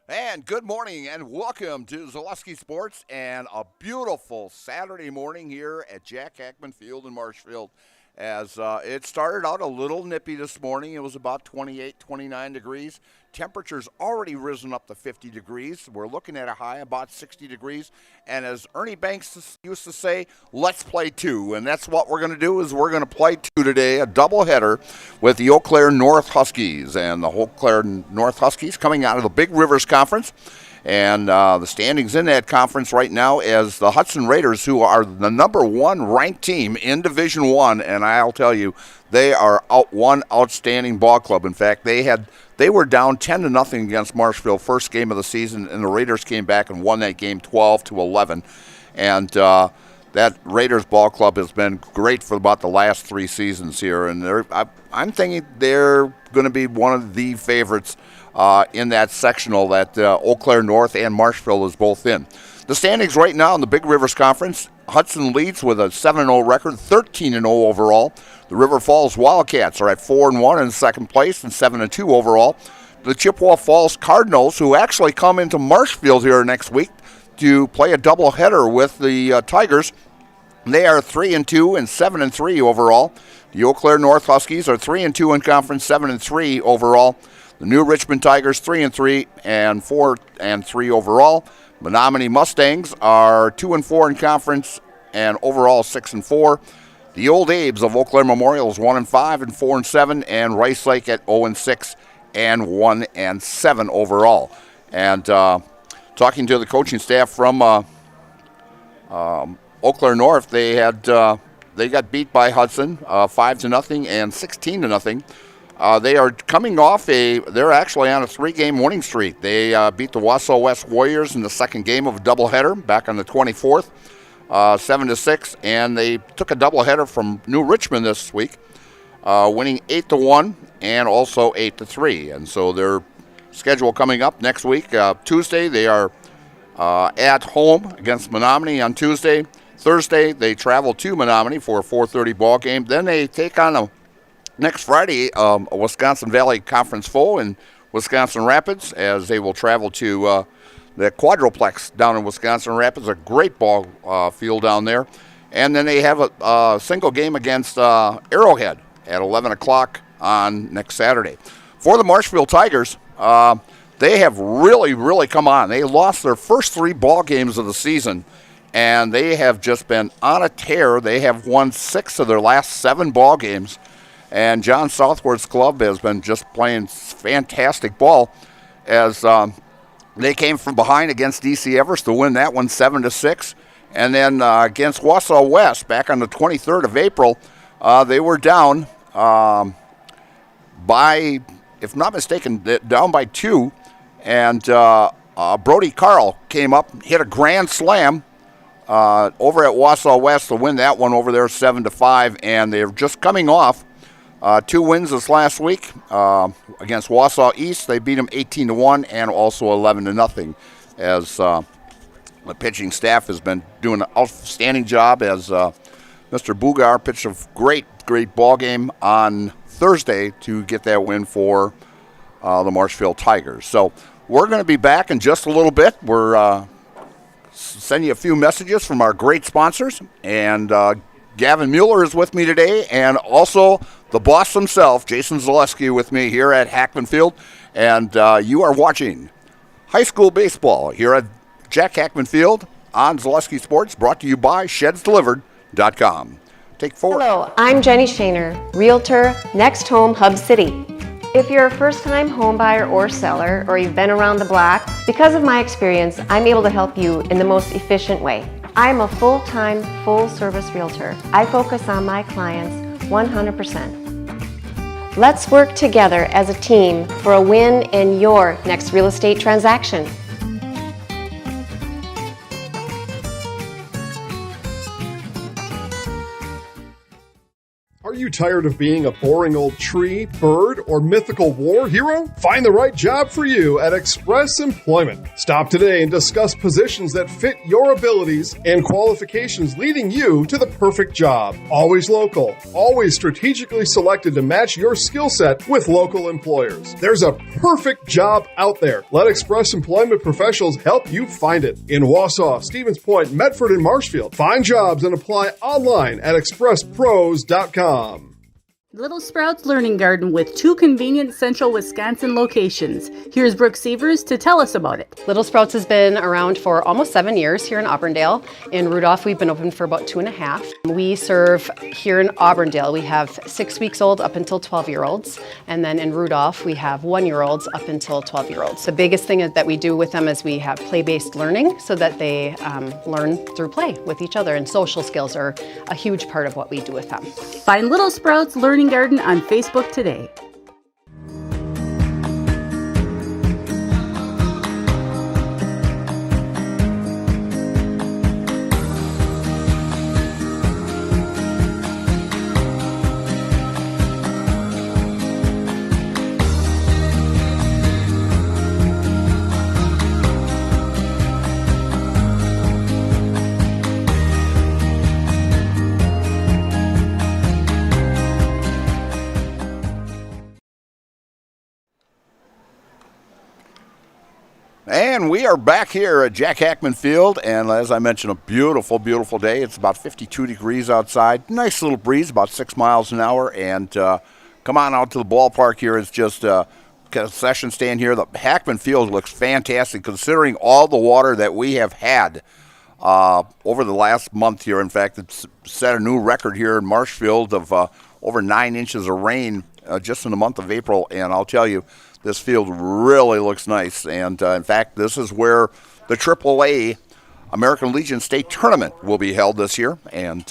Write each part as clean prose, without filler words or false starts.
And good morning and welcome to Zaleski Sports and a beautiful Saturday morning here at Jack Hackman Field in Marshfield. As it started out a little nippy this morning, it was about 28, 29 degrees. Temperature's already risen up to 50 degrees. We're looking at a high about 60 degrees. And as Ernie Banks used to say, let's play two. And that's what we're going to do is we're going to play two today, a doubleheader with the Eau Claire North Huskies. And the Eau Claire North Huskies coming out of the Big Rivers Conference. And the standings in that conference right now is the Hudson Raiders, who are the number one ranked team in Division I. And I'll tell you, they are one outstanding ball club. In fact, they were down 10-0 against Marshfield first game of the season, and the Raiders came back and won that game 12-11. And that Raiders ball club has been great for about the last three seasons here. And I'm thinking they're going to be one of the favorites in that sectional that Eau Claire North and Marshfield is both in. The standings right now in the Big Rivers Conference, Hudson leads with a 7-0 record, 13-0 overall. The River Falls Wildcats are at 4-1 in second place and 7-2 overall. The Chippewa Falls Cardinals, who actually come into Marshfield here next week to play a doubleheader with the Tigers, they are 3-2 and 7-3 overall. The Eau Claire North Huskies are 3-2 in conference, 7-3 overall. The New Richmond Tigers 3-3 and 4-3 overall. Menominee Mustangs are 2-4 in conference and overall 6-4. The Old Abes of Eau Claire Memorial is 1-5 and 4-7, and Rice Lake at 0-6 and 1-7 overall. And talking to the coaching staff from Eau Claire North, they got beat by Hudson 5-0 and 16-0. They are coming off they're actually on a 3-game winning streak. They beat the Wausau West Warriors in the second game of a doubleheader back on the 24th, 7-6, and they took a doubleheader from New Richmond this week, winning 8-1 and also 8-3. And so their schedule coming up next week, Tuesday they are at home against Menominee on Tuesday. Thursday they travel to Menominee for a 4:30 ball game. Then they take on next Friday, a Wisconsin Valley Conference foe in Wisconsin Rapids, as they will travel to the Quadruplex down in Wisconsin Rapids, a great ball field down there. And then they have a single game against Arrowhead at 11 o'clock on next Saturday. For the Marshfield Tigers, they have really come on. They lost their first 3 ball games of the season, and they have just been on a tear. They have won 6 of their last 7 ball games. And John Southworth's club has been just playing fantastic ball as they came from behind against D.C. Everest to win that one 7-6. And then against Wausau West back on the 23rd of April, they were down by, if not mistaken, down by 2. And Brody Carl came up, hit a grand slam over at Wausau West to win that one over there 7-5. And they're just coming off 2 wins this last week against Wausau East. They beat them 18-1 and also 11-0. As the pitching staff has been doing an outstanding job. As Mr. Bugar pitched a great ball game on Thursday to get that win for the Marshfield Tigers. So we're going to be back in just a little bit. We're sending you a few messages from our great sponsors, and Gavin Mueller is with me today, and also the boss himself, Jason Zaleski, with me here at Hackman Field. And you are watching high school baseball here at Jack Hackman Field on Zaleski Sports, brought to you by ShedsDelivered.com. Take 4. Hello, I'm Jenny Shaner, Realtor, Next Home Hub City. If you're a first-time home buyer or seller, or you've been around the block, because of my experience, I'm able to help you in the most efficient way. I'm a full-time, full-service realtor. I focus on my clients 100%. Let's work together as a team for a win in your next real estate transaction. Are you tired of being a boring old tree, bird, or mythical war hero? Find the right job for you at Express Employment. Stop today and discuss positions that fit your abilities and qualifications, leading you to the perfect job. Always local, always strategically selected to match your skill set with local employers. There's a perfect job out there. Let Express Employment professionals help you find it. In Wausau, Stevens Point, Medford, and Marshfield. Find jobs and apply online at expresspros.com. Little Sprouts Learning Garden with 2 convenient central Wisconsin locations. Here's Brooke Sievers to tell us about it. Little Sprouts has been around for almost 7 years here in Auburndale. In Rudolph, we've been open for about 2.5. We serve here in Auburndale. We have 6 weeks old up until 12-year-olds. And then in Rudolph, we have 1-year-olds up until 12-year-olds. The biggest thing that we do with them is we have play-based learning so that they learn through play with each other. And social skills are a huge part of what we do with them. Find Little Sprouts Learning Garden on Facebook today. And we are back here at Jack Hackman Field, and as I mentioned, a beautiful, beautiful day. It's about 52 degrees outside. Nice little breeze, about 6 miles an hour, and come on out to the ballpark here. It's just a concession stand here. The Hackman Field looks fantastic considering all the water that we have had over the last month here. In fact, it's set a new record here in Marshfield of over 9 inches of rain just in the month of April, and I'll tell you, this field really looks nice, and in fact, this is where the AAA American Legion State Tournament will be held this year, and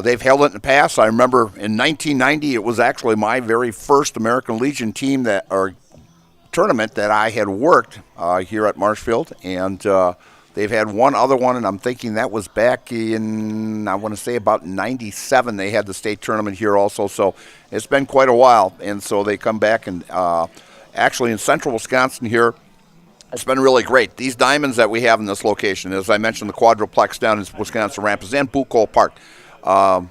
they've held it in the past. I remember in 1990, it was actually my very first American Legion team or tournament that I had worked here at Marshfield, and they've had one other one, and I'm thinking that was back in, I want to say about 97, they had the state tournament here also, so it's been quite a while, and so they come back, and actually in central Wisconsin here, it's been really great. These diamonds that we have in this location, as I mentioned, the quadruplex down in Wisconsin Rapids and Bucole Park, down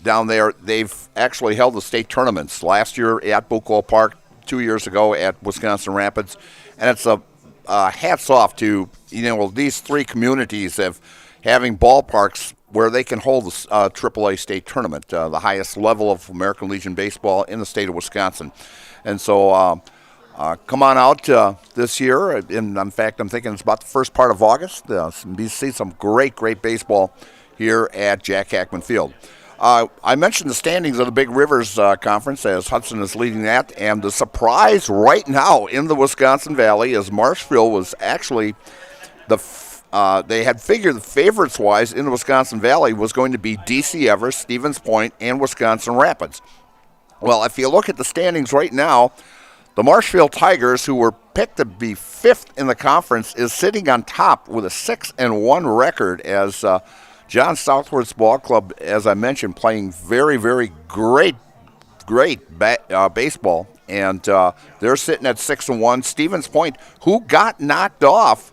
there, they've actually held the state tournaments last year at Bucole Park, 2 years ago at Wisconsin Rapids, and it's a hats off to these 3 communities of having ballparks where they can hold the AAA state tournament, the highest level of American Legion baseball in the state of Wisconsin. And so come on out this year. In fact, I'm thinking it's about the first part of August. We see some great, great baseball here at Jack Hackman Field. I mentioned the standings of the Big Rivers Conference as Hudson is leading that, and the surprise right now in the Wisconsin Valley is Marshfield was actually they had figured the favorites-wise in the Wisconsin Valley was going to be D.C. Everest, Stevens Point, and Wisconsin Rapids. Well, if you look at the standings right now, the Marshfield Tigers, who were picked to be 5th in the conference, is sitting on top with a 6-1 record as John Southworth's ball club, as I mentioned, playing very, very great baseball, and they're sitting at 6-1. Stevens Point, who got knocked off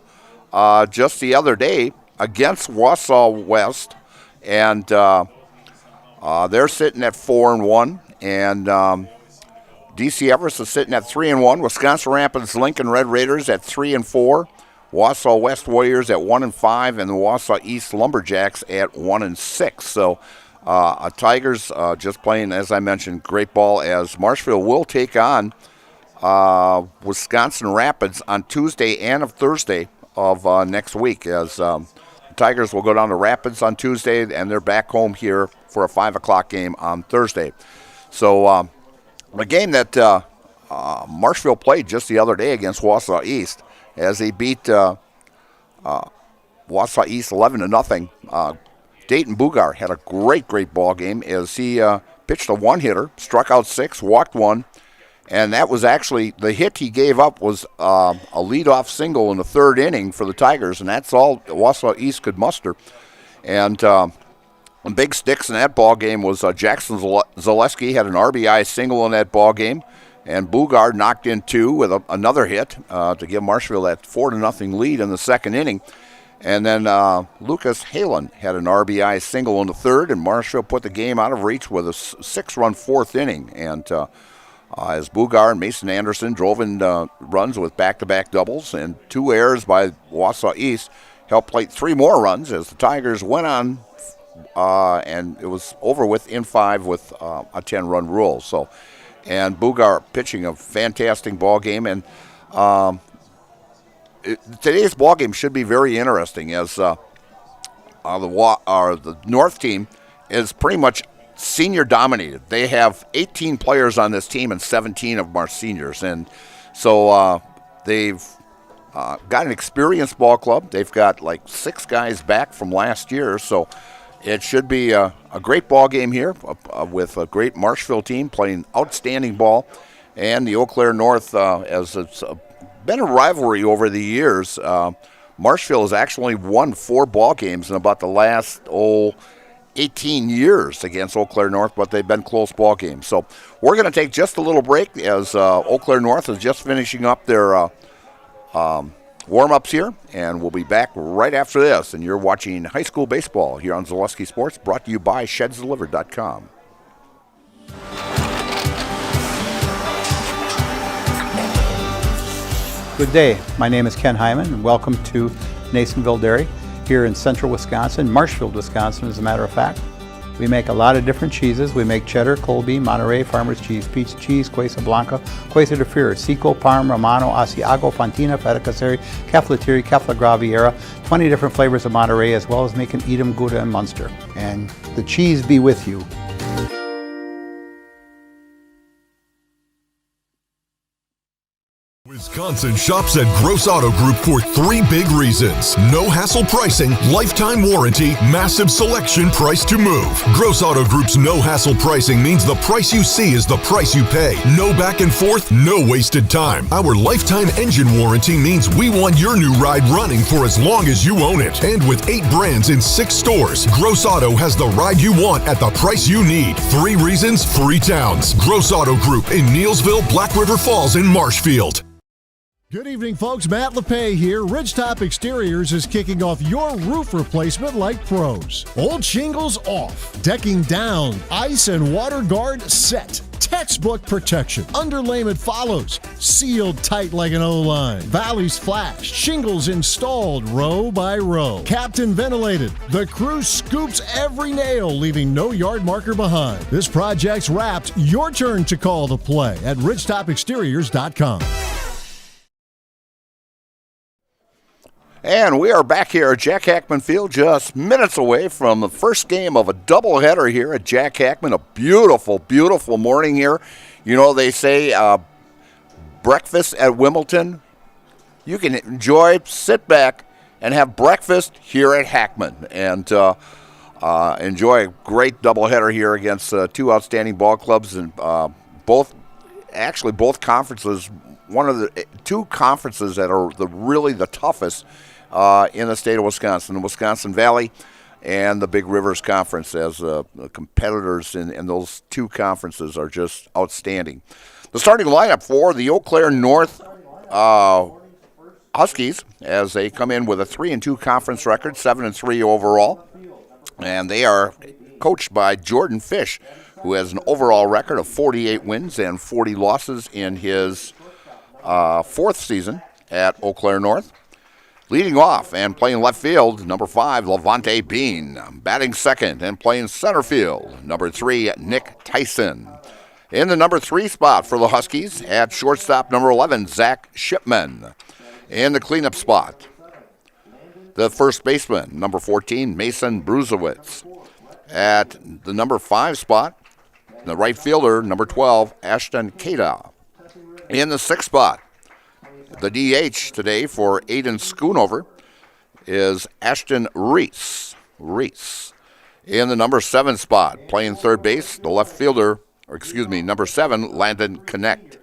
just the other day against Wausau West, and they're sitting at 4-1, and D.C. Everest is sitting at 3-1. Wisconsin Rapids Lincoln Red Raiders at 3-4. Wausau West Warriors at 1-5, and the Wausau East Lumberjacks at 1-6. So Tigers just playing, as I mentioned, great ball, as Marshfield will take on Wisconsin Rapids on Tuesday and Thursday of next week, as the Tigers will go down to Rapids on Tuesday, and they're back home here for a 5 o'clock game on Thursday. So the game that Marshfield played just the other day against Wausau East, as he beat Wausau East 11-0. Dayton Bugar had a great ball game as he pitched a one-hitter, struck out 6, walked 1, and that was actually the hit he gave up was a leadoff single in the 3rd inning for the Tigers, and that's all Wausau East could muster. And big sticks in that ball game was Jackson Zaleski had an RBI single in that ball game, and Bugard knocked in 2 with another hit to give Marshfield that 4-0 lead in the second inning. And then Lucas Halen had an RBI single in the third, and Marshfield put the game out of reach with a 6-run fourth inning. And as Bugard and Mason Anderson drove in runs with back-to-back doubles, and 2 errors by Wausau East helped plate 3 more runs as the Tigers went on, and it was over with in 5 with a 10-run rule. So, and Bugard pitching a fantastic ball game, and today's ball game should be very interesting as the North team is pretty much senior dominated. They have 18 players on this team, and 17 of them are seniors, and so they've got an experienced ball club. They've got like 6 guys back from last year, so it should be a great ball game here with a great Marshfield team playing outstanding ball, and the Eau Claire North, as it's been a rivalry over the years. Marshfield has actually won 4 ball games in about the last 18 years against Eau Claire North, but they've been close ball games. So we're going to take just a little break as Eau Claire North is just finishing up their warm-ups here, and we'll be back right after this. And you're watching high school baseball here on Zaleski Sports, brought to you by ShedsDelivered.com. Good day. My name is Ken Hyman, and welcome to Nasonville Dairy here in central Wisconsin, Marshfield, Wisconsin, as a matter of fact. We make a lot of different cheeses. We make cheddar, Colby, Monterey, Farmer's Cheese, Peach Cheese, Quesa Blanca, Quesa de Fear, Seco, Parm, Romano, Asiago, Fontina, Feta Caseri, Caflatiri, Cafla Graviera, 20 different flavors of Monterey, as well as making Edam, Gouda, and Munster. And the cheese be with you. Wisconsin shops at Gross Auto Group for 3 big reasons. No hassle pricing, lifetime warranty, massive selection, price to move. Gross Auto Group's no hassle pricing means the price you see is the price you pay. No back and forth, no wasted time. Our lifetime engine warranty means we want your new ride running for as long as you own it. And with 8 brands in 6 stores, Gross Auto has the ride you want at the price you need. 3 reasons, 3 towns. Gross Auto Group in Neelsville, Black River Falls, and Marshfield. Good evening, folks. Matt LePay here. Ridgetop Exteriors is kicking off your roof replacement like pros. Old shingles off, decking down, ice and water guard set. Textbook protection. Underlayment follows. Sealed tight like an O-line. Valleys flashed. Shingles installed row by row. Captain ventilated. The crew scoops every nail, leaving no yard marker behind. This project's wrapped. Your turn to call the play at ridgetopexteriors.com. And we are back here at Jack Hackman Field, just minutes away from the first game of a doubleheader here at Jack Hackman. A beautiful, beautiful morning here. You know, they say breakfast at Wimbledon, you can enjoy, sit back, and have breakfast here at Hackman. And enjoy a great doubleheader here against 2 outstanding ball clubs, and both conferences, one of the 2 conferences that are really the toughest in the state of Wisconsin, the Wisconsin Valley and the Big Rivers Conference, as the competitors in those 2 conferences are just outstanding. The starting lineup for the Eau Claire North Huskies, as they come in with a 3-2 conference record, 7-3 overall, and they are coached by Jordan Fish, who has an overall record of 48 wins and 40 losses in his 4th season at Eau Claire North. Leading off and playing left field, number 5, Levante Bean. Batting second and playing center field, number 3, Nick Tyson. In the number 3 spot for the Huskies, at shortstop, number 11, Zach Shipman. In the cleanup spot, the first baseman, number 14, Mason Bruzowitz. At the number 5 spot, the right fielder, number 12, Ashton Kada. In the 6th spot, the DH today for Aiden Schoonover is Ashton Reese. In the number 7 spot, playing third base, the left fielder, number 7, Landon Connect.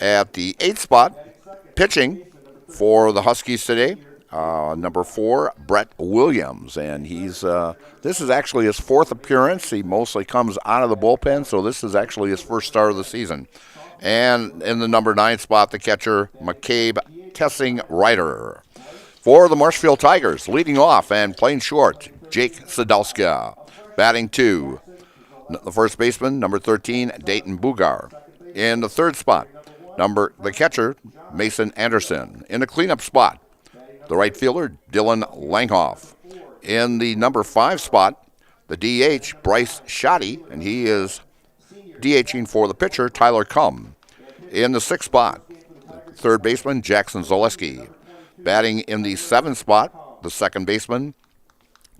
At the 8th spot, pitching for the Huskies today, Number 4, Brett Williams, and he's this is actually his 4th appearance. He mostly comes out of the bullpen, so this is actually his first start of the season. And in the number 9 spot, the catcher, McCabe Tessing-Ryder. For the Marshfield Tigers, leading off and playing short, Jake Sadowska. Batting 2, the first baseman, number 13, Dayton Bugar. In the 3rd spot, the catcher, Mason Anderson. In the cleanup spot, the right fielder, Dylan Langhoff. In the number 5 spot, the DH, Bryce Shoddy, and he is DHing for the pitcher, Tyler Cum. In the 6th spot, third baseman, Jackson Zaleski. Batting in the 7th spot, the second baseman,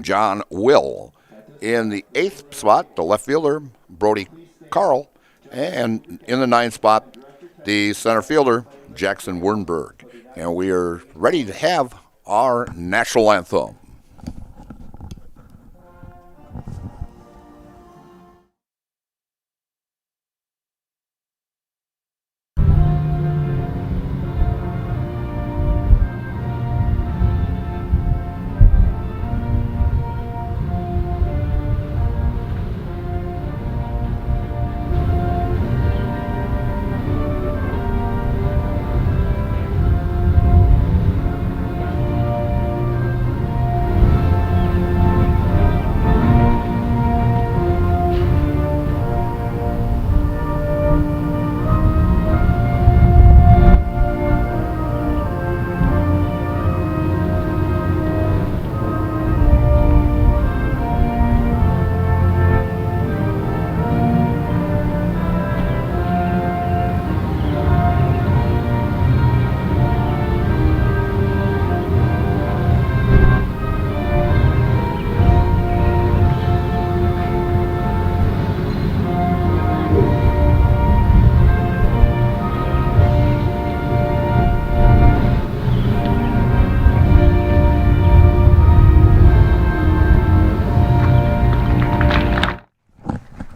John Will. In the 8th spot, the left fielder, Brody Carl. And in the 9th spot, the center fielder, Jackson Wernberg. And we are ready to have our national anthem.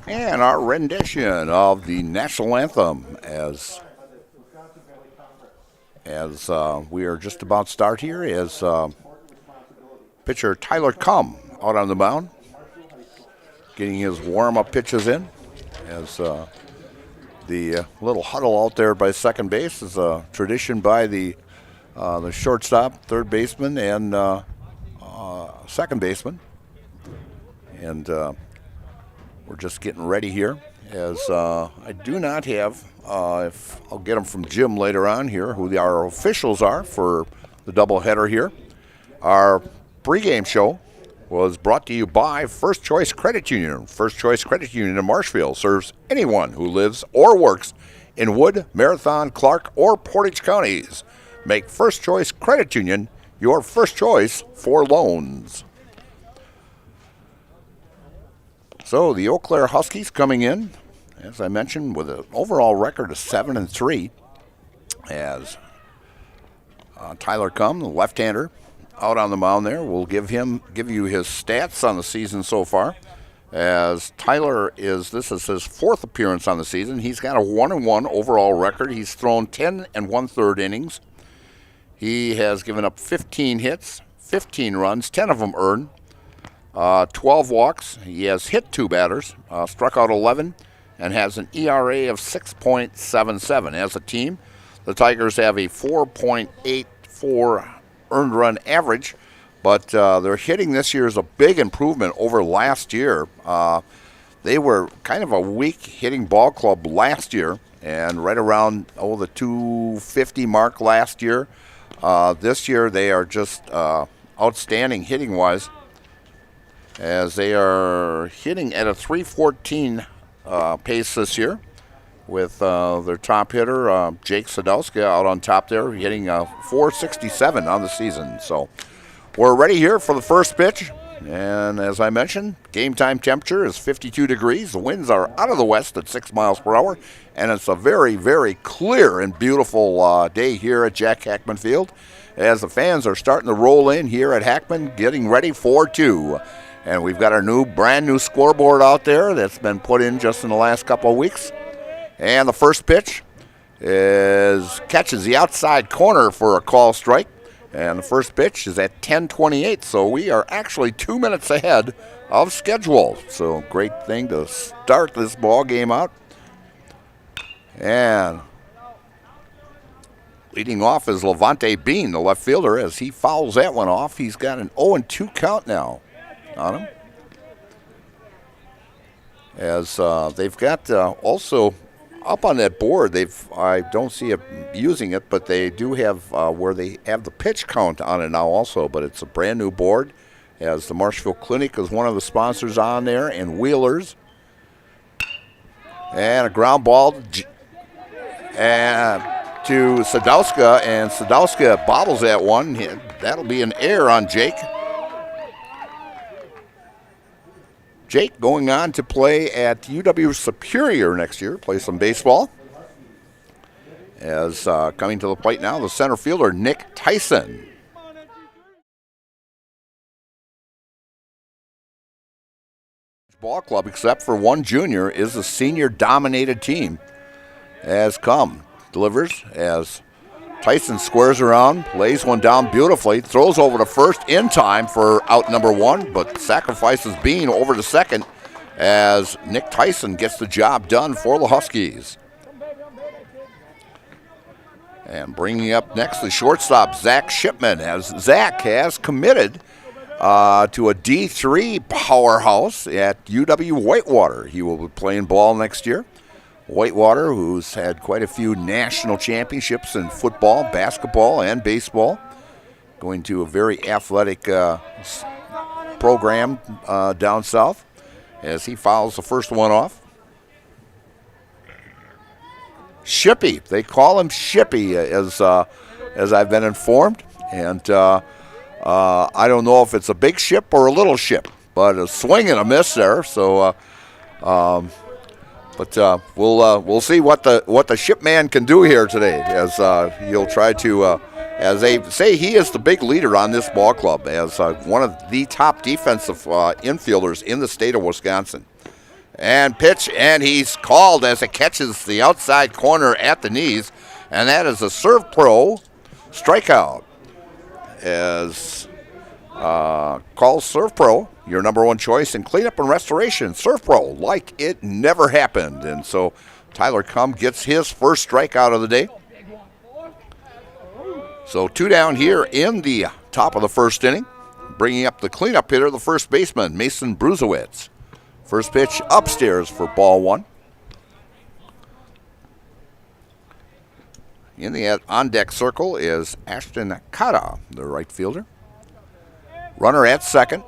And our rendition of the national anthem as we are just about to start here is pitcher Tyler Cum out on the mound, getting his warm-up pitches in as the little huddle out there by second base is a tradition by the shortstop, third baseman, and second baseman. And we're just getting ready here as I do not have, if I'll get them from Jim later on here, who our officials are for the doubleheader here. Our pregame show was brought to you by First Choice Credit Union. First Choice Credit Union in Marshfield serves anyone who lives or works in Wood, Marathon, Clark, or Portage counties. Make First Choice Credit Union your first choice for loans. So the Eau Claire Huskies coming in, as I mentioned, with an overall record of 7-3, as Tyler Cum, the left-hander, out on the mound there. We'll give you his stats on the season so far. As this is his 4th appearance on the season. He's got a 1-1 overall record. He's thrown 10 1/3 innings. He has given up 15 hits, 15 runs, 10 of them earned. 12 walks. He has hit 2 batters, struck out 11, and has an ERA of 6.77. As a team, the Tigers have a 4.84 earned run average, but their hitting this year is a big improvement over last year. They were kind of a weak hitting ball club last year, and right around the 250 mark last year. This year they are just outstanding hitting-wise, as they are hitting at a 314 pace this year with their top hitter, Jake Sadowska, out on top there, hitting 467 on the season. So we're ready here for the first pitch. And as I mentioned, game time temperature is 52 degrees. The winds are out of the west at 6 miles per hour. And it's a very, very clear and beautiful day here at Jack Hackman Field, as the fans are starting to roll in here at Hackman, getting ready for 2. And we've got our brand new scoreboard out there that's been put in just in the last couple of weeks. And the first pitch catches the outside corner for a call strike. And the first pitch is at 10:28, so we are actually 2 minutes ahead of schedule. So great thing to start this ball game out. And leading off is Levante Bean, the left fielder, as he fouls that one off. He's got an 0-2 count now on him. As they've got also up on that board, I don't see it using it, but they do have where they have the pitch count on it now also, but it's a brand new board, as the Marshfield Clinic is one of the sponsors on there, and Wheelers. And a ground ball and to Sadowska, and Sadowska bobbles that one. That'll be an error on Jake. Jake going on to play at UW Superior next year, play some baseball. As coming to the plate now, the center fielder, Nick Tyson. Ball club, except for one junior, is a senior-dominated team. As delivers as Tyson squares around, lays one down beautifully, throws over to first in time for out number one, but sacrifices Bean over to second as Nick Tyson gets the job done for the Huskies. And bringing up next the shortstop, Zach Shipman, as Zach has committed to a D3 powerhouse at UW Whitewater. He will be playing ball next year. Whitewater, who's had quite a few national championships in football, basketball, and baseball. Going to a very athletic program down south as he fouls the first one off. Shippy, they call him Shippy, as I've been informed. And I don't know if it's a big ship or a little ship, but a swing and a miss there. So, we'll see what the ship man can do here today, as he'll try to, as they say, he is the big leader on this ball club, as one of the top defensive infielders in the state of Wisconsin. And pitch, and he's called as it catches the outside corner at the knees, and that is a Serve Pro strikeout. As calls Serve Pro, your number one choice in cleanup and restoration. Serve Pro, like it never happened. And so Tyler Cum gets his first strikeout of the day. So 2 down here in the top of the first inning. Bringing up the cleanup hitter, the first baseman, Mason Bruzowitz. First pitch upstairs for ball one. In the on-deck circle is Ashton Kata, the right fielder. Runner at second.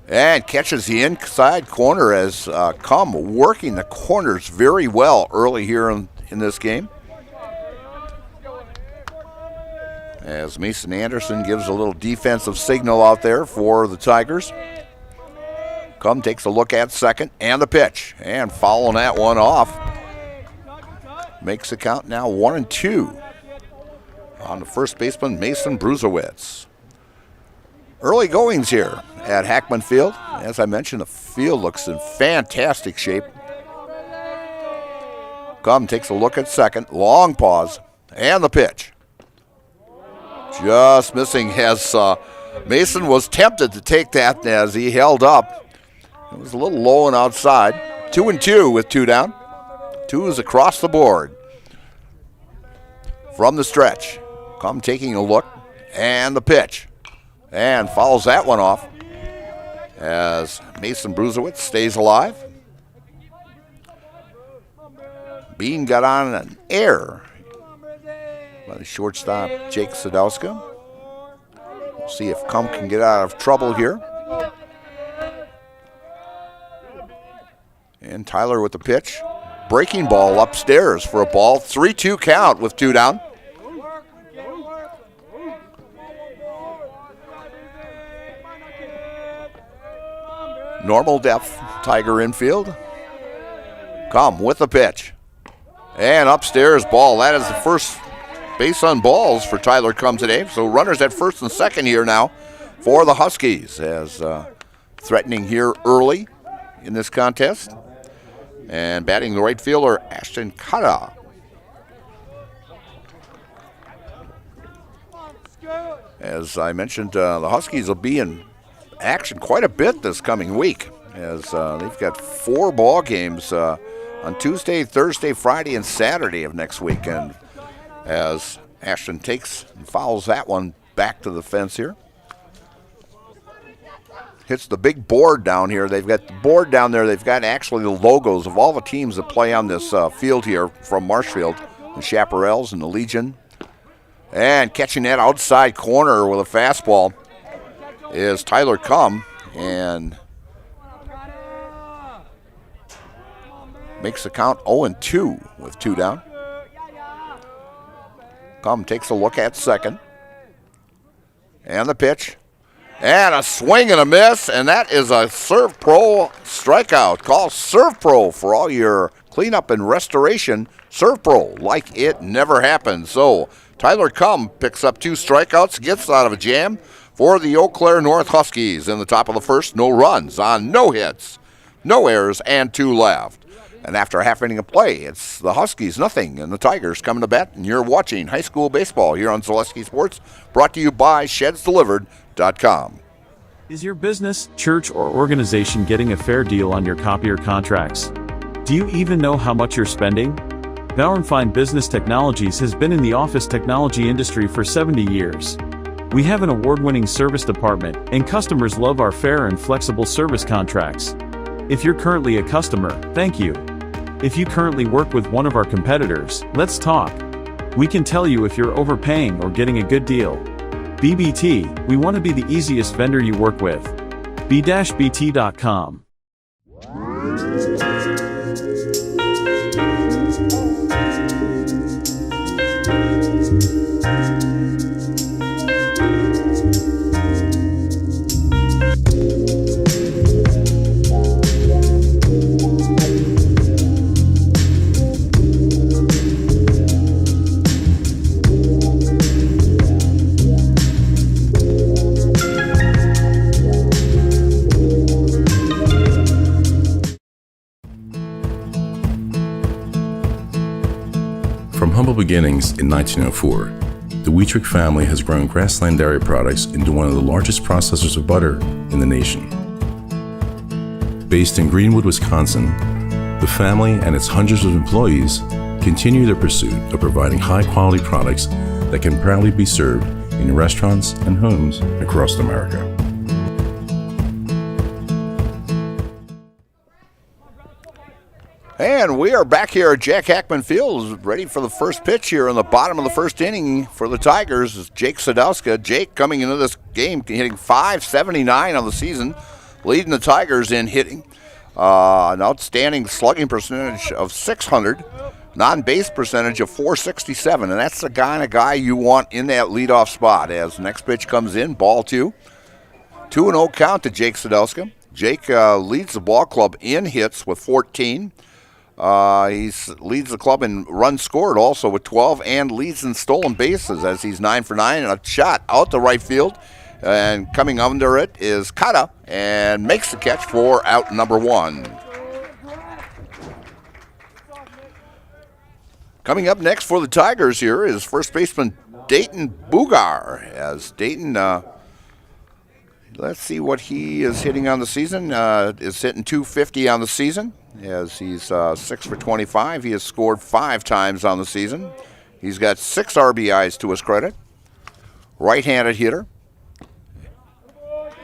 And catches the inside corner as Cum working the corners very well early here in this game. As Mason Anderson gives a little defensive signal out there for the Tigers. Cum takes a look at second and the pitch. And fouling that one off. Makes the count now 1-2 on the first baseman, Mason Bruzowitz. Early goings here at Hackman Field. As I mentioned, the field looks in fantastic shape. Cum takes a look at second, long pause, and the pitch. Just missing as Mason was tempted to take that as he held up. It was a little low and outside. 2-2 with 2 down. 2 is across the board. From the stretch, Cum taking a look, and the pitch. And fouls that one off as Mason Bruzowitz stays alive. Bean got on an error by the shortstop, Jake Sadowska. We'll see if Cum can get out of trouble here. And Tyler with the pitch. Breaking ball upstairs for a ball. 3-2 count with 2 down. Normal depth, Tiger infield. Cum with the pitch. And upstairs ball. That is the first base on balls for Tyler Cum today. So runners at first and second here now for the Huskies, as threatening here early in this contest. And batting the right fielder, Ashton Kata. As I mentioned, the Huskies will be in action quite a bit this coming week, as they've got 4 ball games on Tuesday, Thursday, Friday, and Saturday of next week. And as Ashton takes and fouls that one back to the fence here. Hits the big board down here. They've got the board down there. They've got actually the logos of all the teams that play on this field here from Marshfield. The Chaparrals and the Legion. And catching that outside corner with a fastball is Tyler Cum. And makes the count 0-2 with 2 down. Cum takes a look at second. And the pitch. And a swing and a miss, and that is a Serve Pro strikeout. Call Serve Pro for all your cleanup and restoration. Serve Pro, like it never happened. So Tyler Cum picks up 2 strikeouts, gets out of a jam for the Eau Claire North Huskies. In the top of the first, no runs on no hits, no errors, and 2 left. And after a half inning of play, it's the Huskies nothing and the Tigers coming to bat. And you're watching high school baseball here on Zaleski Sports, brought to you by ShedsDelivered.com. Is your business, church, or organization getting a fair deal on your copier contracts? Do you even know how much you're spending? Bauer & Fine Business Technologies has been in the office technology industry for 70 years. We have an award-winning service department, and customers love our fair and flexible service contracts. If you're currently a customer, thank you. If you currently work with one of our competitors, let's talk. We can tell you if you're overpaying or getting a good deal. BBT, we want to be the easiest vendor you work with. b-bt.com. From humble beginnings in 1904, the Wheatrick family has grown Grassland Dairy Products into one of the largest processors of butter in the nation. Based in Greenwood, Wisconsin, the family and its hundreds of employees continue their pursuit of providing high-quality products that can proudly be served in restaurants and homes across America. And we are back here at Jack Hackman Field, ready for the first pitch here in the bottom of the first inning for the Tigers. Is Jake Sadowska. Jake coming into this game hitting .579 on the season, leading the Tigers in hitting. An outstanding slugging percentage of .600, non-base percentage of .467, and that's the kind of guy you want in that leadoff spot. As the next pitch comes in, ball 2. 2-0 count to Jake Sadowska. Jake leads the ball club in hits with 14. He leads the club in runs scored also with 12, and leads in stolen bases as he's 9 for 9. And a shot out to right field, and coming under it is Kata, and makes the catch for out number 1. Coming up next for the Tigers here is first baseman Dayton Bugar. As Dayton, let's see what he is hitting on the season. Is hitting .250 on the season. As he's 6 for 25. He has scored 5 times on the season. He's got 6 RBIs to his credit. Right-handed hitter.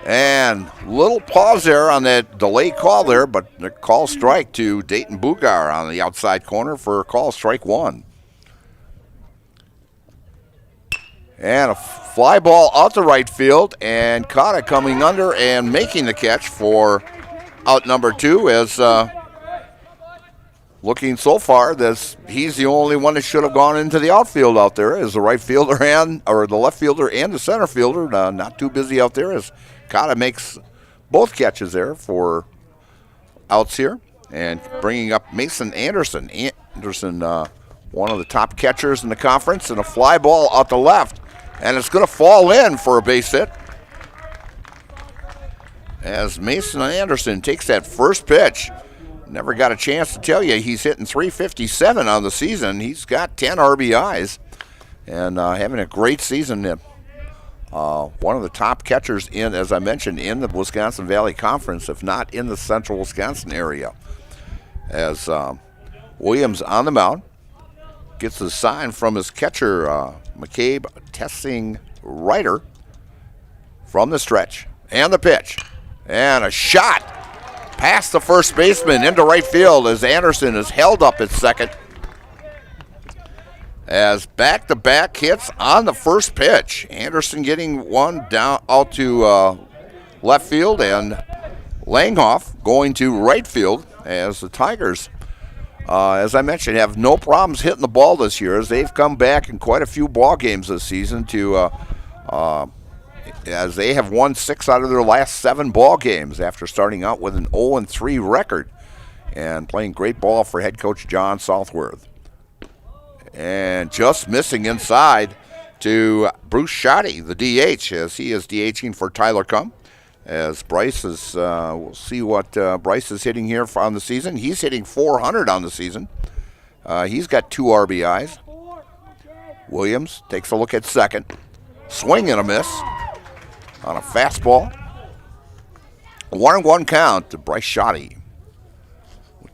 And little pause there on that delay call there, but the call strike to Dayton Bugar on the outside corner for call strike 1. And a fly ball out to right field, and Kata coming under and making the catch for out number 2 as looking so far that he's the only one that should have gone into the outfield out there as the right fielder or the left fielder and the center fielder not too busy out there as Kata makes both catches there for outs here, and bringing up Mason Anderson. Anderson, one of the top catchers in the conference, and a fly ball out to left, and it's going to fall in for a base hit as Mason Anderson takes that first pitch. Never got a chance to tell you he's hitting .357 on the season. He's got 10 RBIs and having a great season. one of the top catchers in, as I mentioned, in the Wisconsin Valley Conference, if not in the central Wisconsin area. As Williams on the mound, gets a sign from his catcher, McCabe, testing Ryder from the stretch. And the pitch. And a shot past the first baseman into right field as Anderson is held up at second. As back-to-back hits on the first pitch. Anderson getting one down out to left field, and Langhoff going to right field as the Tigers, as I mentioned, have no problems hitting the ball this year as they've come back in quite a few ball games this season to as they have won 6 out of their last 7 ball games after starting out with an 0-3 record and playing great ball for head coach John Southworth. And just missing inside to Bruce Shoddy, the DH, as he is DHing for Tyler Cum. As Bryce is, we'll see what Bryce is hitting here on the season. He's hitting .400 on the season. He's got 2 RBIs. Williams takes a look at second. Swing and a miss on a fastball. 1-1 count to Bryce Shoddy.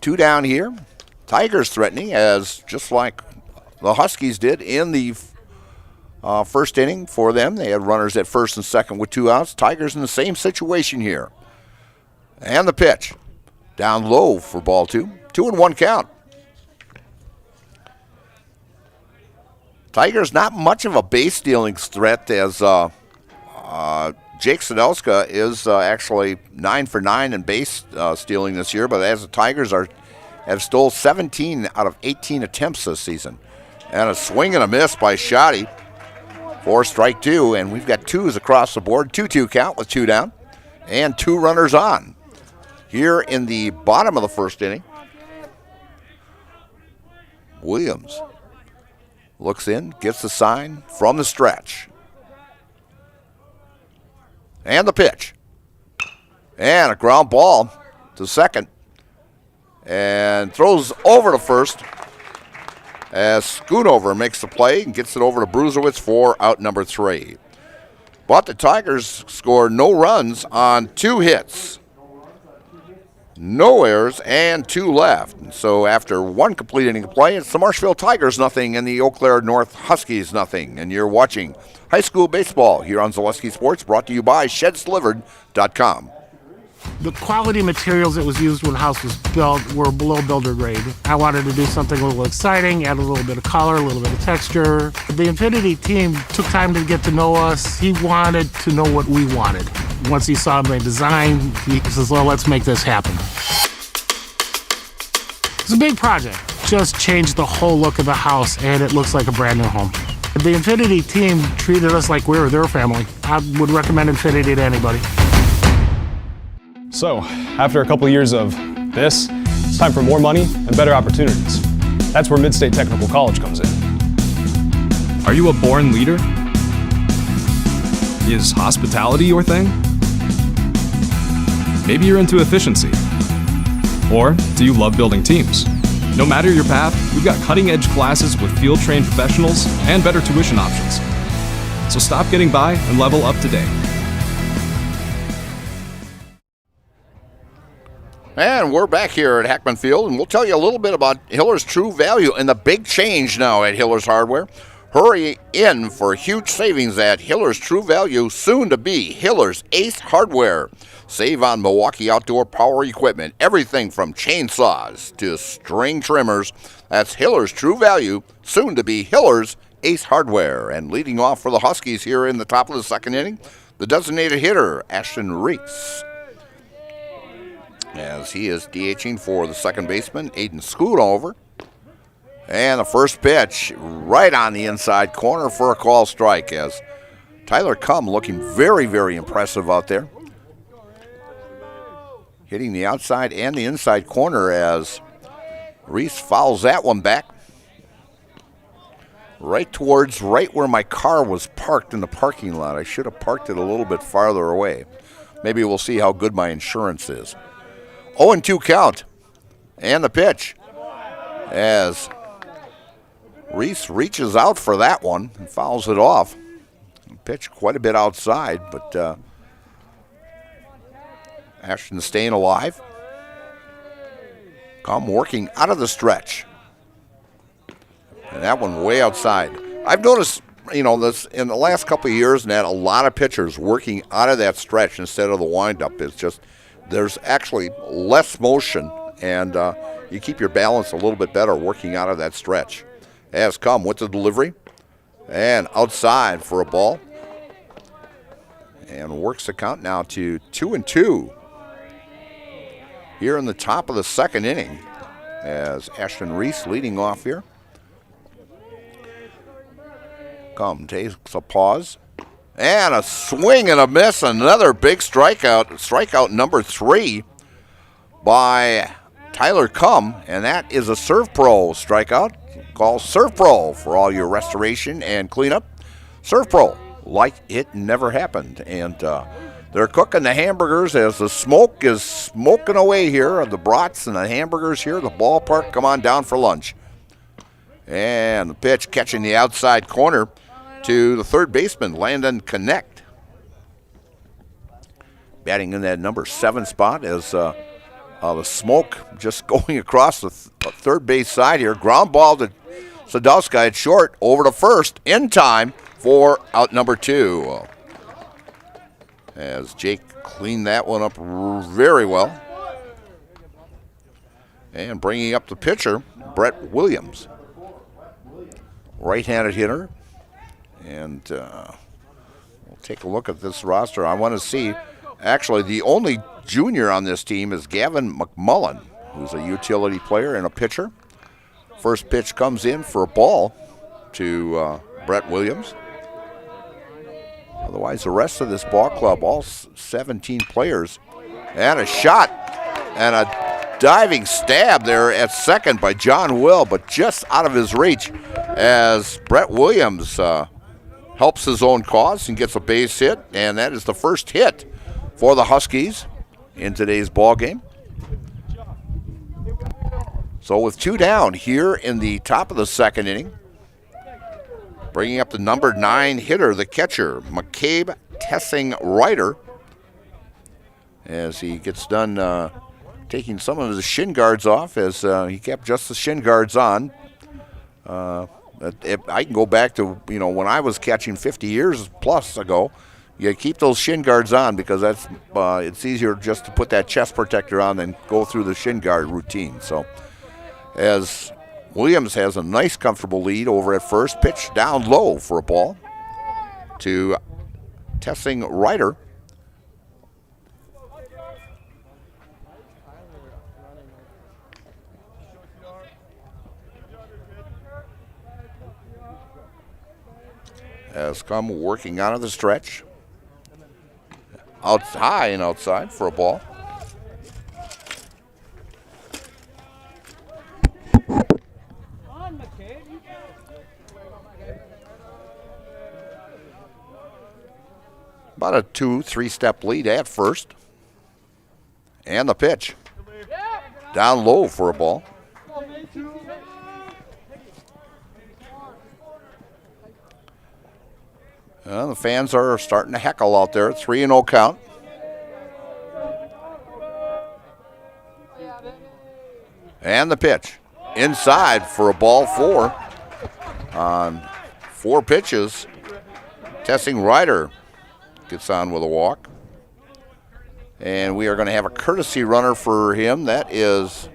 2 down here. Tigers threatening, as just like the Huskies did in the first inning for them. They had runners at first and second with 2 outs. Tigers in the same situation here. And the pitch. Down low for ball 2. 2-1 count. Tigers not much of a base stealing threat, as Jake Sadelska is actually 9 for 9 in base stealing this year, but as the Tigers have stole 17 out of 18 attempts this season. And a swing and a miss by Shoddy for strike 2, and we've got 2s across the board. 2-2 count with 2 down and 2 runners on. Here in the bottom of the first inning, Williams looks in, gets the sign from the stretch. And the pitch. And a ground ball to second. And throws over to first as Schoonover makes the play and gets it over to Bruzewitz for out number 3. But the Tigers score no runs on 2 hits. No errors and 2 left. And so after 1 complete inning of play, it's the Marshfield Tigers nothing and the Eau Claire North Huskies nothing. And you're watching high school baseball here on Zaleski Sports, brought to you by ShedsDelivered.com. The quality materials that was used when the house was built were below builder grade. I wanted to do something a little exciting, add a little bit of color, a little bit of texture. The Infinity team took time to get to know us. He wanted to know what we wanted. Once he saw my design, he says, well, let's make this happen. It's a big project. Just changed the whole look of the house, and it looks like a brand new home. The Infinity team treated us like we were their family. I would recommend Infinity to anybody. So, after a couple years of this, it's time for more money and better opportunities. That's where Mid-State Technical College comes in. Are you a born leader? Is hospitality your thing? Maybe you're into efficiency. Or do you love building teams? No matter your path, we've got cutting-edge classes with field-trained professionals and better tuition options. So stop getting by and level up today. And we're back here at Hackman Field, and we'll tell you a little bit about Hiller's True Value and the big change now at Hiller's Hardware. Hurry in for huge savings at Hiller's True Value, soon to be Hiller's Ace Hardware. Save on Milwaukee outdoor power equipment, everything from chainsaws to string trimmers. That's Hiller's True Value, soon to be Hiller's Ace Hardware. And leading off for the Huskies here in the top of the second inning, the designated hitter, Ashton Reese, as he is DHing for the second baseman, Aiden Schoonover. And the first pitch right on the inside corner for a call strike, as Tyler Cum looking very, very impressive out there. Hitting the outside and the inside corner as Reese fouls that one back. Right where my car was parked in the parking lot. I should have parked it a little bit farther away. Maybe we'll see how good my insurance is. 0-2 count. And the pitch as Reese reaches out for that one and fouls it off. Pitch quite a bit outside, but Ashton staying alive. Come working out of the stretch. And that one way outside. I've noticed, this in the last couple of years, Nat, a lot of pitchers working out of that stretch instead of the windup. It's just there's actually less motion, and you keep your balance a little bit better working out of that stretch. Has come with the delivery, and outside for a ball. And works the count now to 2-2. Here in the top of the second inning, as Ashton Reese leading off here. Come takes a pause, and a swing and a miss. Another big strikeout. Strikeout number 3 by Tyler Cum, and that is a Serve Pro strikeout. Call Serve Pro for all your restoration and cleanup. Serve Pro, like it never happened. And they're cooking the hamburgers as the smoke is smoking away here. The brats and the hamburgers here. The ballpark, come on down for lunch. And the pitch catching the outside corner to the third baseman, Landon Connect. Batting in that number 7 spot as the smoke just going across the third base side here. Ground ball to Sadowski at short, over to first, in time for out number 2. As Jake cleaned that one up very well. And bringing up the pitcher, Brett Williams. Right-handed hitter. And we'll take a look at this roster. I want to see, actually, the only junior on this team is Gavin McMullen, who's a utility player and a pitcher. First pitch comes in for a ball to Brett Williams. Otherwise, the rest of this ball club, all 17 players, and a shot and a diving stab there at second by John Will, but just out of his reach as Brett Williams helps his own cause and gets a base hit, and that is the first hit for the Huskies in today's ball game. So with 2 down here in the top of the second inning, bringing up the number 9 hitter, the catcher, McCabe Tessing-Ryder, as he gets done taking some of his shin guards off, as he kept just the shin guards on. I can go back to, when I was catching 50 years plus ago, you keep those shin guards on because that's it's easier just to put that chest protector on than go through the shin guard routine. So as Williams has a nice, comfortable lead over at first. Pitch down low for a ball to Tessing-Ryder. Has come working out of the stretch. Out high and outside for a ball. About a 2-3 step lead at first. And the pitch. Down low for a ball. The fans are starting to heckle out there. 3-0 count. And the pitch. Inside for a ball 4. On 4 pitches, Tessing-Ryder gets on with a walk. And we are going to have a courtesy runner for him. That is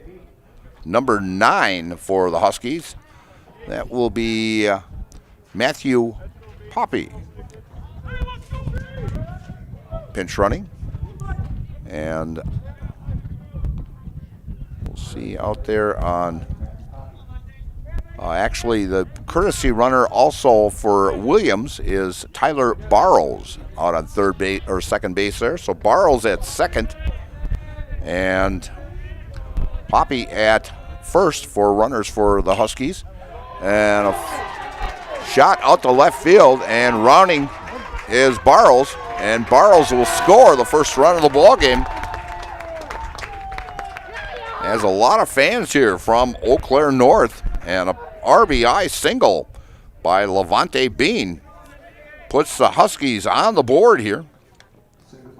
number 9 for the Huskies. That will be Matthew Poppy. Pinch running. And we'll see out there on actually the courtesy runner also for Williams is Tyler Barrows out on third base or second base there. So Barrows at second and Poppy at first for runners for the Huskies. And a shot out to left field, and rounding is Barrows, and Barrows will score the first run of the ball game. There's a lot of fans here from Eau Claire North, and a RBI single by Levante Bean. puts the Huskies on the board here.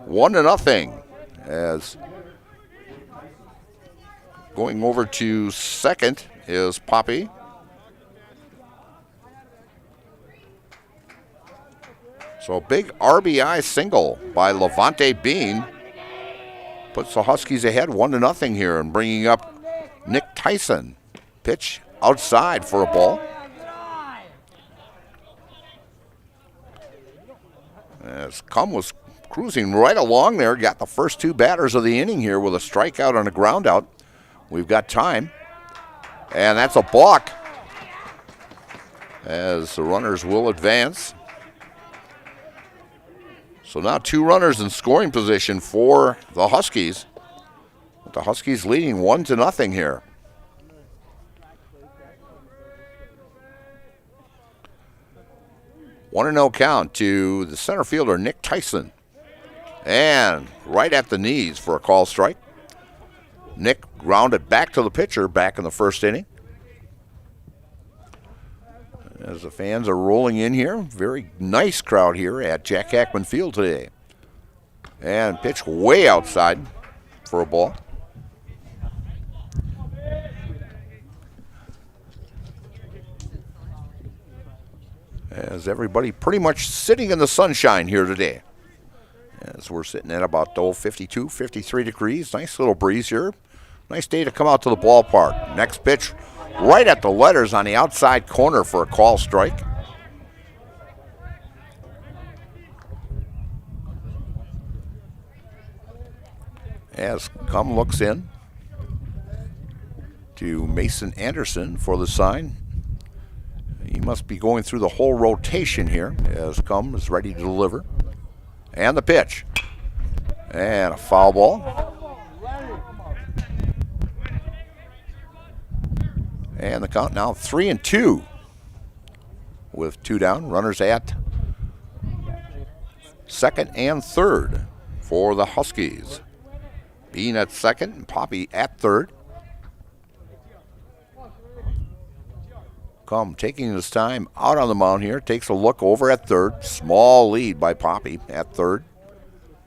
1-0 as going over to second is Poppy. So big RBI single by Levante Bean puts the Huskies ahead 1-0 here, and bringing up Nick Tyson. Pitch outside for a ball. As Cum was cruising right along there, got the first 2 batters of the inning here with a strikeout and a ground out. We've got time, and that's a balk as the runners will advance. So now 2 runners in scoring position for the Huskies. With the Huskies leading 1-0 here. One and 0 count to the center fielder, Nick Tyson. And right at the knees for a call strike. Nick grounded back to the pitcher back in the first inning. As the fans are rolling in here, very nice crowd here at Jack Hackman Field today. And pitch way outside for a ball. As everybody pretty much sitting in the sunshine here today. As we're sitting at about 52, 53 degrees. Nice little breeze here. Nice day to come out to the ballpark. Next pitch right at the letters on the outside corner for a call strike. As Cum looks in to Mason Anderson for the sign. He must be going through the whole rotation here as Cum is ready to deliver. And the pitch. And a foul ball. And the count now 3-2 with 2 down. Runners at second and third for the Huskies. Bean at second and Poppy at third. Cum taking his time out on the mound here. Takes a look over at third. Small lead by Poppy at third.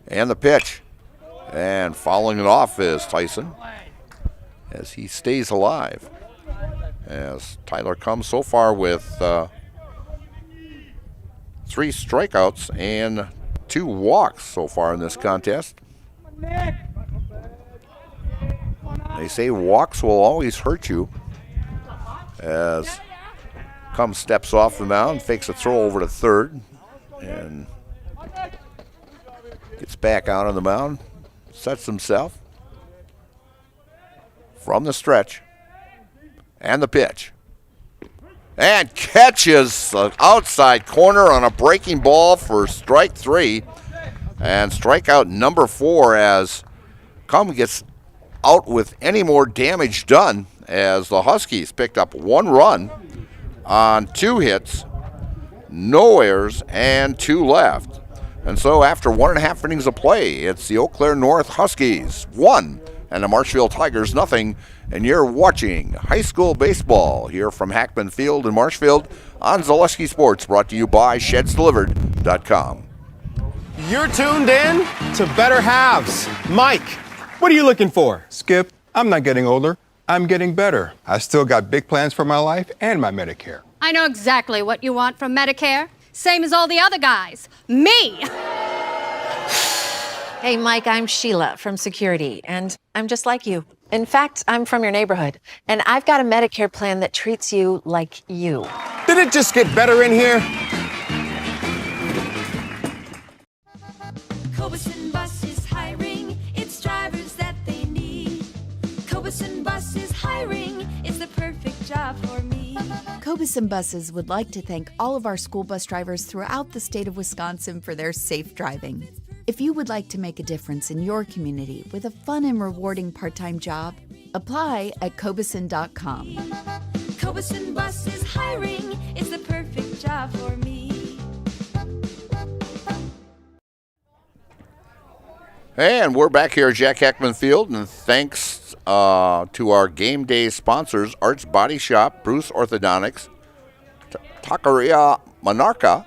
And the pitch. And fouling it off is Tyson as he stays alive. As Tyler Cum so far with 3 strikeouts and 2 walks so far in this contest. They say walks will always hurt you. As Cum steps off the mound, fakes a throw over to third, and gets back out on the mound, sets himself from the stretch, and the pitch. And catches the outside corner on a breaking ball for strike 3, and strikeout number 4 as Cum gets out with any more damage done, as the Huskies picked up 1 run on 2 hits, no errors, and 2 left. And so after 1.5 innings of play, it's the Eau Claire North Huskies 1 and the Marshfield Tigers 0. And you're watching high school baseball here from Hackman Field in Marshfield on Zaleski Sports, brought to you by ShedsDelivered.com. You're tuned in to Better Halves. Mike, what are you looking for? Skip, I'm not getting older. I'm getting better. I still got big plans for my life and my Medicare. I know exactly what you want from Medicare. Same as all the other guys. Me! Hey, Mike, I'm Sheila from Security, and I'm just like you. In fact, I'm from your neighborhood, and I've got a Medicare plan that treats you like you. Did it just get better in here? Cobuson Bus is hiring. It's drivers that they need. Cobuson Bus is hiring. It's the perfect job for me. Cobuson Buses would like to thank all of our school bus drivers throughout the state of Wisconsin for their safe driving. If you would like to make a difference in your community with a fun and rewarding part-time job, apply at Cobuson.com. Cobuson Bus is hiring. It's the perfect job for me. And we're back here at Jack Hackman Field, and thanks to our game day sponsors, Arts Body Shop, Bruce Orthodontics, Taqueria Monarca,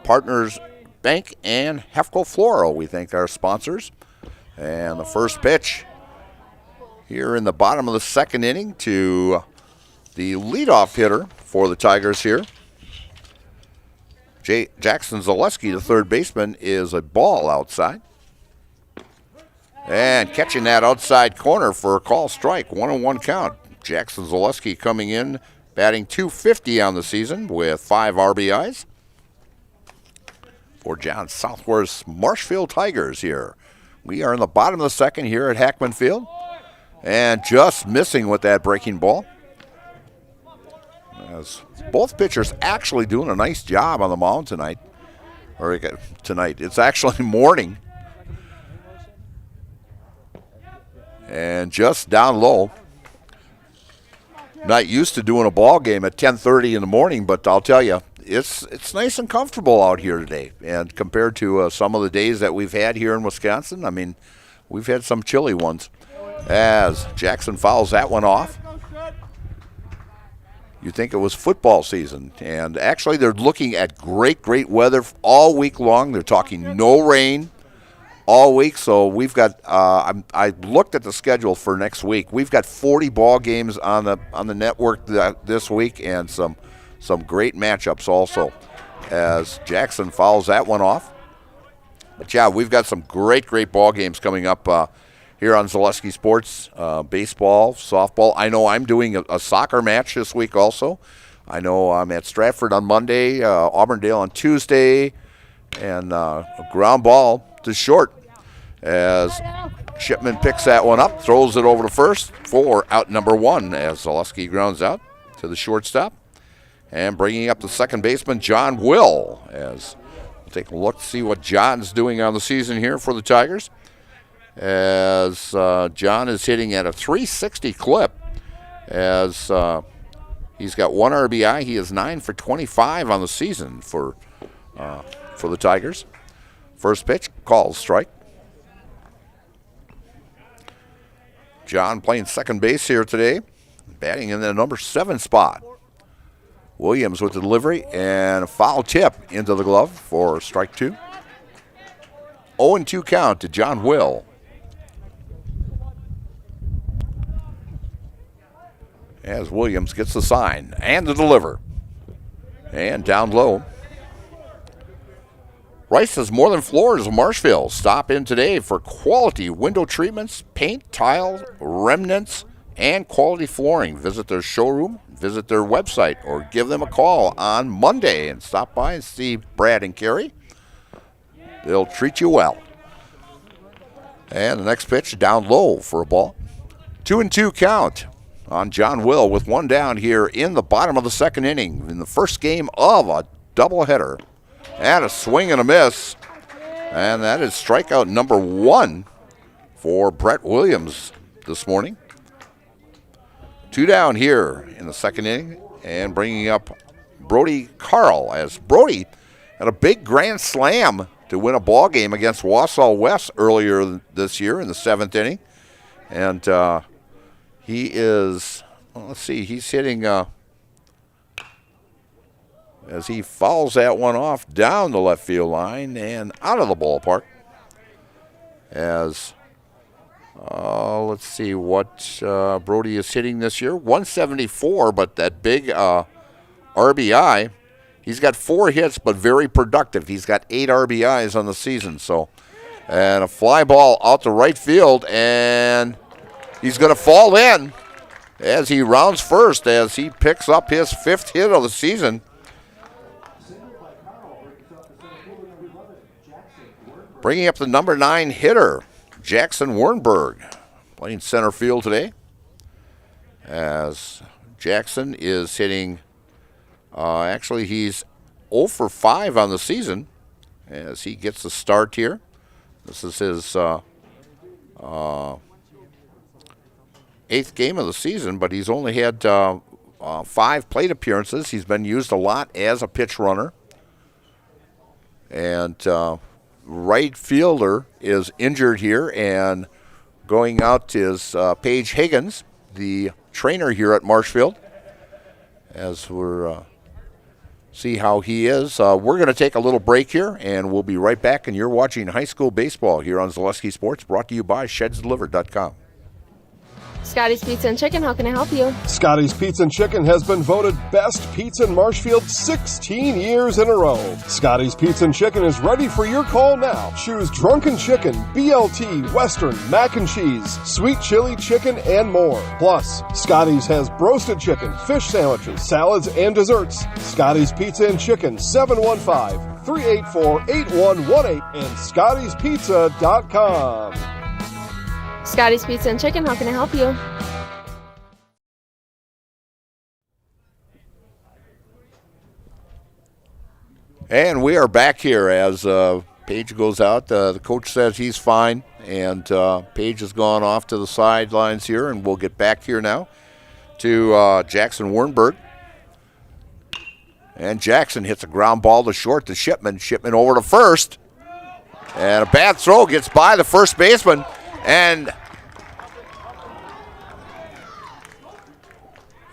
Partners Bank and Hefco Floral. We thank our sponsors. And the first pitch here in the bottom of the second inning to the leadoff hitter for the Tigers here. Jackson Zaleski, the third baseman, is a ball outside. And catching that outside corner for a call strike, 1-1 count. Jackson Zaleski coming in, batting .250 on the season with 5 RBIs. For John Southworth's Marshfield Tigers here. We are in the bottom of the second here at Hackman Field. And just missing with that breaking ball. As both pitchers actually doing a nice job on the mound tonight. Or tonight. It's actually morning. And just down low. Not used to doing a ball game at 10:30 in the morning, but I'll tell you, it's nice and comfortable out here today. And compared to some of the days that we've had here in Wisconsin, I mean, we've had some chilly ones. As Jackson fouls that one off. You think it was football season. And actually, they're looking at great weather all week long. They're talking no rain all week. So we've got, I looked at the schedule for next week. We've got 40 ball games on the network this week and some great matchups also as Jackson fouls that one off. But, yeah, we've got some great ball games coming up here on Zaleski Sports, baseball, softball. I know I'm doing a soccer match this week also. I know I'm at Stratford on Monday, Auburndale on Tuesday, and a ground ball to short as Shipman picks that one up, throws it over to first for out number 1 as Zaleski grounds out to the shortstop. And bringing up the second baseman, John Will, as we'll take a look to see what John's doing on the season here for the Tigers. As John is hitting at a .360 clip as he's got 1 RBI. He is 9 for 25 on the season for the Tigers. First pitch, called strike. John playing second base here today, batting in the number 7 spot. Williams with the delivery and a foul tip into the glove for strike 2. 0-2 count to John Will. As Williams gets the sign and the deliver. And down low. Rice has more than floors of Marshfield. Stop in today for quality window treatments, paint, tile, remnants, and quality flooring. Visit their showroom, visit their website, or give them a call on Monday and stop by and see Brad and Carrie. They'll treat you well. And the next pitch down low for a ball. 2-2 count on John Will with 1 down here in the bottom of the second inning in the first game of a doubleheader. And a swing and a miss. And that is strikeout number 1 for Brett Williams this morning. 2 down here in the second inning. And bringing up Brody Carl as Brody had a big grand slam to win a ball game against Wausau West earlier this year in the 7th inning. And he is, well, let's see, he's hitting, as he fouls that one off down the left field line and out of the ballpark. As, let's see what Brody is hitting this year. 174, but that big RBI. He's got 4 hits, but very productive. He's got 8 RBIs on the season. So, and a fly ball out to right field, and he's going to fall in as he rounds first as he picks up his 5th hit of the season. Bringing up the number 9 hitter, Jackson Wernberg, playing center field today. As Jackson is hitting, actually he's 0 for 5 on the season as he gets the start here. This is his 8th game of the season, but he's only had 5 plate appearances. He's been used a lot as a pitch runner. And right fielder is injured here, and going out is Paige Higgins, the trainer here at Marshfield, as we're see how he is. We're going to take a little break here, and we'll be right back. And you're watching high school baseball here on Zaleski Sports, brought to you by ShedsDelivered.com. Scotty's Pizza and Chicken, how can I help you? Scotty's Pizza and Chicken has been voted best pizza in Marshfield 16 years in a row. Scotty's Pizza and Chicken is ready for your call now. Choose drunken chicken, BLT, Western, mac and cheese, sweet chili chicken, and more. Plus, Scotty's has broasted chicken, fish sandwiches, salads, and desserts. Scotty's Pizza and Chicken, 715-384-8118 and Scotty'sPizza.com. Scotty's Pizza and Chicken, how can I help you? And we are back here as Paige goes out. The coach says he's fine, and Paige has gone off to the sidelines here, and we'll get back here now to Jackson Wernberg. And Jackson hits a ground ball to short to Shipman. Shipman over to first. And a bad throw gets by the first baseman. And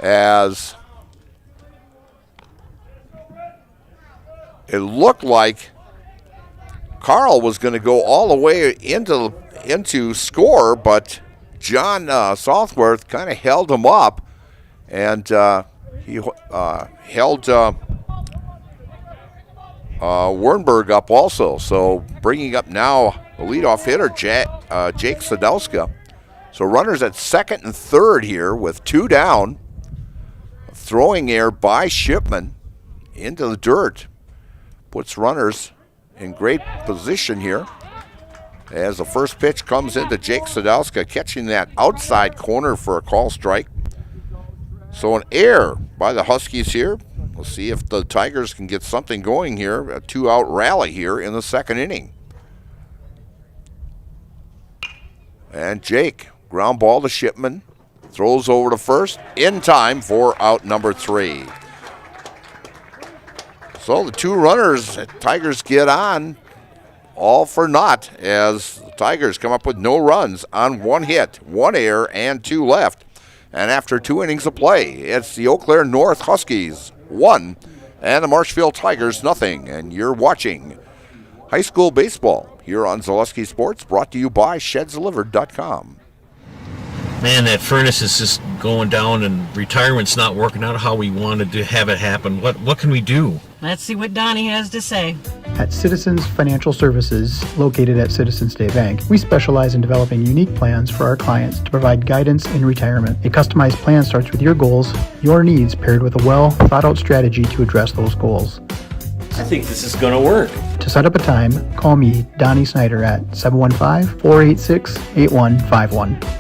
as it looked like Carl was going to go all the way into score, but John Southworth kind of held him up, and he held Wernberg up also. So bringing up now the leadoff hitter, Jake Sadowska. So runners at second and third here with two down. Throwing error by Shipman into the dirt. Puts runners in great position here as the first pitch comes into Jake Sadowska, catching that outside corner for a call strike. So an error by the Huskies here. We'll see if the Tigers can get something going here, a two-out rally here in the second inning. And Jake, ground ball to Shipman, throws over to first, in time for out number 3. So the two runners, Tigers get on, all for naught, as the Tigers come up with no runs on one hit, one error, and two left. And after 2 innings of play, it's the Eau Claire North Huskies 1 and the Marshfield Tigers 0. And you're watching high school baseball here on Zaleski Sports, brought to you by ShedsDelivered.com. Man, that furnace is just going down, and retirement's not working out how we wanted to have it happen. What can we do? Let's see what Donnie has to say. At Citizens Financial Services, located at Citizens State Bank, we specialize in developing unique plans for our clients to provide guidance in retirement. A customized plan starts with your goals, your needs, paired with a well-thought-out strategy to address those goals. I think this is going to work. To set up a time, call me, Donnie Snyder, at 715-486-8151.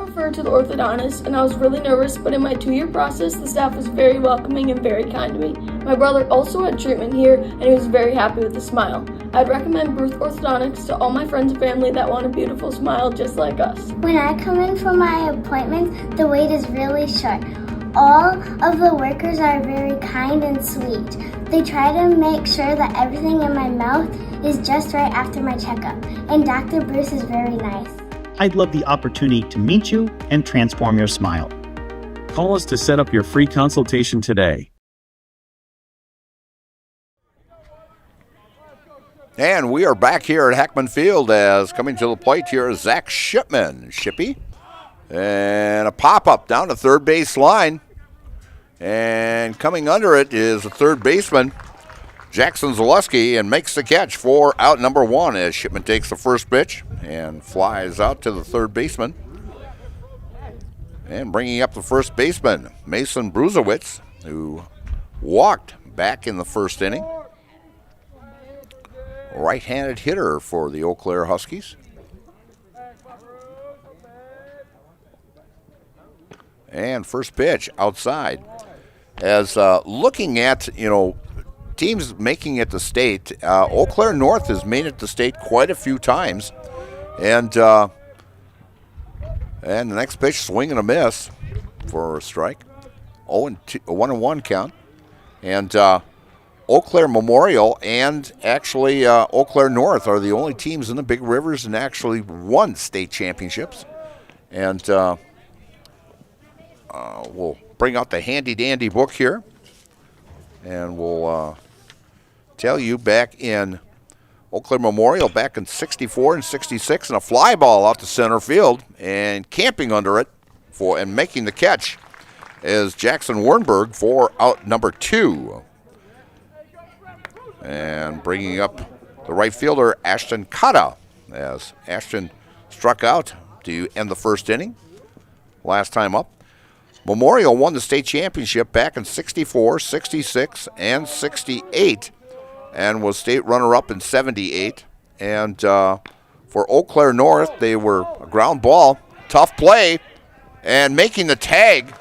Referred to the orthodontist, and I was really nervous, but in my 2-year process, the staff was very welcoming and very kind to me. My brother also had treatment here, and he was very happy with the smile. I'd recommend Bruce Orthodontics to all my friends and family that want a beautiful smile just like us. When I come in for my appointments, the wait is really short. All of the workers are very kind and sweet. They try to make sure that everything in my mouth is just right after my checkup, and Dr. Bruce is very nice. I'd love the opportunity to meet you and transform your smile. Call us to set up your free consultation today. And we are back here at Heckman Field as coming to the plate here is Zach Shipman. Shippy. And a pop-up down the third base line. And coming under it is the third baseman, Jackson Zaleski, and makes the catch for out number 1 as Shipman takes the first pitch and flies out to the third baseman. And bringing up the first baseman, Mason Bruzowitz, who walked back in the first inning. Right-handed hitter for the Eau Claire Huskies. And first pitch outside. As looking at, teams making it to state, Eau Claire North has made it to state quite a few times. And the next pitch, swing and a miss for a strike. 1-1 count. And Eau Claire Memorial and actually Eau Claire North are the only teams in the Big Rivers and actually won state championships. And we'll bring out the handy-dandy book here. And we'll tell you back in Eau Claire Memorial back in 64 and 66, and a fly ball out to center field, and camping under it and making the catch is Jackson Wernberg for out number 2. And bringing up the right fielder, Ashton Cotta, as Ashton struck out to end the first inning last time up. Memorial won the state championship back in 64, 66, and 68, and was state runner-up in 78. And for Eau Claire North, they were a ground ball, tough play, and making the tag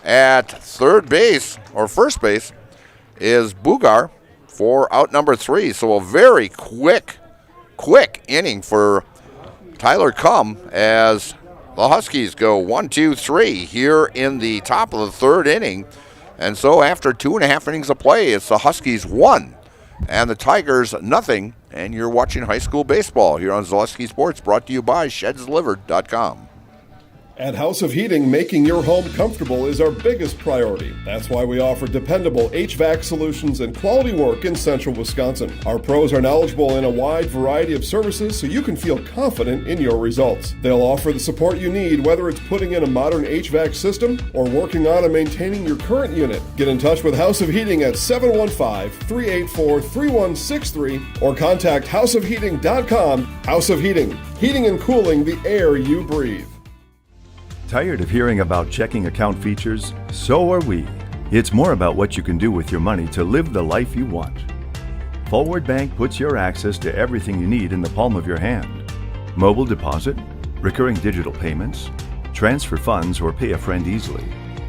at third base, or first base, is Bugar for out number 3. So a very quick inning for Tyler Cum as the Huskies go 1, 2, 3 here in the top of the third inning. And so after 2.5 innings of play, it's the Huskies 1 and the Tigers nothing. And you're watching high school baseball here on Zaleski Sports, brought to you by ShedsDelivered.com. At House of Heating, making your home comfortable is our biggest priority. That's why we offer dependable HVAC solutions and quality work in central Wisconsin. Our pros are knowledgeable in a wide variety of services so you can feel confident in your results. They'll offer the support you need, whether it's putting in a modern HVAC system or working on and maintaining your current unit. Get in touch with House of Heating at 715-384-3163 or contact houseofheating.com. House of Heating, heating and cooling the air you breathe. Tired of hearing about checking account features? So are we. It's more about what you can do with your money to live the life you want. Forward Bank puts your access to everything you need in the palm of your hand. Mobile deposit, recurring digital payments, transfer funds, or pay a friend easily.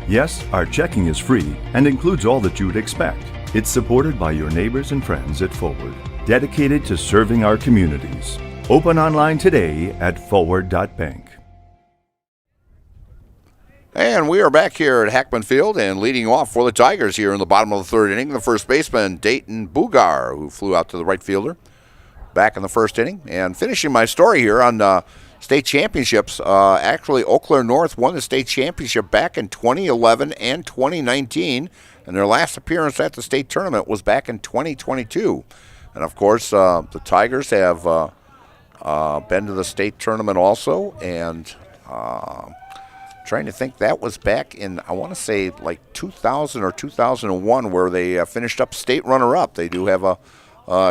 Yes, our checking is free and includes all that you would expect. It's supported by your neighbors and friends at Forward, dedicated to serving our communities. Open online today at forward.bank. And we are back here at Hackman Field, and leading off for the Tigers here in the bottom of the third inning, the first baseman, Dayton Bugar, who flew out to the right fielder back in the first inning. And finishing my story here on state championships, actually Eau Claire North won the state championship back in 2011 and 2019, and their last appearance at the state tournament was back in 2022. And, of course, the Tigers have been to the state tournament also, and trying to think, that was back in, I want to say, like 2000 or 2001, where they finished up state runner-up. They do have a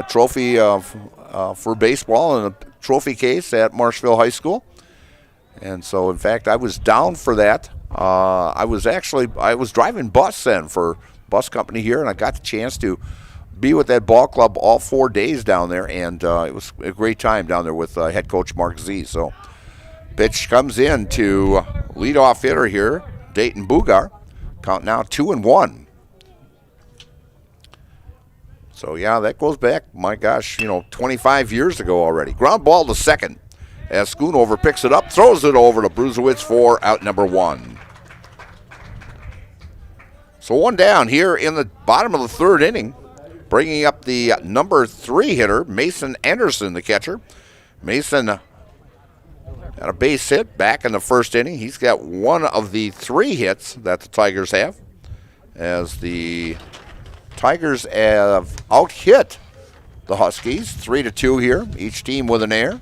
trophy for baseball and a trophy case at Marshfield High School. And so, in fact, I was down for that. I was driving bus then for bus company here, and I got the chance to be with that ball club all 4 days down there, and it was a great time down there with head coach Mark Z. So, pitch comes in to leadoff hitter here, Dayton Bugar. Count now 2-1. So, yeah, that goes back, my gosh, 25 years ago already. Ground ball to second as Schoonover picks it up, throws it over to Bruzewicz for out number 1. So 1 down here in the bottom of the third inning, bringing up the number 3 hitter, Mason Anderson, the catcher. Mason had a base hit back in the first inning. He's got one of the 3 hits that the Tigers have, as the Tigers have out-hit the Huskies 3-2 here, each team with an error.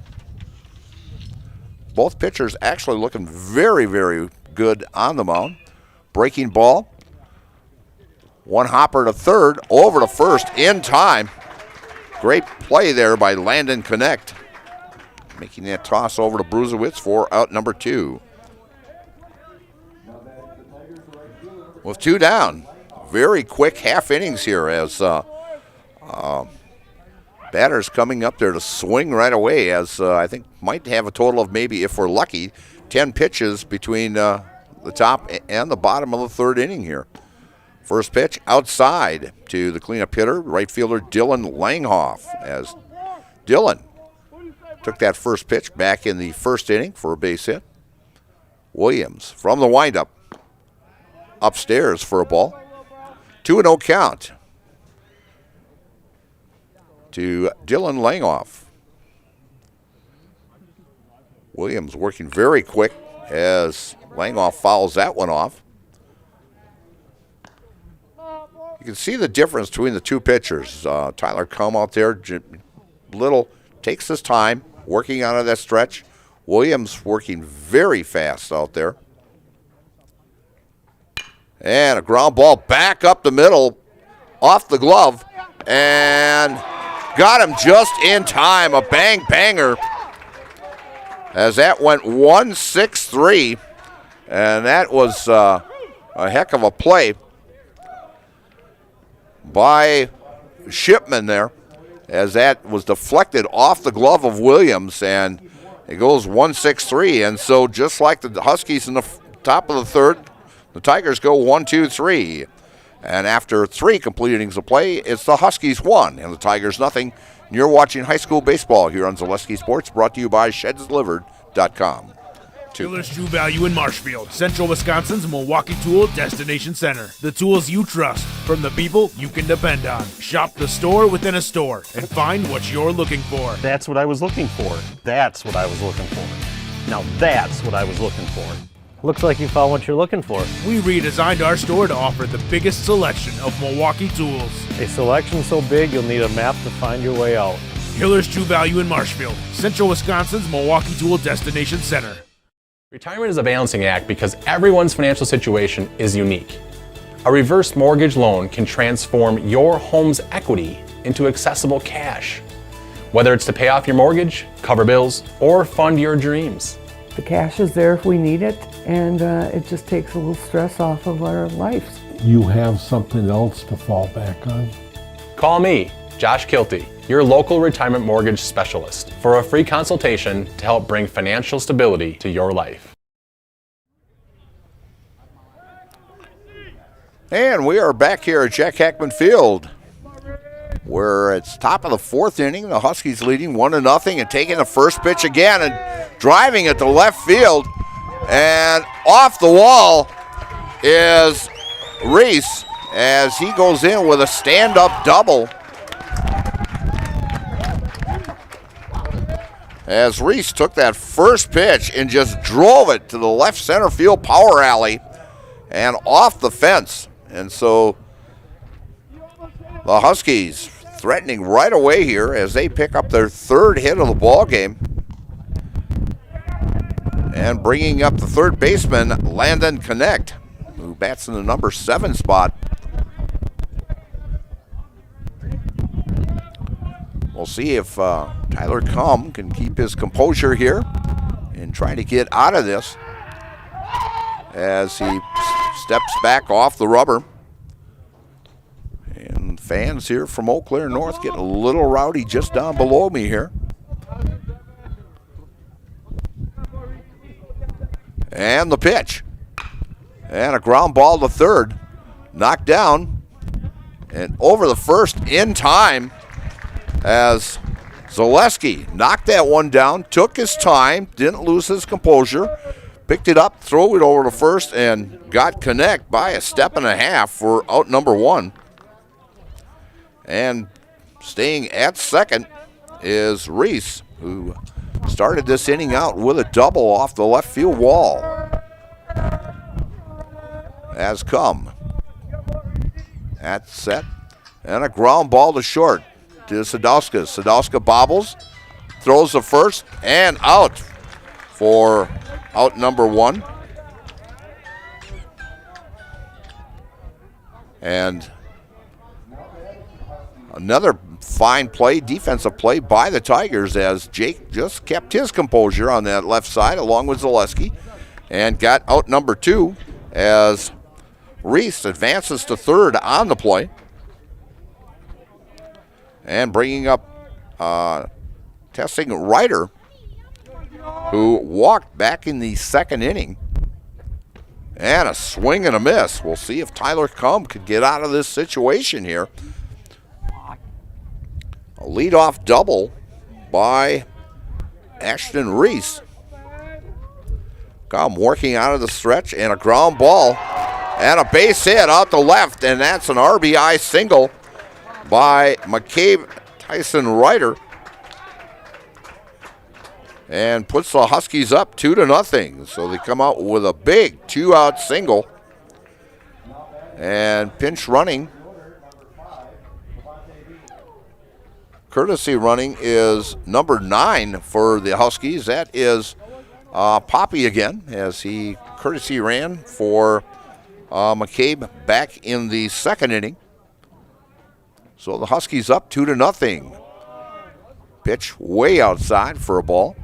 Both pitchers actually looking very, very good on the mound. Breaking ball. One hopper to third, over to first in time. Great play there by Landon Connect, making that toss over to Bruzewicz for out number 2. With 2 down, very quick half innings here as batters coming up there to swing right away, as I think might have a total of maybe, if we're lucky, 10 pitches between the top and the bottom of the third inning here. First pitch outside to the cleanup hitter, right fielder Dylan Langhoff, as Dylan took that first pitch back in the first inning for a base hit. Williams from the windup upstairs for a ball. 2-0 count to Dylan Langhoff. Williams working very quick as Langhoff fouls that one off. You can see the difference between the two pitchers. Tyler Cum out there, little takes his time working out of that stretch. Williams working very fast out there. And a ground ball back up the middle, off the glove, and got him just in time. A banger, as that went 1-6-3, and that was a heck of a play by Shipman there, as that was deflected off the glove of Williams, and it goes 1-6-3. And so just like the Huskies in the top of the third, the Tigers go 1-2-3. And after 3 complete innings of play, it's the Huskies 1 and the Tigers nothing. And you're watching high school baseball here on Zaleski Sports, brought to you by ShedsDelivered.com. Dealers True Value in Marshfield, Central Wisconsin's Milwaukee Tool Destination Center. The tools you trust from the people you can depend on. Shop the store within a store and find what you're looking for. That's what I was looking for. That's what I was looking for. Now that's what I was looking for. Looks like you found what you're looking for. We redesigned our store to offer the biggest selection of Milwaukee tools. A selection so big you'll need a map to find your way out. Hiller's True Value in Marshfield, Central Wisconsin's Milwaukee Tool Destination Center. Retirement is a balancing act because everyone's financial situation is unique. A reverse mortgage loan can transform your home's equity into accessible cash, whether it's to pay off your mortgage, cover bills, or fund your dreams. The cash is there if we need it, and it just takes a little stress off of our lives. You have something else to fall back on? Call me, Josh Kilty, your local retirement mortgage specialist, for a free consultation to help bring financial stability to your life. And we are back here at Jack Hackman Field, where it's top of the 4th inning. The Huskies leading 1-0 and taking the first pitch again and driving it to left field. And off the wall is Reese as he goes in with a stand-up double. As Reese took that first pitch and just drove it to the left center field power alley and off the fence. And so the Huskies threatening right away here as they pick up their 3rd hit of the ball game. And bringing up the third baseman, Landon Connect, who bats in the number 7 spot. We'll see if Tyler Cum can keep his composure here and try to get out of this as he steps back off the rubber. And fans here from Eau Claire North getting a little rowdy just down below me here. And the pitch. And a ground ball to third. Knocked down. And over the first in time as Zaleski knocked that one down, took his time, didn't lose his composure, picked it up, threw it over to first, and got Connect by a step and a half for out number 1. And staying at second is Reese, who started this inning out with a double off the left field wall. As Cum at set, and a ground ball to short to Sadowska. Sadowska bobbles, throws the first, and out for out number 1. And another fine play, defensive play by the Tigers as Jake just kept his composure on that left side along with Zaleski and got out number 2 as Reese advances to third on the play. And bringing up testing Ryder, who walked back in the 2nd inning. And a swing and a miss. We'll see if Tyler Cum could get out of this situation here. A leadoff double by Ashton Reese. Cum working out of the stretch, and a ground ball and a base hit out to left, and that's an RBI single by McCabe Tyson Ryder, and puts the Huskies up 2-0. So they come out with a big 2-out single, and pinch running courtesy running is number 9 for the Huskies. That is Poppy again, as he courtesy ran for McCabe back in the second inning. So the Huskies up 2-0. Pitch way outside for a ball.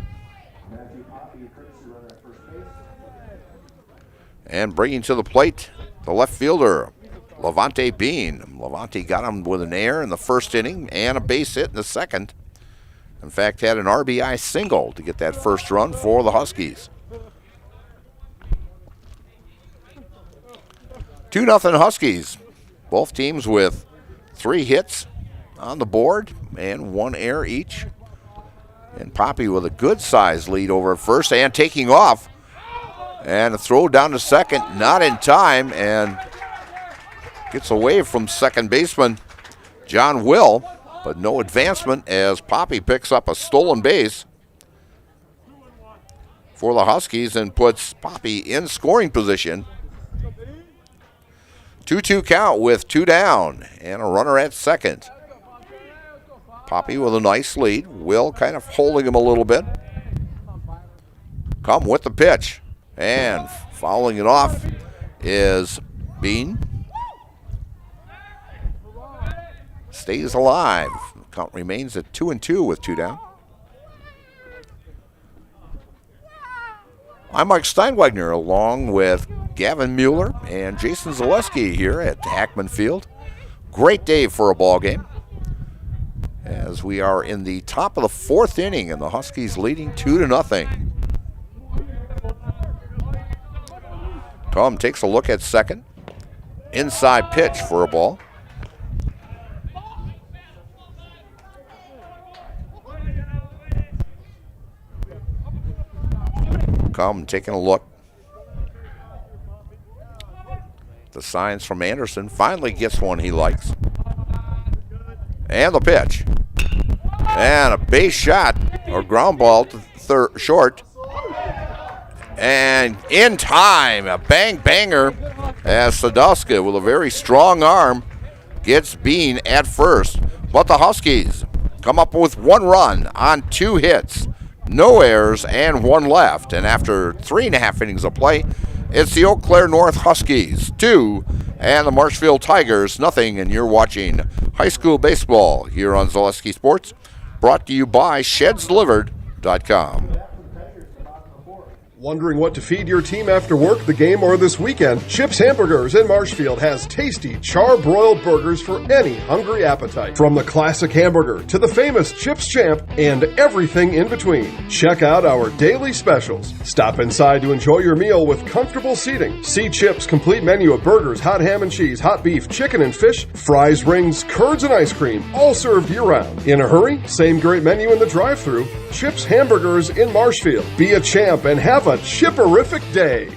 And bringing to the plate the left fielder, Levante Bean. Levante got him with an error in the first inning and a base hit in the second. In fact, had an RBI single to get that first run for the Huskies. 2-0 Huskies. Both teams with 3 hits on the board and 1 error each. And Poppy with a good size lead over at first and taking off. And a throw down to second, not in time, and gets away from second baseman John Will, but no advancement as Poppy picks up a stolen base for the Huskies and puts Poppy in scoring position. 2-2 count with 2 down and a runner at second. Poppy with a nice lead. Will kind of holding him a little bit. Come with the pitch. And fouling it off is Bean. Stays alive. Count remains at 2-2 with 2 down. I'm Mike Steinwegner along with Gavin Mueller and Jason Zaleski here at Hackman Field. Great day for a ball game, as we are in the top of the 4th inning and the Huskies leading 2-0. Tom takes a look at second. Inside pitch for a ball. Come taking a look. The signs from Anderson. Finally gets one he likes. And the pitch. And a base shot or ground ball to short. And in time, a bang-banger as Sadowska with a very strong arm gets Bean at first. But the Huskies come up with 1 run on 2 hits, no errors, and 1 left. And after 3.5 innings of play, it's the Eau Claire North Huskies 2 and the Marshfield Tigers 0. And you're watching high school baseball here on Zaleski Sports, brought to you by ShedsDelivered.com. Wondering what to feed your team after work, the game, or this weekend? Chips Hamburgers in Marshfield has tasty char-broiled burgers for any hungry appetite. From the classic hamburger to the famous Chips Champ and everything in between. Check out our daily specials. Stop inside to enjoy your meal with comfortable seating. See Chips' complete menu of burgers, hot ham and cheese, hot beef, chicken and fish, fries, rings, curds, and ice cream, all served year-round. In a hurry? Same great menu in the drive-thru. Chips Hamburgers in Marshfield. Be a champ and have a chipperific day.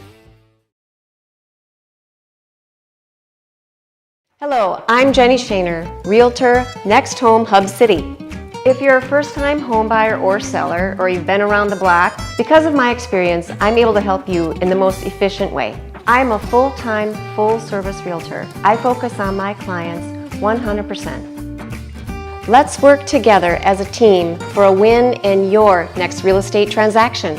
Hello, I'm Jenny Shaner, Realtor, Next Home Hub City. If you're a first-time home buyer or seller, or you've been around the block, because of my experience, I'm able to help you in the most efficient way. I'm a full-time, full-service realtor. I focus on my clients 100%. Let's work together as a team for a win in your next real estate transaction.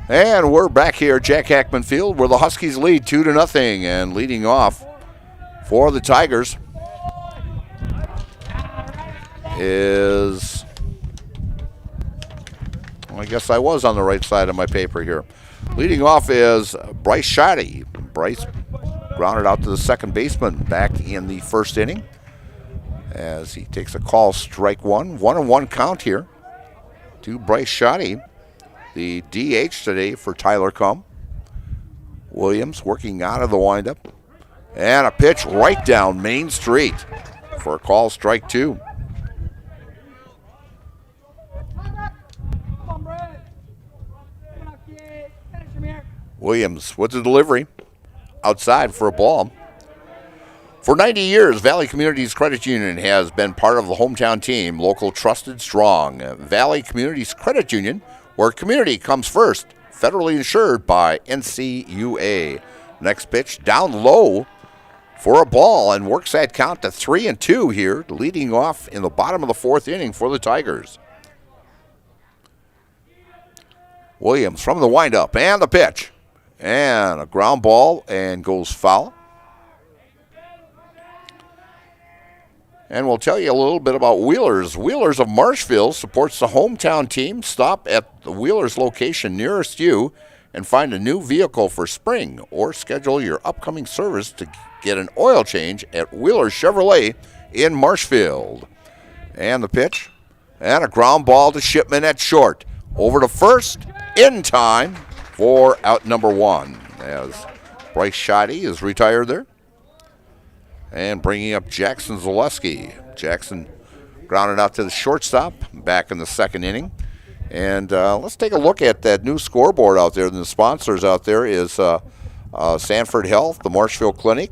And we're back here at Jack Hackman Field, where the Huskies lead 2-0, and leading off for the Tigers is, well, I guess I was on the right side of my paper here. Leading off is Bryce Shoddy. Bryce grounded out to the second baseman back in the first inning as he takes a call, strike 1. 1-1 count here to Bryce Shoddy, the DH today for Tyler Cum. Williams working out of the windup. And a pitch right down Main Street for a call, strike 2. Williams with the delivery. Outside for a ball. For 90 years, Valley Communities Credit Union has been part of the hometown team, local, trusted, strong. Valley Communities Credit Union, where community comes first, federally insured by NCUA. Next pitch down low for a ball and works that count to 3-2 here, leading off in the bottom of the fourth inning for the Tigers. Williams from the windup and the pitch. And a ground ball and goes foul. And we'll tell you a little bit about Wheelers. Wheelers of Marshfield supports the hometown team. Stop at the Wheelers location nearest you and find a new vehicle for spring, or schedule your upcoming service to get an oil change at Wheelers Chevrolet in Marshfield. And the pitch, and a ground ball to Shipman at short. Over to first, in time for out number 1, as Bryce Shoddy is retired there. And bringing up Jackson Zaleski. Jackson grounded out to the shortstop back in the second inning. And let's take a look at that new scoreboard out there. And the sponsors out there is Sanford Health, the Marshfield Clinic,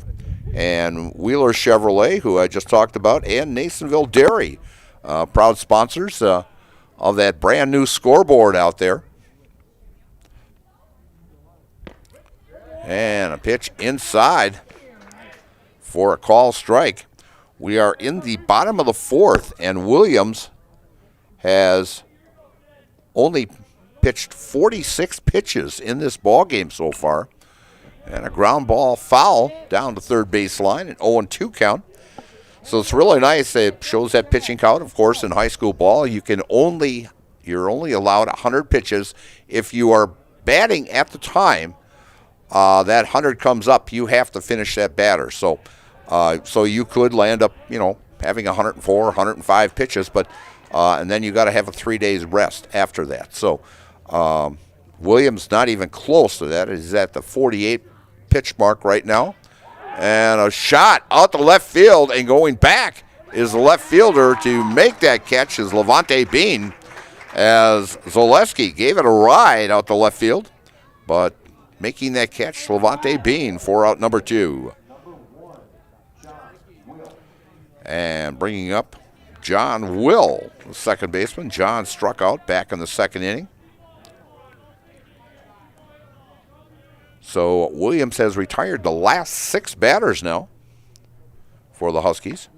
and Wheeler Chevrolet, who I just talked about, and Nasonville Dairy, proud sponsors of that brand new scoreboard out there. And a pitch inside for a call strike. We are in the bottom of the fourth, and Williams has only pitched 46 pitches in this ball game so far. And a ground ball foul down to third baseline, an 0-2 count. So it's really nice. It shows that pitching count. Of course, in high school ball, you're only allowed 100 pitches. If you are batting at the time that 100 comes up, you have to finish that batter. So you could land up, having 104, 105 pitches, but and then you got to have a 3 days rest after that. So Williams not even close to that. He's at the 48 pitch mark right now. And a shot out to left field, and going back is the left fielder to make that catch is Levante Bean, as Zaleski gave it a ride out to left field, but making that catch, Levante Bean for out number 2. And bringing up John Will, the second baseman. John struck out back in the second inning. So Williams has retired the last 6 batters now for the Huskies.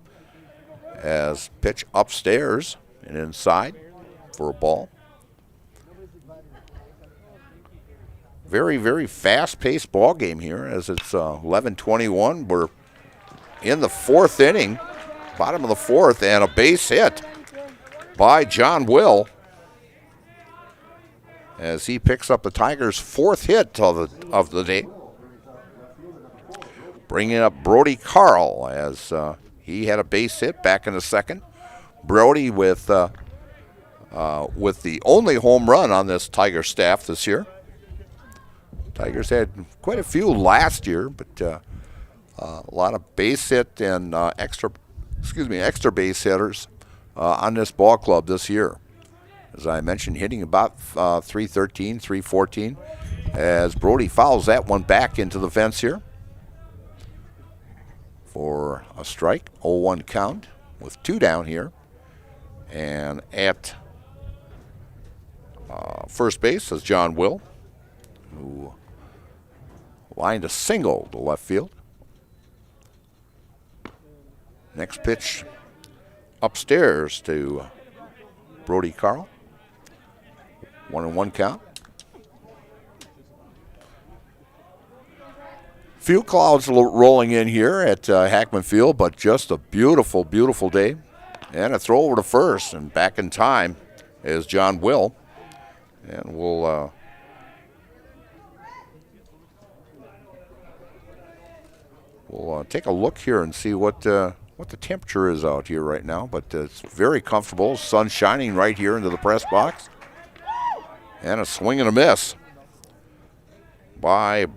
As pitch upstairs and inside for a ball. Very, very fast-paced ball game here, as it's 11-21. We're in the fourth inning, bottom of the fourth, and a base hit by John Will, as he picks up the Tigers' 4th hit of the day. Bringing up Brody Carl, as he had a base hit back in the second. Brody with the only home run on this Tiger staff this year. Tigers had quite a few last year, but a lot of base hit and extra base hitters on this ball club this year. As I mentioned, hitting about 313, 314, as Brody fouls that one back into the fence here for a strike, 0-1 count with 2 down here. And at first base is John Will, who lined a single to left field. Next pitch upstairs to Brody Carl. 1-1 count. Few clouds rolling in here at Hackman Field, but just a beautiful, beautiful day. And a throw over to first, and back in time is John Will. And we'll take a look here and see what the temperature is out here right now. But it's very comfortable. Sun shining right here into the press box. And a swing and a miss by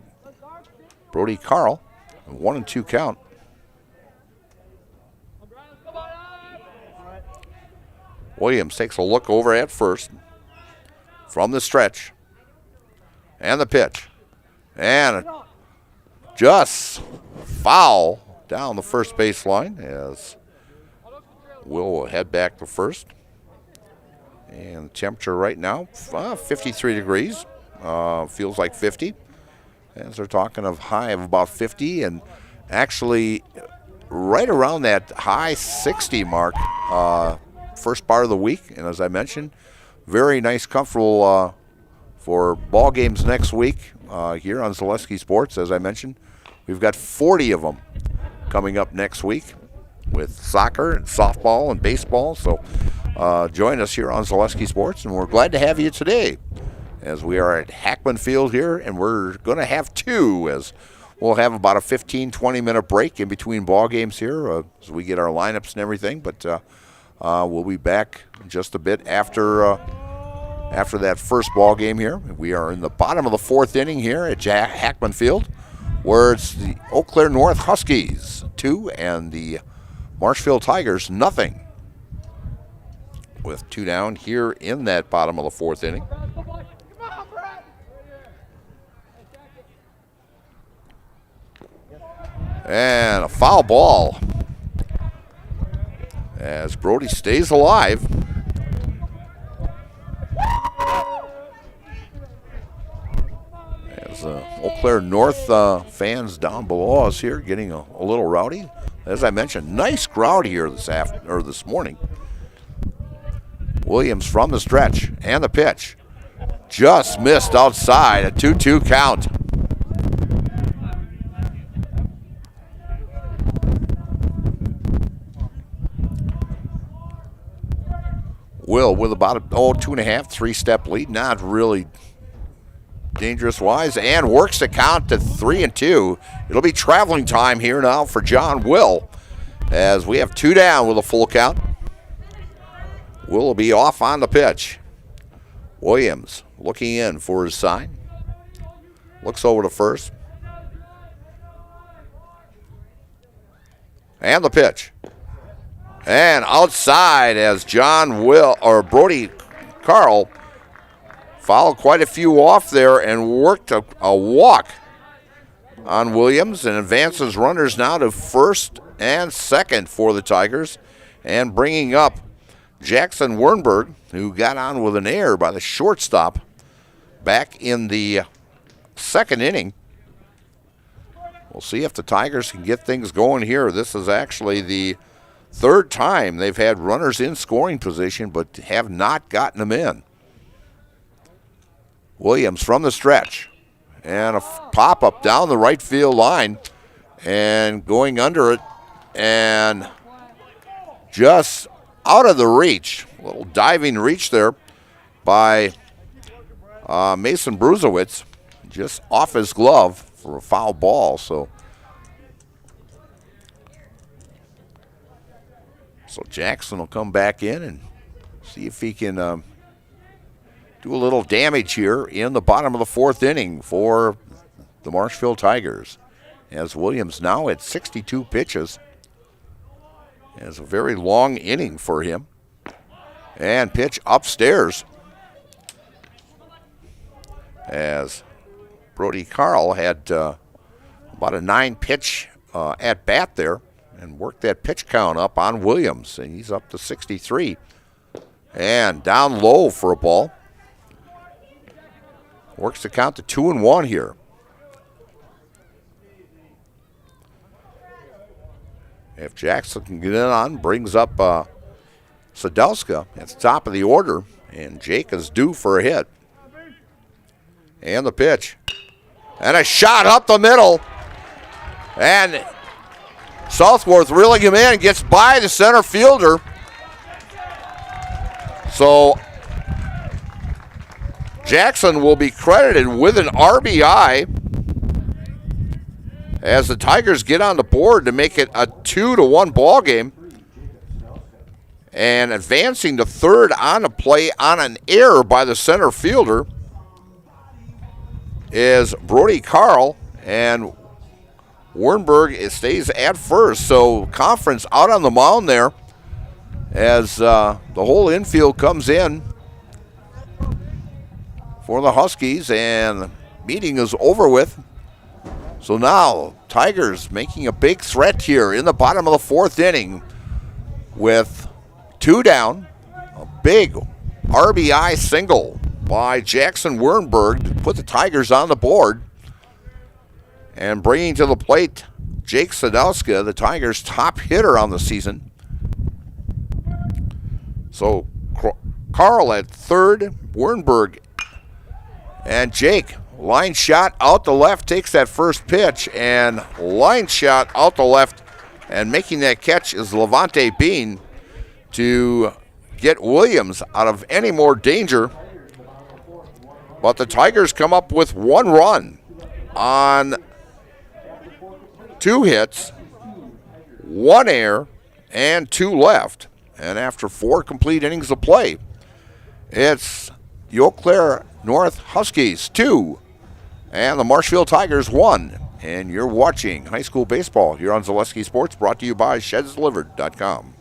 Brody Carl. 1-2 count. Williams takes a look over at first from the stretch. And the pitch. And just foul down the first baseline, as Will head back to first. And the temperature right now, 53 degrees. Feels like 50. as they're talking of high of about 50, and actually right around that high 60 mark first part of the week. And as I mentioned, very nice, comfortable for ball games next week here on Zaleski Sports. As I mentioned, we've got 40 of them coming up next week with soccer and softball and baseball. So join us here on Zaleski Sports, and we're glad to have you today as we are at Hackman Field here, and we're going to have two, as we'll have about a 15-20 minute break in between ball games here as we get our lineups and everything. But we'll be back just a bit after that first ball game here. We are in the bottom of the fourth inning here at Hackman Field, where it's the Eau Claire North Huskies 2 and the Marshfield Tigers nothing, with 2 down here in that bottom of the fourth inning. And a foul ball as Brody stays alive. As Eau Claire North fans down below us here getting a little rowdy. As I mentioned, nice crowd here this morning. Williams from the stretch and the pitch. Just missed outside, a 2-2 count. Will with about a 2.5, 3-step lead, not really dangerous wise, and works the count to 3-2. It'll be traveling time here now for John Will, as we have 2 down with a full count. Will be off on the pitch. Williams looking in for his sign. Looks over to first. And the pitch. And outside as Brody Carl fouled quite a few off there and worked a walk on Williams, and advances runners now to first and second for the Tigers, and bringing up Jackson Wernberg, who got on with an error by the shortstop back in the second inning. We'll see if the Tigers can get things going here. This is actually the third time they've had runners in scoring position but have not gotten them in. Williams from the stretch, and a pop-up down the right field line, and going under it, and just out of the reach, a little diving reach there by Mason Bruzowitz, just off his glove for a foul ball. So Jackson will come back in and see if he can do a little damage here in the bottom of the fourth inning for the Marshfield Tigers, as Williams now at 62 pitches. It's a very long inning for him. And pitch upstairs as Brody Carl had about a 9-pitch at bat there, and worked that pitch count up on Williams, and he's up to 63. And down low for a ball. Works the count to 2-1 here. If Jackson can get in on, brings up Sadelska at the top of the order, and Jake is due for a hit. And the pitch. And a shot up the middle. And Southworth reeling him in, gets by the center fielder. So Jackson will be credited with an RBI as the Tigers get on the board to make it a 2-1 ball game. And advancing to third on a play on an error by the center fielder is Brody Carl, and Wernberg stays at first. So Conference out on the mound there as the whole infield comes in for the Huskies, and the meeting is over with. So now Tigers making a big threat here in the bottom of the fourth inning with 2 down. A big RBI single by Jackson Wernberg to put the Tigers on the board. And bringing to the plate, Jake Sadowska, the Tigers' top hitter on the season. So Carl at third, Wernberg, and Jake. Line shot out the left, takes that first pitch, and line shot out the left, and making that catch is Levante Bean to get Williams out of any more danger. But the Tigers come up with 1 run on 2 hits, 1 error, and 2 left. And after 4 complete innings of play, it's the Eau Claire North Huskies 2 and the Marshfield Tigers 1. And you're watching high school baseball here on Zaleski Sports, brought to you by ShedsDelivered.com.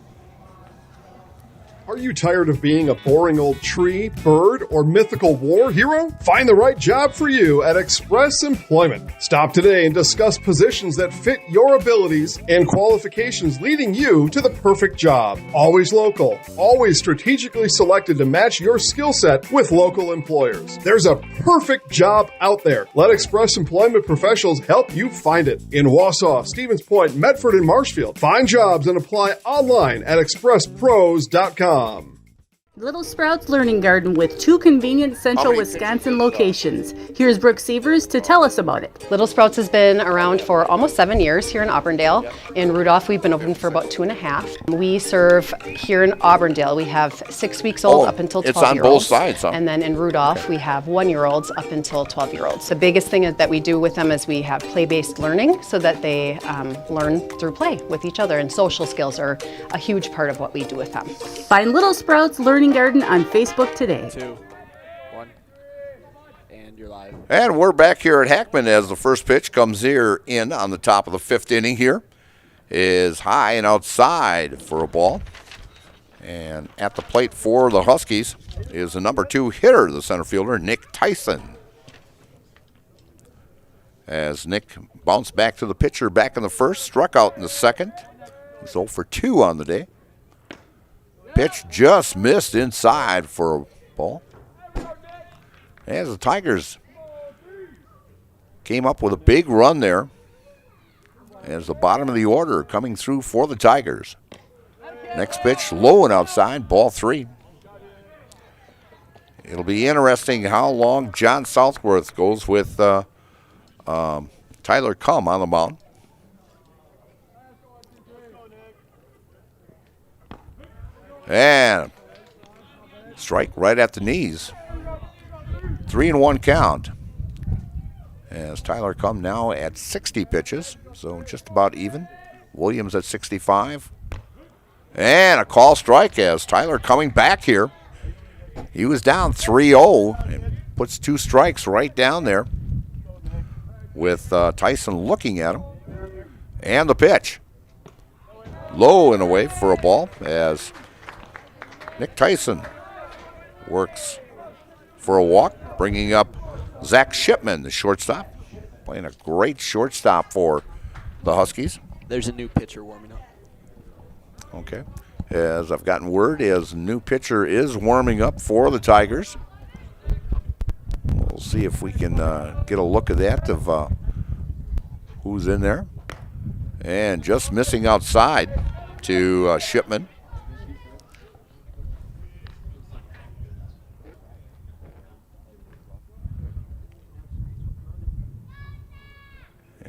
Are you tired of being a boring old tree, bird, or mythical war hero? Find the right job for you at Express Employment. Stop today and discuss positions that fit your abilities and qualifications, leading you to the perfect job. Always local, always strategically selected to match your skill set with local employers. There's a perfect job out there. Let Express Employment professionals help you find it. In Wausau, Stevens Point, Medford, and Marshfield. Find jobs and apply online at expresspros.com. Little Sprouts Learning Garden with 2 convenient central Wisconsin locations. Here's Brooke Sievers to tell us about it. Little Sprouts has been around for almost 7 years here in Auburndale. In Rudolph, we've been open for about 2.5. We serve here in Auburndale. We have 6 weeks old up until 12-year-olds. It's on both sides, huh? And then in Rudolph, we have 1-year-olds up until 12-year-olds. The biggest thing that we do with them is we have play-based learning so that they learn through play with each other. And social skills are a huge part of what we do with them. Find Little Sprouts Learning Garden on Facebook today. 2, 1, and you're live. And we're back here at Hackman as the first pitch comes here in on the top of the 5th inning here. Is high and outside for a ball. And at the plate for the Huskies is the number 2 hitter, the center fielder, Nick Tyson. As Nick bounced back to the pitcher back in the first, struck out in the second. He's 0 for 2 on the day. Pitch just missed inside for a ball. As the Tigers came up with a big run there. As the bottom of the order coming through for the Tigers. Next pitch low and outside, ball 3. It'll be interesting how long John Southworth goes with Tyler Cum on the mound. And strike right at the knees. 3-1 count. As Tyler Cum now at 60 pitches, so just about even. Williams at 65. And a call strike as Tyler coming back here. He was down 3-0 and puts 2 strikes right down there with Tyson looking at him. And the pitch. Low and away for a ball as Nick Tyson works for a walk, bringing up Zach Shipman, the shortstop, playing a great shortstop for the Huskies. There's a new pitcher warming up. Okay. As I've gotten word, as new pitcher is warming up for the Tigers. We'll see if we can get a look at that of who's in there. And just missing outside to Shipman.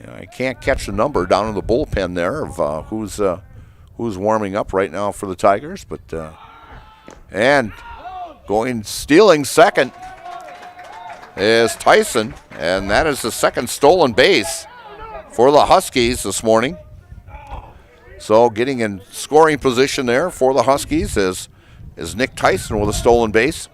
I can't catch the number down in the bullpen there of who's warming up right now for the Tigers, but and stealing second is Tyson, and that is the second stolen base for the Huskies this morning. So getting in scoring position there for the Huskies is Nick Tyson with a stolen base.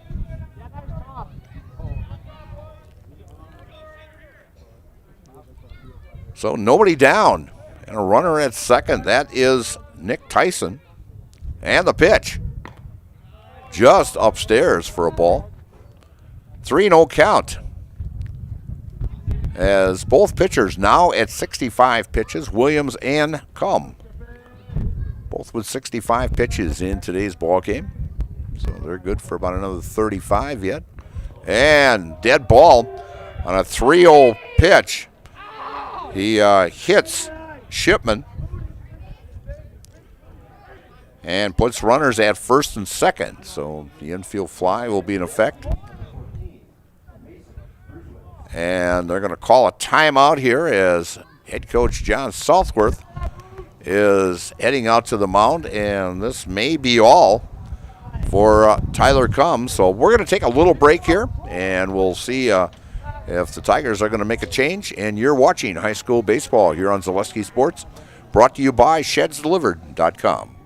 So nobody down, and a runner at second. That is Nick Tyson. And the pitch. Just upstairs for a ball. 3-0 count. As both pitchers now at 65 pitches, Williams and Cum. Both with 65 pitches in today's ball game. So they're good for about another 35 yet. And dead ball on a 3-0 pitch He hits Shipman and puts runners at first and second. So the infield fly will be in effect. And they're going to call a timeout here as head coach John Southworth is heading out to the mound, and this may be all for Tyler Combs. So we're going to take a little break here, and we'll see if the Tigers are going to make a change. And you're watching high school baseball here on Zaleski Sports, brought to you by ShedsDelivered.com.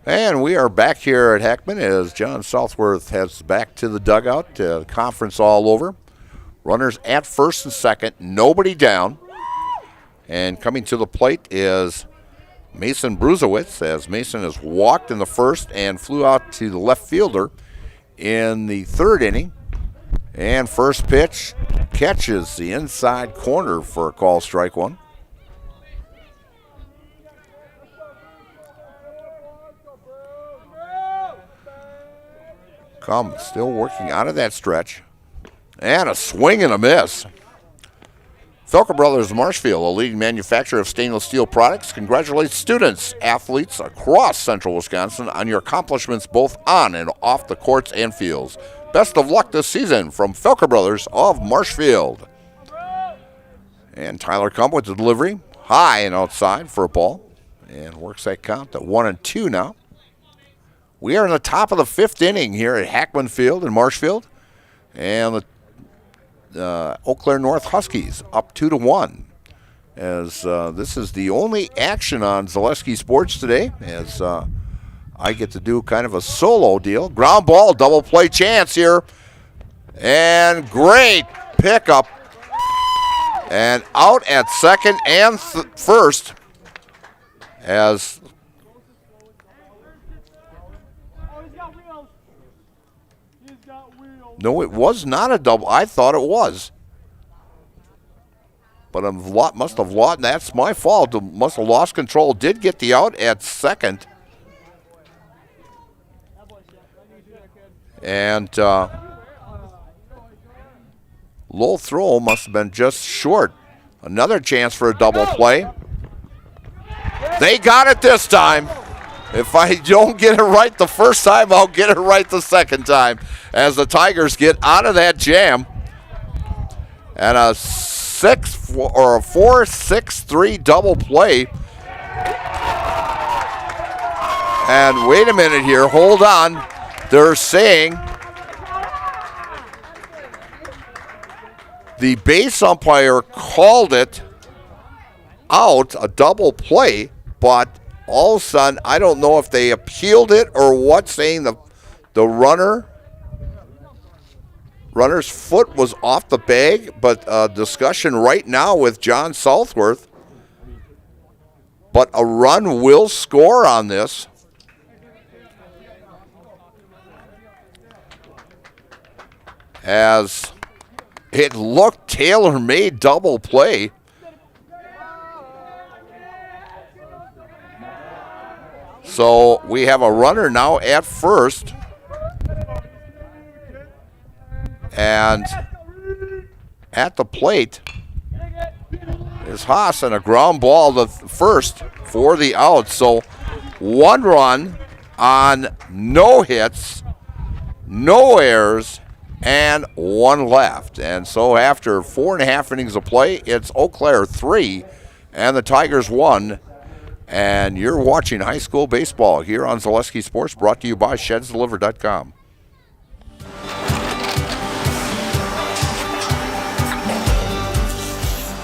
And we are back here at Heckman as John Southworth heads back to the dugout. Conference all over. Runners at first and second, nobody down. And coming to the plate is Mason Bruzowitz, as Mason has walked in the first and flew out to the left fielder in the third inning. And first pitch catches the inside corner for a call, strike one. Combs still working out of that stretch. And a swing and a miss. Felker Brothers Marshfield, a leading manufacturer of stainless steel products, congratulates students, athletes across central Wisconsin on your accomplishments both on and off the courts and fields. Best of luck this season from Felker Brothers of Marshfield. And Tyler Combs with the delivery, high and outside for a ball. And works that count at 1-2 now. We are in the top of the fifth inning here at Hackman Field in Marshfield. And the Eau Claire North Huskies up 2-1. As this is the only action on Zaleski Sports today, as I get to do kind of a solo deal. Ground ball, double play chance here. And great pickup. And out at second and first as no, it was not a double. I thought it was. But I must have lost. That's my fault. Must have lost control. Did get the out at second. And low throw must have been just short. Another chance for a double play. They got it this time. If I don't get it right the first time, I'll get it right the second time. As the Tigers get out of that jam. And a 4-6-3 double play. And wait a minute here, hold on. They're saying the base umpire called it out, a double play, but all of a sudden, I don't know if they appealed it or what, saying the runner's foot was off the bag, but discussion right now with John Southworth. But a run will score on this. As it looked tailor-made double play. So we have a runner now at first. And at the plate is Haas, and a ground ball to first for the out. So one run on no hits, no errors, and one left. And so after 4.5 innings of play, it's Eau Claire 3 and the Tigers 1. And you're watching high school baseball here on Zaleski Sports, brought to you by ShedsDelivered.com.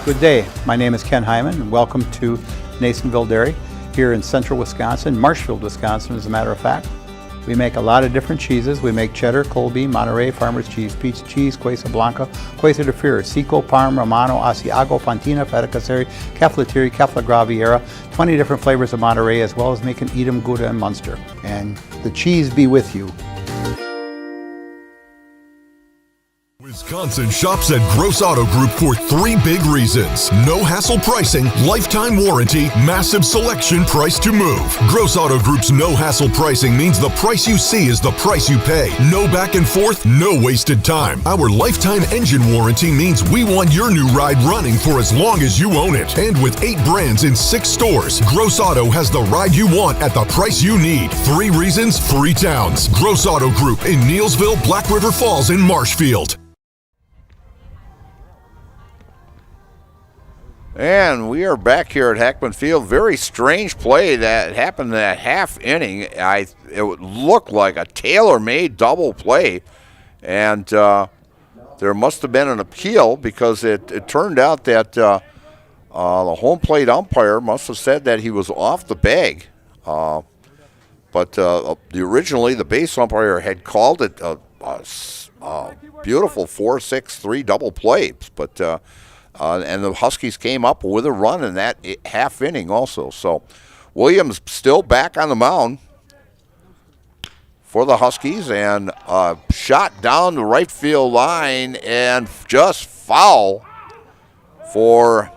Good day. My name is Ken Hyman, and welcome to Nasonville Dairy here in central Wisconsin, Marshfield, Wisconsin, as a matter of fact. We make a lot of different cheeses. We make cheddar, Colby, Monterey, Farmer's Cheese, Pizza Cheese, Quesa Blanca, Quesa de Fir, Seco, Parm, Romano, Asiago, Fontina, Feta Caseri, Caflateri, Cafla Graviera, 20 different flavors of Monterey, as well as making Edam, Gouda, and Munster. And the cheese be with you. Wisconsin shops at Gross Auto Group for 3 big reasons. No hassle pricing, lifetime warranty, massive selection, price to move. Gross Auto Group's no hassle pricing means the price you see is the price you pay. No back and forth, no wasted time. Our lifetime engine warranty means we want your new ride running for as long as you own it. And with 8 brands in 6 stores, Gross Auto has the ride you want at the price you need. 3 reasons, 3 towns. Gross Auto Group in Neelsville, Black River Falls, and Marshfield. And we are back here at Hackman Field. Very strange play that happened in that half inning. It would look like a tailor-made double play, and there must have been an appeal because it turned out that the home plate umpire must have said that he was off the bag. But originally the base umpire had called it a beautiful 4-6-3 double play, but and the Huskies came up with a run in that half inning also. So Williams still back on the mound for the Huskies, and shot down the right field line and just foul for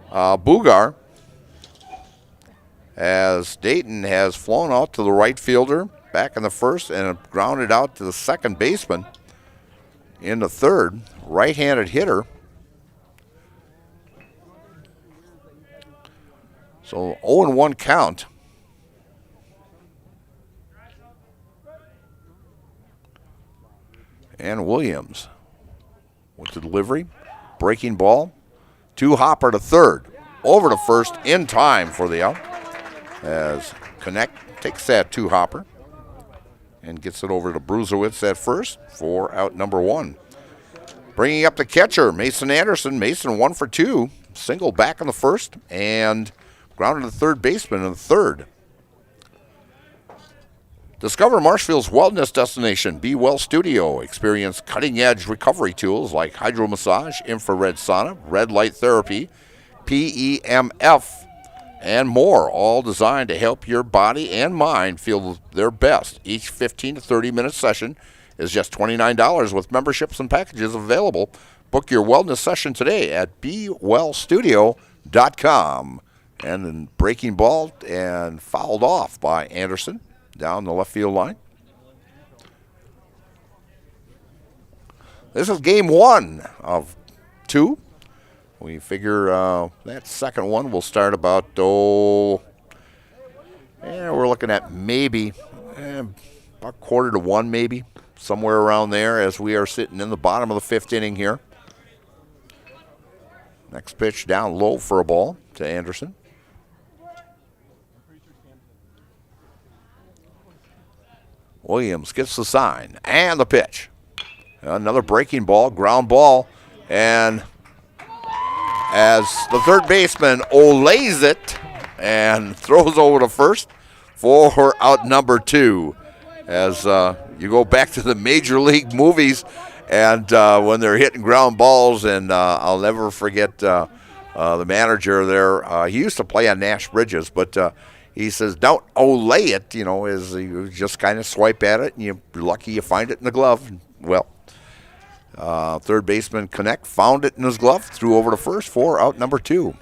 Bugar, as Dayton has flown out to the right fielder back in the first and grounded out to the second baseman in the third. Right-handed hitter. So 0-1 count. And Williams with the delivery. Breaking ball. 2-hopper to third. Over to first in time for the out. As Connect takes that 2-hopper and gets it over to Bruzewitz at first for out number 1. Bringing up the catcher, Mason Anderson. Mason 1 for 2. Single back in the first and grounded to third baseman in the third. Discover Marshfield's wellness destination, Be Well Studio. Experience cutting-edge recovery tools like hydromassage, infrared sauna, red light therapy, PEMF, and more, all designed to help your body and mind feel their best. Each 15 to 30-minute session is just $29 with memberships and packages available. Book your wellness session today at BeWellStudio.com. And then breaking ball and fouled off by Anderson down the left field line. This is game 1 of 2. We figure that second one will start about, we're looking at maybe about 1:45 maybe, somewhere around there, as we are sitting in the bottom of the 5th inning here. Next pitch down low for a ball to Anderson. Williams gets the sign and the pitch. Another breaking ball, ground ball, and as the third baseman olays it and throws over to first for out number 2. As you go back to the Major League movies and when they're hitting ground balls, and I'll never forget the manager there. He used to play on Nash Bridges, but he says, don't olay it, as you just kind of swipe at it, and you're lucky you find it in the glove. Well, third baseman Connect found it in his glove, threw over to first for out number 2.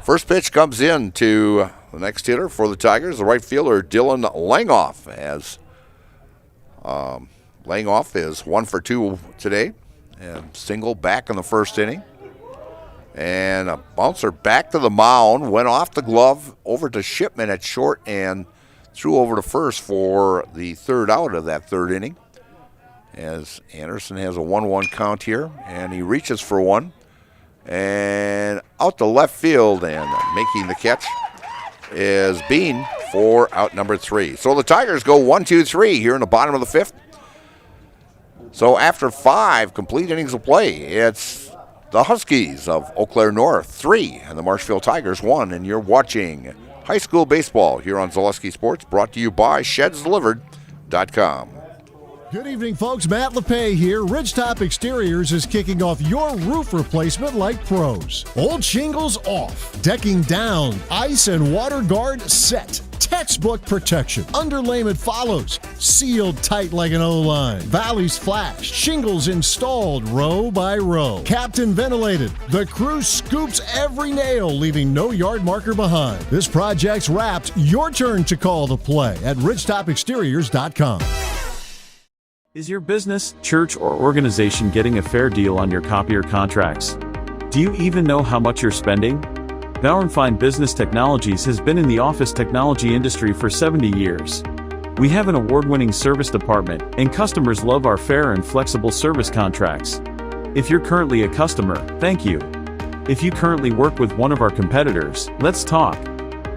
First pitch comes in to the next hitter for the Tigers, the right fielder Dylan Langoff, as Langoff is 1 for 2 today, and single back in the first inning. And a bouncer back to the mound, went off the glove over to Shipman at short and threw over to first for the third out of that third inning. As Anderson has a 1-1 count here, and he reaches for one. And out to left field, and making the catch is Bean for out number 3. So the Tigers go 1-2-3 here in the bottom of the 5th. So after 5 complete innings of play, it's the Huskies of Eau Claire North 3 and the Marshfield Tigers 1, and you're watching high school baseball here on Zaleski Sports, brought to you by ShedsDelivered.com. Good evening, folks. Matt LePay here. Ridgetop Exteriors is kicking off your roof replacement like pros. Old shingles off, decking down, ice and water guard set. Textbook protection. Underlayment follows. Sealed tight like an O-line. Valleys flashed. Shingles installed row by row. Captain ventilated. The crew scoops every nail, leaving no yard marker behind. This project's wrapped. Your turn to call the play at ridgetopexteriors.com. Is your business, church, or organization getting a fair deal on your copier contracts? Do you even know how much you're spending? Bauernfeind Business Technologies has been in the office technology industry for 70 years. We have an award-winning service department, and customers love our fair and flexible service contracts. If you're currently a customer, thank you. If you currently work with one of our competitors, let's talk.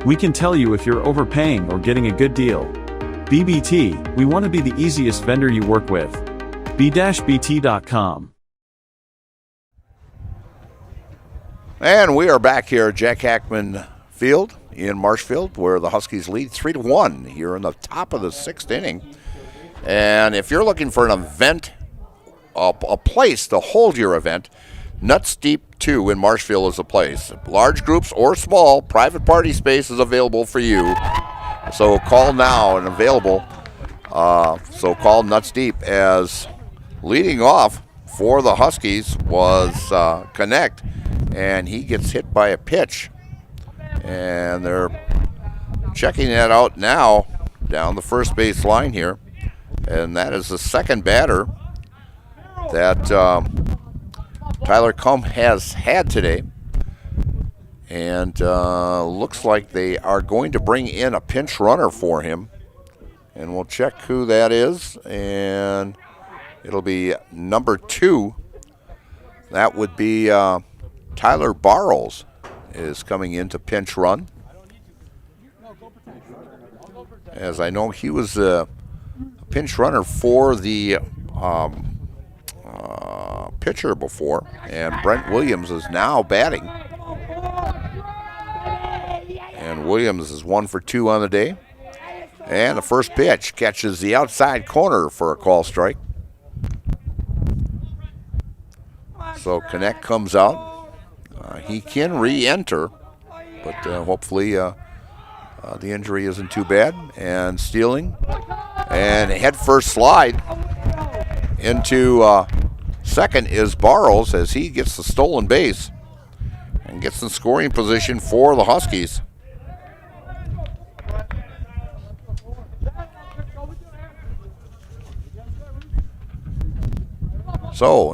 We can tell you if you're overpaying or getting a good deal. BBT, we want to be the easiest vendor you work with. b-bt.com. And we are back here at Jack Hackman Field in Marshfield, where the Huskies lead 3-1 here in the top of the 6th inning. And if you're looking for an event, a place to hold your event, Nuts Deep 2 in Marshfield is the place. Large groups or small, private party space is available for you. So call now and available. So call Nuts Deep, as leading off for the Huskies was Connect, and he gets hit by a pitch. And they're checking that out now down the first base line here. And that is the second batter that Tyler Cum has had today. And looks like they are going to bring in a pinch runner for him. And we'll check who that is. And it'll be number 2. That would be Tyler Barrows is coming in to pinch run. As I know, he was a pinch runner for the pitcher before. And Brent Williams is now batting. And Williams is 1 for 2 on the day. And the first pitch catches the outside corner for a call strike. So Connect comes out. He can re-enter, but hopefully the injury isn't too bad. And stealing. And head first slide into second is Barrows, as he gets the stolen base and gets in scoring position for the Huskies. So,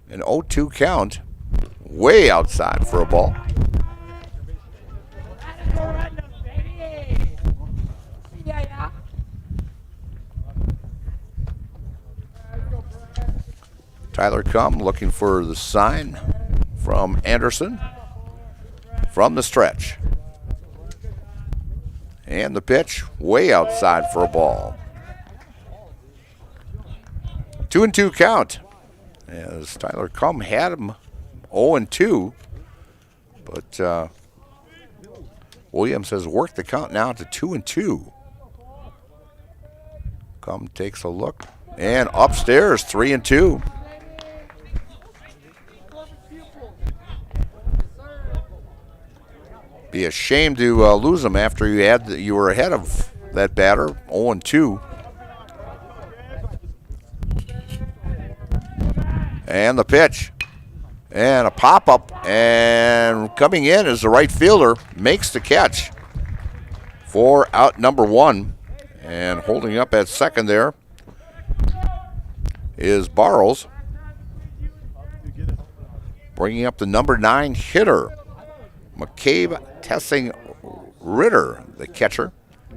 an 0-2 count, way outside for a ball. Tyler Cum looking for the sign from Anderson from the stretch. And the pitch way outside for a ball. 2-2 count, as Tyler Cum had him 0-2, but Williams has worked the count now to 2-2. Cum takes a look, and upstairs 3-2. Be a shame to lose him after you were ahead of that batter, 0-2. And the pitch. And a pop-up. And coming in is the right fielder. Makes the catch for out number 1. And holding up at second there is Barrows. Bringing up the number 9 hitter, McCabe Tessing Ritter, the catcher,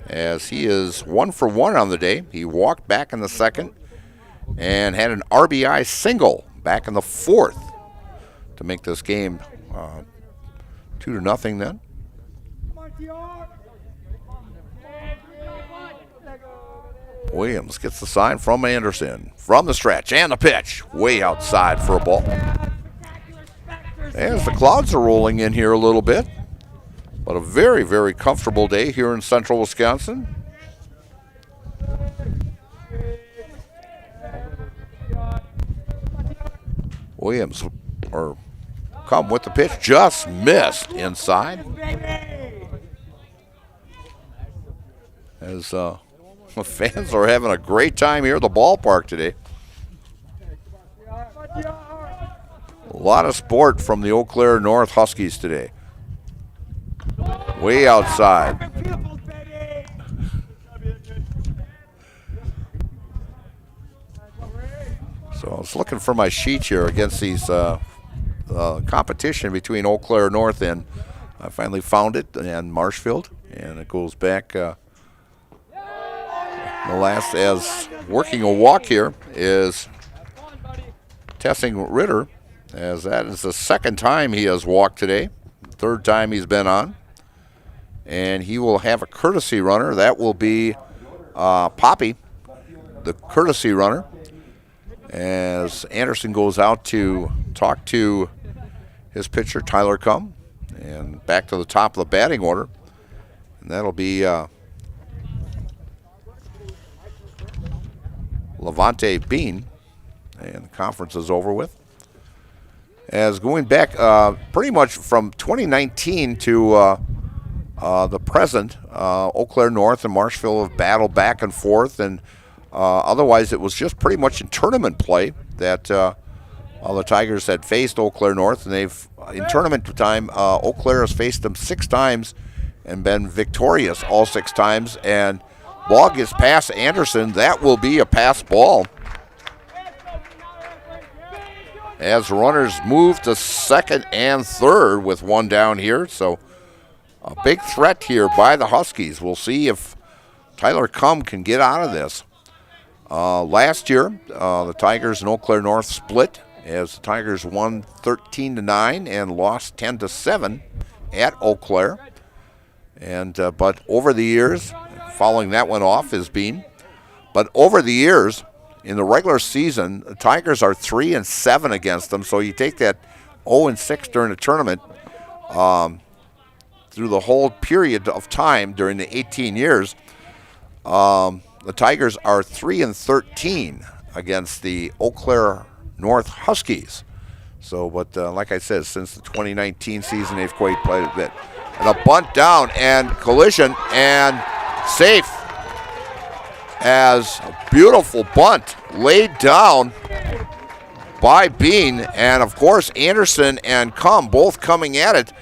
as he is 1 for 1 on the day. He walked back in the second and had an RBI single back in the fourth to make this game 2-0 then. Williams gets the sign from Anderson from the stretch, and the pitch way outside for a ball. As the clouds are rolling in here a little bit. But a very, very comfortable day here in central Wisconsin. Williams, or come with the pitch, just missed inside. As the fans are having a great time here at the ballpark today. A lot of sport from the Eau Claire North Huskies today. Way outside. So I was looking for my sheet here against these competition between Eau Claire North and I finally found it, and Marshfield, and it goes back the last, as working a walk here is Tessing Ritter, as that is the second time he has walked today, third time he's been on. And he will have a courtesy runner. That will be Poppy, the courtesy runner, as Anderson goes out to talk to his pitcher, Tyler Cum, and back to the top of the batting order. And that'll be Levante Bean, and the conference is over with. As going back pretty much from 2019 to the present, Eau Claire North and Marshfield have battled back and forth, and otherwise it was just pretty much in tournament play that the Tigers had faced Eau Claire North, and they've, in tournament time, Eau Claire has faced them 6 times and been victorious all 6 times, and ball gets past Anderson. That will be a pass ball. As runners move to second and third with one down here, so a big threat here by the Huskies. We'll see if Tyler Cum can get out of this. Last year, the Tigers and Eau Claire North split as the Tigers won 13-9 and lost 10-7 at Eau Claire. And but over the years, following that one off is Bean. But over the years, in the regular season, the Tigers are 3-7 against them. So you take that 0-6 during the tournament. Through the whole period of time during the 18 years, the Tigers are 3-13 against the Eau Claire North Huskies. So, but like I said, since the 2019 season, they've quite played a bit. And a bunt down and collision and safe, as a beautiful bunt laid down by Bean. And of course, Anderson and Cum both coming at it.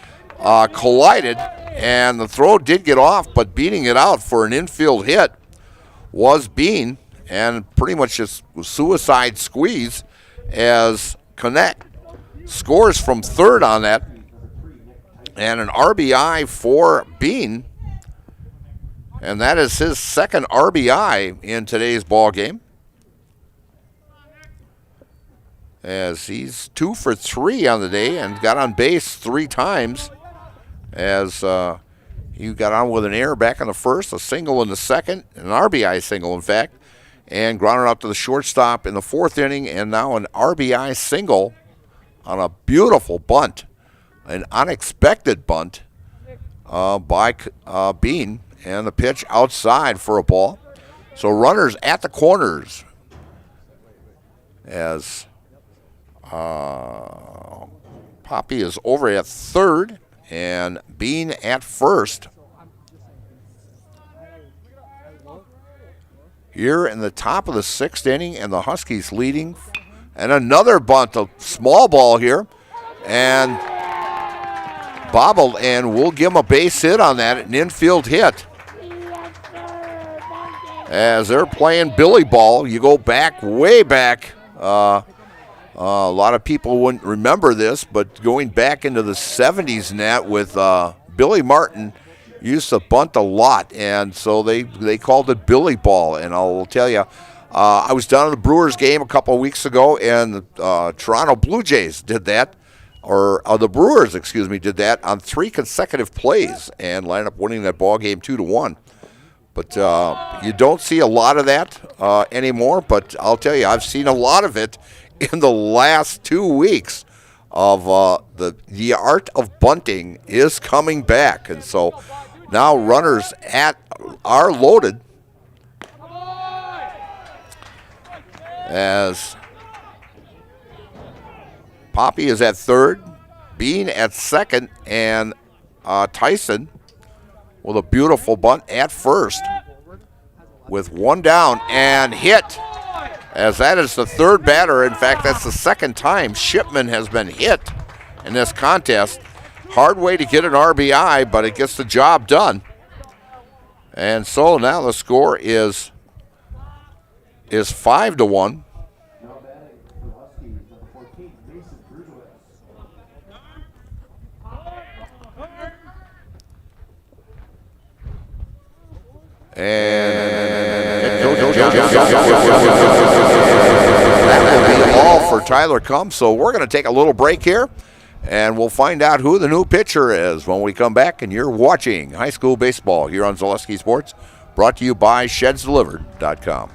Collided, and the throw did get off, but beating it out for an infield hit was Bean, and pretty much just suicide squeeze as Connect scores from third on that, and an RBI for Bean, and that is his second RBI in today's ball game, as he's 2 for 3 on the day and got on base 3 times. As he got on with an error back in the first, a single in the second, an RBI single, in fact, and grounded out to the shortstop in the 4th inning, and now an RBI single on a beautiful bunt, an unexpected bunt by Bean, and the pitch outside for a ball. So runners at the corners as Poppy is over at third, and Bean at first. Here in the top of the 6th inning, and the Huskies leading. And another bunt, a small ball here, and bobbled, and we'll give him a base hit on that, an infield hit. As they're playing Billy ball, you go back, way back. A lot of people wouldn't remember this, but going back into the 70s net with Billy Martin used to bunt a lot, and so they called it Billy ball. And I'll tell you, I was down at the Brewers game a couple of weeks ago, and the Toronto Blue Jays did that, or the Brewers, excuse me, did that on 3 consecutive plays and landed up winning that ball game 2-1. But you don't see a lot of that anymore, but I'll tell you, I've seen a lot of it in the last 2 weeks. of the art of bunting is coming back. And so now runners are loaded as Poppy is at third, Bean at second, and Tyson with a beautiful bunt at first with one down and hit, as that is the third batter. In fact, that's the second time Shipman has been hit in this contest. Hard way to get an RBI, but it gets the job done. And so now the score is 5-1. And that will be all for Tyler Kump. So we're going to take a little break here, and we'll find out who the new pitcher is when we come back. And you're watching high school baseball here on Zaleski Sports, brought to you by ShedsDelivered.com.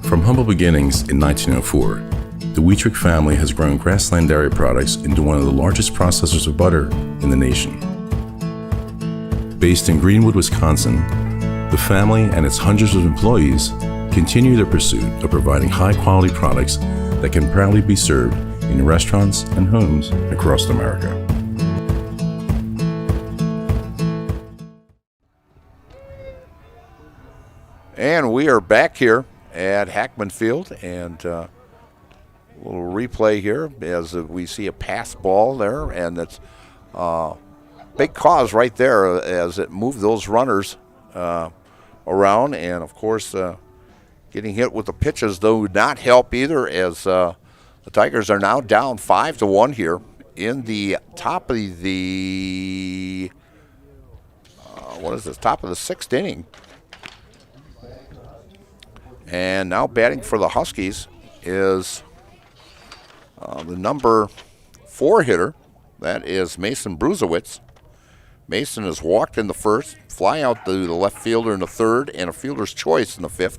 From humble beginnings in 1904, the Wheatrick family has grown Grassland Dairy Products into one of the largest processors of butter in the nation. Based in Greenwood, Wisconsin, the family and its hundreds of employees continue their pursuit of providing high-quality products that can proudly be served in restaurants and homes across America. And we are back here at Hackman Field, and a little replay here as we see a pass ball there, and it's big cause right there as it moved those runners around, and of course getting hit with the pitches though would not help either, as the Tigers are now down 5-1 here in the top of the top of the sixth inning. And now batting for the Huskies is the number 4 hitter. That is Mason Bruzewitz. Mason has walked in the first, fly out to the left fielder in the third, and a fielder's choice in the fifth.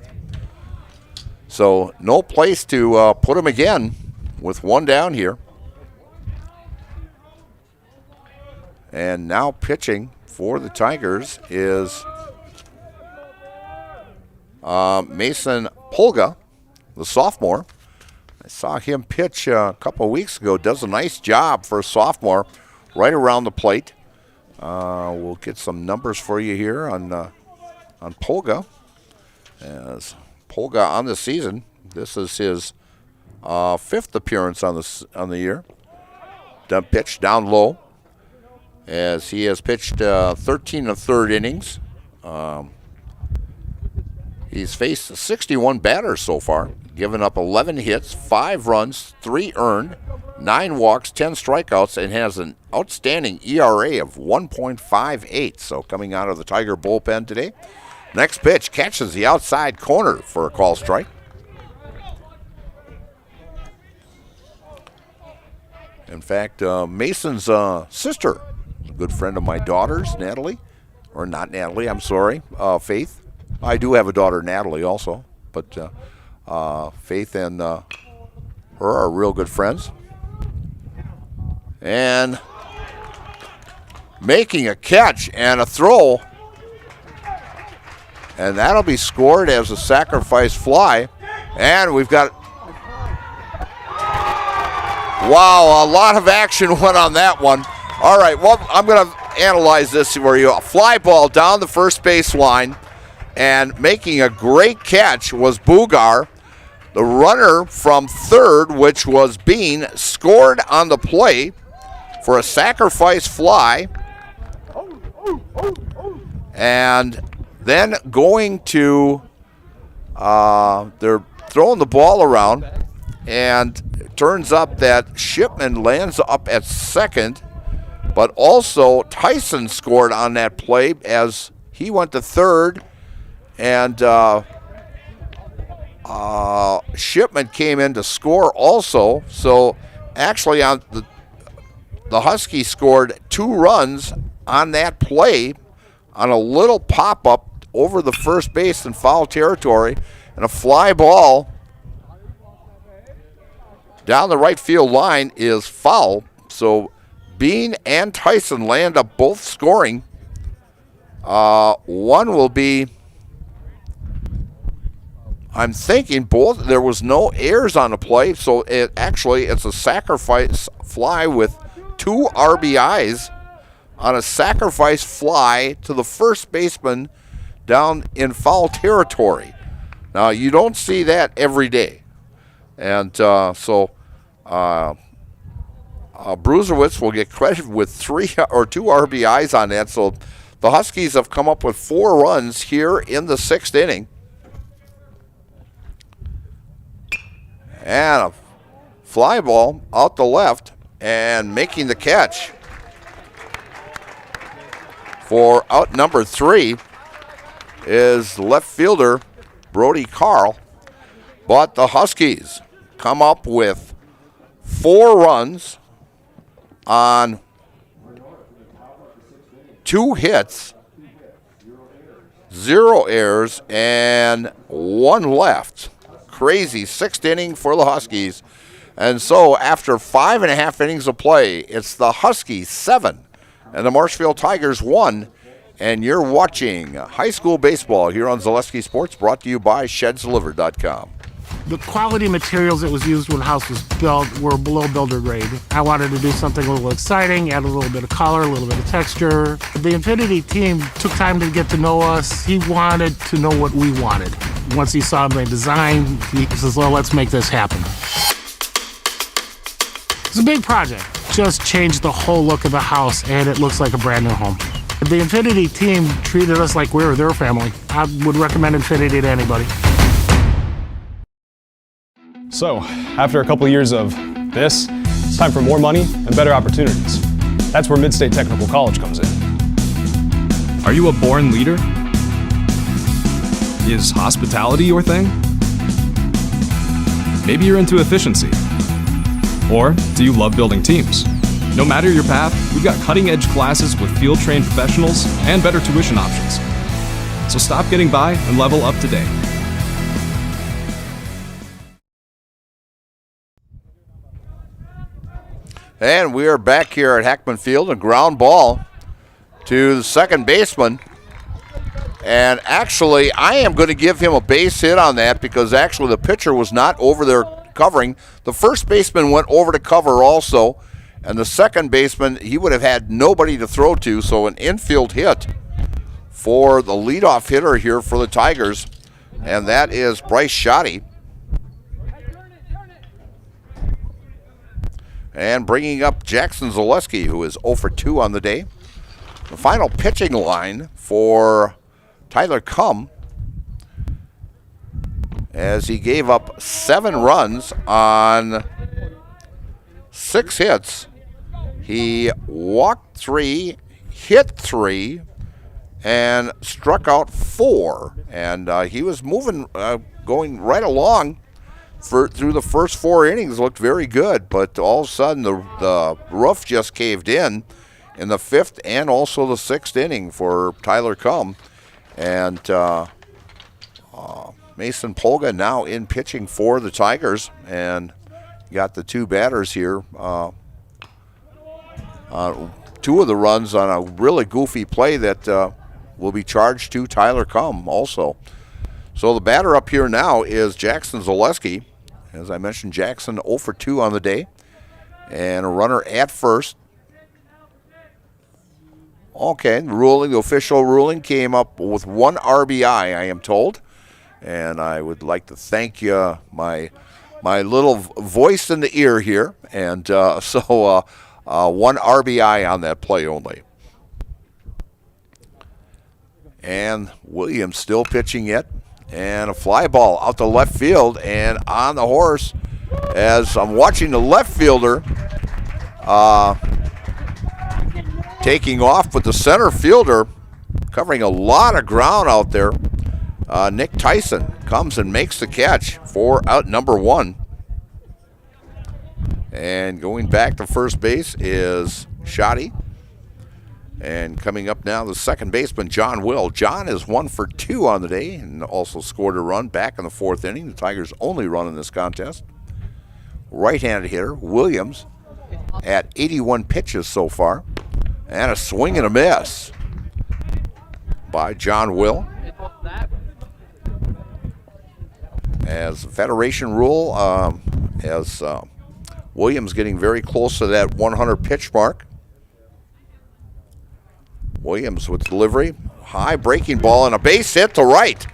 So no place to put him again with one down here. And now pitching for the Tigers is Mason Polga, the sophomore. I saw him pitch a couple of weeks ago. Does a nice job for a sophomore right around the plate. We'll get some numbers for you here on Polga. As Polga on the season, this is his 5th appearance on the year. Done pitched down low, as he has pitched 13 1/3 innings. He's faced 61 batters so far, given up 11 hits, 5 runs, 3 earned, 9 walks, 10 strikeouts, and has an outstanding ERA of 1.58. So coming out of the Tiger bullpen today. Next pitch catches the outside corner for a call strike. In fact, Mason's sister, a good friend of my daughter's, Natalie, or not Natalie, I'm sorry, Faith. I do have a daughter, Natalie, also, but Faith and her are real good friends. And making a catch and a throw, and that'll be scored as a sacrifice fly. And we've got, wow, a lot of action went on that one. All right, well, I'm going to analyze this for you. A fly ball down the first base line. And making a great catch was Bugar. The runner from third, which was Bean, scored on the play for a sacrifice fly. And then going to, they're throwing the ball around, and it turns up that Shipman lands up at second, but also Tyson scored on that play as he went to third, and Shipman came in to score also. So actually on the Huskies scored 2 runs on that play on a little pop-up over the first base in foul territory, and a fly ball down the right field line is foul. So Bean and Tyson land up both scoring. One will be, I'm thinking both, there was no errors on the play, so it's a sacrifice fly with 2 RBIs on a sacrifice fly to the first baseman down in foul territory. Now, you don't see that every day. And so Bruserwitz will get credit with 3 or 2 RBIs on that. So the Huskies have come up with 4 runs here in the 6th inning. And a fly ball out the left, and making the catch for out number 3 is left fielder Brody Carl. But the Huskies come up with 4 runs on 2 hits, 0 errors, and 1 left. Crazy 6th inning for the Huskies. And so after 5.5 innings of play, it's the Huskies 7 and the Marshfield Tigers 1. And you're watching high school baseball here on Zaleski Sports, brought to you by ShedsDelivered.com. The quality materials that was used when the house was built were below builder grade. I wanted to do something a little exciting, add a little bit of color, a little bit of texture. The Infinity team took time to get to know us. He wanted to know what we wanted. Once he saw my design, he says, well, let's make this happen. It's a big project. Just changed the whole look of the house, and it looks like a brand new home. The Infinity team treated us like we were their family. I would recommend Infinity to anybody. So, after a couple years of this, it's time for more money and better opportunities. That's where Mid-State Technical College comes in. Are you a born leader? Is hospitality your thing? Maybe you're into efficiency. Or do you love building teams? No matter your path, we've got cutting-edge classes with field-trained professionals and better tuition options. So stop getting by and level up today. And we are back here at Hackman Field, a ground ball to the second baseman. And actually, I am going to give him a base hit on that because actually the pitcher was not over there covering. The first baseman went over to cover also, and the second baseman, he would have had nobody to throw to, so an infield hit for the leadoff hitter here for the Tigers, and that is Bryce Shoddy. And bringing up Jackson Zaleski, who is 0 for 2 on the day. The final pitching line for Tyler Cum, as he gave up 7 runs on 6 hits. He walked 3, hit 3, and struck out 4. And he was moving, going right along through the first 4 innings. Looked very good, but all of a sudden the roof just caved in the 5th and also the 6th inning for Tyler Cum. And Mason Polga now in pitching for the Tigers, and got the 2 batters here. 2 of the runs on a really goofy play that will be charged to Tyler Cum also. So the batter up here now is Jackson Zaleski. As I mentioned, Jackson 0 for 2 on the day, and a runner at first. Okay, the official ruling came up with 1 RBI, I am told. And I would like to thank my little voice in the ear here. And so 1 RBI on that play only. And Williams still pitching yet. And a fly ball out to left field and on the horse as I'm watching the left fielder taking off, but the center fielder covering a lot of ground out there. Nick Tyson comes and makes the catch for out number 1. And going back to first base is Shoddy. And coming up now, the second baseman, John Will. John is 1 for 2 on the day and also scored a run back in the 4th inning. The Tigers' only run in this contest. Right-handed hitter, Williams, at 81 pitches so far. And a swing and a miss by John Will. As Federation rule, as Williams getting very close to that 100 pitch mark. Williams with delivery, high breaking ball and a base hit to right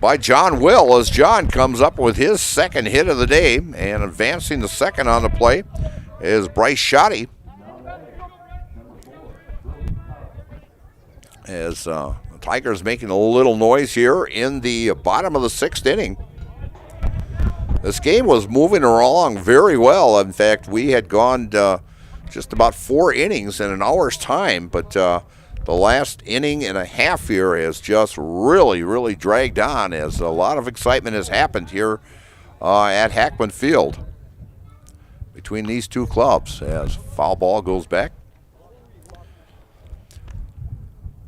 by John Will as John comes up with his second hit of the day, and advancing the second on the play is Bryce Shoddy. As the Tigers making a little noise here in the bottom of the 6th inning. This game was moving along very well. In fact, we had gone just about 4 innings in an hour's time, but the last inning and a half here has just really dragged on as a lot of excitement has happened here at Hackman Field between these two clubs as foul ball goes back.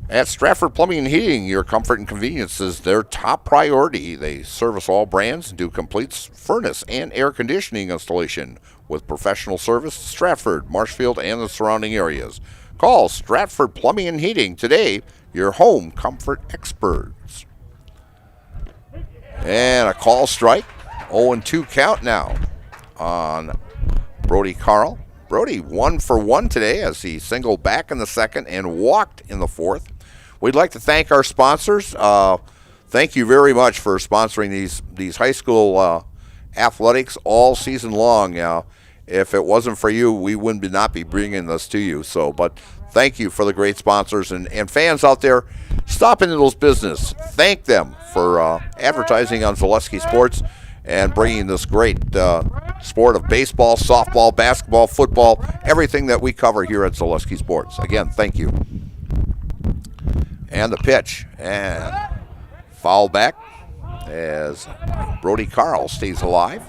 At Stratford Plumbing and Heating, your comfort and convenience is their top priority. They service all brands and do complete furnace and air conditioning installation with professional service to Stratford, Marshfield, and the surrounding areas. Call Stratford Plumbing and Heating today, your home comfort experts. And a call strike. 0-2 count now on Brody Carl. Brody 1 for 1 today as he singled back in the second and walked in the 4th. We'd like to thank our sponsors. Thank you very much for sponsoring these high school athletics all season long. If it wasn't for you, we wouldn't not be bringing this to you. But thank you for the great sponsors and fans out there. Stop into those business. Thank them for advertising on Zaleski Sports and bringing this great sport of baseball, softball, basketball, football, everything that we cover here at Zaleski Sports. Again, thank you. And the pitch, and foul back as Brody Carl stays alive.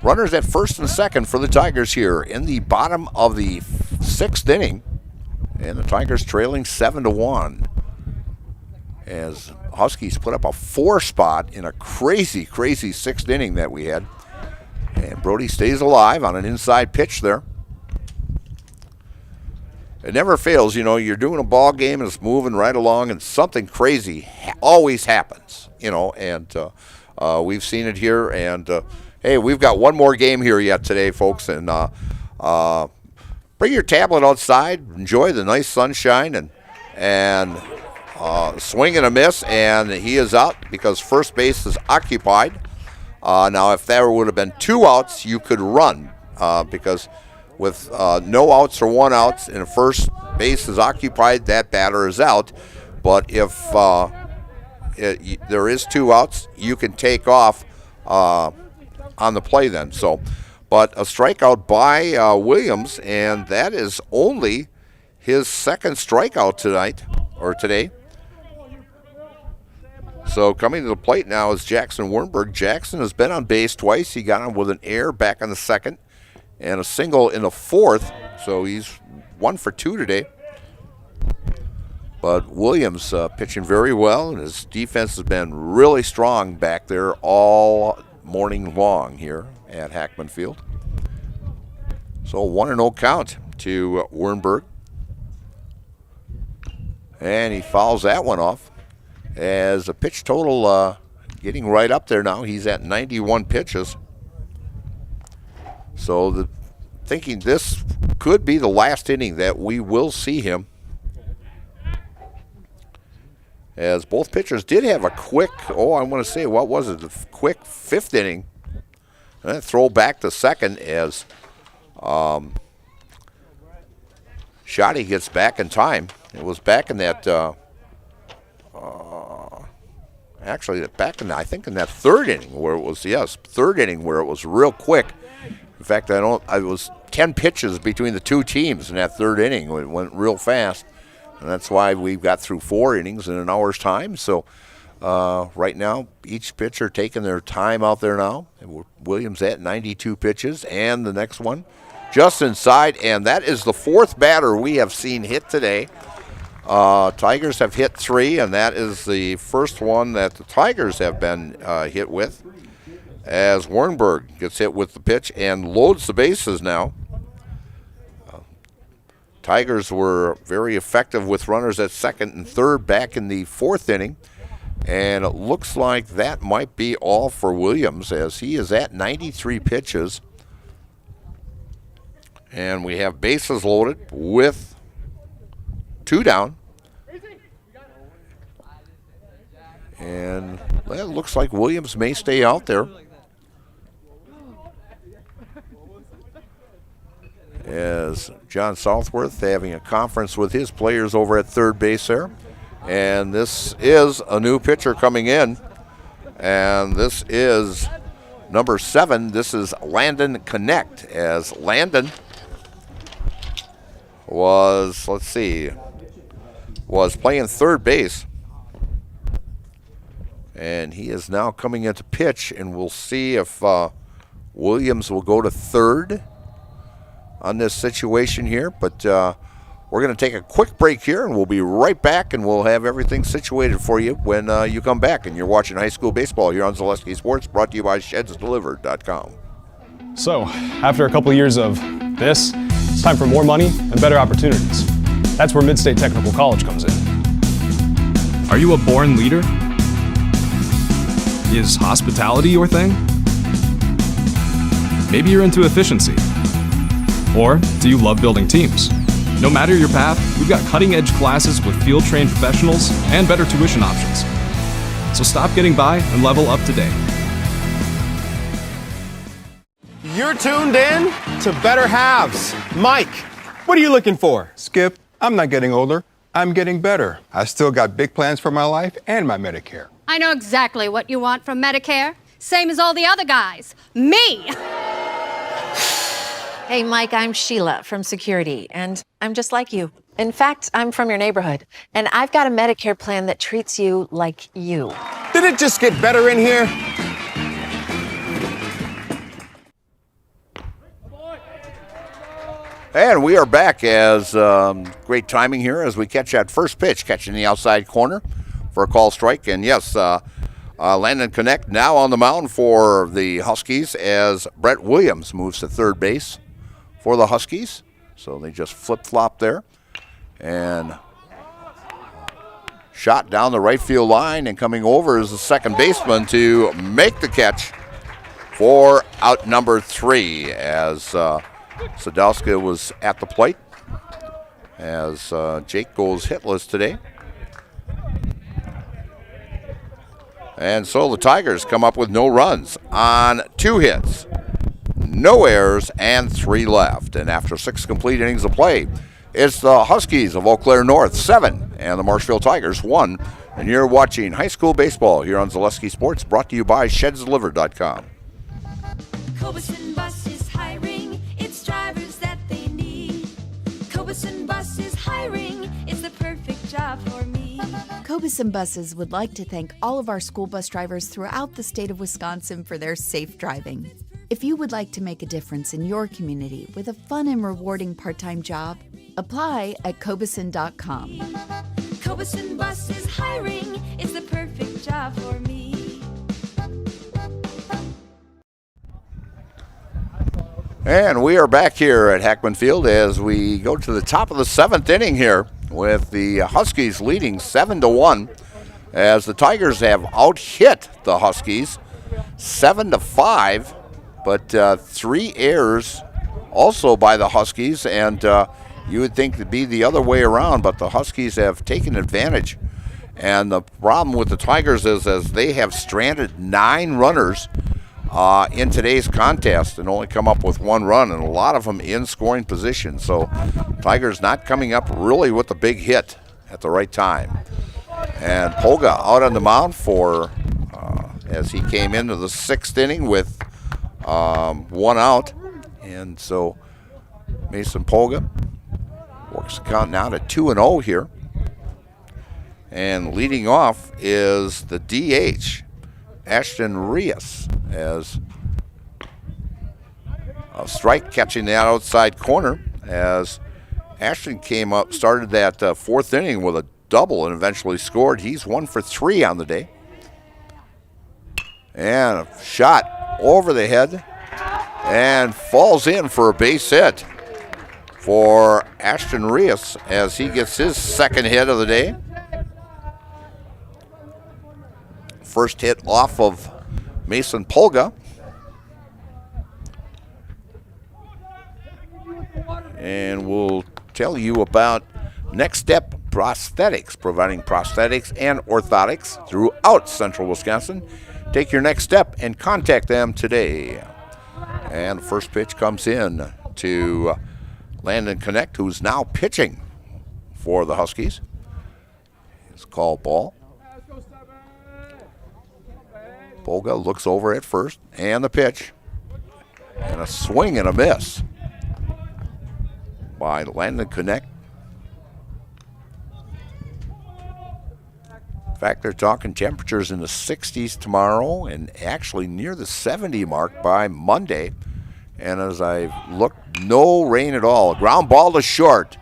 Runners at first and second for the Tigers here in the bottom of the 6th inning. And the Tigers trailing 7-1. As Huskies put up a 4 spot in a crazy 6th inning that we had. And Brody stays alive on an inside pitch there. It never fails, you're doing a ball game and it's moving right along and something crazy always happens, and we've seen it here. And, hey, we've got one more game here yet today, folks, and bring your tablet outside, enjoy the nice sunshine, and swing and a miss, and he is out because first base is occupied. Now, if there would have been 2 outs, you could run because with no outs or 1 out and first base is occupied, that batter is out. But if there is 2 outs, you can take off on the play then. But a strikeout by Williams, and that is only his second strikeout today. So coming to the plate now is Jackson Wernberg. Jackson has been on base twice. He got on with an error back in the second and a single in the 4th. So he's 1 for 2 today. But Williams pitching very well, and his defense has been really strong back there all morning long here at Hackman Field. So 1-0 count to Wernberg. And he fouls that one off. As a pitch total getting right up there now. He's at 91 pitches. So thinking this could be the last inning that we will see him. As both pitchers did have a quick, a quick 5th inning. And then throw back to second as Shoddy gets back in time. It was back in that, actually back in, I think in that third inning where it was, third inning where it was real quick. In fact, it was 10 pitches between the two teams in that third inning. It went real fast. And that's why we've got through 4 innings in an hour's time. So right now, each pitcher taking their time out there now. Williams at 92 pitches, and the next one just inside, and that is the 4th batter we have seen hit today. Tigers have hit 3, and that is the first one that the Tigers have been hit with, as Wernberg gets hit with the pitch and loads the bases now. Tigers were very effective with runners at second and third back in the 4th inning, and it looks like that might be all for Williams, as he is at 93 pitches. And we have bases loaded with 2 down. And it looks like Williams may stay out there, as John Southworth having a conference with his players over at third base there. And this is a new pitcher coming in, and this is number 7. This is Landon Connect, as Landon was playing third base, and he is now coming into pitch, and we'll see if Williams will go to third on this situation here. But we're going to take a quick break here, and we'll be right back, and we'll have everything situated for you when you come back. And you're watching high school baseball here on Zaleski Sports, brought to you by ShedsDelivered.com. So, after a couple years of this, it's time for more money and better opportunities. That's where Mid-State Technical College comes in. Are you a born leader? Is hospitality your thing? Maybe you're into efficiency. Or do you love building teams? No matter your path, we've got cutting-edge classes with field-trained professionals and better tuition options. So stop getting by and level up today. You're tuned in to Better Halves. Mike, what are you looking for? Skip, I'm not getting older. I'm getting better. I still got big plans for my life and my Medicare. I know exactly what you want from Medicare. Same as all the other guys. Me! Hey, Mike, I'm Sheila from Security, and I'm just like you. In fact, I'm from your neighborhood, and I've got a Medicare plan that treats you like you. Did it just get better in here? And we are back, as great timing here as we catch that first pitch, catching the outside corner for a call strike. And yes, Landon Connect now on the mound for the Huskies, as Brett Williams moves to third base for the Huskies. So they just flip-flop there. And shot down the right field line, and coming over is the second baseman to make the catch for out number 3, as Sadowska was at the plate, as Jake goes hitless today. And so the Tigers come up with no runs on 2 hits, no errors, and 3 left. And after 6 complete innings of play, it's the Huskies of Eau Claire North 7 and the Marshfield Tigers 1. And you're watching high school baseball here on Zaleski Sports, brought to you by ShedsDelivered.com. Cobeson Bus is hiring. It's drivers that they need. Cobeson Bus is hiring. It's the perfect job for me. Cobeson Buses would like to thank all of our school bus drivers throughout the state of Wisconsin for their safe driving. If you would like to make a difference in your community with a fun and rewarding part-time job, apply at Cobeson.com. Cobeson Bus is hiring. It's the perfect job for me. And we are back here at Hackman Field as we go to the top of the 7th inning here, with the Huskies leading 7-1, as the Tigers have out-hit the Huskies 7-5, but 3 errors also by the Huskies, and you would think it'd be the other way around, but the Huskies have taken advantage. And the problem with the Tigers is, as they have stranded 9 runners in today's contest and only come up with 1 run, and a lot of them in scoring position. So Tigers not coming up really with the big hit at the right time. And Polga out on the mound for as he came into the 6th inning with 1 out. And so Mason Polga works the count now to 2-0 here. And leading off is the DH, Ashton Rios, as a strike catching that outside corner as Ashton came up, started that 4th inning with a double and eventually scored. He's 1 for 3 on the day. And a shot over the head and falls in for a base hit for Ashton Rios as he gets his 2nd hit of the day. First hit off of Mason Polga. And we'll tell you about Next Step Prosthetics, providing prosthetics and orthotics throughout central Wisconsin. Take your next step and contact them today. And the first pitch comes in to Landon Connect, who's now pitching for the Huskies. It's called ball. Polga looks over at first, and the pitch. And a swing and a miss by Landon Connect. In fact, they're talking temperatures in the 60s tomorrow and actually near the 70 mark by Monday. And as I look, no rain at all. Ground ball to short.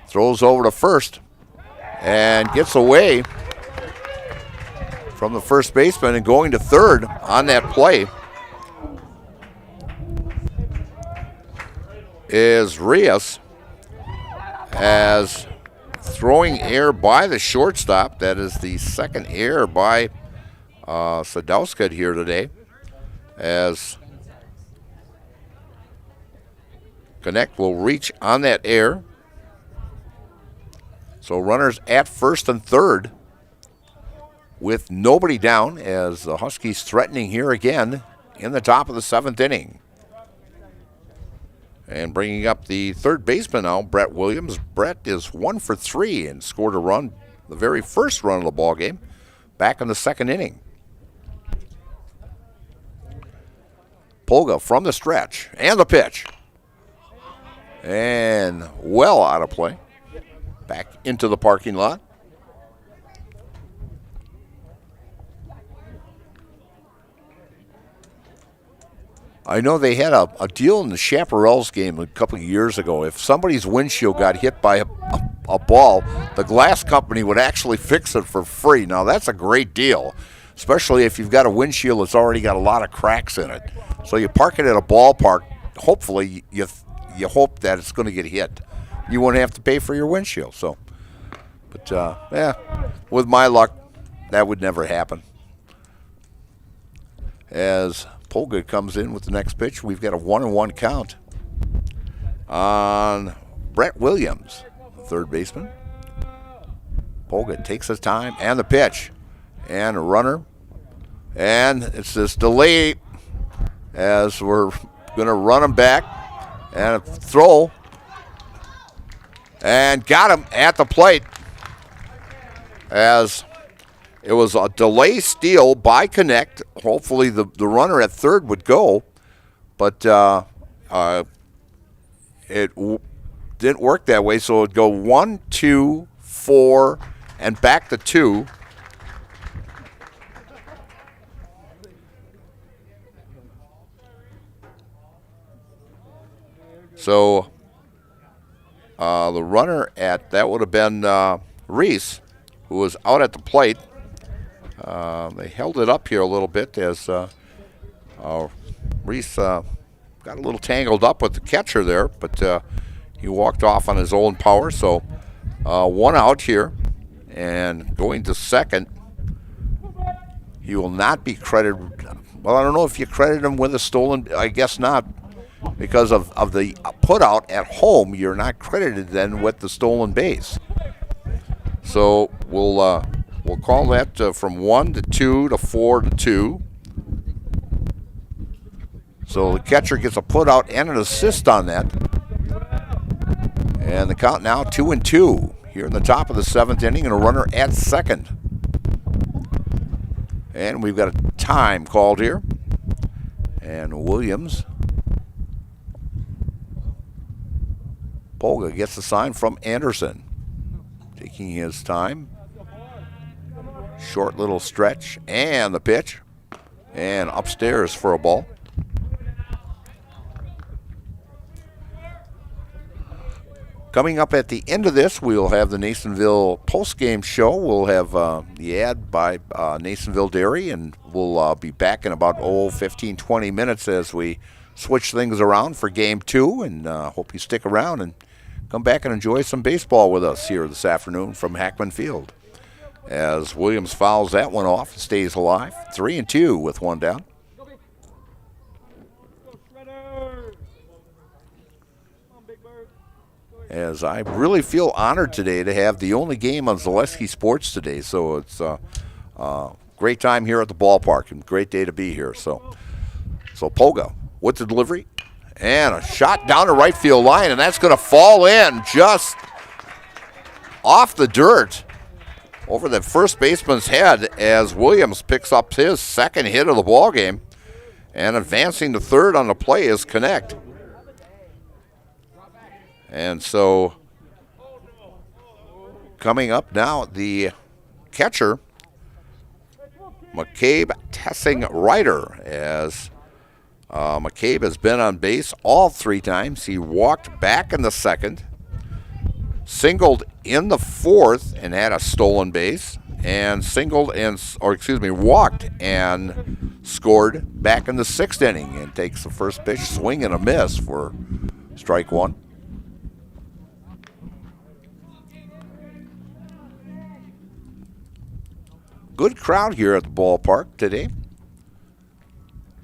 Throws over to first and gets away from the first baseman and going to third on that play is Rios, as throwing air by the shortstop. That is the 2nd air by Sadowska here today, as Connect will reach on that air. So runners at first and third with nobody down, as the Huskies threatening here again in the top of the 7th inning. And bringing up the third baseman now, Brett Williams. Brett is 1 for 3 and scored a run, the very first run of the ball game, back in the 2nd inning. Polga from the stretch, and the pitch. And well out of play. Back into the parking lot. I know they had a deal in the Chaparrals game a couple of years ago. If somebody's windshield got hit by a ball, the glass company would actually fix it for free. Now, that's a great deal, especially if you've got a windshield that's already got a lot of cracks in it. So you park it at a ballpark, hopefully you hope that it's going to get hit. You won't have to pay for your windshield. So, but with my luck, that would never happen. As Polga comes in with the next pitch, we've got a 1-1 count on Brett Williams, the third baseman. Polga takes his time, and the pitch, and a runner, and it's this delay as we're going to run him back, and a throw, and got him at the plate as it was a delay steal by Connect. Hopefully the runner at third would go, but it didn't work that way, so it would go 1, 2, 4, and back to 2. So the runner at that would have been Reese, who was out at the plate. They held it up here a little bit as Reese got a little tangled up with the catcher there, but he walked off on his own power. So 1 out here, and going to second, he will not be credited. Well, I don't know if you credit him with a stolen, I guess not, because of the put out at home. You're not credited then with the stolen base. So we'll call that from 1 to 2 to 4 to 2. So the catcher gets a put out and an assist on that. And the count now 2-2 here in the top of the 7th inning, and a runner at second. And we've got a time called here. And Williams Polga gets the sign from Anderson. Taking his time. Short little stretch and the pitch. And upstairs for a ball. Coming up at the end of this, we'll have the Nasonville postgame show. We'll have the ad by Nasonville Dairy, and we'll be back in about 15, 20 minutes as we switch things around for Game 2. And hope you stick around and come back and enjoy some baseball with us here this afternoon from Hackman Field. As Williams fouls that one off, stays alive. 3-2 with one down. As I really feel honored today to have the only game on Zaleski Sports today. So it's a great time here at the ballpark and great day to be here. So Polga with the delivery and a shot down the right field line, and that's going to fall in just off the dirt over the first baseman's head as Williams picks up his second hit of the ball game, and advancing to third on the play is Connect. And so coming up now, the catcher, McCabe Tessing Ryder, as McCabe has been on base all 3 times. He walked back in the second, singled in the fourth and had a stolen base, and walked and scored back in the 6th inning, and takes the first pitch, swing and a miss for strike one. Good crowd here at the ballpark today.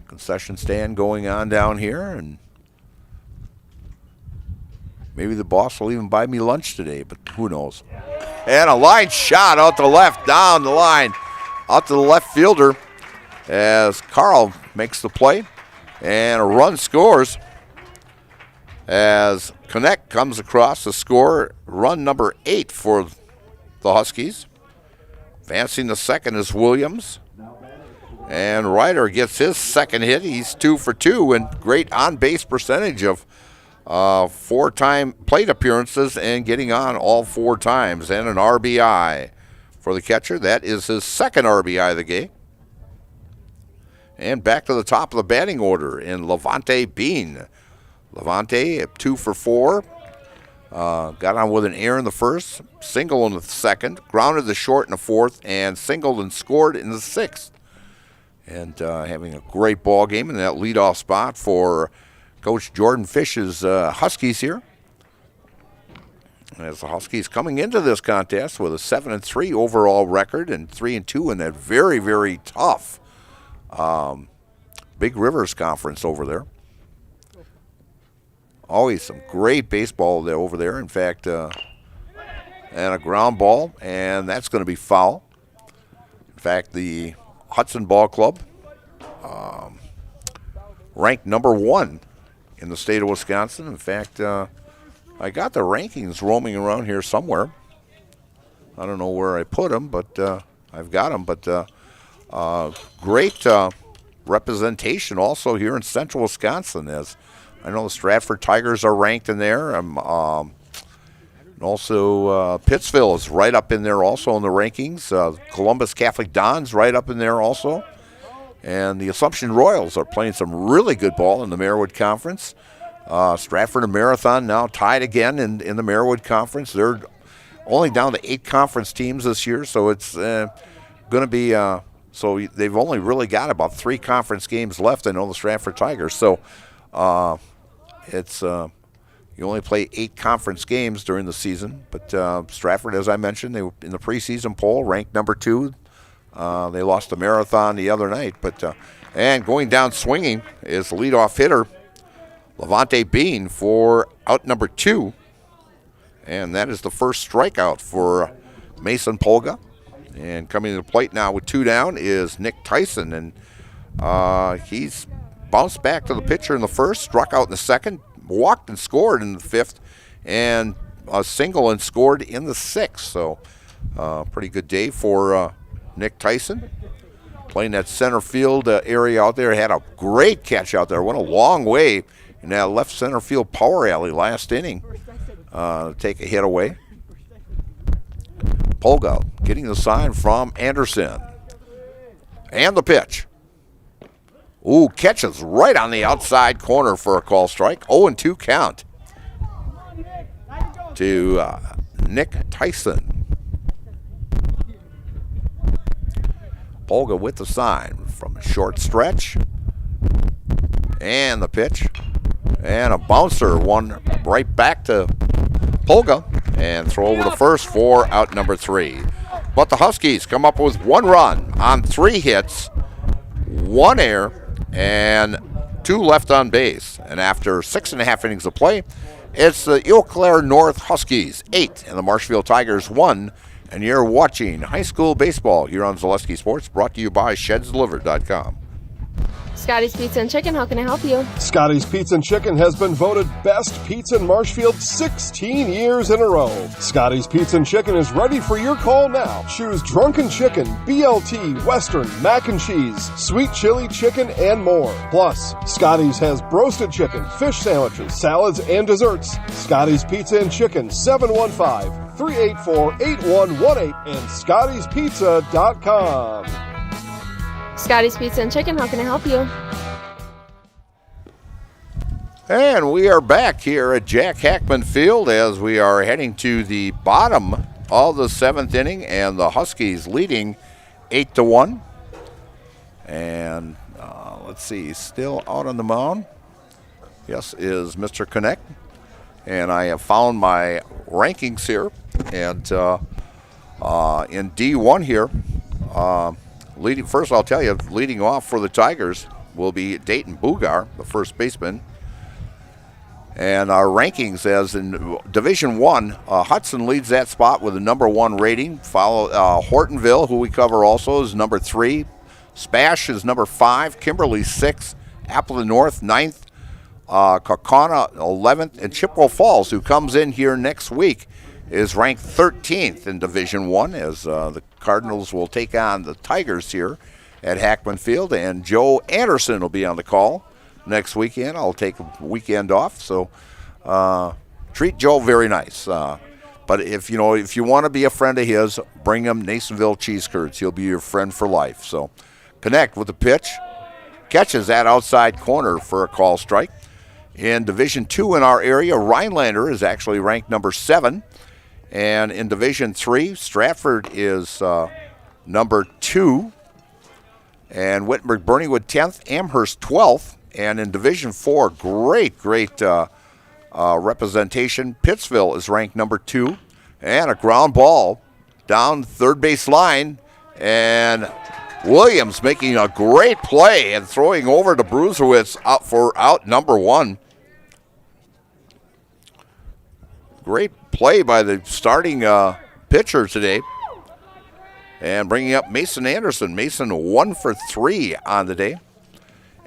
Concession stand going on down here, and maybe the boss will even buy me lunch today, but who knows. And a line shot out to left, down the line, out to the left fielder as Carl makes the play, and a run scores as Connect comes across to score run number 8 for the Huskies. Advancing the second is Williams. And Ryder gets his second hit. He's 2 for 2, and great on-base percentage of 4-time plate appearances and getting on all 4 times. And an RBI for the catcher. That is his second RBI of the game. And back to the top of the batting order in Levante Bean. Levante 2 for 4. Got on with an error in the first, single in the second, grounded the short in the fourth, and singled and scored in the 6th. And having a great ball game in that leadoff spot for Coach Jordan Fish's Huskies here. As the Huskies coming into this contest with a 7-3 overall record and 3-2 in that very, very tough Big Rivers Conference over there. Always some great baseball there over there. In fact, and a ground ball, and that's going to be foul. In fact, the Hudson Ball Club ranked number 1 in the state of Wisconsin. In fact, I got the rankings roaming around here somewhere. I don't know where I put them, but I've got them. But great representation also here in central Wisconsin, as I know the Stratford Tigers are ranked in there. And also Pittsville is right up in there also in the rankings. Columbus Catholic Dons right up in there also. And the Assumption Royals are playing some really good ball in the Marywood Conference. Stratford and Marathon now tied again in the Marywood Conference. They're only down to 8 conference teams this year, so it's going to be so they've only really got about 3 conference games left. I know the Stratford Tigers. So it's you only play 8 conference games during the season. But Stratford, as I mentioned, they were in the preseason poll ranked number 2. They lost the Marathon the other night. But and going down swinging is the leadoff hitter, Levante Bean, for out number 2. And that is the first strikeout for Mason Polga. And coming to the plate now with 2 down is Nick Tyson. And he's bounced back to the pitcher in the first, struck out in the second, walked and scored in the fifth, and a single and scored in the sixth. So pretty good day for Nick Tyson. Playing that center field area out there. Had a great catch out there. Went a long way in that left center field power alley last inning. Take a hit away. Polga getting the sign from Anderson. And the pitch. Ooh, catches right on the outside corner for a call strike. 0-2 count to Nick Tyson. Polga with the sign from a short stretch. And the pitch. And a bouncer, one right back to Polga. And throw over to first for out number 3. But the Huskies come up with 1 run on 3 hits, 1 error, and 2 left on base. And after 6.5 innings of play, it's the Eau Claire North Huskies 8 and the Marshfield Tigers 1. And you're watching high school baseball here on Zaleski Sports, brought to you by ShedsDelivered.com. Scotty's Pizza and Chicken, how can I help you? Scotty's Pizza and Chicken has been voted best pizza in Marshfield 16 years in a row. Scotty's Pizza and Chicken is ready for your call now. Choose drunken chicken, BLT, Western, mac and cheese, sweet chili chicken, and more. Plus, Scotty's has broasted chicken, fish sandwiches, salads, and desserts. Scotty's Pizza and Chicken, 715-384-8118 and Scotty'sPizza.com. Scotty's Pizza and Chicken, how can I help you? And we are back here at Jack Hackman Field as we are heading to the bottom of the 7th inning, and the Huskies leading 8-1. And let's see, still out on the mound, yes, is Mr. Connect. And I have found my rankings here, and in D1 here, first I'll tell you, leading off for the Tigers will be Dayton Bugar, the first baseman. And our rankings, as in Division 1, Hudson leads that spot with a number 1 rating. Hortonville, who we cover also, is number 3. Spash is number 5. Kimberly 6. Appleton North 9th. Kaukauna 11th. And Chippewa Falls, who comes in here next week, is ranked 13th in Division 1 as the Cardinals will take on the Tigers here at Hackman Field. And Joe Anderson will be on the call next weekend. I'll take a weekend off, so treat Joe very nice. But if you want to be a friend of his, bring him Nasonville cheese curds. He'll be your friend for life. So Connect with the pitch. Catches that outside corner for a call strike. In Division 2 in our area, Rhinelander is actually ranked number 7. And in Division 3, Stratford is number 2. And Wittenberg-Burneywood 10th, Amherst 12th. And in Division 4, great representation. Pittsville is ranked number 2. And a ground ball down third base line. And Williams making a great play and throwing over to Bruserowitz out for out number 1. Great play by the starting pitcher today. And bringing up Mason Anderson. Mason 1 for 3 on the day.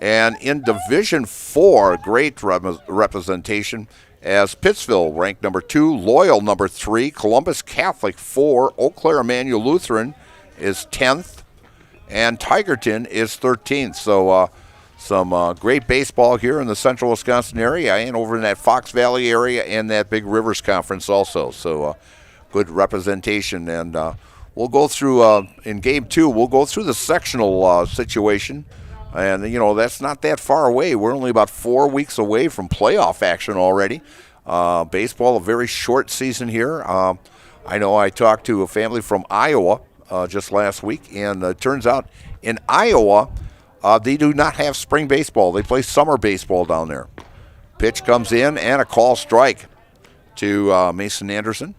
And in Division 4, great representation as Pittsville ranked number 2, Loyal number 3, Columbus Catholic 4, Eau Claire Emmanuel Lutheran is 10th, and Tigerton is 13th. So some great baseball here in the central Wisconsin area and over in that Fox Valley area and that Big Rivers Conference also. So good representation. And we'll go through, in Game 2, we'll go through the sectional situation. And, that's not that far away. We're only about 4 weeks away from playoff action already. Baseball, a very short season here. I know I talked to a family from Iowa just last week, and it turns out in Iowa, they do not have spring baseball. They play summer baseball down there. Pitch comes in, and a call strike to Mason Anderson.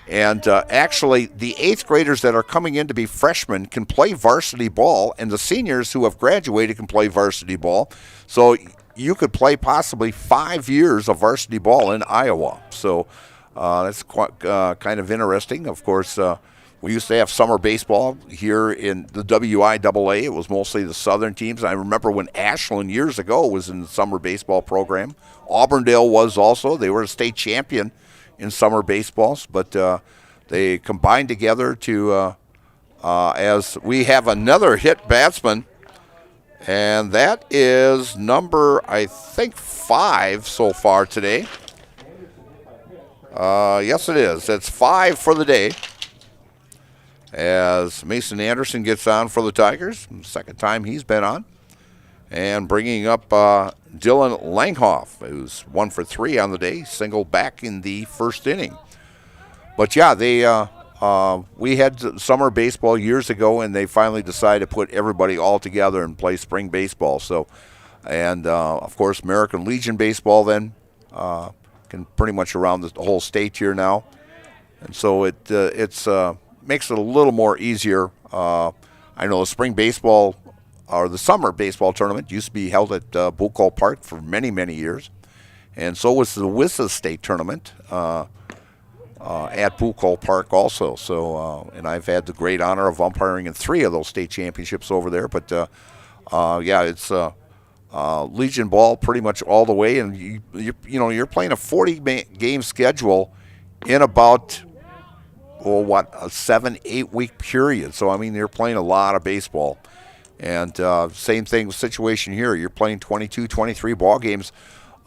And actually, the 8th graders that are coming in to be freshmen can play varsity ball, and the seniors who have graduated can play varsity ball. So you could play possibly 5 years of varsity ball in Iowa. So that's quite, kind of interesting. Of course, We used to have summer baseball here in the WIAA. It was mostly the southern teams. I remember when Ashland years ago was in the summer baseball program. Auburndale was also. They were a state champion in summer baseballs, but they combined together to, as we have another hit batsman, and that is number, I think, 5 so far today. Yes, it is. It's 5 for the day. As Mason Anderson gets on for the Tigers, second time he's been on, and bringing up Dylan Langhoff, who's 1 for 3 on the day, single back in the first inning. But yeah, we had summer baseball years ago, and they finally decided to put everybody all together and play spring baseball. So, and of course, American Legion baseball then can pretty much around the whole state here now, and so it's makes it a little more easier. I know the spring baseball or the summer baseball tournament used to be held at Bucol Park for many, many years. And so was the WISA state tournament at Bucol Park also. So, and I've had the great honor of umpiring in 3 of those state championships over there. But, yeah, it's Legion ball pretty much all the way. And, you're playing a 40-game schedule in about a 7-8 week period. So, I mean, you're playing a lot of baseball. And same thing, situation here. You're playing 22, 23 ball games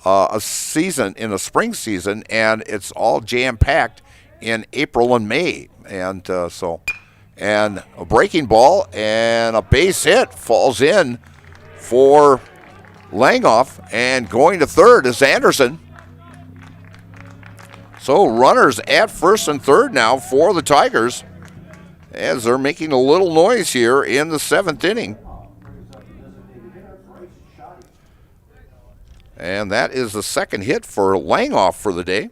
a season in the spring season, and it's all jam-packed in April and May. And and a breaking ball and a base hit falls in for Langhoff, and going to third is Anderson. So runners at first and third now for the Tigers as they're making a little noise here in the 7th inning. And that is the second hit for Langhoff for the day.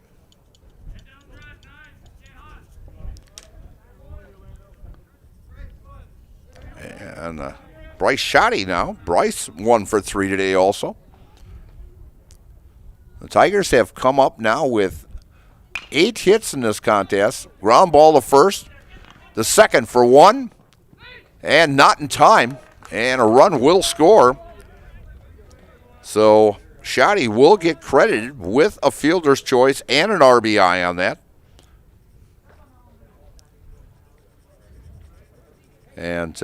And Bryce Shoddy now. Bryce 1 for 3 today also. The Tigers have come up now with 8 hits in this contest. Ground ball to first. The second for 1. And not in time. And a run will score. So Shoddy will get credited with a fielder's choice and an RBI on that. And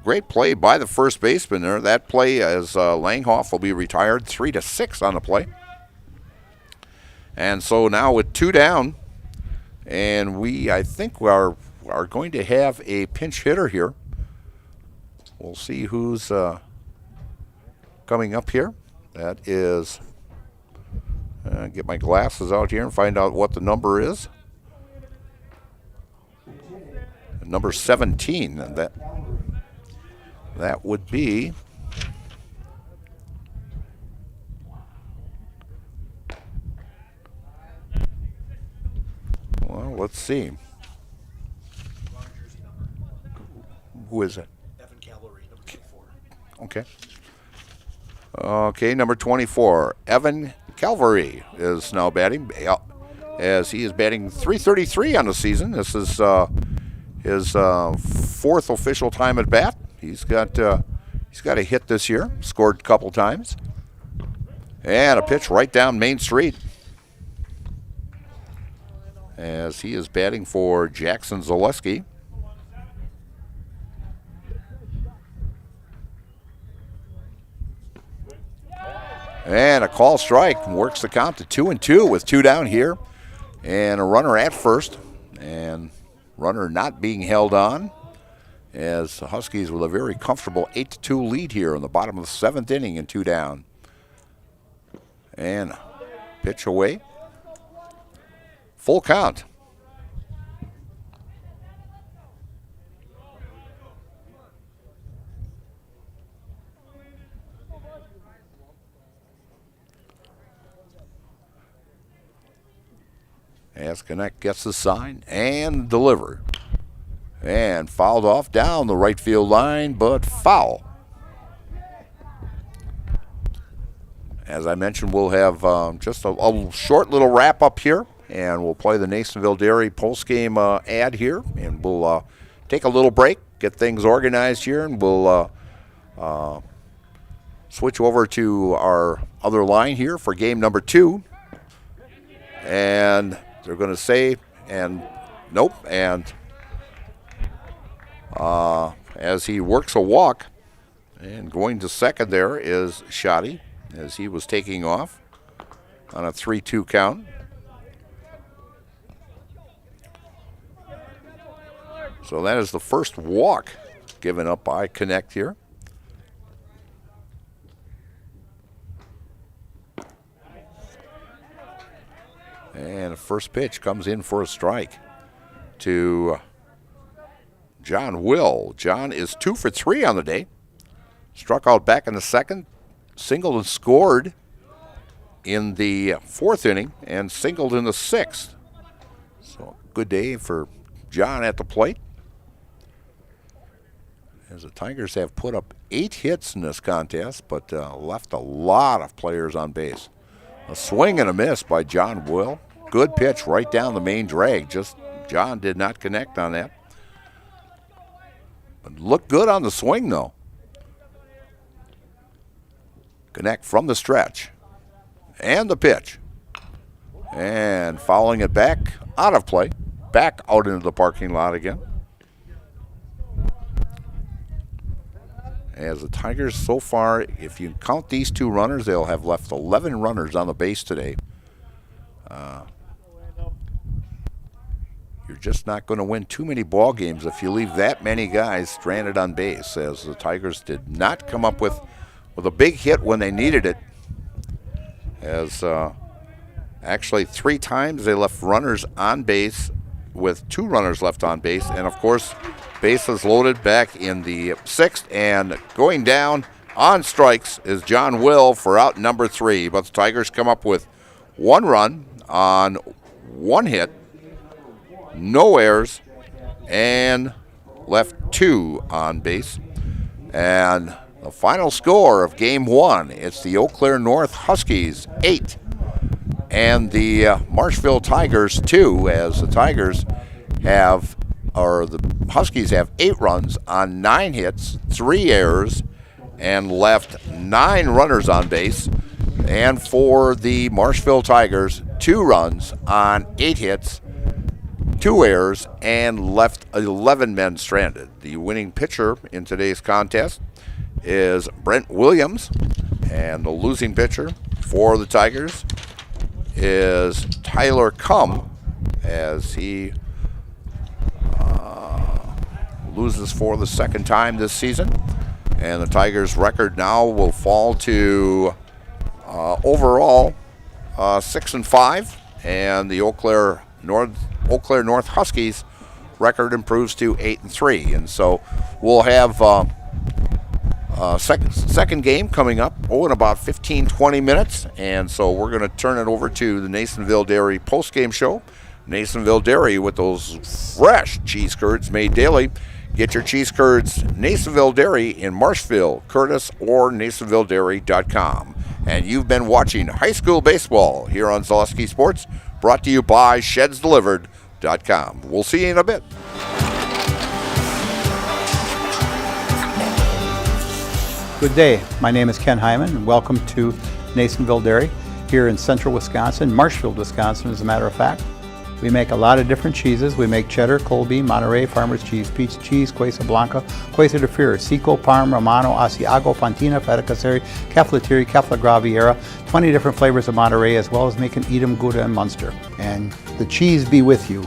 great play by the first baseman there. That play as Langhoff will be retired, 3-6 on the play. And so now with 2 down, and I think we are going to have a pinch hitter here. We'll see who's coming up here. That is, get my glasses out here and find out what the number is. Number 17, and that would be well, let's see. Who is it? Evan Calvary, number 24. Okay. Okay, number 24, Evan Calvary is now batting, as he is batting .333 on the season. This is his 4th official time at bat. He's got a hit this year, scored a couple times, and a pitch right down Main Street, as he is batting for Jackson Zaleski. And a call strike works the count to 2-2 with 2 down here, and a runner at first, and runner not being held on, as the Huskies with a very comfortable 8-2 lead here in the bottom of the 7th inning and 2 down. And pitch away. Full count. As Connect gets the sign and delivered. And fouled off down the right field line, but foul. As I mentioned, we'll have just a short little wrap up here. and we'll play the Nasonville Dairy post-game ad here, and we'll take a little break, get things organized here, and we'll switch over to our other line here for game number 2. And they're going to say, and nope, and as he works a walk, and going to second there is Shoddy, as he was taking off on a 3-2 count. So that is the first walk given up by Connect here. And the first pitch comes in for a strike to John Will. John is 2 for 3 on the day. Struck out back in the second, singled and scored in the 4th inning, and singled in the 6th. So good day for John at the plate, as the Tigers have put up 8 hits in this contest, but left a lot of players on base. A swing and a miss by John Will. Good pitch right down the main drag. Just John did not connect on that. But looked good on the swing, though. Connect from the stretch. And the pitch. And fouling it back out of play. Back out into the parking lot again. As the Tigers so far, if you count these 2 runners, they'll have left 11 runners on the base today. You're just not going to win too many ball games if you leave that many guys stranded on base, as the Tigers did not come up with a big hit when they needed it. As actually 3 times they left runners on base with 2 runners left on base, and of course bases loaded back in the 6th, and going down on strikes is John Will for out number 3. But the Tigers come up with 1 run on 1 hit, no errors, and left 2 on base. And the final score of game 1, it's the Eau Claire North Huskies 8 and the Marshfield Tigers 2, as the Tigers have, or the Huskies have 8 runs on 9 hits, 3 errors, and left 9 runners on base. And for the Marshfield Tigers, 2 runs on 8 hits, 2 errors, and left 11 men stranded. The winning pitcher in today's contest is Brent Williams, and the losing pitcher for the Tigers is Tyler Cum, as he loses for the 2nd time this season. And the Tigers' record now will fall to overall 6-5, and the Eau Claire North Huskies record improves to 8-3. And so we'll have second game coming up in about 15-20 minutes. And so we're going to turn it over to the Nasonville Dairy post-game show. Nasonville Dairy with those fresh cheese curds made daily. Get your cheese curds, Nasonville Dairy in Marshfield, Curtis, or NasonvilleDairy.com. And you've been watching high school baseball here on Zaleski Sports, brought to you by ShedsDelivered.com. We'll see you in a bit. Good day. My name is Ken Hyman, and welcome to Nasonville Dairy here in central Wisconsin, Marshfield, Wisconsin, as a matter of fact. We make a lot of different cheeses. We make cheddar, Colby, Monterey, Farmer's Cheese, Peach Cheese, Quesa Blanca, Quesa de Freer, Seco, Parm, Romano, Asiago, Fontina, Feta Caseri, Caflatiri, Cafla Graviera, 20 different flavors of Monterey, as well as making Edam, Gouda, and Munster. And the cheese be with you.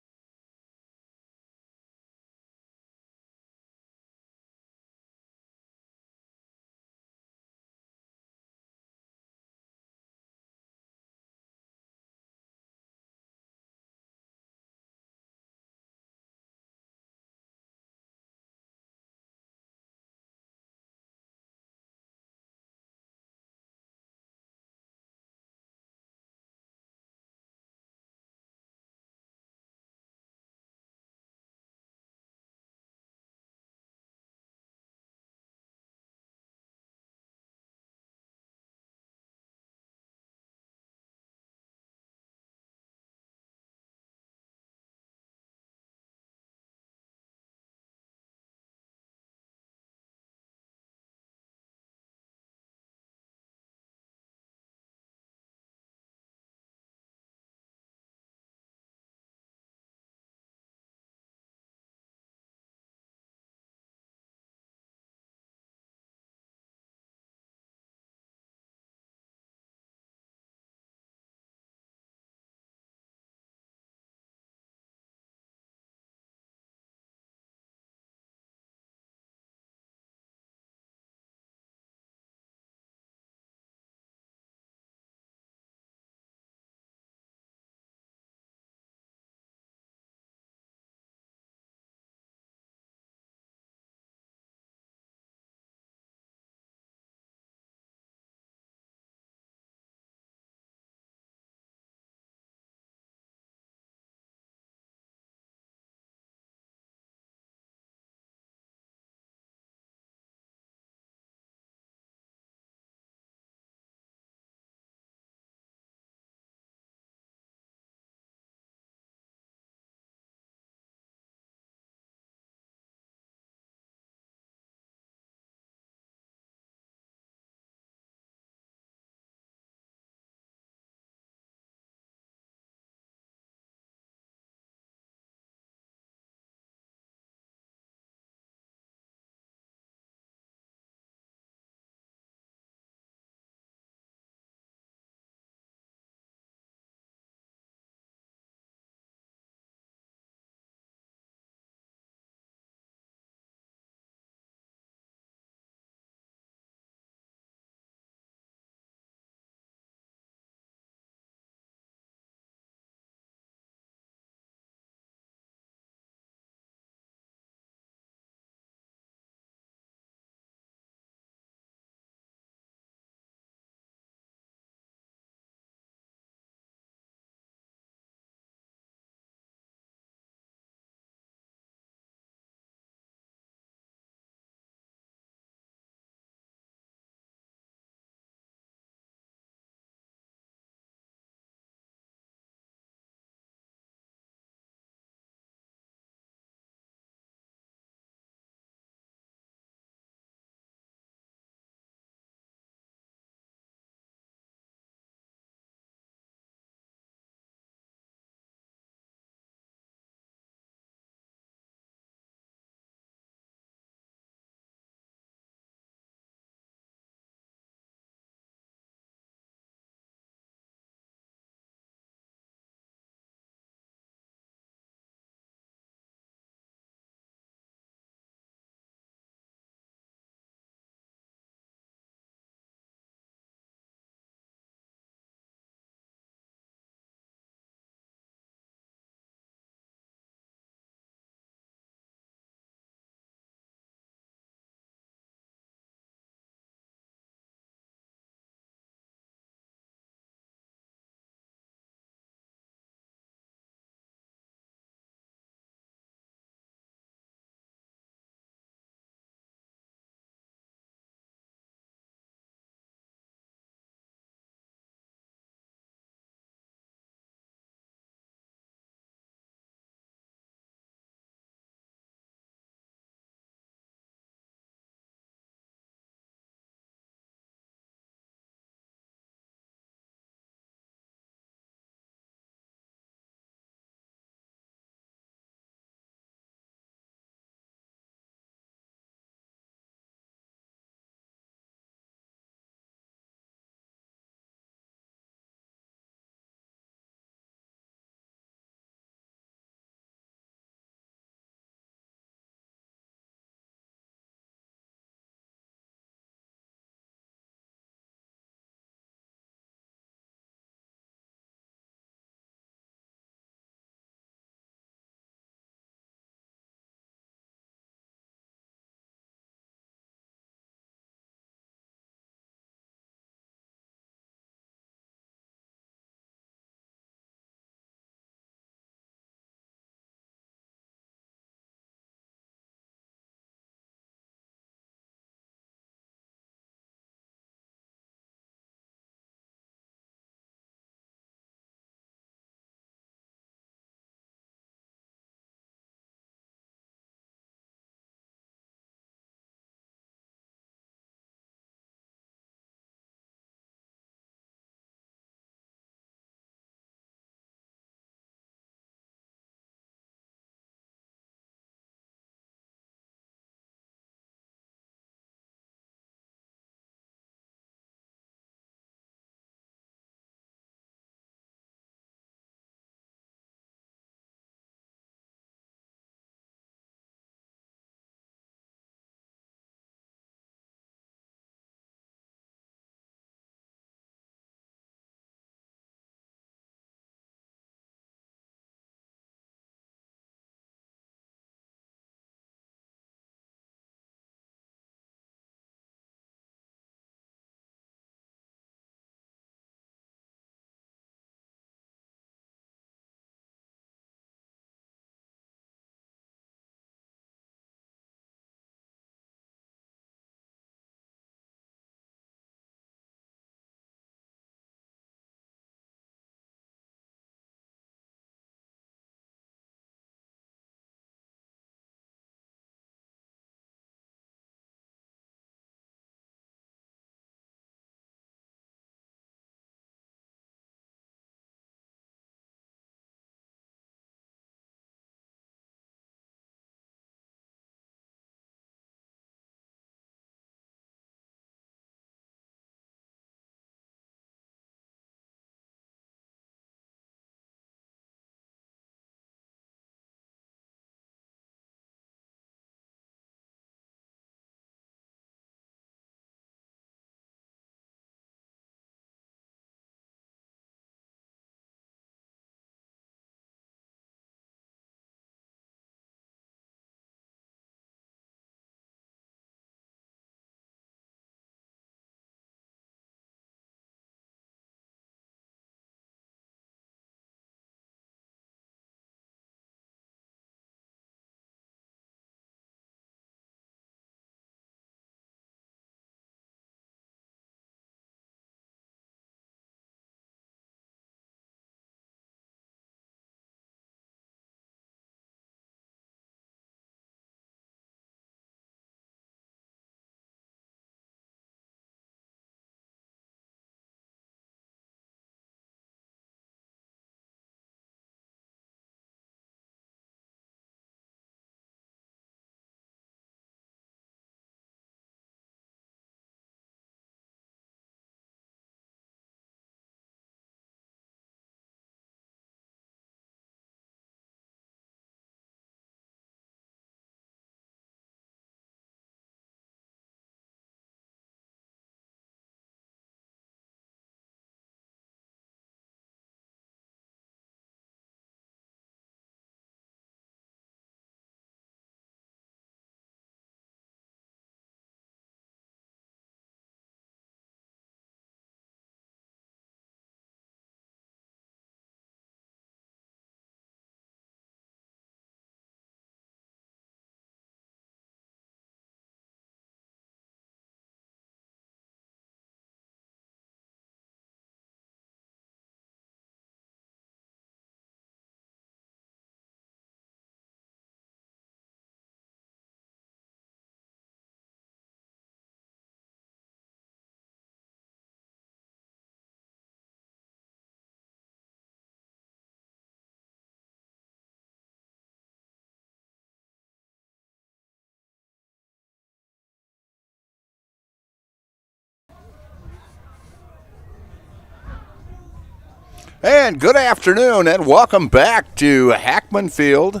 And good afternoon, and welcome back to Hackman Field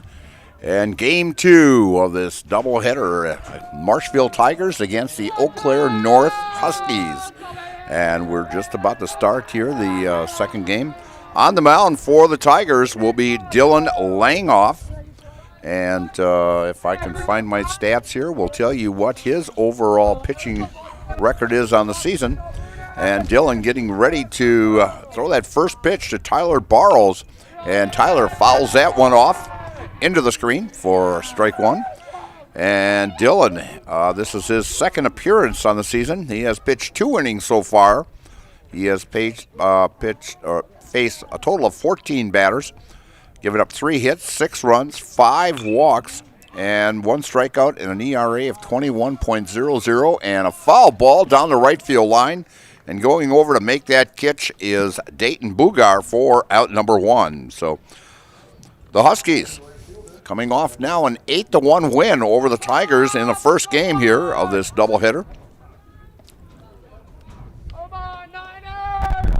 and Game 2 of this doubleheader. Marshfield Tigers against the Eau Claire North Huskies. And we're just about to start here, the second game. On the mound for the Tigers will be Dylan Langoff. And if I can find my stats here, we'll tell you what his overall pitching record is on the season. And Dylan getting ready to throw that first pitch to Tyler Barrows. And Tyler fouls that one off into the screen for strike one. And Dylan, this is his second appearance on the season. He has pitched 2 innings so far. He has faced a total of 14 batters, given up 3 hits, 6 runs, 5 walks, and 1 strikeout, and an ERA of 21.00, and a foul ball down the right field line. And going over to make that catch is Dayton Bugar for out number 1. So the Huskies coming off now an 8-1 win over the Tigers in the first game here of this doubleheader.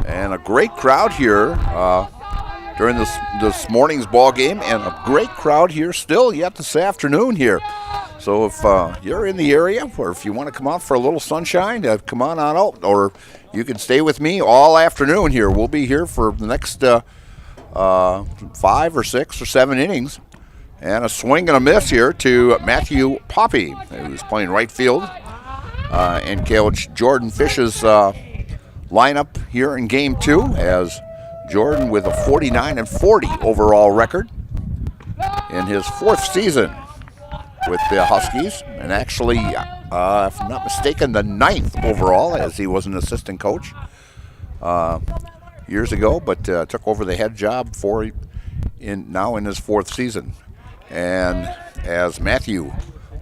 And a great crowd here during this morning's ball game, and a great crowd here still yet this afternoon here. So if you're in the area, or if you want to come out for a little sunshine, come on out, or you can stay with me all afternoon here. We'll be here for the next 5 or 6 or 7 innings. And a swing and a miss here to Matthew Poppy, who's playing right field. And Coach Jordan Fish's lineup here in Game 2, as Jordan with a 49-40 overall record in his 4th season with the Huskies, and actually, if I'm not mistaken, the 9th overall, as he was an assistant coach years ago, but took over the head job now in his 4th season. And as Matthew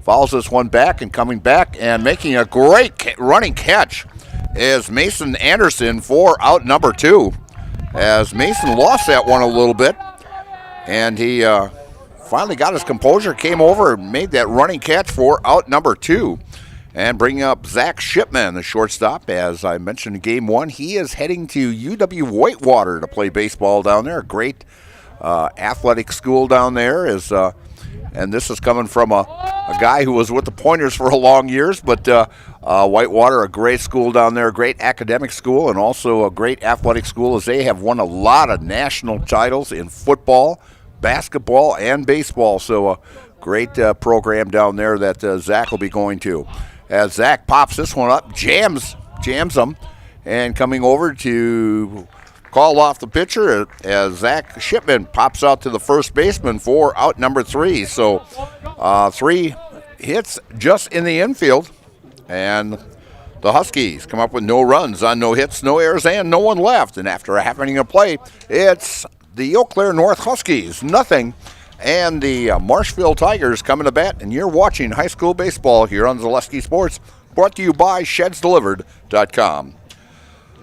fouls this one back, and coming back and making a great running catch is Mason Anderson for out number 2, as Mason lost that one a little bit, and he finally got his composure, came over and made that running catch for out number 2. And bringing up Zach Shipman, the shortstop. As I mentioned in Game 1, he is heading to UW Whitewater to play baseball down there. A great athletic school down there. And this is coming from a guy who was with the Pointers for a long years, but Whitewater, a great school down there, a great academic school, and also a great athletic school, as they have won a lot of national titles in football, basketball, and baseball. So a great program down there that Zach will be going to. As Zach pops this one up, jams them, and coming over to call off the pitcher as Zach Shipman pops out to the first baseman for out number 3. So 3 hits just in the infield, and the Huskies come up with no runs on no hits, no errors, and no one left. And after a half inning of play, it's the Eau Claire North Huskies, nothing, and the Marshfield Tigers coming to bat. And you're watching high school baseball here on Zaleski Sports, brought to you by ShedsDelivered.com.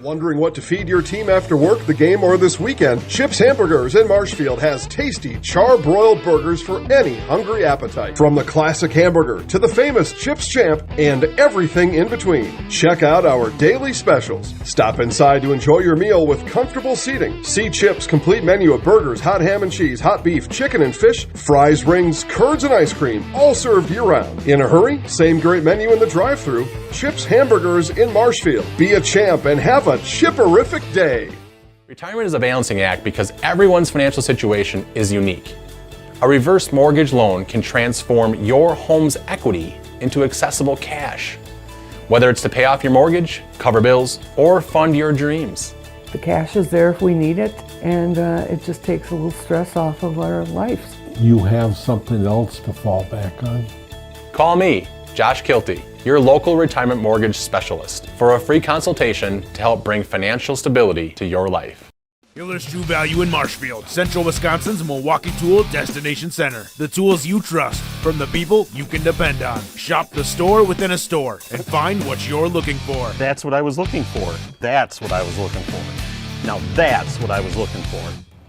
Wondering what to feed your team after work, the game, or this weekend? Chips Hamburgers in Marshfield has tasty char-broiled burgers for any hungry appetite. From the classic hamburger to the famous Chips Champ and everything in between. Check out our daily specials. Stop inside to enjoy your meal with comfortable seating. See Chips' complete menu of burgers, hot ham and cheese, hot beef, chicken and fish, fries, rings, curds, and ice cream, all served year-round. In a hurry? Same great menu in the drive-thru. Chips Hamburgers in Marshfield. Be a champ and have a chipperific day. Retirement is a balancing act because everyone's financial situation is unique. A reverse mortgage loan can transform your home's equity into accessible cash, whether it's to pay off your mortgage, cover bills, or fund your dreams. The cash is there if we need it, and it just takes a little stress off of our lives. You have something else to fall back on. Call me, Josh Kilty, your local retirement mortgage specialist, for a free consultation to help bring financial stability to your life. Hiller's True Value in Marshfield, Central Wisconsin's Milwaukee Tool Destination Center. The tools you trust from the people you can depend on. Shop the store within a store and find what you're looking for. That's what I was looking for. That's what I was looking for. Now that's what I was looking for.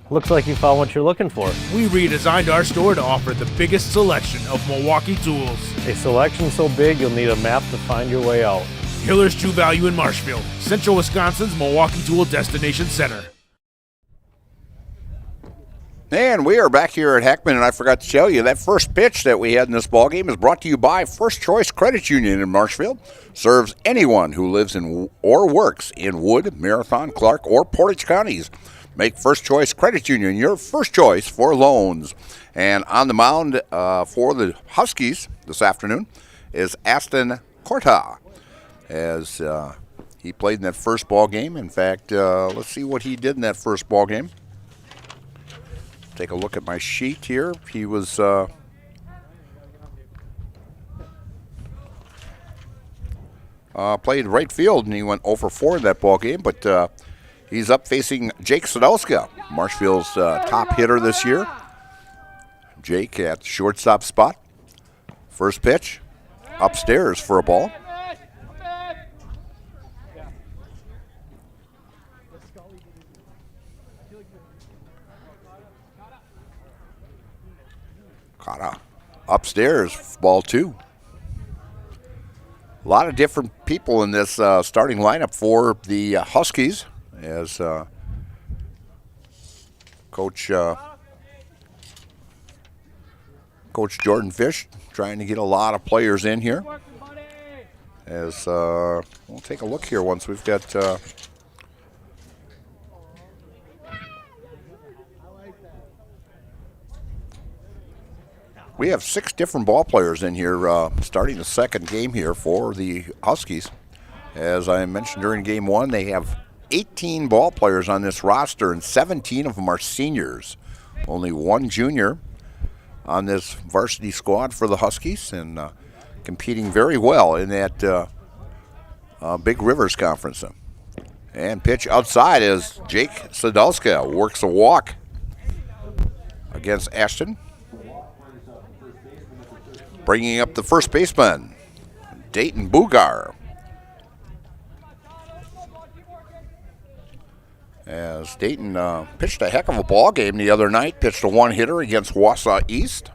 Looks like you found what you're looking for. We redesigned our store to offer the biggest selection of Milwaukee tools. A selection so big you'll need a map to find your way out. Hiller's True Value in Marshfield, Central Wisconsin's Milwaukee Tool Destination Center. And we are back here at Heckman, and I forgot to tell you that first pitch that we had in this ballgame is brought to you by First Choice Credit Union in Marshfield. Serves anyone who lives in or works in Wood, Marathon, Clark, or Portage counties. Make First Choice Credit Union your first choice for loans. And on the mound for the Huskies this afternoon is Aston Corta, as he played in that first ball game. In fact, let's see what he did in that first ball game. Take a look at my sheet here. He was played right field, and he went 0 for 4 in that ball game. But he's up facing Jake Sadowska, Marshfield's top hitter this year. Jake at the shortstop spot. First pitch, upstairs for a ball. Kata upstairs, ball 2. A lot of different people in this starting lineup for the Huskies, as Coach Jordan Fish trying to get a lot of players in here. As we'll take a look here once we've got we have 6 different ball players in here starting the second game here for the Huskies. As I mentioned during game 1, they have 18 ball players on this roster, and 17 of them are seniors. Only 1 junior on this varsity squad for the Huskies, and competing very well in that Big Rivers Conference. And pitch outside as Jake Sadowska works a walk against Ashton. Bringing up the first baseman, Dayton Bugar. As Dayton pitched a heck of a ball game the other night, pitched a 1-hitter against Wausau East.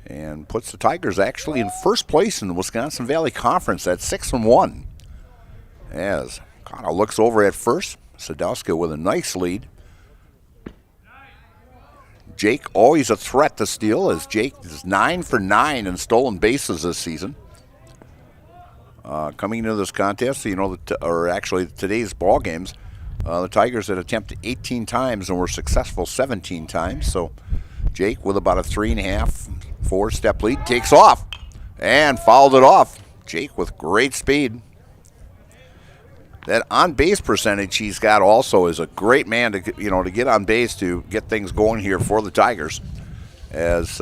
And puts the Tigers actually in first place in the Wisconsin Valley Conference at 6-1. As kind of looks over at first, Sadowska with a nice lead. Jake always a threat to steal, as Jake is 9 for 9 in stolen bases this season. Coming into this contest, or actually today's ball games, the Tigers had attempted 18 times and were successful 17 times. So Jake, with about a 3.5, 4-step lead, takes off and fouled it off. Jake with great speed. That on-base percentage he's got also is a great man to get on base to get things going here for the Tigers, as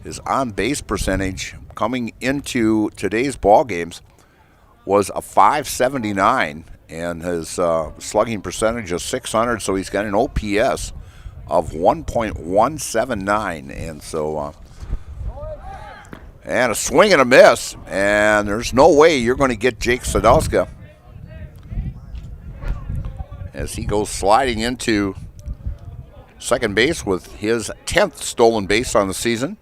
his on-base percentage coming into today's ball games was a .579, and his slugging percentage is .600, so he's got an OPS of 1.179, and so and a swing and a miss, and there's no way you're going to get Jake Sadowska as he goes sliding into second base with his 10th stolen base on the season.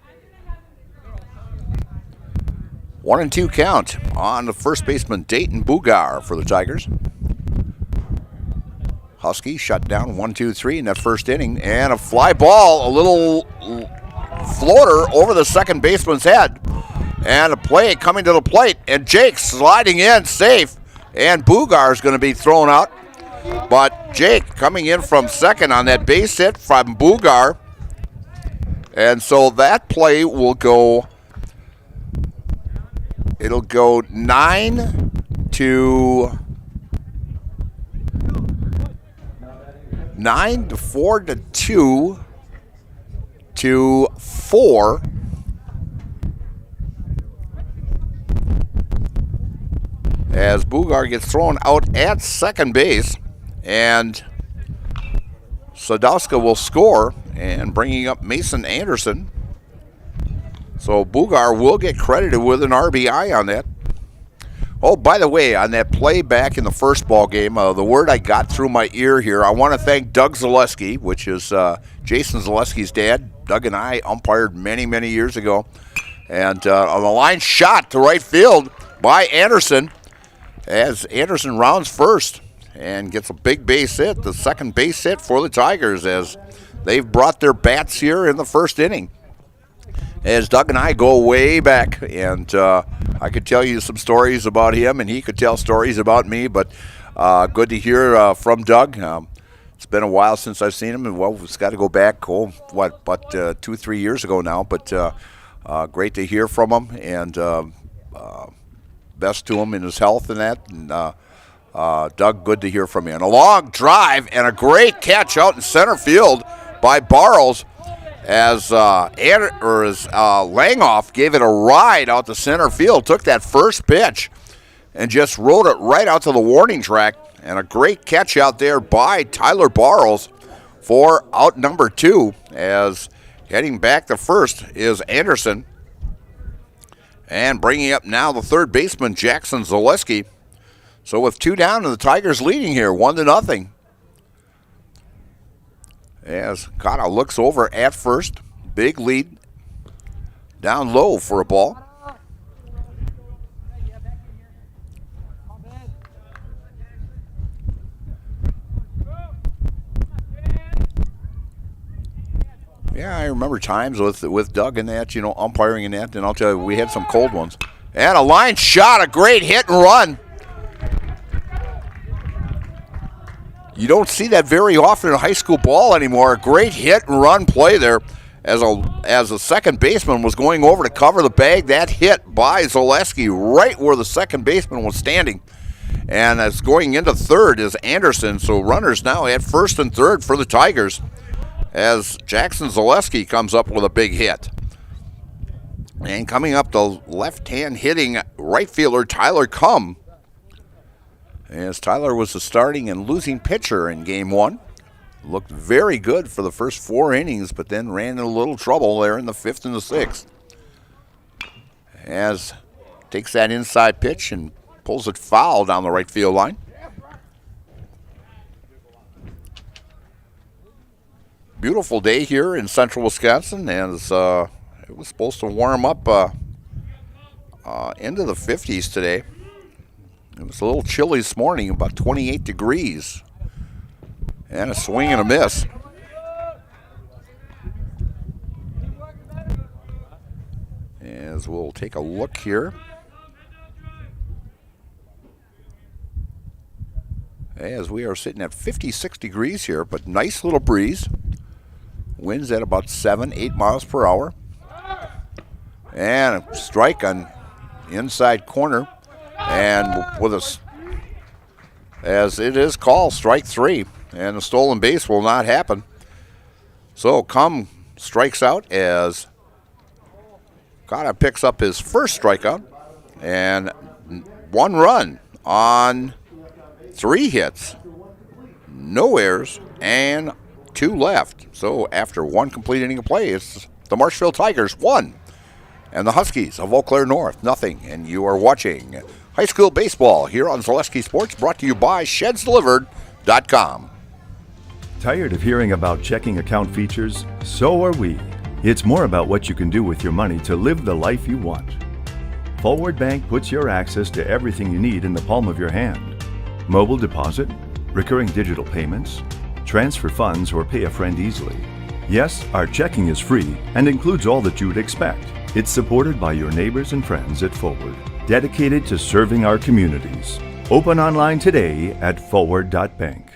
1-2 count on the first baseman, Dayton Bugar, for the Tigers. Husky shut down 1-2-3 in that first inning, and a fly ball, a little floater over the second baseman's head, and a play coming to the plate, and Jake sliding in safe, and Bugar is going to be thrown out. But Jake coming in from second on that base hit from Bugar. And so that play will go, it'll go 9-4 to 4. As Bugar gets thrown out at second base, and Sadowska will score, and bringing up Mason Anderson. So Bugar will get credited with an RBI on that. Oh, by the way, on that play back in the first ball game, the word I got through my ear here, I want to thank Doug Zaleski, which is Jason Zaleski's dad. Doug and I umpired many, many years ago. And on the line shot to right field by Anderson, as Anderson rounds first. and gets a big base hit, the second base hit for the Tigers, as they've brought their bats here in the first inning. As Doug and I go way back, and I could tell you some stories about him, and he could tell stories about me, but good to hear from Doug. It's been a while since I've seen him, and well, it's got to go back, 2-3 years ago now, but great to hear from him, and best to him in his health and that. And Doug, good to hear from you. And a long drive and a great catch out in center field by Barles, as Langoff gave it a ride out to center field, took that first pitch and just rode it right out to the warning track. And a great catch out there by Tyler Barles for out number 2, as heading back to first is Anderson. And bringing up now the third baseman, Jackson Zaleski. So with 2 down, and the Tigers leading here, 1-0. As Kata looks over at first, big lead, down low for a ball. Yeah, I remember times with Doug and that, umpiring and that, and I'll tell you, we had some cold ones. And a line shot, a great hit and run. You don't see that very often in high school ball anymore. A great hit and run play there as a second baseman was going over to cover the bag. That hit by Zaleski right where the second baseman was standing. And as going into third is Anderson. So runners now at first and third for the Tigers, as Jackson Zaleski comes up with a big hit. And coming up, the left-hand hitting right fielder Tyler Cum, as Tyler was the starting and losing pitcher in Game 1. Looked very good for the first 4 innings, but then ran into a little trouble there in the 5th and the 6th. As takes that inside pitch and pulls it foul down the right field line. Beautiful day here in central Wisconsin, as it was supposed to warm up into the 50s today. It was a little chilly this morning, about 28 degrees. And a swing and a miss. As we'll take a look here. As we are sitting at 56 degrees here, but nice little breeze. Winds at about 7-8 miles per hour. And a strike on inside corner. And with us, as it is called, strike 3. And a stolen base will not happen. So Cum strikes out as Kata picks up his first strikeout. And 1 run on 3 hits. No errors and 2 left. So after 1 complete inning of play, it's the Marshfield Tigers 1. And the Huskies of Eau Claire North 0. And you are watching high school baseball here on Zaleski Sports, brought to you by ShedsDelivered.com. Tired of hearing about checking account features? So are we. It's more about what you can do with your money to live the life you want. Forward Bank puts your access to everything you need in the palm of your hand. Mobile deposit, recurring digital payments, transfer funds, or pay a friend easily. Yes, our checking is free and includes all that you would expect. It's supported by your neighbors and friends at Forward, dedicated to serving our communities. Open online today at forward.bank.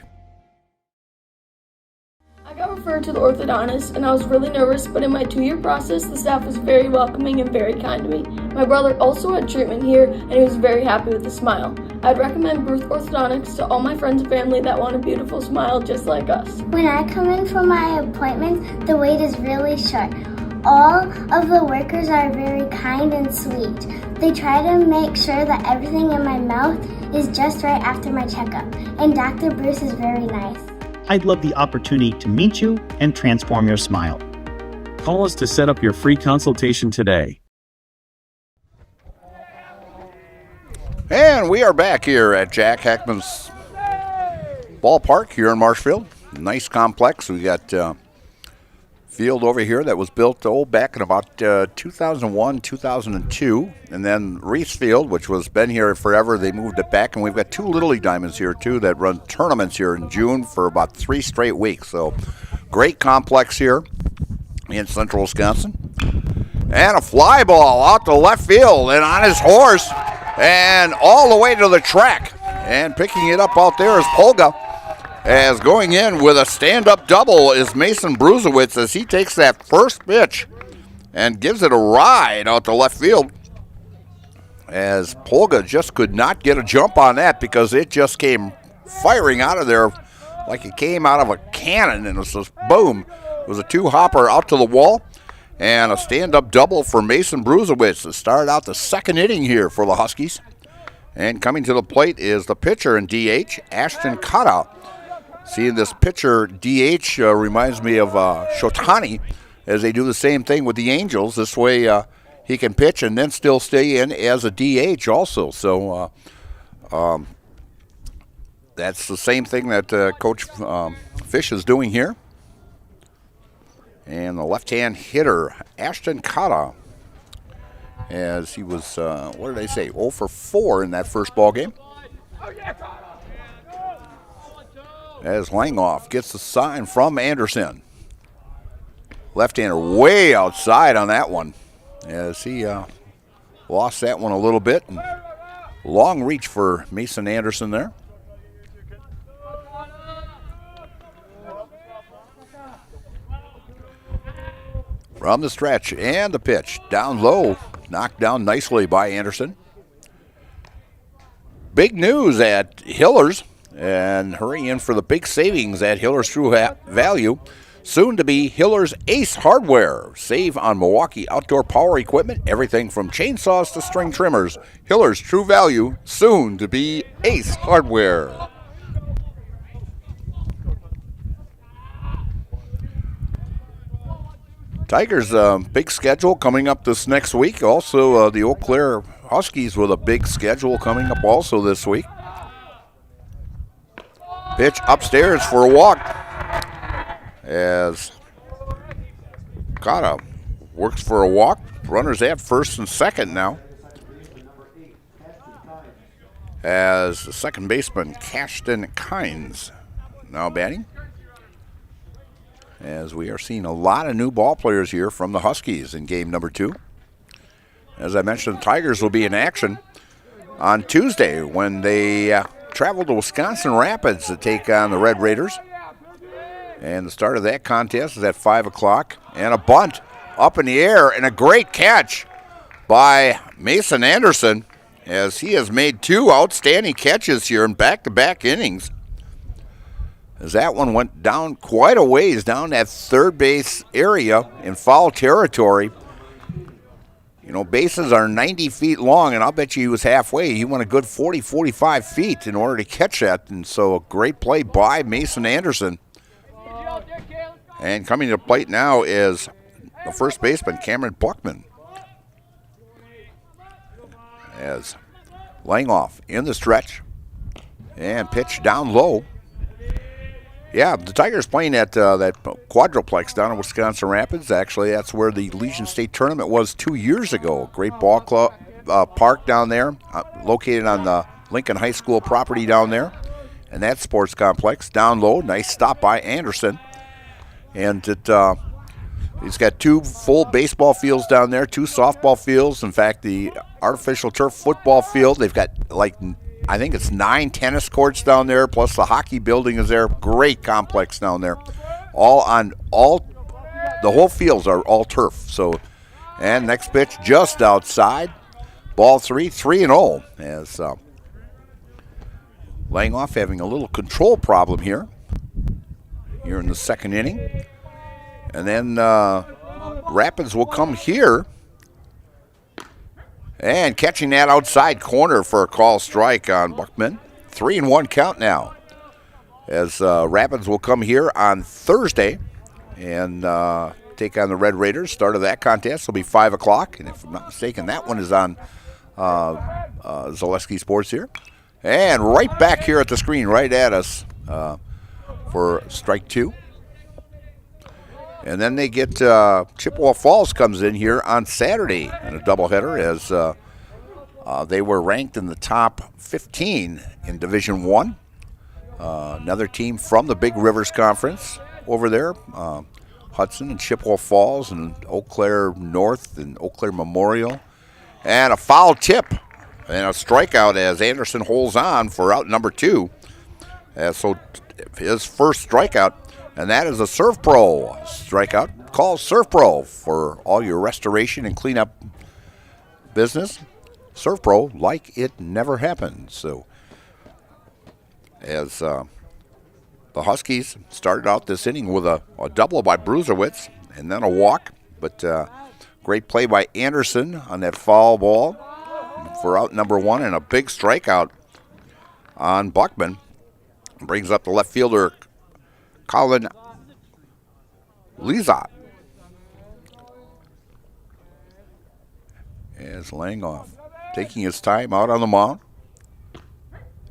I got referred to the orthodontist and I was really nervous, but in my 2-year process, the staff was very welcoming and very kind to me. My brother also had treatment here and he was very happy with the smile. I'd recommend Ruth Orthodontics to all my friends and family that want a beautiful smile just like us. When I come in for my appointment, the wait is really short. All of the workers are very kind and sweet. They try to make sure that everything in my mouth is just right after my checkup, and Dr. Bruce is very nice. I'd love the opportunity to meet you and transform your smile. Call us to set up your free consultation today. And we are back here at Jack Heckman's ballpark here in Marshfield. Nice complex. We got field over here that was built back in about 2001, 2002. And then Reese Field, which was been here forever, they moved it back. And we've got 2 Little League Diamonds here, too, that run tournaments here in June for about 3 straight weeks. So great complex here in central Wisconsin. And a fly ball out to left field and on his horse and all the way to the track. And picking it up out there is Polga. As going in with a stand-up double is Mason Bruzewitz as he takes that first pitch and gives it a ride out to left field. As Polga just could not get a jump on that because it just came firing out of there like it came out of a cannon, and it was just boom. It was a 2-hopper out to the wall and a stand-up double for Mason Bruzewitz to start out the 2nd inning here for the Huskies. And coming to the plate is the pitcher in DH, Ashton Kata. Seeing this pitcher DH reminds me of Shotani, as they do the same thing with the Angels. This way he can pitch and then still stay in as a DH also. So that's the same thing that Coach Fish is doing here. And the left-hand hitter, Ashton Kata, as he was, what did I say, 0 for 4 in that first ball game. As Langoff gets the sign from Anderson. Left-hander way outside on that one as he lost that one a little bit. And long reach for Mason Anderson there. From the stretch and the pitch. Down low. Knocked down nicely by Anderson. Big news at Hillers. And hurrying in for the big savings at Hiller's True Value. Soon to be Hiller's Ace Hardware. Save on Milwaukee outdoor power equipment. Everything from chainsaws to string trimmers. Hiller's True Value. Soon to be Ace Hardware. Tigers' big schedule coming up this next week. Also, the Eau Claire Huskies with a big schedule coming up also this week. Pitch upstairs for a walk as Kata works for a walk. Runners at first and second now. As the second baseman, Cashton Kynes, now batting. As we are seeing a lot of new ball players here from the Huskies in game number 2. As I mentioned, the Tigers will be in action on Tuesday when they travel to Wisconsin Rapids to take on the Red Raiders. And the start of that contest is at 5 o'clock. And a bunt up in the air and a great catch by Mason Anderson as he has made 2 outstanding catches here in back-to-back innings. As that one went down quite a ways down that third base area in foul territory. You know, bases are 90 feet long, and I'll bet you he was halfway. He went a good 40, 45 feet in order to catch that. And so a great play by Mason Anderson. And coming to the plate now is the first baseman, Cameron Buckman. As Langoff in the stretch and pitch down low. Yeah, the Tigers playing at that quadruplex down in Wisconsin Rapids. Actually, that's where the Legion State Tournament was 2 years ago. Great ball club park down there, located on the Lincoln High School property down there. And that sports complex down low. Nice stop by Anderson. And he's got 2 full baseball fields down there, 2 softball fields. In fact, the artificial turf football field, they've got I think it's 9 tennis courts down there, plus the hockey building is there. Great complex down there. The whole fields are all turf. So, and next pitch just outside. Ball 3-0 as Langoff having a little control problem here in the second inning. And then Rapids will come here. And catching that outside corner for a call strike on Buckman. 3-1 count now. As Rapids will come here on Thursday and take on the Red Raiders. Start of that contest will be 5 o'clock. And if I'm not mistaken, that one is on Zaleski Sports here. And right back here at the screen, right at us for strike 2. And then they get Chippewa Falls comes in here on Saturday in a doubleheader as they were ranked in the top 15 in Division One. Another team from the Big Rivers Conference over there, Hudson and Chippewa Falls and Eau Claire North and Eau Claire Memorial. And a foul tip and a strikeout as Anderson holds on for out number 2. So his first strikeout, and that is a Serve Pro strikeout. Call Serve Pro for all your restoration and cleanup business. Serve Pro like it never happened. So as the Huskies started out this inning with a double by Bruserwitz and then a walk, but great play by Anderson on that foul ball for out number 1 and a big strikeout on Buckman. Brings up the left fielder, Colin Lizot. As Langoff taking his time out on the mound.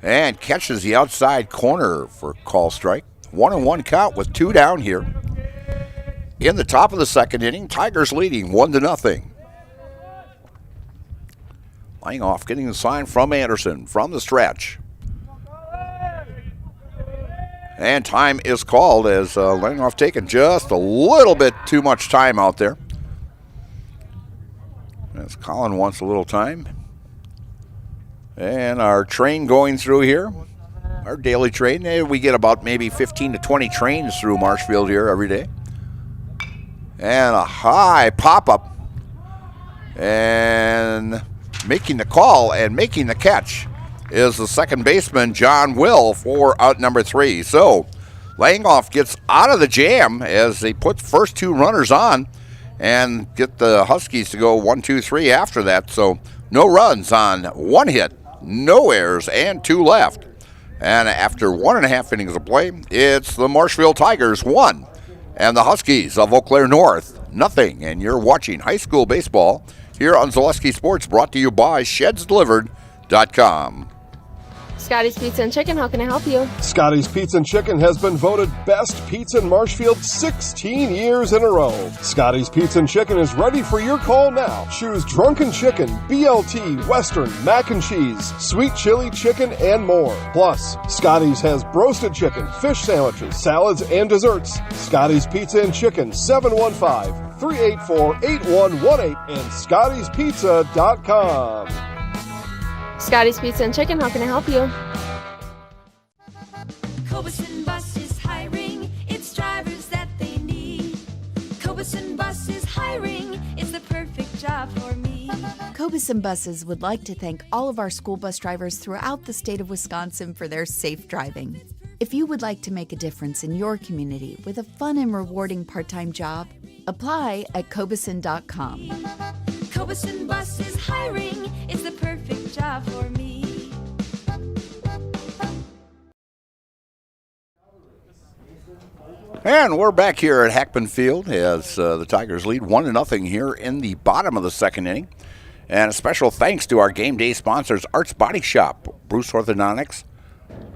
And catches the outside corner for call strike. 1-1 count with 2 down here. In the top of the second inning, Tigers leading 1-0. Langoff getting the sign from Anderson from the stretch. And time is called as Langoff taking just a little bit too much time out there. As Colin wants a little time. And our train going through here, our daily train. We get about maybe 15 to 20 trains through Marshfield here every day. And a high pop-up. And making the call and making the catch is the second baseman, John Will, for out number 3. So Langoff gets out of the jam as they put the first 2 runners on and get the Huskies to go 1-2-3 after that. So no runs on 1 hit, no errors, and 2 left. And after 1.5 innings of play, it's the Marshfield Tigers 1 and the Huskies of Eau Claire North 0. And you're watching high school baseball here on Zaleski Sports, brought to you by ShedsDelivered.com. Scotty's Pizza and Chicken, how can I help you? Scotty's Pizza and Chicken has been voted best pizza in Marshfield 16 years in a row. Scotty's Pizza and Chicken is ready for your call now. Choose drunken chicken, BLT, Western, mac and cheese, sweet chili chicken, and more. Plus, Scotty's has broasted chicken, fish sandwiches, salads, and desserts. Scotty's Pizza and Chicken, 715-384-8118 and Scotty'sPizza.com. Scotty's Pizza and Chicken, how can I help you? Cobuson Bus is hiring. It's drivers that they need. Cobuson Bus is hiring. It's the perfect job for me. Cobuson Buses would like to thank all of our school bus drivers throughout the state of Wisconsin for their safe driving. If you would like to make a difference in your community with a fun and rewarding part-time job, apply at Cobuson.com. Cobuson Bus is hiring. It's the perfect job for me. And we're back here at Hackman Field as the Tigers lead 1-0 here in the bottom of the second inning. And a special thanks to our game day sponsors, Arts Body Shop, Bruce Orthodontics,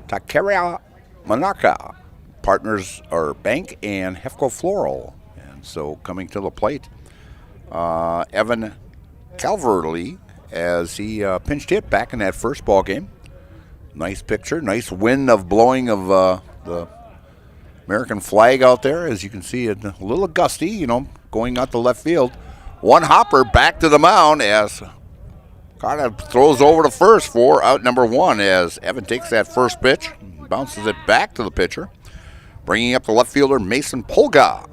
Takeria Manaka, Partners or Bank, and Hefco Floral. And so coming to the plate, Evan Calverley as he pinched hit back in that first ball game. Nice picture, nice wind of blowing of the American flag out there. As you can see, a little gusty, going out to left field. One hopper back to the mound as Carter throws over to first for out number 1 as Evan takes that first pitch, bounces it back to the pitcher, bringing up the left fielder Mason Polga.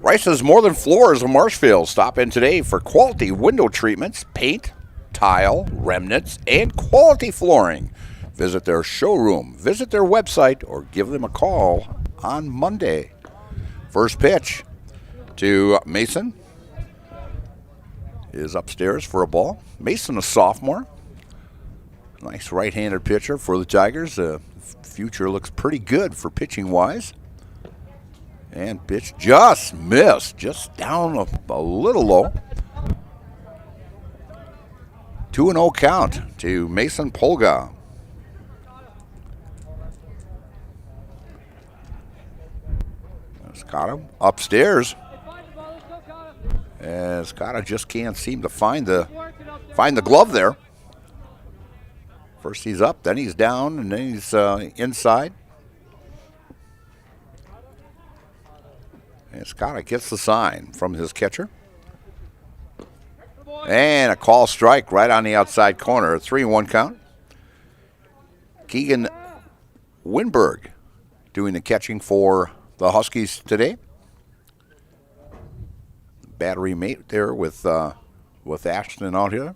Rice has more than floors of Marshfield. Stop in today for quality window treatments, paint, tile, remnants, and quality flooring. Visit their showroom, visit their website, or give them a call on Monday. First pitch to Mason is upstairs for a ball. Mason, a sophomore. Nice right-handed pitcher for the Tigers. The future looks pretty good for pitching-wise. And pitch just missed, just down a little low. 2-0 count to Mason Polga. Cotta upstairs. As Cotta just can't seem to find the glove there. First he's up, then he's down, and then he's inside. And Cotta gets the sign from his catcher. And a call strike right on the outside corner. 3-1 count. Keegan Winberg doing the catching for the Huskies today. Battery mate there with Ashton out here.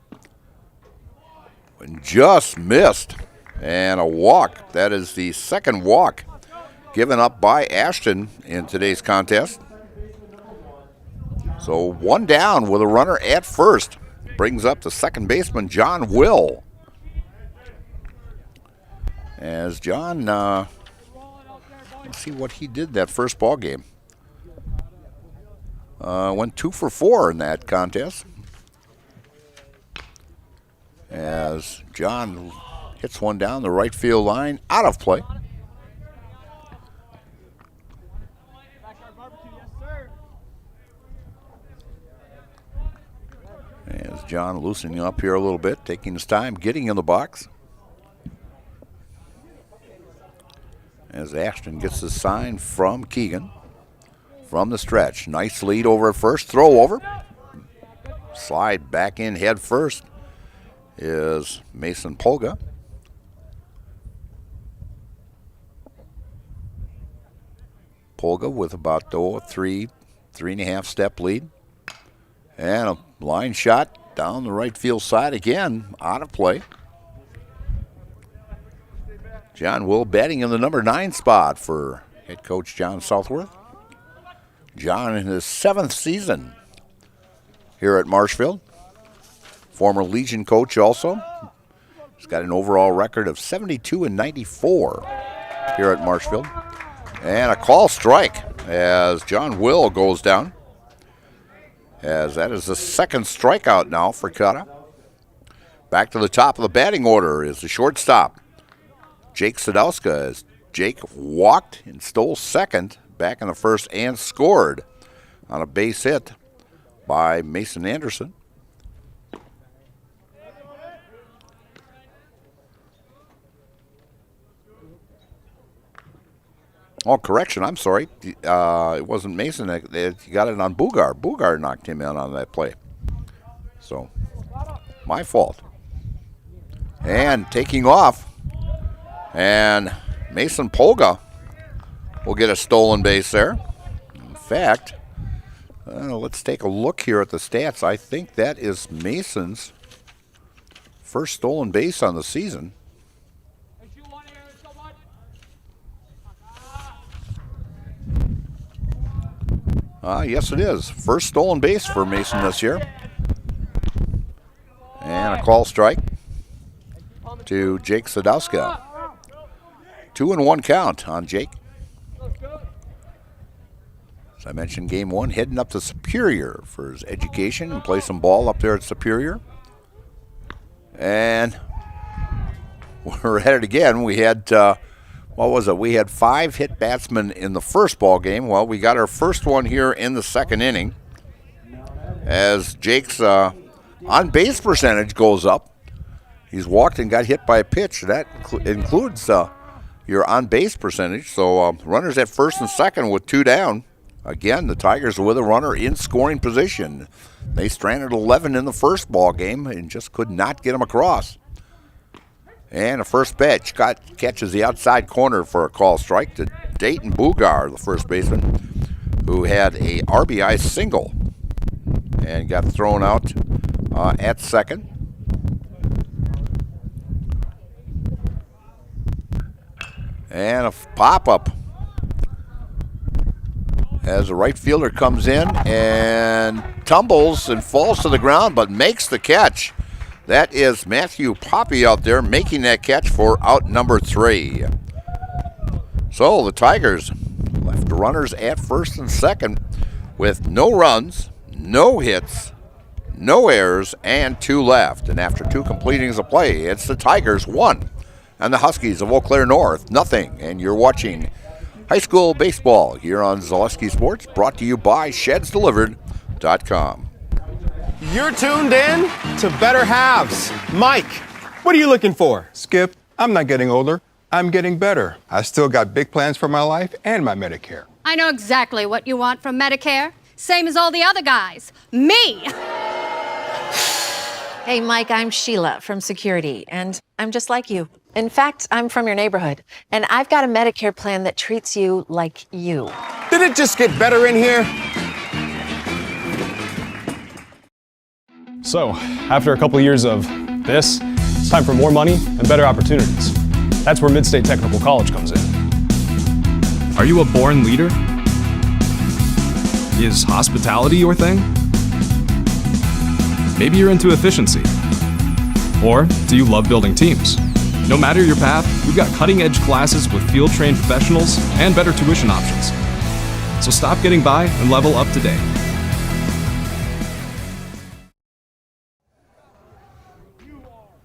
And just missed. And a walk. That is the second walk given up by Ashton in today's contest. So one down with a runner at first. Brings up the second baseman, John Will. As John, let's see what he did that first ball game. Went 2 for 4 in that contest. As John hits one down the right field line, out of play. As John loosening up here a little bit, taking his time, getting in the box. As Ashton gets the sign from Keegan from the stretch. Nice lead over at first, throw over. Slide back in head first is Mason Polga. Polga with about 3.5 step lead. And a line shot down the right field side again, out of play. John Will batting in the number 9 spot for head coach John Southworth. John in his 7th season here at Marshfield. Former Legion coach also. He's got an overall record of 72-94 here at Marshfield. And a call strike as John Will goes down. As that is the second strikeout now for Cotta. Back to the top of the batting order is the shortstop, Jake Sadowska, as Jake walked and stole second back in the first and scored on a base hit by Mason Anderson. Oh, correction, I'm sorry. It wasn't Mason. He got it on Boogar. Boogar knocked him in on that play. So, my fault. And taking off. And Mason Polga will get a stolen base there. In fact, let's take a look here at the stats. I think that is Mason's first stolen base on the season. Yes, it is. First stolen base for Mason this year. And a call strike to Jake Sadowska. 2-1 count on Jake. As I mentioned, game 1, heading up to Superior for his education and play some ball up there at Superior. And we're at it again. We had... We had 5 hit batsmen in the first ball game. Well, we got our first one here in the second inning as Jake's on-base percentage goes up. He's walked and got hit by a pitch. That includes your on-base percentage. So runners at first and second with 2 down. Again, the Tigers with a runner in scoring position. They stranded 11 in the first ball game and just could not get them across. And a first pitch catches the outside corner for a call strike to Dayton Boogar, the first baseman, who had a RBI single and got thrown out at second. And a pop-up as the right fielder comes in and tumbles and falls to the ground but makes the catch. That is Matthew Poppy out there making that catch for out number 3. So the Tigers left runners at first and second with no runs, no hits, no errors, and 2 left. And after 2 completings of play, it's the Tigers 1 and the Huskies of Eau Claire North 0. And you're watching high school baseball here on Zaleski Sports, brought to you by ShedsDelivered.com. You're tuned in to Better Halves. Mike, what are you looking for? Skip, I'm not getting older. I'm getting better. I still got big plans for my life and my Medicare. I know exactly what you want from Medicare. Same as all the other guys. Me! Hey, Mike, I'm Sheila from Security, and I'm just like you. In fact, I'm from your neighborhood, and I've got a Medicare plan that treats you like you. Did it just get better in here? So, after a couple years of this, it's time for more money and better opportunities. That's where Mid-State Technical College comes in. Are you a born leader? Is hospitality your thing? Maybe you're into efficiency. Or do you love building teams? No matter your path, we've got cutting-edge classes with field-trained professionals and better tuition options. So stop getting by and level up today.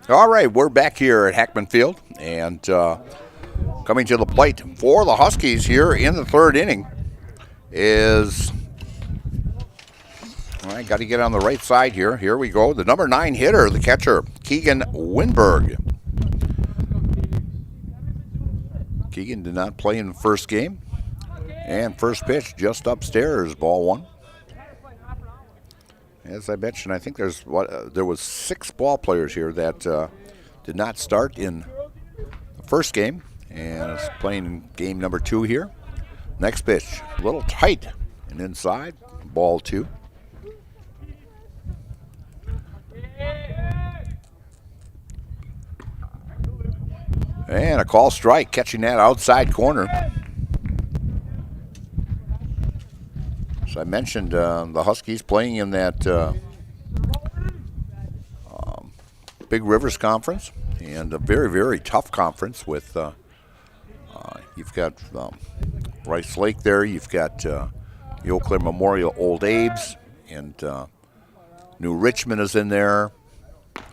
All right, we're back here at Hackman Field, and coming to the plate for the Huskies here in the third inning is, all right, got to get on the right side here. Here we go. The number 9 hitter, the catcher, Keegan Winberg. Keegan did not play in the first game, and first pitch just upstairs, ball 1. As I mentioned, I think there was 6 ball players here that did not start in the first game, and is playing in game number 2 here. Next pitch, a little tight and inside, ball 2. And a call strike, catching that outside corner. As I mentioned, the Huskies playing in that Big Rivers Conference, and a very, very tough conference with, you've got Rice Lake there, you've got the Eau Claire Memorial Old Abe's, and New Richmond is in there,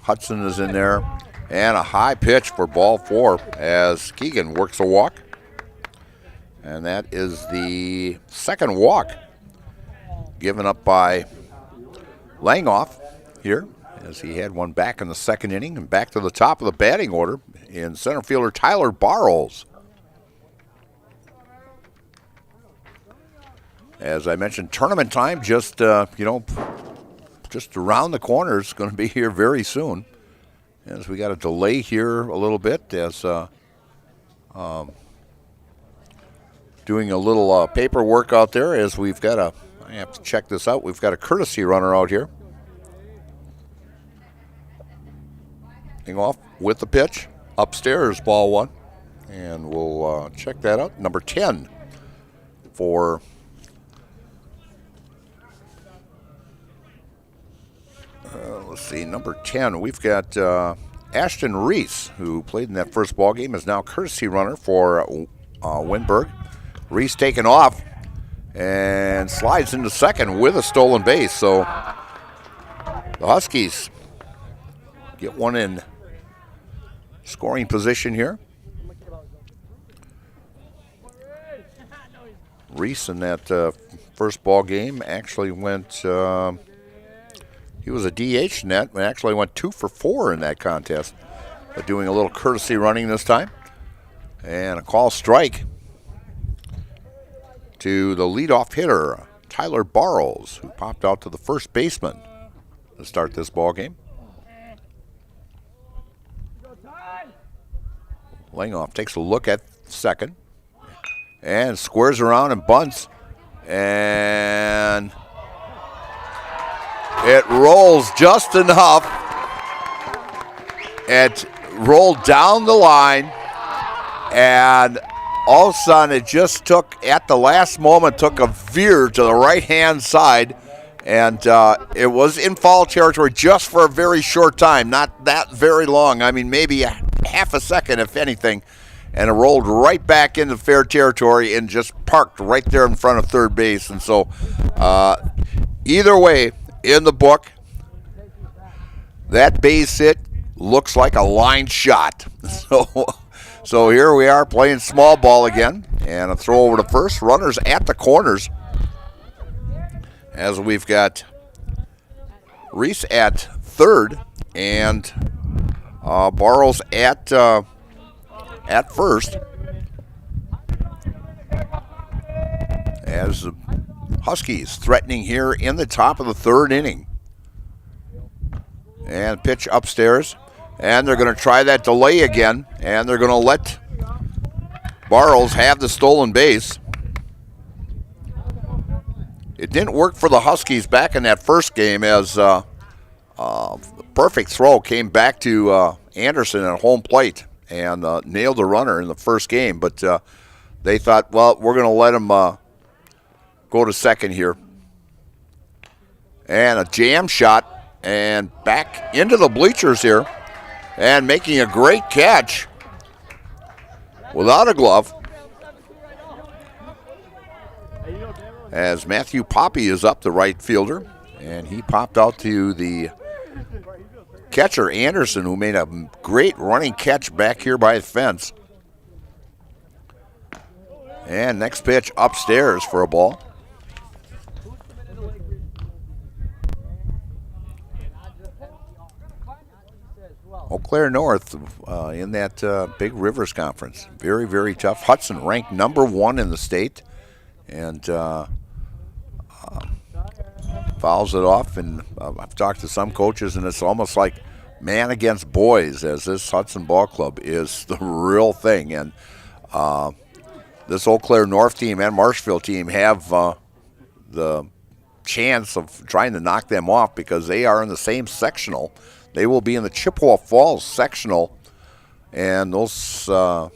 Hudson is in there, and a high pitch for ball 4 as Keegan works a walk. And that is the second walk given up by Langoff here, as he had one back in the second inning. And back to the top of the batting order in center fielder Tyler Barrows. As I mentioned, tournament time just just around the corner. Is going to be here very soon, as we got a delay here a little bit, as doing a little paperwork out there, as we've got I have to check this out. We've got a courtesy runner out here. Off with the pitch. Upstairs, ball 1. And we'll check that out. Number 10 for let's see, number 10. We've got Ashton Reese, who played in that first ball game, is now courtesy runner for Winberg. Reese taken off and slides into second with a stolen base. So the Huskies get one in scoring position here. Reese in that first ball game actually went, he was a DH in that, and actually went 2 for 4 in that contest. But doing a little courtesy running this time. And a call strike to the leadoff hitter, Tyler Barrows, who popped out to the first baseman to start this ball game. Langoff takes a look at second and squares around and bunts, and it rolls just enough. It rolled down the line, and all of a sudden it just took, at the last moment, took a veer to the right-hand side, and it was in foul territory just for a very short time, not that very long. I mean, maybe half a second, if anything, and it rolled right back into fair territory and just parked right there in front of third base. And so either way, in the book, that base hit looks like a line shot. So So here we are playing small ball again, and a throw over to first. Runners at the corners, as we've got Reese at third and Barrows at first. As the Huskies threatening here in the top of the third inning. And pitch upstairs. And they're going to try that delay again. And they're going to let Barrows have the stolen base. It didn't work for the Huskies back in that first game, as the perfect throw came back to Anderson at home plate and nailed the runner in the first game. But they thought, well, we're going to let him go to second here. And a jam shot and back into the bleachers here. And making a great catch without a glove. As Matthew Poppy is up, the right fielder. And he popped out to the catcher, Anderson, who made a great running catch back here by the fence. And next pitch upstairs for a ball. Eau Claire North in that Big Rivers Conference. Very, very tough. Hudson ranked number 1 in the state and fouls it off. And I've talked to some coaches, and it's almost like man against boys, as this Hudson Ball Club is the real thing. And this Eau Claire North team and Marshfield team have the chance of trying to knock them off because they are in the same sectional. They will be in the Chippewa Falls sectional, and those and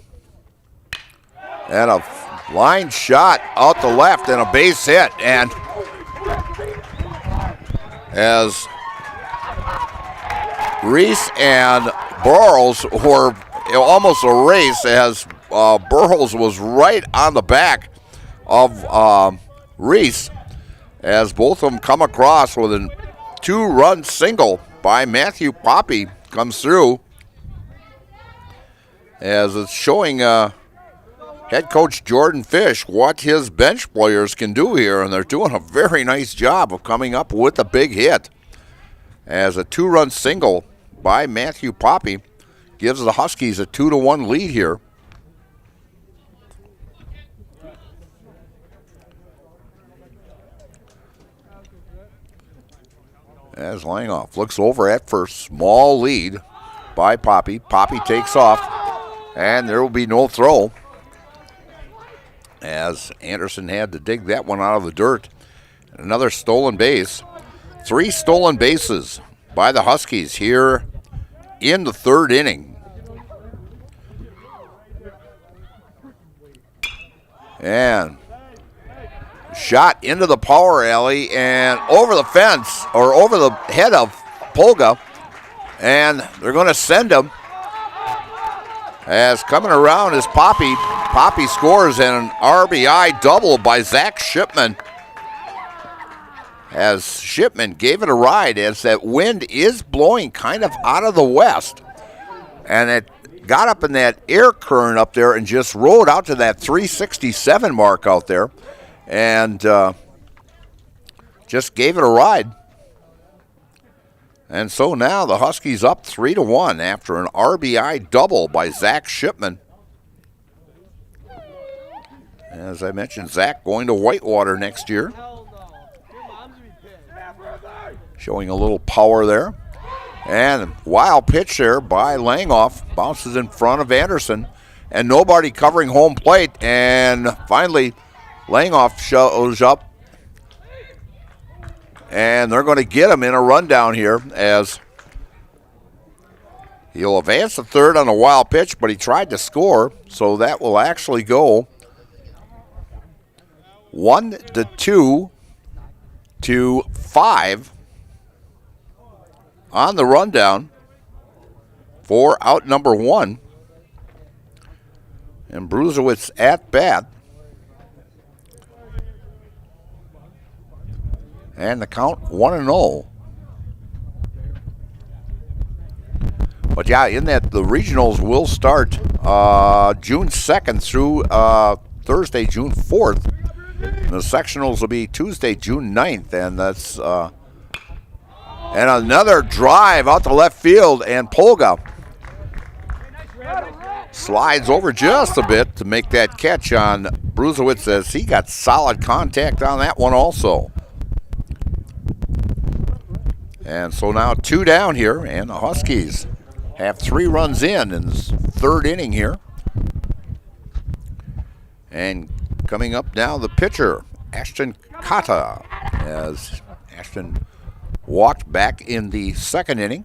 a line shot out the left and a base hit, and as Reese and Burroughs were almost a race, as Burroughs was right on the back of Reese, as both of them come across with a 2-run single by Matthew Poppy comes through, as it's showing head coach Jordan Fish what his bench players can do here, and they're doing a very nice job of coming up with a big hit, as a 2-run single by Matthew Poppy gives the Huskies a 2-1 lead here. As Langoff looks over at first, small lead by Poppy. Poppy takes off, and there will be no throw, as Anderson had to dig that one out of the dirt. Another stolen base. 3 stolen bases by the Huskies here in the third inning. And shot into the power alley and over the fence, or over the head of Polga, and they're going to send him. As coming around is Poppy. Poppy scores an RBI double by Zach Shipman, as Shipman gave it a ride, as that wind is blowing kind of out of the west, and it got up in that air current up there and just rode out to that 367 mark out there, and just gave it a ride. And so now the Huskies up 3-1 after an RBI double by Zach Shipman. As I mentioned, Zach going to Whitewater next year. Showing a little power there. And wild pitch there by Langoff. Bounces in front of Anderson. And nobody covering home plate. And finally, Langoff shows up. And they're going to get him in a rundown here, as he'll advance to third on a wild pitch, but he tried to score. So that will actually go 1-2 to 5 on the rundown for out number 1. And Bruzewicz at bat. And the count 1-0. But yeah, in that the regionals will start June 2nd through Thursday, June 4th. And the sectionals will be Tuesday, June 9th, and that's and another drive out to left field, and Polga slides over just a bit to make that catch on Bruzowitz, as he got solid contact on that one also. And so now 2 down here, and the Huskies have 3 runs in this 3rd inning here. And coming up now, the pitcher, Ashton Kata, as Ashton walked back in the 2nd inning.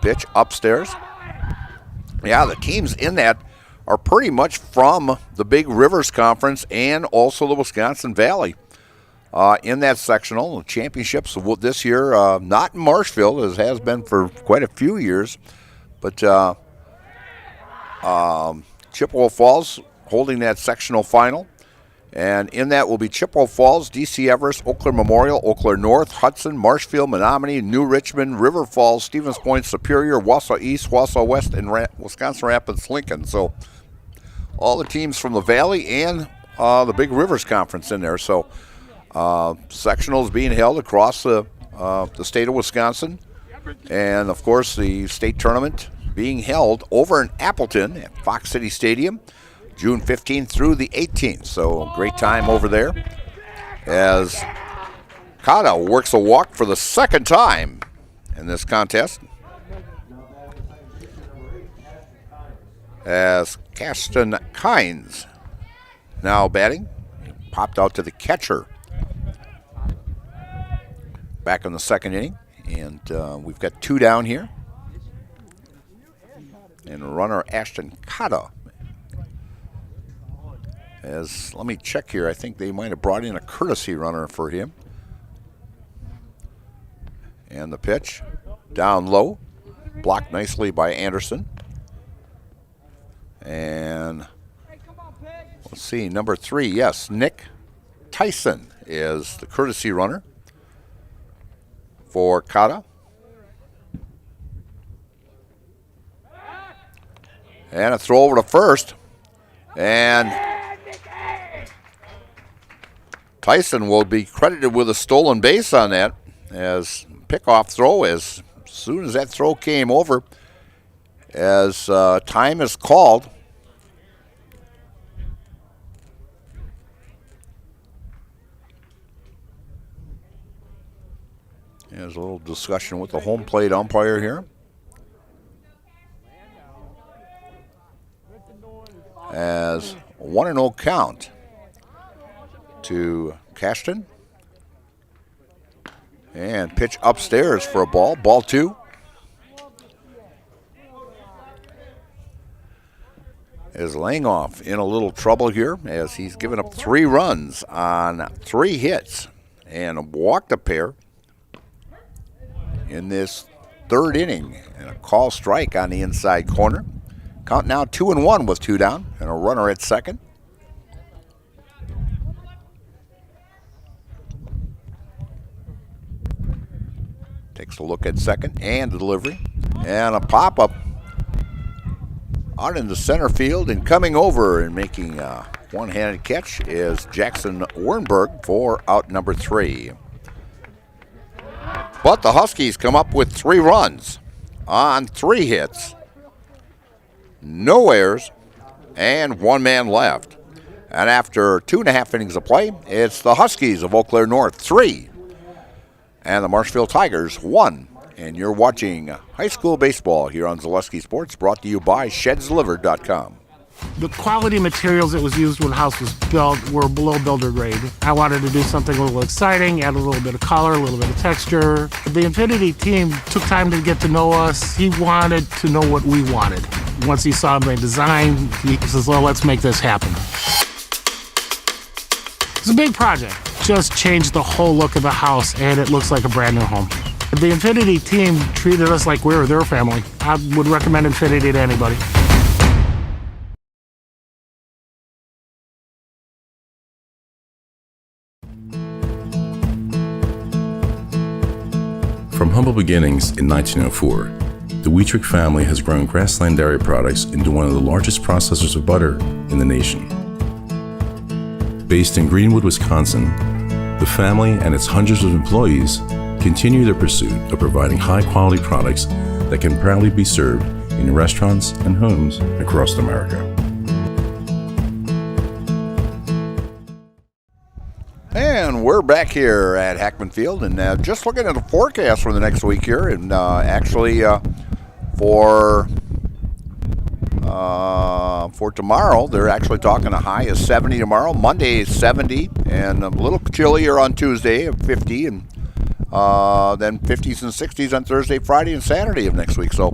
Pitch upstairs. Yeah, the teams in that are pretty much from the Big Rivers Conference and also the Wisconsin Valley. In that sectional, the championships this year, not in Marshfield, as has been for quite a few years, but Chippewa Falls holding that sectional final. And in that will be Chippewa Falls, DC Everest, Eau Claire Memorial, Eau Claire North, Hudson, Marshfield, Menominee, New Richmond, River Falls, Stevens Point, Superior, Wausau East, Wausau West, and Wisconsin Rapids, Lincoln. So all the teams from the Valley and the Big Rivers Conference in there. So sectionals being held across the state of Wisconsin. And, of course, the state tournament being held over in Appleton at Fox City Stadium, June 15th through the 18th. So great time over there as Kata works a walk for the 2nd time in this contest. As Caston Kynes now batting, popped out to the catcher back in the 2nd inning. And we've got 2 down here. And runner Ashton Kata. Let me check here. I think they might have brought in a courtesy runner for him. And the pitch down low, blocked nicely by Anderson. And let's see, number 3, yes, Nick Tyson is the courtesy runner for Kata. And a throw over to first. And Tyson will be credited with a stolen base on that, as pickoff throw as soon as that throw came over, as time is called. There's a little discussion with the home plate umpire here. As 1-0 count to Caston. And pitch upstairs for a ball. Ball 2. Is laying off in a little trouble here, as he's given up 3 runs on 3 hits and walked a pair in this 3rd inning. And a call strike on the inside corner. Count now 2-1 with 2 down and a runner at 2nd. Takes a look at 2nd and the delivery. And a pop-up out into center field, and coming over and making a one-handed catch is Jackson Wernberg for out number 3. But the Huskies come up with 3 runs on 3 hits. No errors, and 1 man left. And after 2.5 innings of play, it's the Huskies of Eau Claire North 3 and the Marshfield Tigers 1. And you're watching high school baseball here on Zaleski Sports, brought to you by ShedsDelivered.com. The quality materials that was used when the house was built were below builder grade. I wanted to do something a little exciting, add a little bit of color, a little bit of texture. The Infinity team took time to get to know us. He wanted to know what we wanted. Once he saw my design, he says, well, let's make this happen. It's a big project. Just changed the whole look of the house, and it looks like a brand new home. The Infinity team treated us like we were their family. I would recommend Infinity to anybody. From humble beginnings in 1904, the Wheatrick family has grown Grassland Dairy Products into one of the largest processors of butter in the nation. Based in Greenwood, Wisconsin, the family and its hundreds of employees continue their pursuit of providing high-quality products that can proudly be served in restaurants and homes across America. And we're back here at Hackman Field, and just looking at the forecast for the next week here, and for tomorrow, they're actually talking a high of 70 tomorrow. Monday is 70, and a little chillier on Tuesday, 50, and then 50s and 60s on Thursday, Friday, and Saturday of next week. So,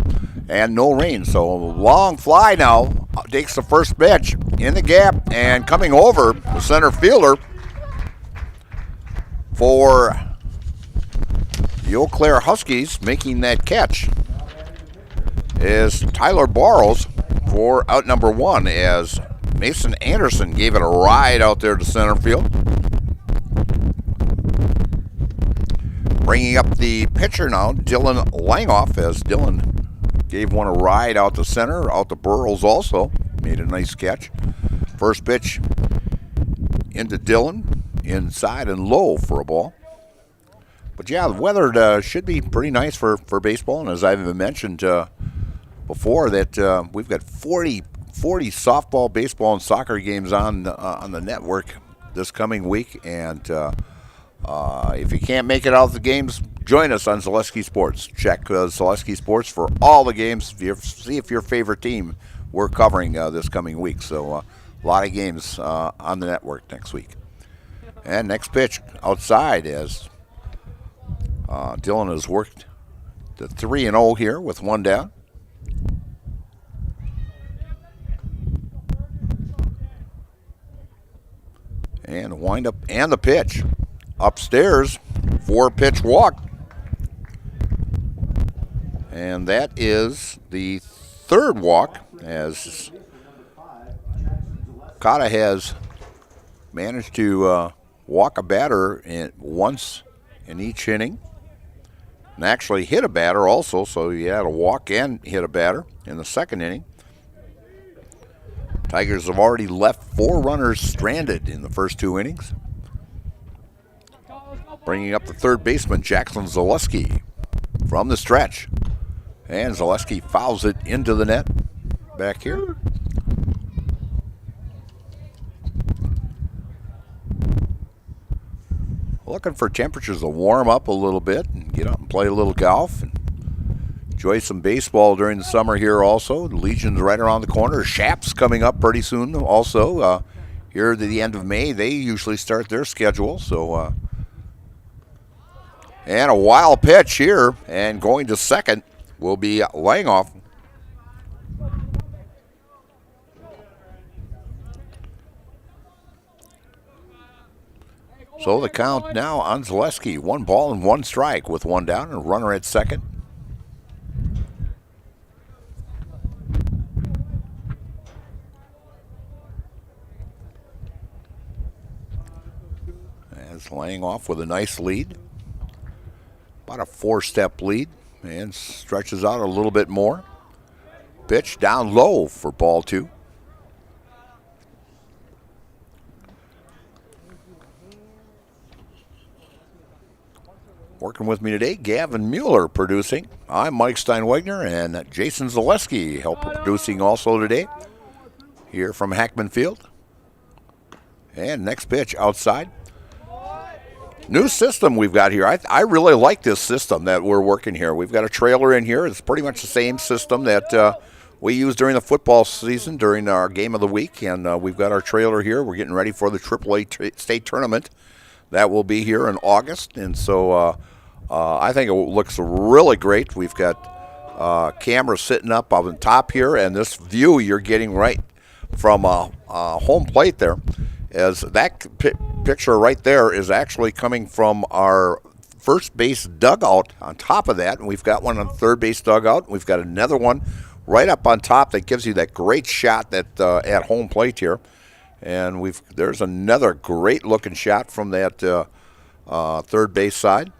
and no rain. So long fly now takes the first pitch in the gap, and coming over the center fielder for the Eau Claire Huskies, making that catch is Tyler Barrows for out number one, as Mason Anderson gave it a ride out there to center field. Bringing up the pitcher now, Dylan Langoff, as Dylan gave one a ride out to center, out to Burrows also. Made a nice catch. First pitch into Dylan, inside and low for a ball. But yeah, the weather should be pretty nice for baseball, and as I've mentioned before, that we've got 40 softball, baseball, and soccer games on the network this coming week, and if you can't make it out of the games, join us on Zaleski Sports. Check Zaleski Sports for all the games. See if your favorite team we're covering this coming week. So a lot of games on the network next week. And next pitch outside, as Dylan has worked the 3-0 here with one down. And wind up and the pitch. Upstairs, 4-pitch walk. And that is the third walk, as Cotta has managed to walk a batter once in each inning. And actually hit a batter also, so he had a walk and hit a batter in the second inning. Tigers have already left 4 runners stranded in the first 2 innings. Bringing up the third baseman, Jackson Zaleski, from the stretch. And Zaleski fouls it into the net back here. Looking for temperatures to warm up a little bit and get out and play a little golf and enjoy some baseball during the summer here also. The Legion's right around the corner. Shap's coming up pretty soon also. Here at the end of May, they usually start their schedule. So, and a wild pitch here, and going to second will be Langoff. So the count now on Zaleski, 1 ball and 1 strike with 1 down and a runner at second. As Langoff with a nice lead. About a 4-step lead, and stretches out a little bit more. Pitch down low for ball 2. Working with me today, Gavin Mueller producing. I'm Mike Steinwegner, and Jason Zaleski helping producing also today here from Hackman Field. And next pitch outside. New system we've got here. I really like this system that we're working here. We've got a trailer in here. It's pretty much the same system that we use during the football season, during our game of the week. And we've got our trailer here. We're getting ready for the AAA state tournament. That will be here in August. And so I think it looks really great. We've got cameras sitting up on top here. And this view you're getting right from home plate there. As that picture right there is actually coming from our first base dugout on top of that. And we've got one on the third base dugout. We've got another one right up on top that gives you that great shot that at home plate here. And there's another great looking shot from that third base side.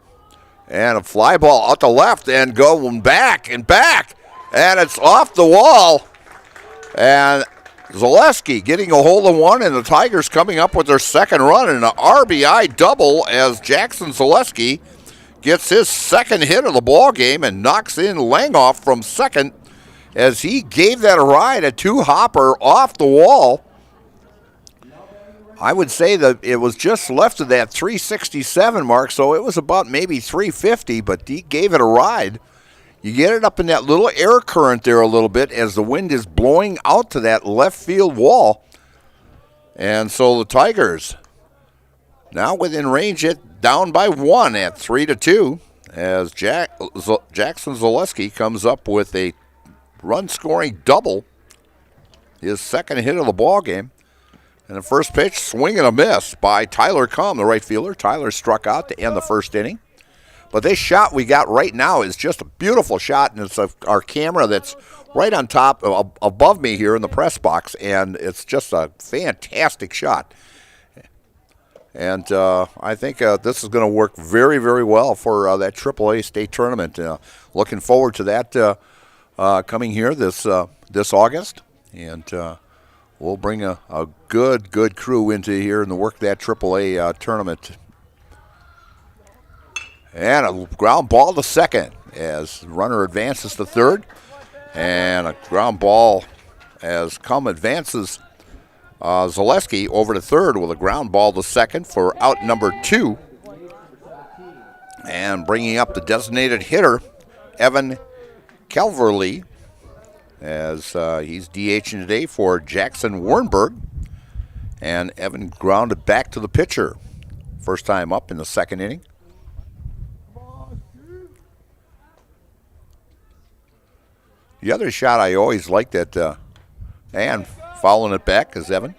And a fly ball out the left and going back and back. And it's off the wall. And Zaleski getting a hold of one, and the Tigers coming up with their second run and an RBI double as Jackson Zaleski gets his second hit of the ball game and knocks in Langoff from second as he gave that a ride, a two-hopper off the wall. I would say that it was just left of that 367 mark, so it was about maybe 350, but he gave it a ride. You get it up in that little air current there a little bit as the wind is blowing out to that left field wall. And so the Tigers now within range, it down by 1 at 3-2 as Jackson Zaleski comes up with a run-scoring double, his second hit of the ball game. And the first pitch, swing and a miss by Tyler Comm, the right fielder. Tyler struck out to end the first inning. But this shot we got right now is just a beautiful shot, and it's our camera that's right on top, above me here in the press box, and it's just a fantastic shot. And I think this is going to work very, very well for that AAA state tournament. Looking forward to that coming here this August, and we'll bring a good crew into here and work that AAA tournament. And a ground ball to second as the runner advances to third. And a ground ball as Comm advances Zaleski over to third with a ground ball to second for out number 2. And bringing up the designated hitter, Evan Calverley, as he's DHing today for Jackson Wernberg. And Evan grounded back to the pitcher. First time up in the second inning. The other shot I always liked and following it back as Evan,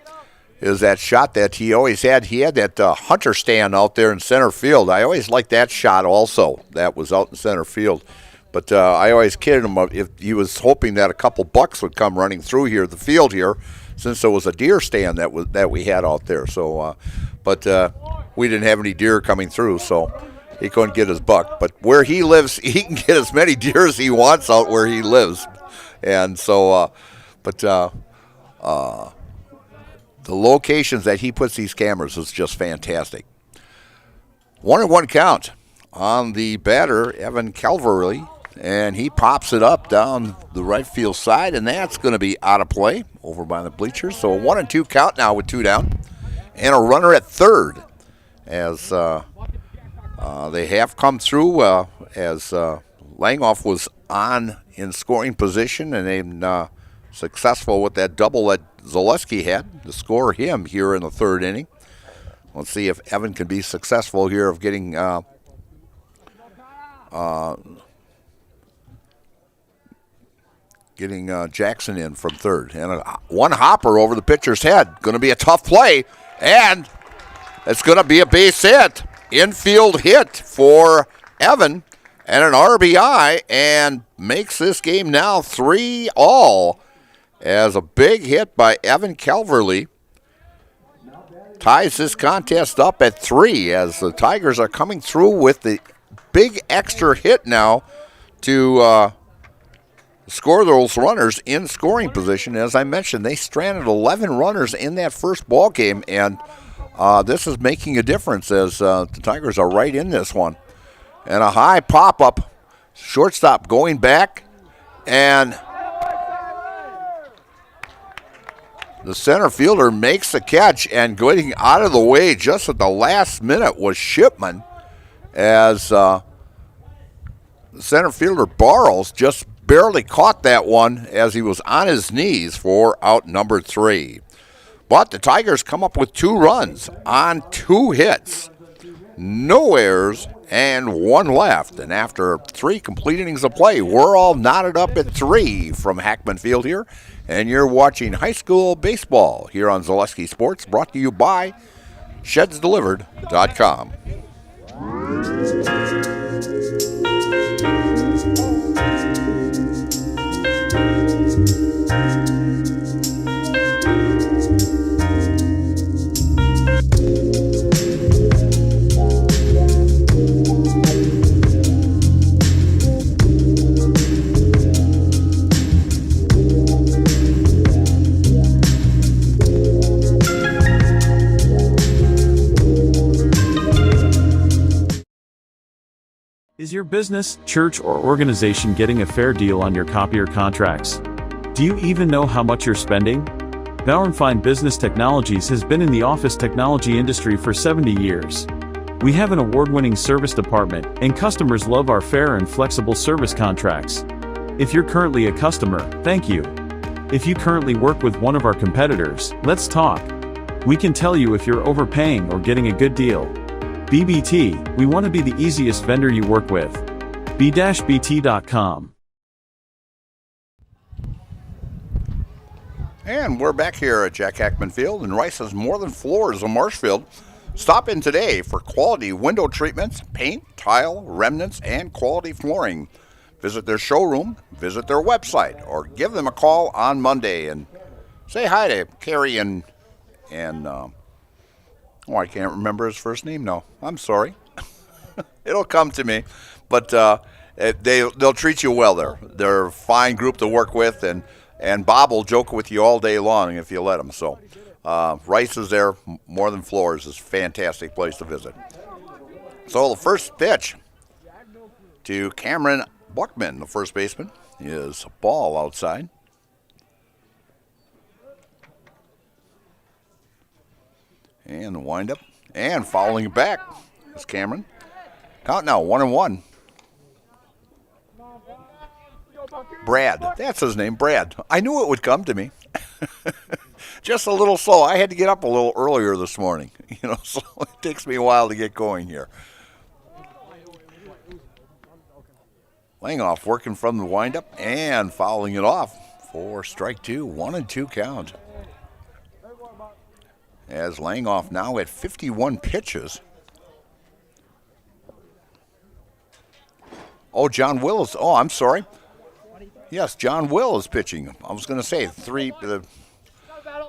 is that shot that he always had. He had that Hunter stand out there in center field. I always liked that shot also. That was out in center field. But I always kidded him if he was hoping that a couple bucks would come running through the field here, since there was a deer stand that we had out there. So, but we didn't have any deer coming through, so he couldn't get his buck. But where he lives, he can get as many deer as he wants out where he lives. And so, the locations that he puts these cameras is just fantastic. 1-1 count on the batter, Evan Calverley, and he pops it up down the right field side, and that's going to be out of play over by the bleachers. So a 1-2 count now with 2 down, and a runner at third as they have come through as Langoff was on in scoring position, and they've successful with that double that Zaleski had to score him here in the third inning. Let's see if Evan can be successful here of getting Jackson in from third. And one hopper over the pitcher's head. Going to be a tough play, and it's going to be a base hit. Infield hit for Evan and an RBI, and makes this game now 3-all as a big hit by Evan Calverley ties this contest up at 3 as the Tigers are coming through with the big extra hit now to score those runners in scoring position. As I mentioned, they stranded 11 runners in that first ball game, and this is making a difference as the Tigers are right in this one. And a high pop-up, shortstop going back, and the center fielder makes the catch, and getting out of the way just at the last minute was Shipman, as the center fielder Barles just barely caught that one as he was on his knees for out number 3. But the Tigers come up with 2 runs on 2 hits, no errors, and 1 left. And after 3 complete innings of play, we're all knotted up at 3 from Hackman Field here. And you're watching high school baseball here on Zaleski Sports, brought to you by ShedsDelivered.com. Is your business, church, or organization getting a fair deal on your copier contracts? Do you even know how much you're spending? Bauer & Fine Business Technologies has been in the office technology industry for 70 years. We have an award-winning service department, and customers love our fair and flexible service contracts. If you're currently a customer, thank you. If you currently work with one of our competitors, let's talk. We can tell you if you're overpaying or getting a good deal. BBT, we want to be the easiest vendor you work with. b-bt.com. And we're back here at Jack Hackman Field in Rice's More Than Floors of Marshfield. Stop in today for quality window treatments, paint, tile, remnants, and quality flooring. Visit their showroom, visit their website, or give them a call on Monday and say hi to Carrie and I can't remember his first name now. I'm sorry. It'll come to me. But they'll treat you well there. They're a fine group to work with, and Bob will joke with you all day long if you let him. So Rice is there. More Than Floors is a fantastic place to visit. So the first pitch to Cameron Buckman, the first baseman, is a ball outside. And the windup. And fouling it back is Cameron. Count now, 1-1. Brad. That's his name, Brad. I knew it would come to me. Just a little slow. I had to get up a little earlier this morning. So it takes me a while to get going here. Laying off, working from the windup and fouling it off for strike two. 1-2 count. As laying off now at 51 pitches. Oh, John Will is, I'm sorry. Yes, John Will is pitching. I was going to say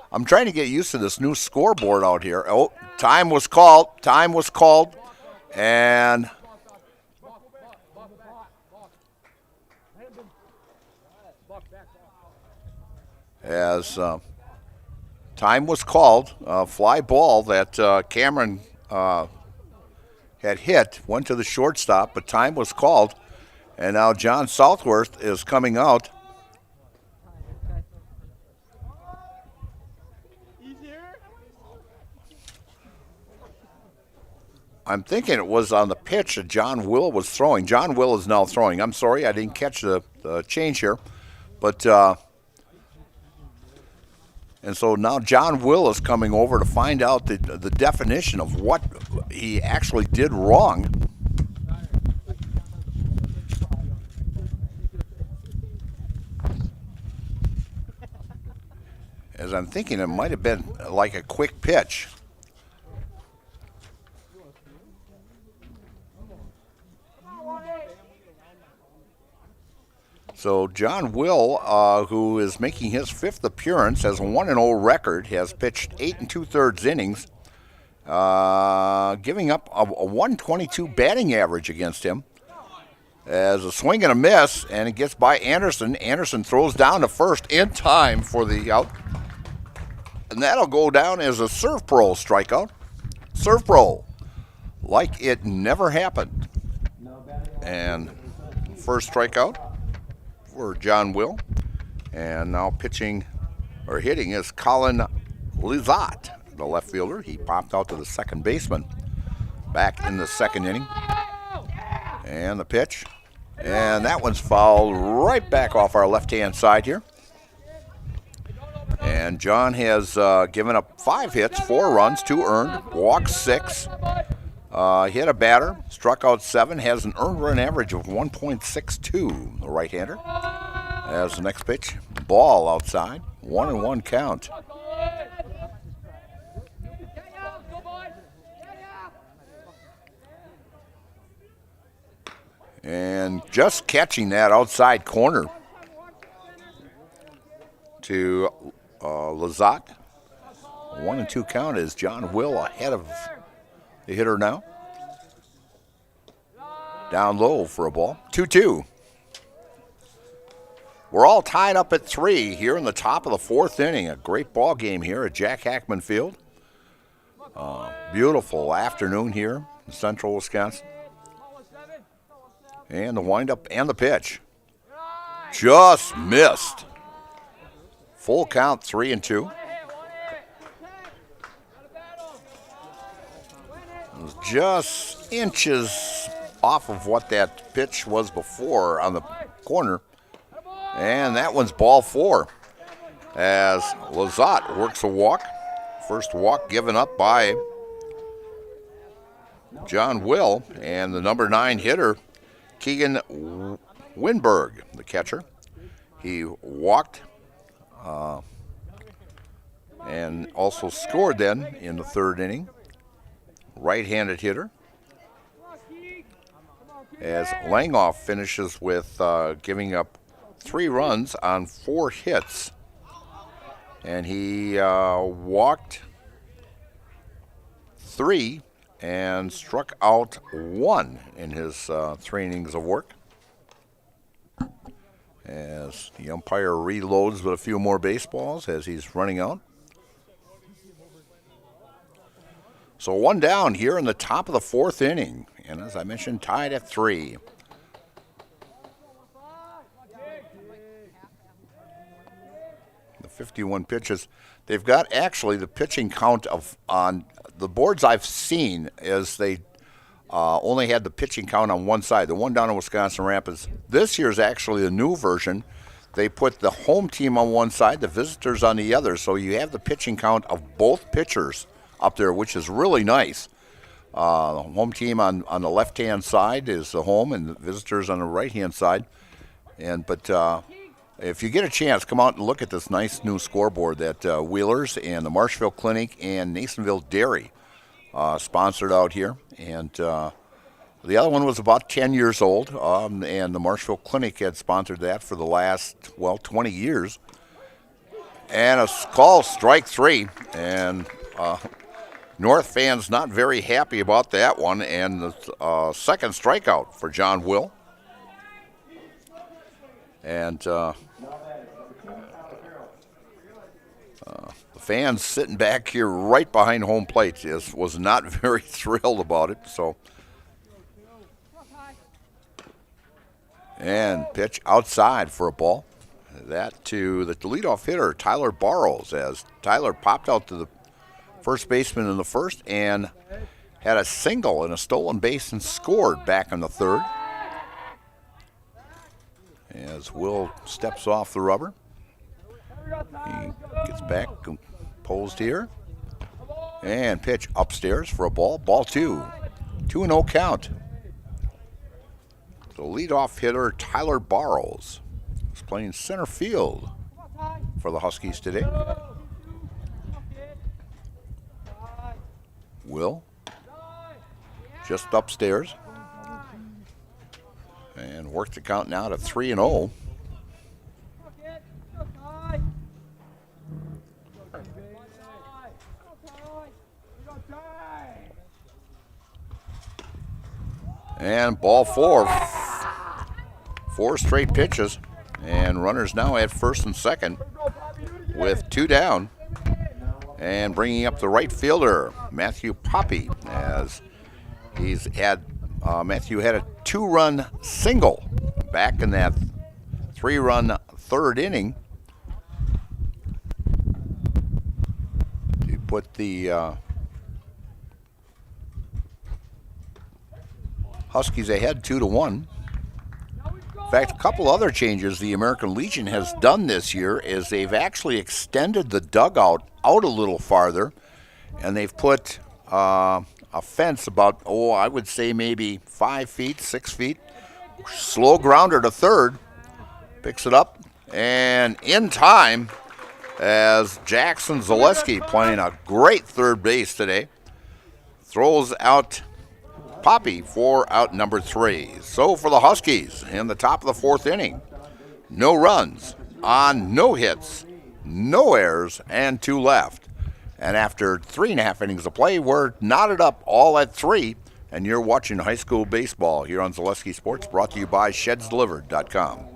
I'm trying to get used to this new scoreboard out here. Oh, time was called. And as time was called, a fly ball that Cameron had hit, went to the shortstop, but time was called. And now John Southworth is coming out. I'm thinking it was on the pitch that John Will was throwing. John Will is now throwing. I'm sorry, I didn't catch the change here. But and so now John Will is coming over to find out the definition of what he actually did wrong. As I'm thinking, it might have been like a quick pitch. So John Will, who is making his fifth appearance, has a 1-0 record, has pitched 8 2/3 innings, giving up a 122 batting average against him. As a swing and a miss, and it gets by Anderson. Anderson throws down to first in time for the out. And that'll go down as a Serve Pro strikeout. Serve Pro, like it never happened. And first strikeout for John Will. And now pitching or hitting is Colin Lizotte, the left fielder. He popped out to the second baseman back in the second inning. And the pitch. And that one's fouled right back off our left-hand side here. And John has given up 5 hits, 4 runs, 2 earned, walked 6, hit a batter, struck out 7, has an earned run average of 1.62, the right-hander. As the next pitch, ball outside, 1-1 count. And just catching that outside corner to Lizotte. 1-2 count is John Will ahead of the hitter now. Down low for a ball. 2-2. We're all tied up at 3 here in the top of the 4th inning. A great ball game here at Jack Hackman Field. Beautiful afternoon here in central Wisconsin. And the windup and the pitch. Just missed. Full count, 3-2. It was just inches off of what that pitch was before on the corner. And that one's ball 4 as Lazat works a walk. First walk given up by John Will, and the number 9 hitter, Keegan Winberg, the catcher. He walked and also scored then in the 3rd inning. Right-handed hitter. As Langoff finishes with giving up 3 runs on 4 hits. And he walked 3 and struck out 1 in his 3 innings of work. As the umpire reloads with a few more baseballs as he's running out. So 1 down here in the top of the 4th inning. And as I mentioned, tied at 3. The 51 pitches. They've got actually the pitching count of on the boards I've seen is they only had the pitching count on one side. The one down in Wisconsin Rapids. This year's actually a new version. They put the home team on one side, the visitors on the other. So you have the pitching count of both pitchers up there, which is really nice. Home team on the left-hand side is the home, and the visitors on the right-hand side. But if you get a chance, come out and look at this nice new scoreboard that Wheelers and the Marshfield Clinic and Nasonville Dairy sponsored out here. And the other one was about 10 years old, and the Marshfield Clinic had sponsored that for the last, 20 years. And a call, strike 3, and North fans not very happy about that one, and the second strikeout for John Will. And the fans sitting back here right behind home plate was not very thrilled about it. So, and pitch outside for a ball. That to the leadoff hitter, Tyler Barrows, as Tyler popped out to the first baseman in the first and had a single and a stolen base and scored back in the 3rd. As Will steps off the rubber. He gets back, composed here. And pitch upstairs for a ball. Ball 2. 2-0 count. The leadoff hitter, Tyler Barrows, is playing center field for the Huskies today. Will just upstairs. And work the count now to 3-0. And ball 4. 4 straight pitches. And runners now at first and second with 2 down. And bringing up the right fielder, Matthew Poppy, as he's had Matthew had a 2-run single back in that 3-run 3rd inning to put the Huskies ahead 2-1. In fact, a couple other changes the American Legion has done this year is they've actually extended the dugout out a little farther, and they've put a fence about, I would say maybe 5 feet, 6 feet. Slow grounder to third. Picks it up. And in time, as Jackson Zaleski, playing a great third base today, throws out Poppy for out number 3. So for the Huskies in the top of the 4th inning, no runs on no hits, no errors, and 2 left. And after 3.5 innings of play, we're knotted up all at 3. And you're watching high school baseball here on Zaleski Sports, brought to you by ShedsDelivered.com.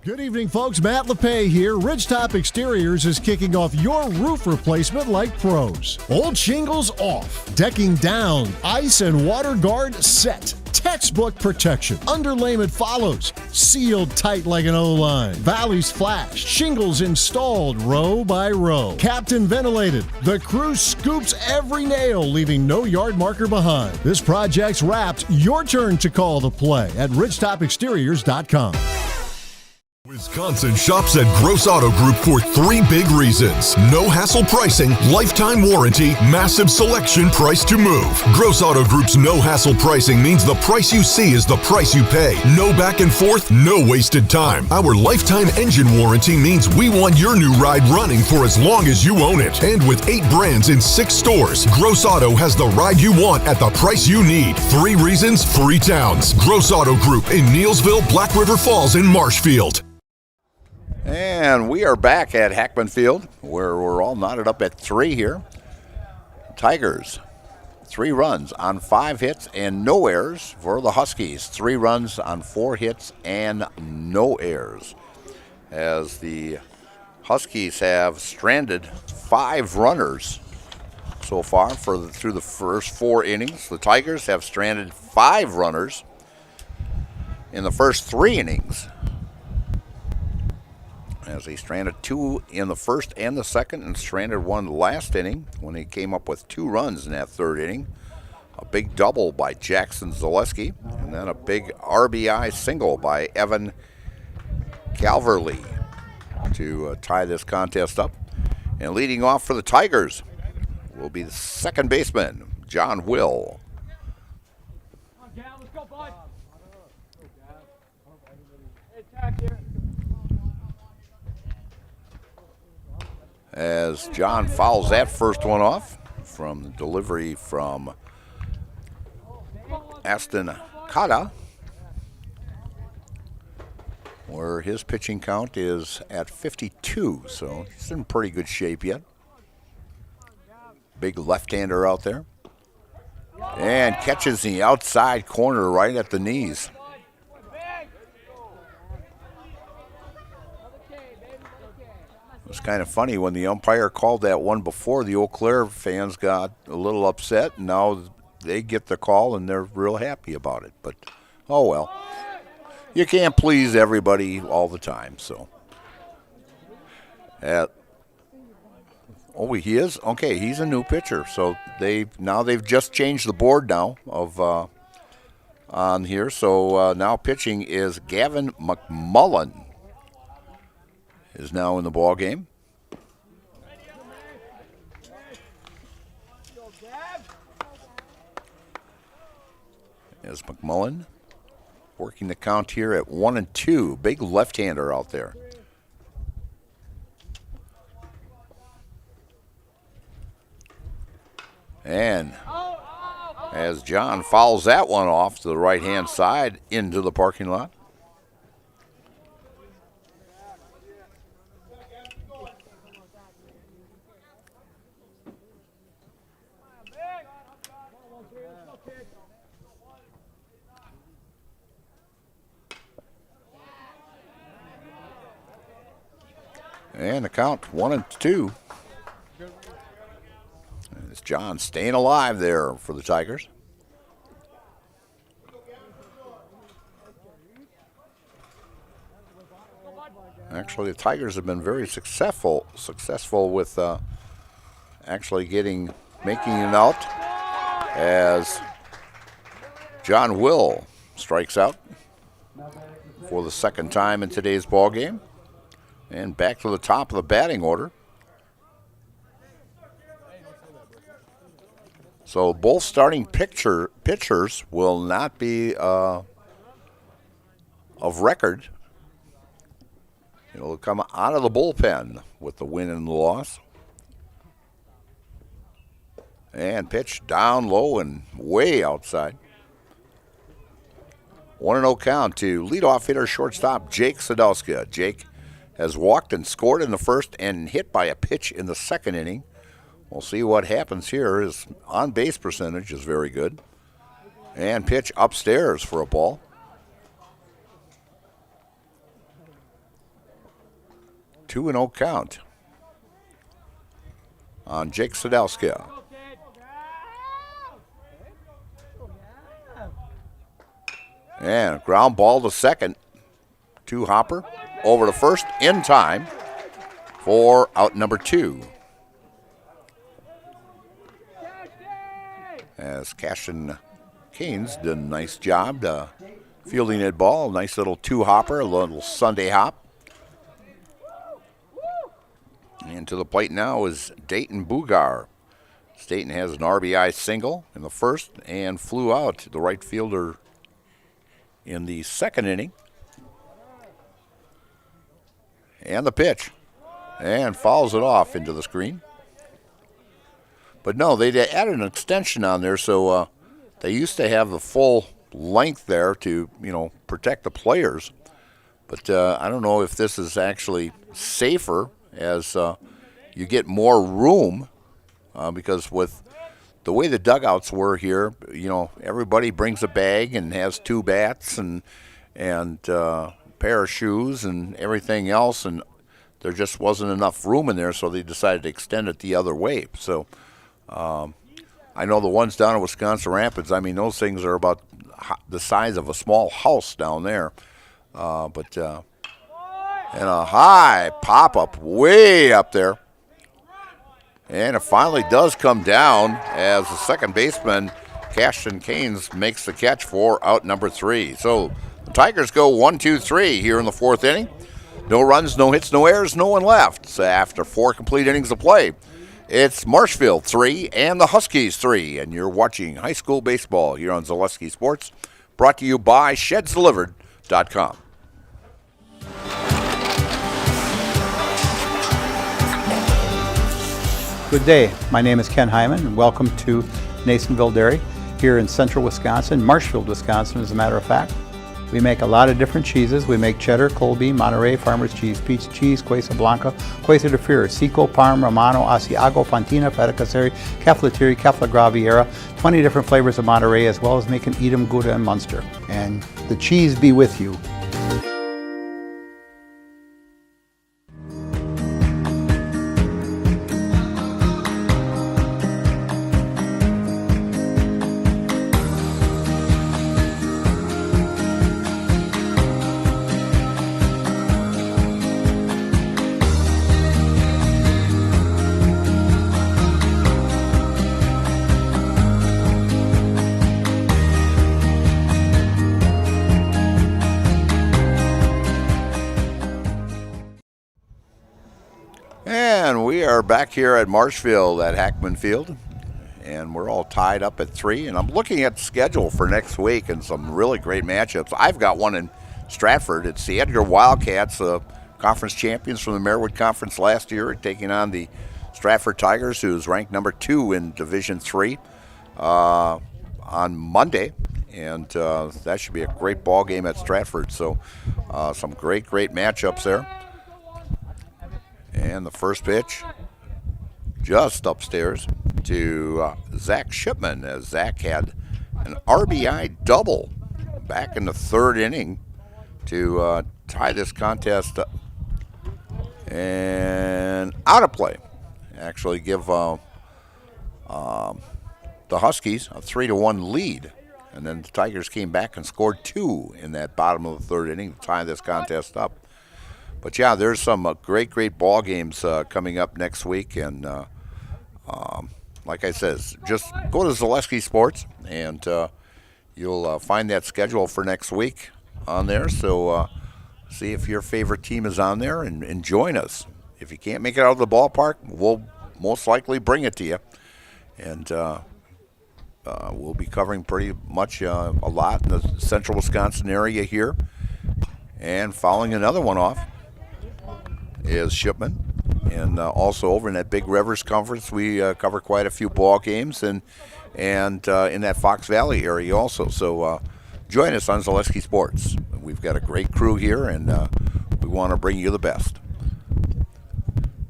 Good evening, folks. Matt LePay here. Ridgetop Exteriors is kicking off your roof replacement like pros. Old shingles off, decking down, ice and water guard set. Textbook protection. Underlayment follows. Sealed tight like an O-line. Valleys flashed. Shingles installed row by row. Captain ventilated. The crew scoops every nail, leaving no yard marker behind. This project's wrapped. Your turn to call the play at ridgetopexteriors.com. Wisconsin shops at Gross Auto Group for 3 big reasons. No hassle pricing, lifetime warranty, massive selection, price to move. Gross Auto Group's no hassle pricing means the price you see is the price you pay. No back and forth, no wasted time. Our lifetime engine warranty means we want your new ride running for as long as you own it. And with 8 brands in 6 stores, Gross Auto has the ride you want at the price you need. 3 reasons, 3 towns. Gross Auto Group in Neelsville, Black River Falls, and Marshfield. And we are back at Hackman Field, where we're all knotted up at 3 here. Tigers, 3 runs on 5 hits and no errors for the Huskies. 3 runs on 4 hits and no errors. As the Huskies have stranded 5 runners so far through the first 4 innings. The Tigers have stranded 5 runners in the first 3 innings. As he stranded 2 in the first and the second and stranded 1 last inning when he came up with 2 runs in that 3rd inning. A big double by Jackson Zaleski and then a big RBI single by Evan Calverley to tie this contest up. And leading off for the Tigers will be the second baseman, John Will. As John fouls that first one off from the delivery from Aston Kata, where his pitching count is at 52, so he's in pretty good shape yet. Big left-hander out there. And catches the outside corner right at the knees. It was kind of funny when the umpire called that one before. The Eau Claire fans got a little upset, and now they get the call and they're real happy about it. But oh well, you can't please everybody all the time. So, he is okay. He's a new pitcher, so they've just changed the board now on here. So now pitching is Gavin McMullen. Is now in the ball game. As McMullen working the count here at 1-2. Big left-hander out there. And as John fouls that one off to the right-hand side into the parking lot. And the count 1-2. And it's John staying alive there for the Tigers. Actually, the Tigers have been very successful with actually making it out as John Will strikes out for the second time in today's ball game. And back to the top of the batting order. So both starting pitchers will not be of record. It'll come out of the bullpen with the win and the loss. And pitch down low and way outside. 1-0 count to leadoff hitter shortstop Jake Sadowska. Jake has walked and scored in the first and hit by a pitch in the second inning. We'll see what happens here. His on-base percentage is very good. And pitch upstairs for a ball. Two 2-0 count on Jake Sadowska. And ground ball to second to Hopper. Over to first in time for out number 2. As Cashin Keynes did a nice job fielding that ball. Nice little 2-hopper, a little Sunday hop. And to the plate now is Dayton Bugar. Dayton has an RBI single in the first and flew out, the right fielder, in the second inning. And the pitch. And fouls it off into the screen. But no, they added an extension on there, so they used to have the full length there to, protect the players. But I don't know if this is actually safer as you get more room because with the way the dugouts were here, everybody brings a bag and has 2 bats and a pair of shoes and everything else, and there just wasn't enough room in there, so they decided to extend it the other way. So I know the ones down at Wisconsin Rapids, those things are about the size of a small house down there. And a high pop-up way up there. And it finally does come down as the second baseman, Cashin Keynes, makes the catch for out number 3. So the Tigers go 1-2-3 here in the 4th inning. No runs, no hits, no errors, no one left. So after 4 complete innings of play, it's Marshfield 3 and the Huskies 3. And you're watching high school baseball here on Zaleski Sports, brought to you by ShedsDelivered.com. Good day. My name is Ken Hyman, and welcome to Nasonville Dairy here in central Wisconsin, Marshfield, Wisconsin, as a matter of fact. We make a lot of different cheeses. We make cheddar, Colby, Monterey, Farmer's Cheese, Peach Cheese, Quesa Blanca, Quesa de Fear, Seco, Parm, Romano, Asiago, Fontina, Feta Caseri, Caflateri, Cafla Graviera, 20 different flavors of Monterey, as well as making Edam, Gouda, and Munster. And the cheese be with you. And we are back here at Marshfield at Hackman Field, and we're all tied up at 3. And I'm looking at the schedule for next week and some really great matchups. I've got one in Stratford. It's the Edgar Wildcats, conference champions from the Marewood Conference last year, taking on the Stratford Tigers, who's ranked number 2 in Division III, on Monday. And that should be a great ball game at Stratford. So some great matchups there. And the first pitch just upstairs to Zach Shipman, as Zach had an RBI double back in the 3rd inning to tie this contest up. And out of play. Actually give the Huskies a 3-1 lead. And then the Tigers came back and scored 2 in that bottom of the 3rd inning to tie this contest up. But yeah, there's some great ball games coming up next week, and like I said, just go to Zaleski Sports, and you'll find that schedule for next week on there. So see if your favorite team is on there, and join us. If you can't make it out of the ballpark, we'll most likely bring it to you, and we'll be covering pretty much a lot in the central Wisconsin area here. And following another one off is Shipman, and also over in that Big Rivers Conference, we cover quite a few ball games, and in that Fox Valley area also. So join us on Zaleski Sports. We've got a great crew here, and we want to bring you the best.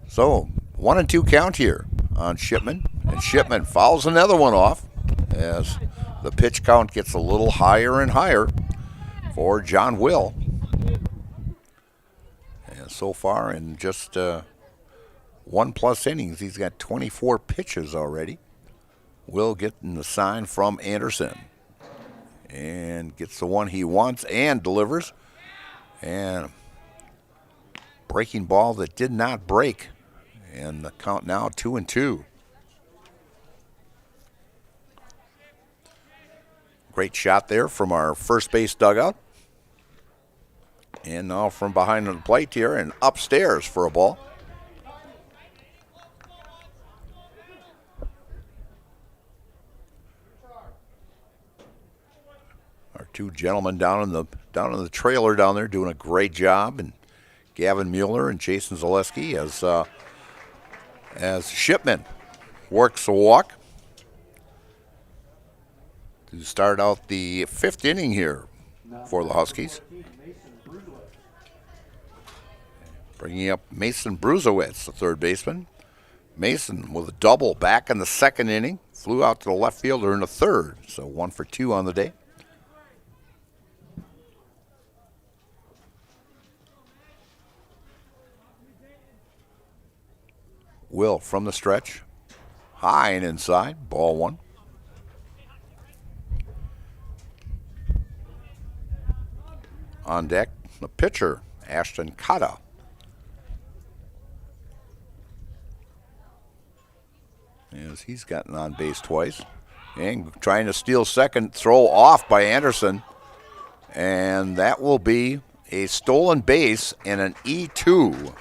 So 1-2 count here on Shipman, and Shipman fouls another one off as the pitch count gets a little higher and higher for John Will. So far in just 1+ innings, he's got 24 pitches already. Will getting the sign from Anderson. And gets the one he wants and delivers. And breaking ball that did not break. And the count now 2-2. Great shot there from our first base dugout. And now from behind the plate here and upstairs for a ball. Our two gentlemen down in the trailer down there doing a great job, and Gavin Mueller and Jason Zaleski as Shipman works a walk to start out the 5th inning here for the Huskies. Bringing up Mason Bruzowitz, the third baseman. Mason with a double back in the 2nd inning. Flew out to the left fielder in the 3rd, so 1 for 2 on the day. Will from the stretch. High and inside, ball 1. On deck, the pitcher, Ashton Kata. As he's gotten on base twice. And trying to steal second, throw off by Anderson. And that will be a stolen base and an E2.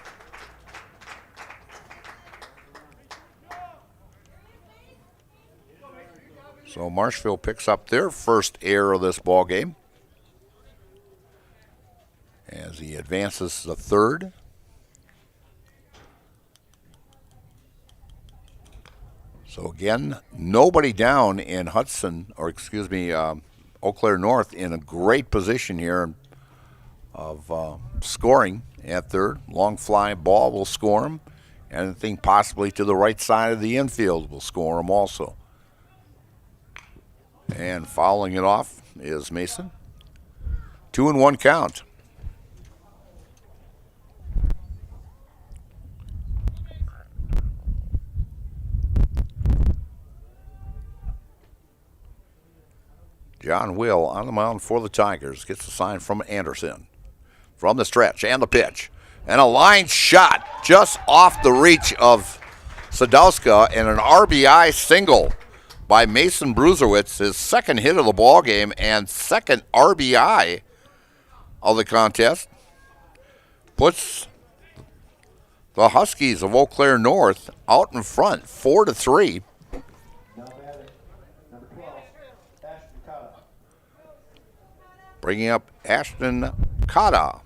So Marshfield picks up their first error of this ball game as he advances the 3rd. So again, nobody down in Eau Claire North in a great position here of scoring at 3rd. Long fly ball will score him. Anything possibly to the right side of the infield will score him also. And fouling it off is Mason. 2-1 count. John Will on the mound for the Tigers. Gets the sign from Anderson. From the stretch and the pitch. And a line shot just off the reach of Sadowska and an RBI single by Mason Bruzowitz, his 2nd hit of the ball game and 2nd RBI of the contest. Puts the Huskies of Eau Claire North out in front, 4-3. Bringing up Ashton Kata,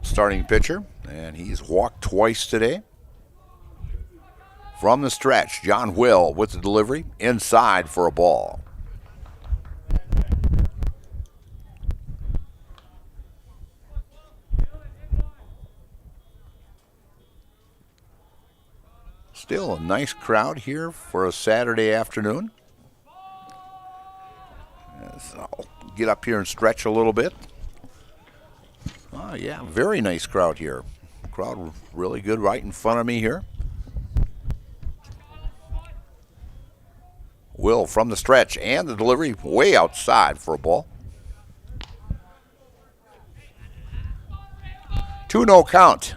starting pitcher, and he's walked twice today. From the stretch, John Will with the delivery, inside for a ball. Still a nice crowd here for a Saturday afternoon. So I'll get up here and stretch a little bit. Oh, yeah, very nice crowd here. Crowd really good right in front of me here. Will from the stretch and the delivery way outside for a ball. 2-0 count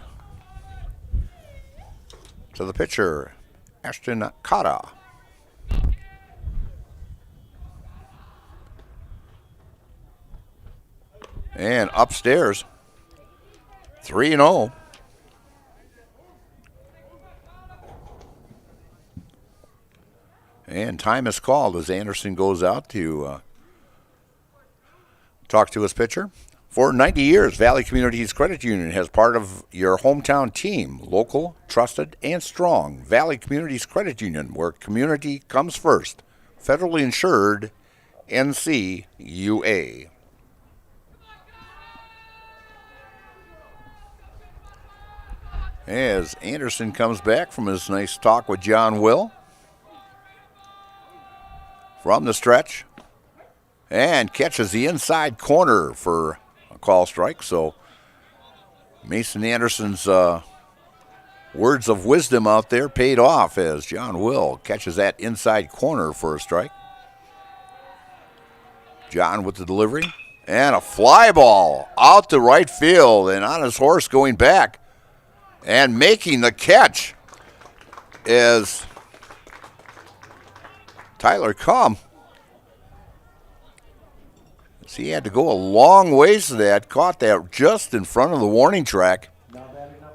to the pitcher, Ashton Kata. And upstairs, 3-0. And time is called as Anderson goes out to talk to his pitcher. For 90 years, Valley Communities Credit Union has part of your hometown team, local, trusted, and strong. Valley Communities Credit Union, where community comes first. Federally insured, NCUA. As Anderson comes back from his nice talk with John Will. From the stretch. And catches the inside corner for a call strike. So Mason Anderson's words of wisdom out there paid off as John Will catches that inside corner for a strike. John with the delivery. And a fly ball out to right field, and on his horse going back. And making the catch is Tyler Cum. So he had to go a long ways to that. Caught that just in front of the warning track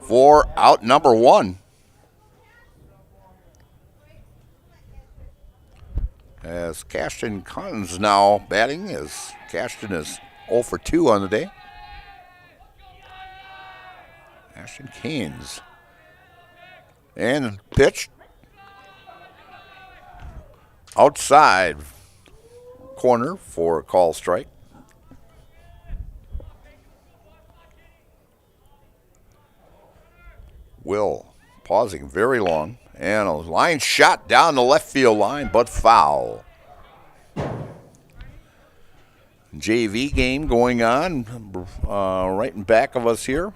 for out number 1. As Cashton Collins now batting, as Cashton is 0 for 2 on the day. Ashton Keynes. And pitch. Outside corner for a call strike. Will pausing very long. And a line shot down the left field line, but foul. JV game going on right in back of us here,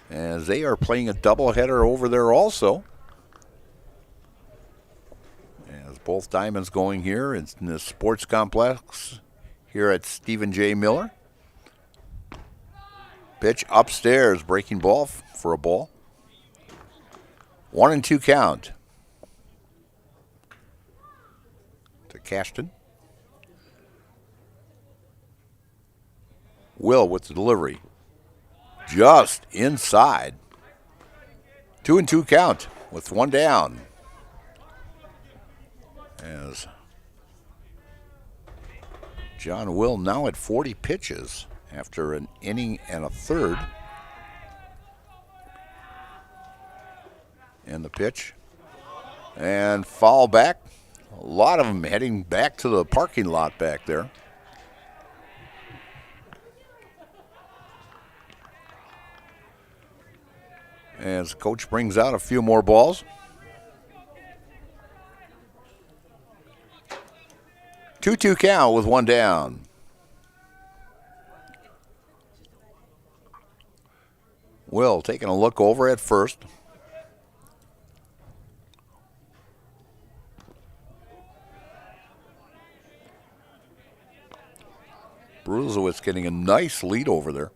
as they are playing a doubleheader over there also. As both diamonds going here in the sports complex here at Stephen J. Miller. Pitch upstairs, breaking ball for a ball. 1-2 count to Cashton. Will with the delivery. Just inside. 2-2 count with 1 down. As John Will now at 40 pitches after an inning and a third. And the pitch. And foul back. A lot of them heading back to the parking lot back there. As coach brings out a few more balls. 2-2 count with 1 down. Will taking a look over at first. Bruzowitz getting a nice lead over there.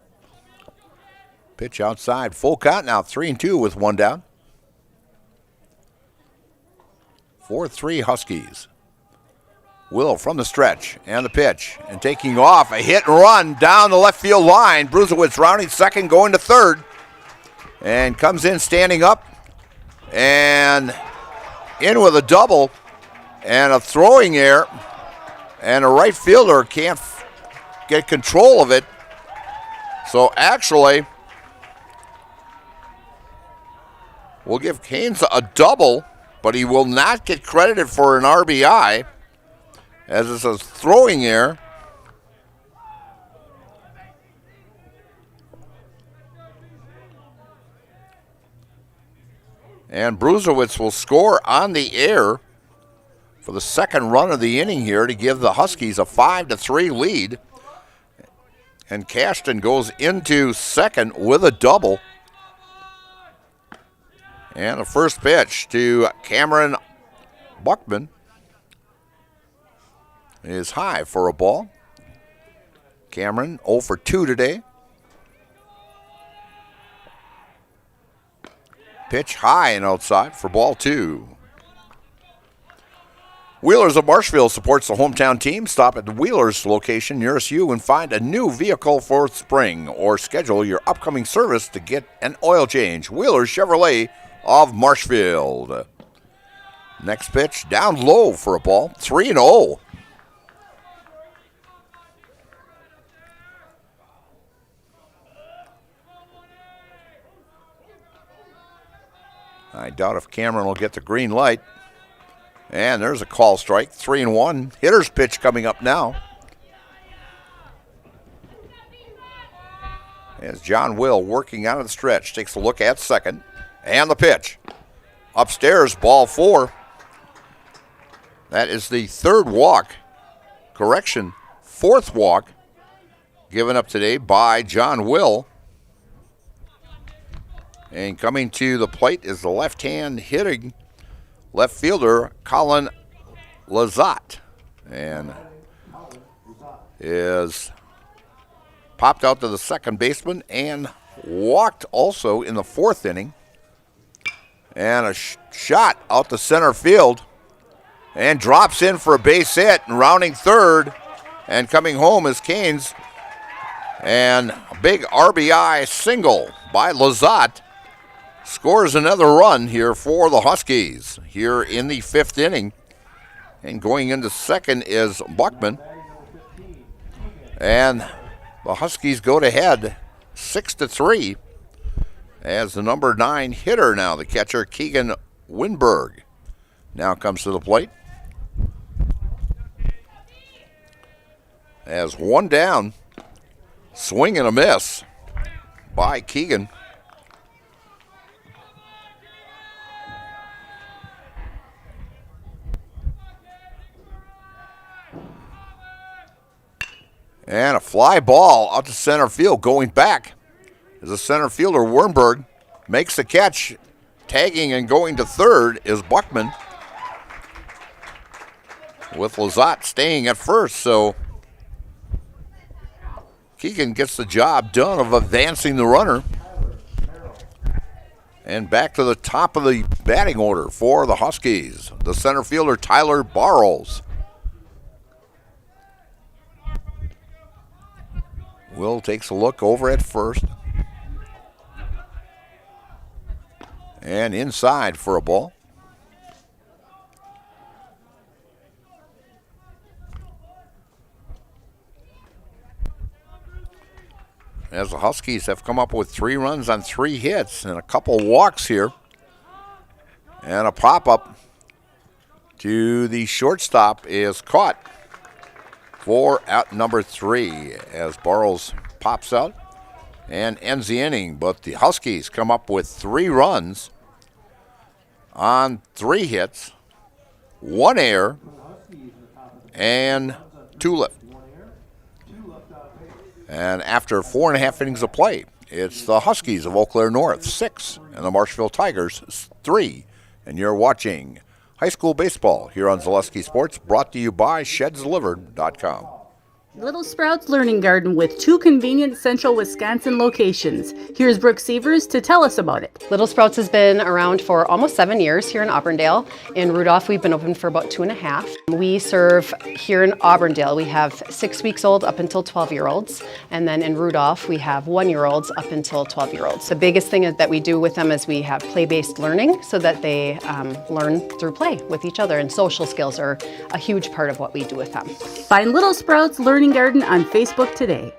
Pitch outside, full count now, 3-2 with 1 down. 4-3 Huskies. Will from the stretch, and the pitch, and taking off, a hit and run down the left field line. Bruzowitz rounding second, going to third, and comes in standing up, and in with a double, and a throwing error, and a right fielder can't get control of it. So actually, we'll give Keynes a double, but he will not get credited for an RBI, as it's a throwing error. And Bruzowitz will score on the air for the second run of the inning here to give the Huskies a 5-3 lead. And Cashton goes into second with a double. And the first pitch to Cameron Buckman is high for a ball. Cameron 0 for 2 today. Pitch high and outside for ball 2. Wheelers of Marshfield supports the hometown team. Stop at the Wheelers location nearest you and find a new vehicle for spring, or schedule your upcoming service to get an oil change. Wheelers Chevrolet of Marshfield. Next pitch down low for a ball, 3-0. I doubt if Cameron will get the green light. And there's a call strike, 3-1. Hitter's pitch coming up now. As John Will, working out of the stretch, takes a look at second. And the pitch. Upstairs, ball 4. That is the third walk. Correction, fourth walk given up today by John Will. And coming to the plate is the left-hand hitting left fielder Colin Lazat. And is popped out to the second baseman and walked also in the fourth inning. And a shot out to center field and drops in for a base hit, and rounding third and coming home is Canes. And a big RBI single by Lazat scores another run here for the Huskies here in the fifth inning. And going into second is Buckman. And the Huskies go to head 6-3 as the number 9 hitter now, the catcher Keegan Winberg, now comes to the plate. As one down, swing and a miss by Keegan. And a fly ball out to center field. Going back is the center fielder, Wernberg, makes the catch. Tagging and going to third is Buckman, with Lazat staying at first. So Keegan gets the job done of advancing the runner. And back to the top of the batting order for the Huskies, the center fielder, Tyler Barrows. Will takes a look over at first. And inside for a ball. As the Huskies have come up with 3 runs on 3 hits and a couple walks here. And a pop-up to the shortstop is caught for out number 3 as Barrows pops out and ends the inning. But the Huskies come up with 3 runs on 3 hits, 1 error, and 2 left. And after 4.5 innings of play, it's the Huskies of Eau Claire North 6 and the Marshfield Tigers 3. And you're watching high school baseball here on Zaleski Sports, brought to you by ShedsDelivered.com. Little Sprouts Learning Garden with 2 convenient central Wisconsin locations. Here's Brooke Sievers to tell us about it. Little Sprouts has been around for almost 7 years here in Auburndale. In Rudolph, we've been open for about 2.5. We serve here in Auburndale, we have 6 weeks old up until 12-year-olds. And then in Rudolph, we have 1-year-olds up until 12-year-olds. The biggest thing that we do with them is we have play-based learning so that they learn through play with each other. And social skills are a huge part of what we do with them. Find Little Sprouts Learning Garden on Facebook today.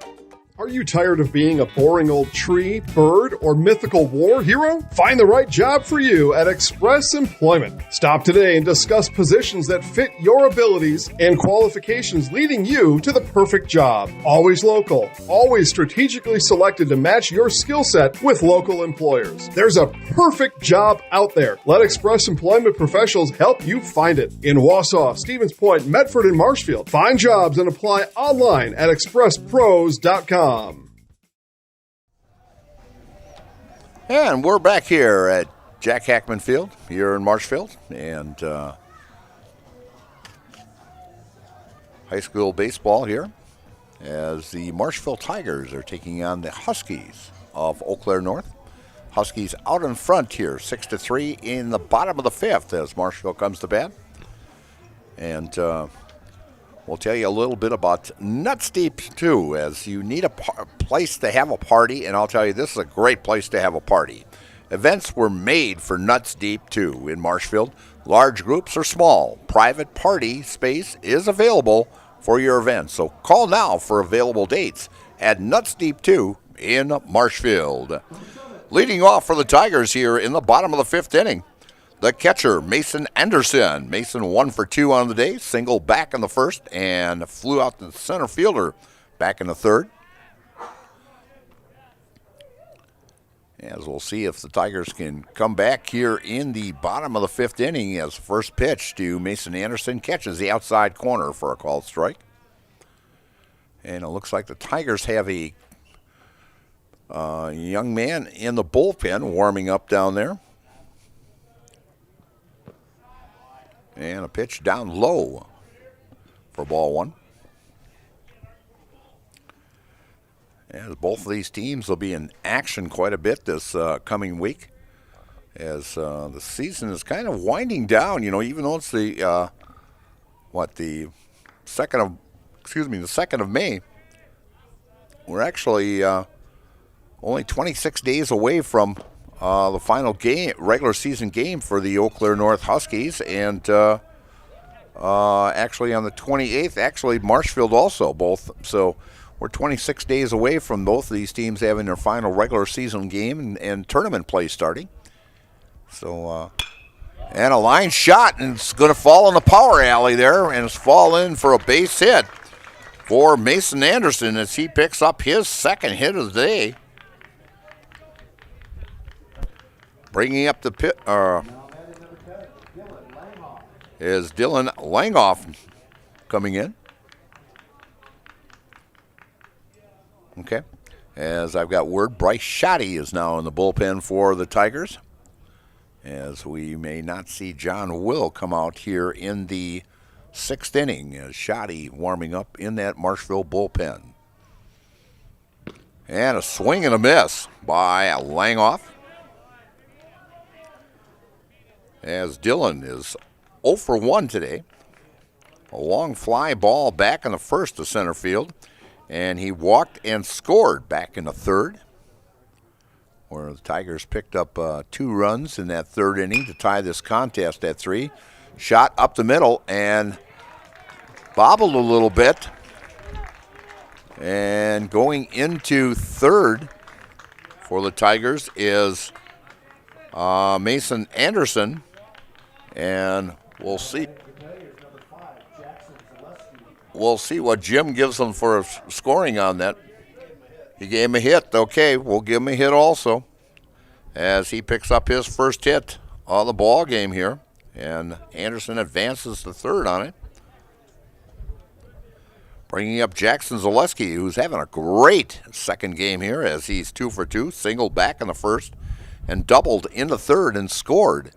Are you tired of being a boring old tree, bird, or mythical war hero? Find the right job for you at Express Employment. Stop today and discuss positions that fit your abilities and qualifications, leading you to the perfect job. Always local, always strategically selected to match your skill set with local employers. There's a perfect job out there. Let Express Employment professionals help you find it. In Wausau, Stevens Point, Medford, and Marshfield. Find jobs and apply online at expresspros.com. And we're back here at Jack Hackman Field here in Marshfield. And high school baseball here as the Marshfield Tigers are taking on the Huskies of Eau Claire North. Huskies out in front here, 6-3 in the bottom of the 5th as Marshfield comes to bat. And we'll tell you a little bit about Nuts Deep, too, as you need a place to have a party, and I'll tell you, this is a great place to have a party. Events were made for Nuts Deep, too, in Marshfield. Large groups or small, private party space is available for your event. So call now for available dates at Nuts Deep, 2 in Marshfield. Leading off for the Tigers here in the bottom of the 5th inning, the catcher, Mason Anderson. Mason 1 for 2 on the day, single back in the first, and flew out to the center fielder back in the third. As we'll see if the Tigers can come back here in the bottom of the 5th inning as first pitch to Mason Anderson catches the outside corner for a called strike. And it looks like the Tigers have a young man in the bullpen warming up down there. And a pitch down low for ball 1. As both of these teams will be in action quite a bit this coming week, as the season is kind of winding down. Even though it's the 2nd of May, we're actually only 26 days away from the final game, regular season game for the Eau Claire North Huskies, and actually on the 28th, actually Marshfield also both. So we're 26 days away from both of these teams having their final regular season game and tournament play starting. So, and a line shot, and it's going to fall in the power alley there, and it's fall in for a base hit for Mason Anderson as he picks up his second hit of the day. Bringing up the pit is Dylan Langhoff coming in. Okay. As I've got word, Bryce Shoddy is now in the bullpen for the Tigers, as we may not see John Will come out here in the 6th inning, as Shoddy warming up in that Marshfield bullpen. And a swing and a miss by Langhoff, as Dylan is 0 for 1 today. A long fly ball back in the first to center field, and he walked and scored back in the third, where the Tigers picked up 2 runs in that 3rd inning to tie this contest at 3. Shot up the middle and bobbled a little bit. And going into 3rd for the Tigers is Mason Anderson, and we'll see. We'll see what Jim gives them for scoring on that. He gave him a hit. Okay, we'll give him a hit also, as he picks up his first hit of the ball game here, and Anderson advances to 3rd on it. Bringing up Jackson Zaleski, who's having a great second game here, as he's 2 for 2, singled back in the first and doubled in the 3rd and scored.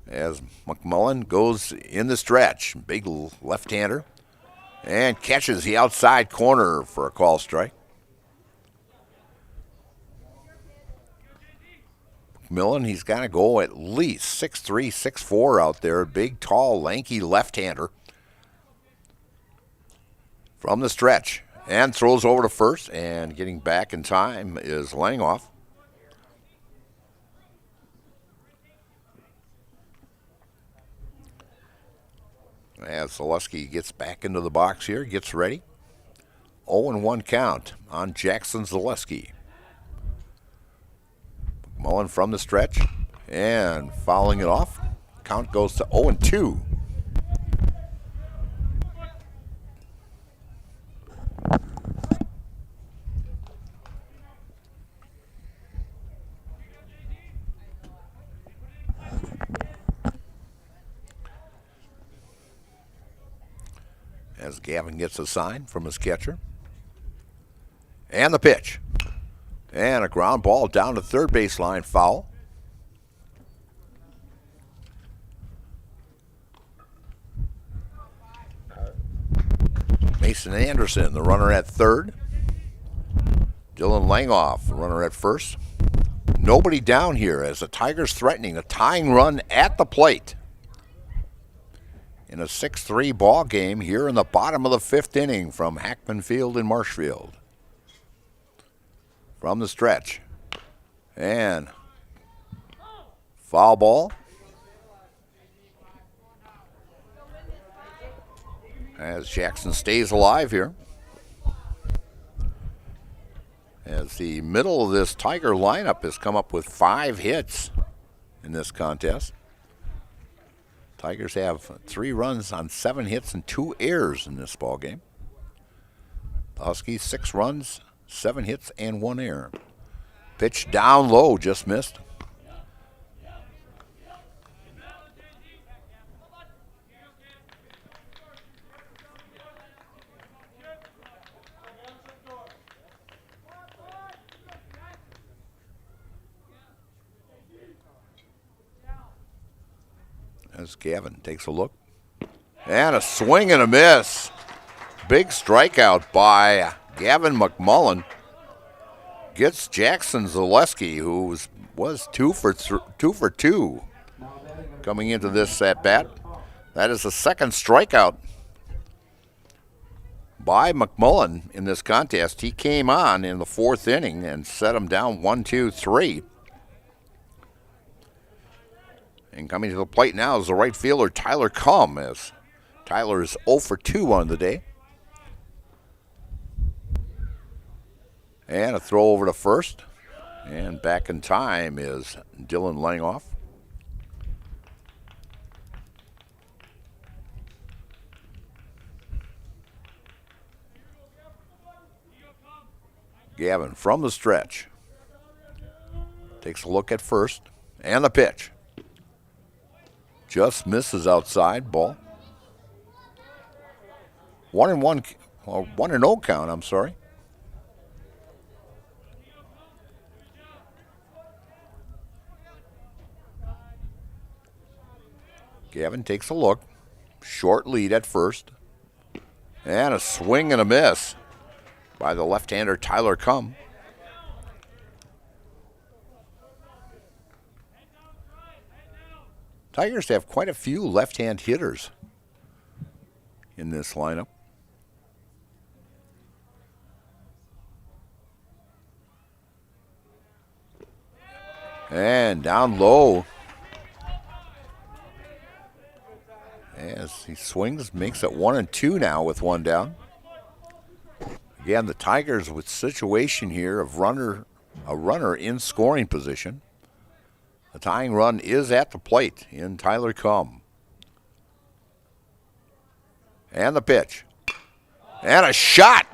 As McMullen goes in the stretch, big left-hander, and catches the outside corner for a call strike. McMillan, he's got to go at least 6'3", 6'4" out there. Big, tall, lanky left-hander from the stretch, and throws over to first, and getting back in time is Langhoff. As Zaleski gets back into the box here, gets ready. 0-1 count on Jackson Zaleski. Mullen from the stretch and fouling it off. Count goes to 0-2. As Gavin gets a sign from his catcher. And the pitch. And a ground ball down to 3rd baseline, foul. Mason Anderson, the runner at 3rd. Dylan Langhoff, the runner at 1st. Nobody down here as the Tigers threatening a tying run at the plate in a 6-3 ball game here in the bottom of the 5th inning from Hackman Field in Marshfield. From the stretch. And foul ball. As Jackson stays alive here. As the middle of this Tiger lineup has come up with 5 hits in this contest. Tigers have 3 runs on 7 hits and 2 errors in this ball game. The Huskies 6 runs, 7 hits, and 1 error. Pitch down low, just missed. As Gavin takes a look. And a swing and a miss. Big strikeout by Gavin McMullen gets Jackson Zaleski, who was 2 for 2 coming into this at bat. That is the second strikeout by McMullen in this contest. He came on in the 4th inning and set him down 1-2-3. And coming to the plate now is the right fielder Tyler Cumm, as Tyler is 0 for 2 on the day. And a throw over to first. And back in time is Dylan Langhoff. Gavin from the stretch. Takes a look at first. And the pitch. Just misses outside. Ball. 1-1, or 1-0 count, I'm sorry. Gavin takes a look. Short lead at first. And a swing and a miss by the left-hander Tyler Cumm. Tigers have quite a few left-hand hitters in this lineup. And down low. As he swings, makes it 1-2 now with one down. Again, the Tigers with situation here of a runner in scoring position. The tying run is at the plate in Tyler Cumm. And the pitch. And a shot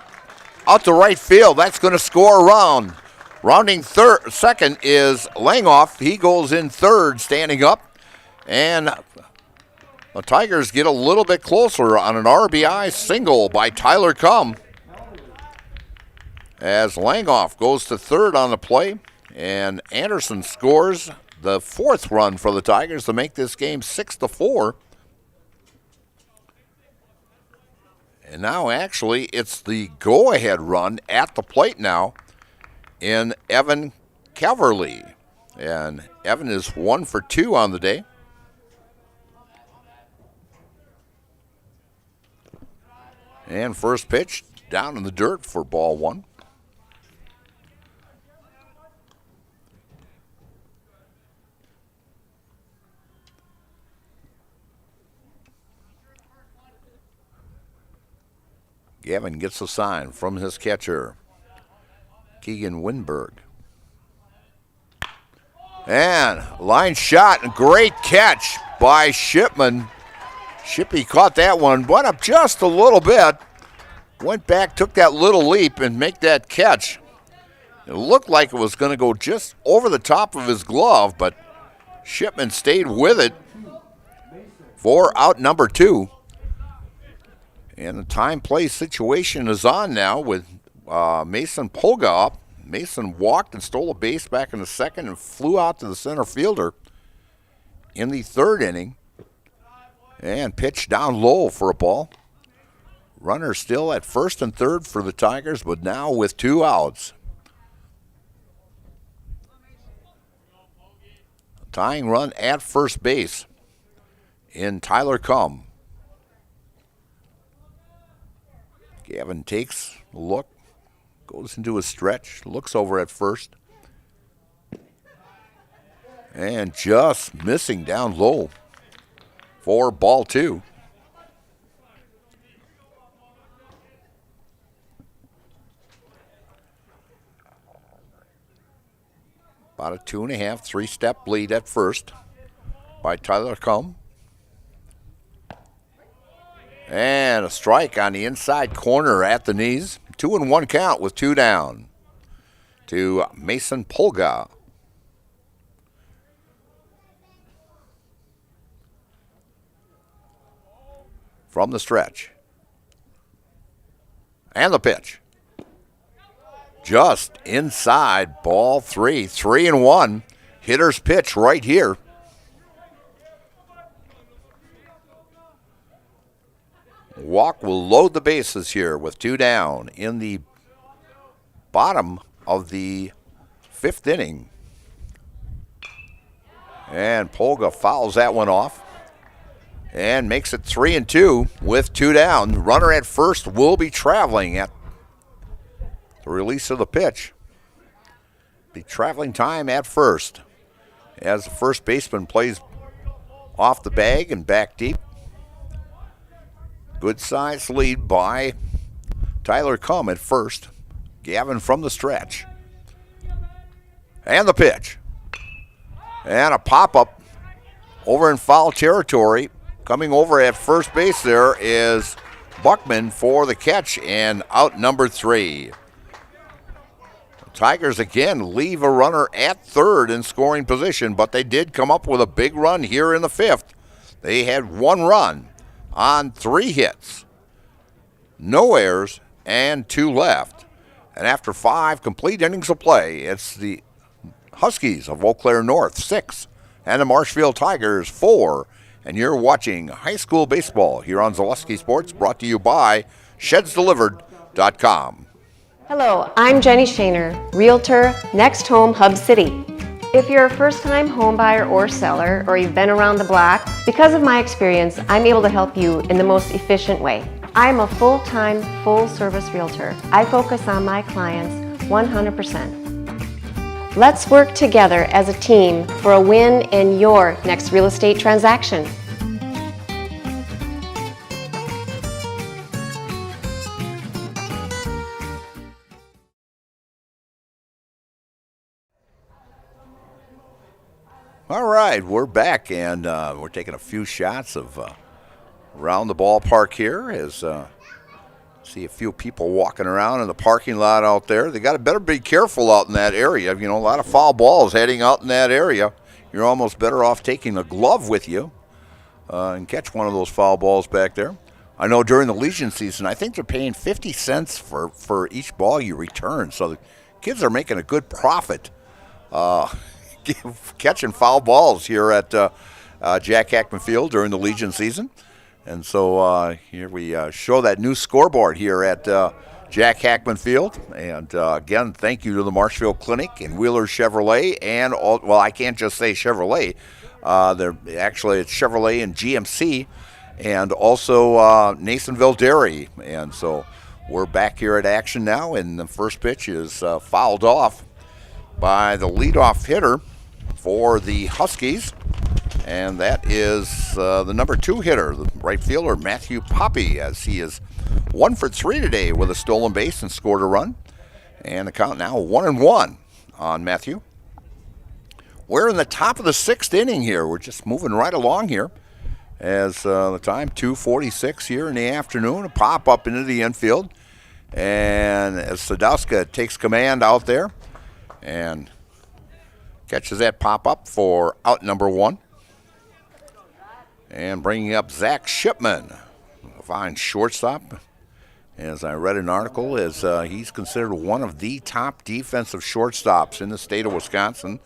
out to right field. That's going to score a run. Rounding second is Langhoff. He goes in third, standing up. And the Tigers get a little bit closer on an RBI single by Tyler Cumm. As Langhoff goes to third on the play, and Anderson scores the 4th run for the Tigers to make this game 6-4. And now actually it's the go-ahead run at the plate now in Evan Calverley. And Evan is 1 for 2 on the day. And first pitch down in the dirt for ball 1. Gavin gets a sign from his catcher, Keegan Winberg. And line shot, and great catch by Shipman. Shippy caught that one, went up just a little bit, went back, took that little leap, and make that catch. It looked like it was going to go just over the top of his glove, but Shipman stayed with it for out number 2. And the time-play situation is on now with Mason Polga up. Mason walked and stole a base back in the second and flew out to the center fielder in the 3rd inning. And pitched down low for a ball. Runner still at first and third for the Tigers, but now with 2 outs. Tying run at first base in Tyler Cumm. Gavin takes a look, goes into a stretch, looks over at first. And just missing down low for ball 2. About a 2.5, 3-step lead at first by Tyler Cumm. And a strike on the inside corner at the knees. 2-1 count with 2 down to Mason Polga. From the stretch. And the pitch. Just inside, ball 3. 3-1. Hitter's pitch right here. Walk will load the bases here with 2 down in the bottom of the 5th inning. And Polga fouls that one off and makes it 3-2 with 2 down. Runner at first will be traveling at the release of the pitch. Be traveling time at first as the first baseman plays off the bag and back deep. Good size lead by Tyler Cum at first. Gavin from the stretch. And the pitch. And a pop-up over in foul territory. Coming over at first base there is Buckman for the catch and out number 3. Tigers again leave a runner at third in scoring position, but they did come up with a big run here in the 5th. They had 1 run on 3 hits, no errors, and 2 left. And after 5 complete innings of play, it's the Huskies of Eau Claire North 6 and the Marshfield Tigers 4. And you're watching high school baseball here on Zaleski Sports, brought to you by ShedsDelivered.com. Hello, I'm Jenny Shaner, Realtor, Next Home Hub City. If you're a first-time home buyer or seller, or you've been around the block, because of my experience, I'm able to help you in the most efficient way. I'm a full-time, full-service realtor. I focus on my clients 100%. Let's work together as a team for a win in your next real estate transaction. All right, we're back, and we're taking a few shots of around the ballpark here as see a few people walking around in the parking lot out there. They better be careful out in that area. You know, a lot of foul balls heading out in that area. You're almost better off taking a glove with you and catch one of those foul balls back there. I know during the Legion season, I think they're paying 50 cents for each ball you return. So the kids are making a good profit catching foul balls here at Jack Hackman Field during the Legion season. And so here we show that new scoreboard here at Jack Hackman Field. And again, thank you to the Marshfield Clinic and Wheeler Chevrolet. And, well, I can't just say Chevrolet. It's Chevrolet and GMC. And also Nasonville Dairy. And so we're back here at action now. And the first pitch is fouled off by the leadoff hitter for the Huskies. And that is the number 2 hitter, the right fielder, Matthew Poppy, as he is 1 for 3 today with a stolen base and scored a run. And the count now 1-1 on Matthew. We're in the top of the 6th inning here. We're just moving right along here as the time 2:46 here in the afternoon. A pop up into the infield. And as Sadowska takes command out there and catches that pop up for out number 1. And bringing up Zach Shipman, a fine shortstop. As I read an article, as he's considered one of the top defensive shortstops in the state of Wisconsin.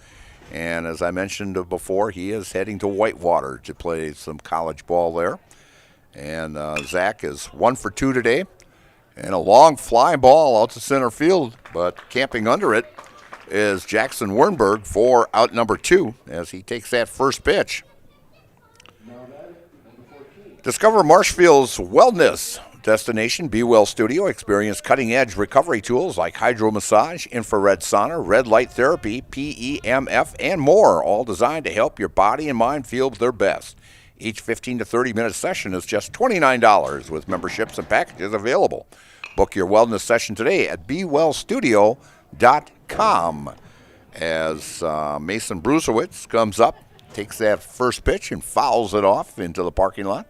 And as I mentioned before, he is heading to Whitewater to play some college ball there. And Zach is 1 for 2 today. And a long fly ball out to center field, but camping under it is Jackson Wernberg for out number 2 as he takes that first pitch. Discover Marshfield's wellness destination, Be Well Studio. Experience cutting-edge recovery tools like hydro massage, infrared sauna, red light therapy, PEMF, and more, all designed to help your body and mind feel their best. Each 15 to 30-minute session is just $29 with memberships and packages available. Book your wellness session today at BeWellStudio.com. As Mason Brusewitz comes up, takes that first pitch and fouls it off into the parking lot.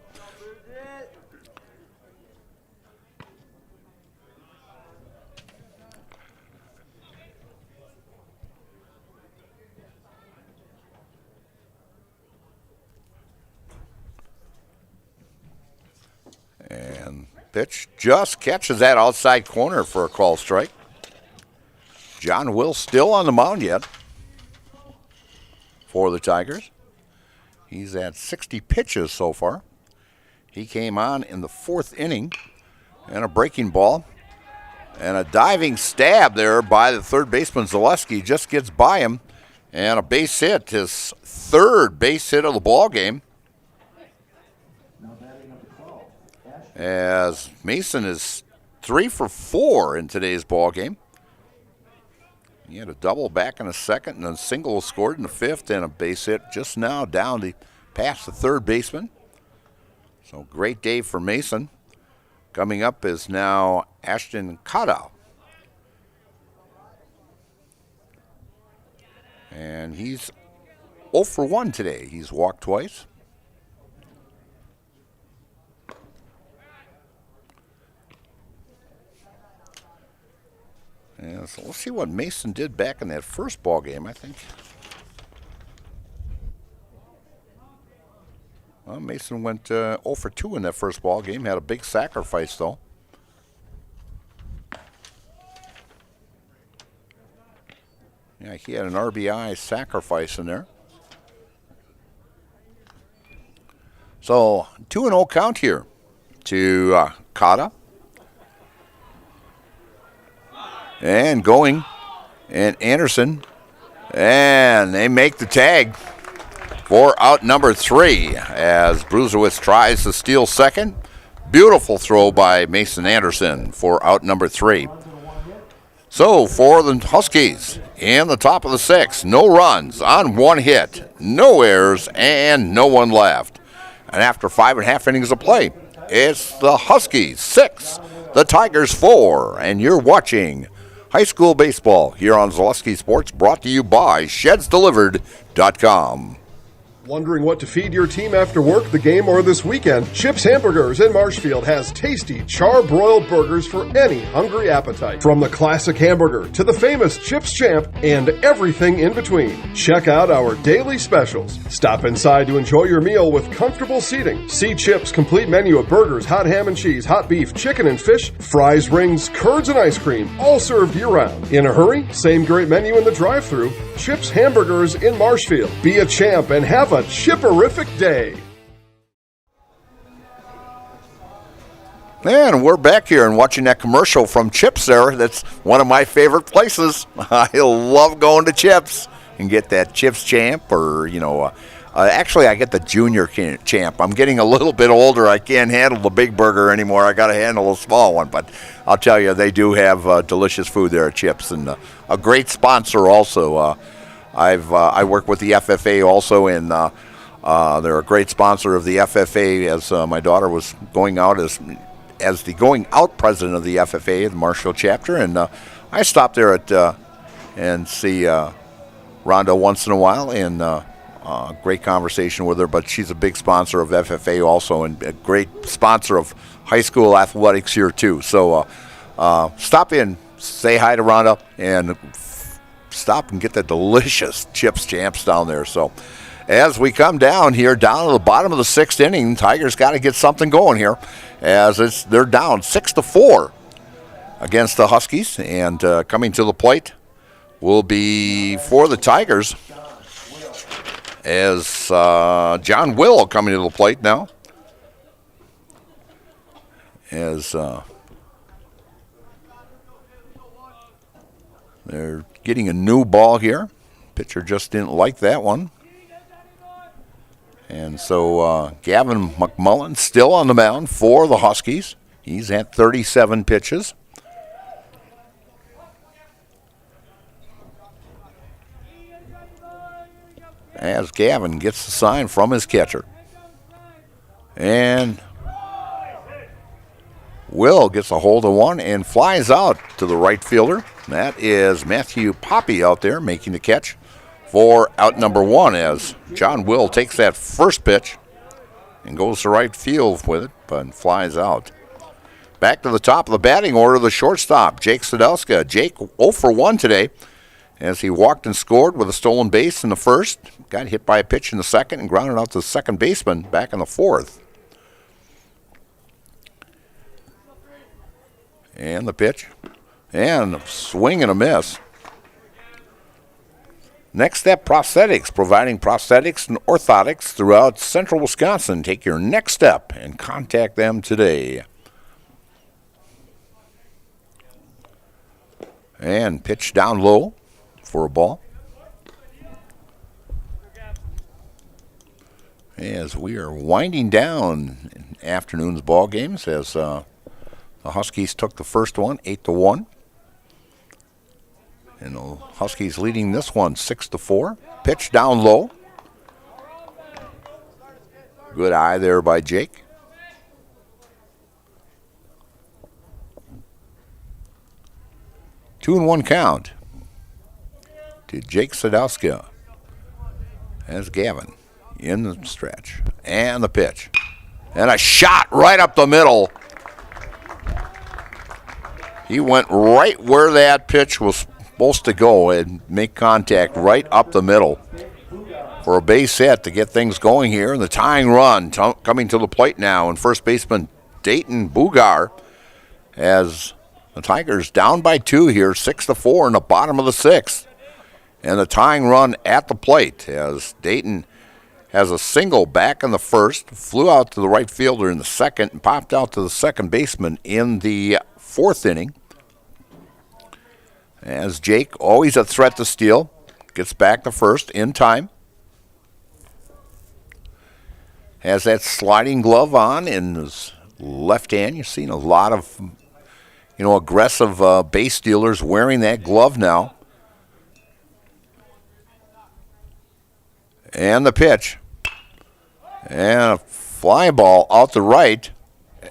And pitch just catches that outside corner for a call strike. John Will still on the mound yet for the Tigers. He's at 60 pitches so far. He came on in the 4th inning, and a breaking ball And a diving stab there by the third baseman, Zaleski, just gets by him. And a base hit, his third base hit of the ball game. As Mason is 3 for 4 in today's ball game. He had a double back in the second, and then a single scored in the fifth, and a base hit just now down past the third baseman. So great day for Mason. Coming up is now Ashton Kada. And he's 0 for 1 today. He's walked twice. And so let's see what Mason did back in that first ball game, I think. Well, Mason went 0 for 2 in that first ball game. Had a big sacrifice, though. Yeah, he had an RBI sacrifice in there. So 2-0 count here to Kata. And going, and Anderson. And they make the tag for out number 3 as Brusewitz tries to steal second. Beautiful throw by Mason Anderson for out number 3. So for the Huskies, in the top of the 6th, no runs on 1 hit, no errors, and no one left. And after 5.5 innings of play, it's the Huskies 6, the Tigers 4, and you're watching high school baseball here on Zaleski Sports, brought to you by ShedsDelivered.com. Wondering what to feed your team after work, the game, or this weekend? Chips Hamburgers in Marshfield has tasty char-broiled burgers for any hungry appetite. From the classic hamburger to the famous Chips Champ and everything in between. Check out our daily specials. Stop inside to enjoy your meal with comfortable seating. See Chips' complete menu of burgers, hot ham and cheese, hot beef, chicken and fish, fries, rings, curds, and ice cream, all served year-round. In a hurry? Same great menu in the drive-thru. Chips Hamburgers in Marshfield. Be a champ and have a chipperific day. And we're back here and watching that commercial from Chips there. That's one of my favorite places. I love going to Chips and get that Chips Champ or, actually I get the Junior Champ. I'm getting a little bit older. I can't handle the big burger anymore. I got to handle a small one. But I'll tell you, they do have delicious food there at Chips, and a great sponsor also. I work with the FFA also, and they're a great sponsor of the FFA as my daughter was going out as the going out president of the FFA, the Marshfield chapter, and I stopped there and see Rhonda once in a while, and great conversation with her. But she's a big sponsor of FFA also, and a great sponsor of high school athletics here too. So stop in, say hi to Rhonda, and stop and get the delicious Chips Champs down there. So as we come down here, down to the bottom of the 6th inning, Tigers got to get something going here as they're down 6-4 against the Huskies. And coming to the plate will be for the Tigers as John Will coming to the plate now. As they're getting a new ball here. Pitcher just didn't like that one. And so Gavin McMullen still on the mound for the Huskies. He's at 37 pitches. As Gavin gets the sign from his catcher. And Will gets a hold of one and flies out to the right fielder. That is Matthew Poppy out there making the catch for out number 1 as John Will takes that first pitch and goes to right field with it, but flies out. Back to the top of the batting order, the shortstop, Jake Sadelska. Jake 0 for 1 today as he walked and scored with a stolen base in the first, got hit by a pitch in the second, and grounded out to the second baseman back in the fourth. And the pitch. And a swing and a miss. Next Step Prosthetics, providing prosthetics and orthotics throughout central Wisconsin. Take your next step and contact them today. And pitch down low for a ball. As we are winding down in afternoon's ball games, as the Huskies took the first one 8-1. And the Huskies leading this one 6-4. Pitch down low. Good eye there by Jake. Two and one count to Jake Sadowska as Gavin in the stretch. And the pitch. And a shot right up the middle. He went right where that pitch was supposed to go and make contact right up the middle for a base hit to get things going here. And the tying run coming to the plate now. And first baseman Dayton Bugar as the Tigers down by 2 here, 6-4 in the bottom of the 6th. And the tying run at the plate as Dayton has a single back in the first, flew out to the right fielder in the second, and popped out to the second baseman in the 4th inning. As Jake, always a threat to steal, gets back to first in time. Has that sliding glove on in his left hand. You've seen a lot of aggressive base stealers wearing that glove now. And the pitch. And a fly ball out the right.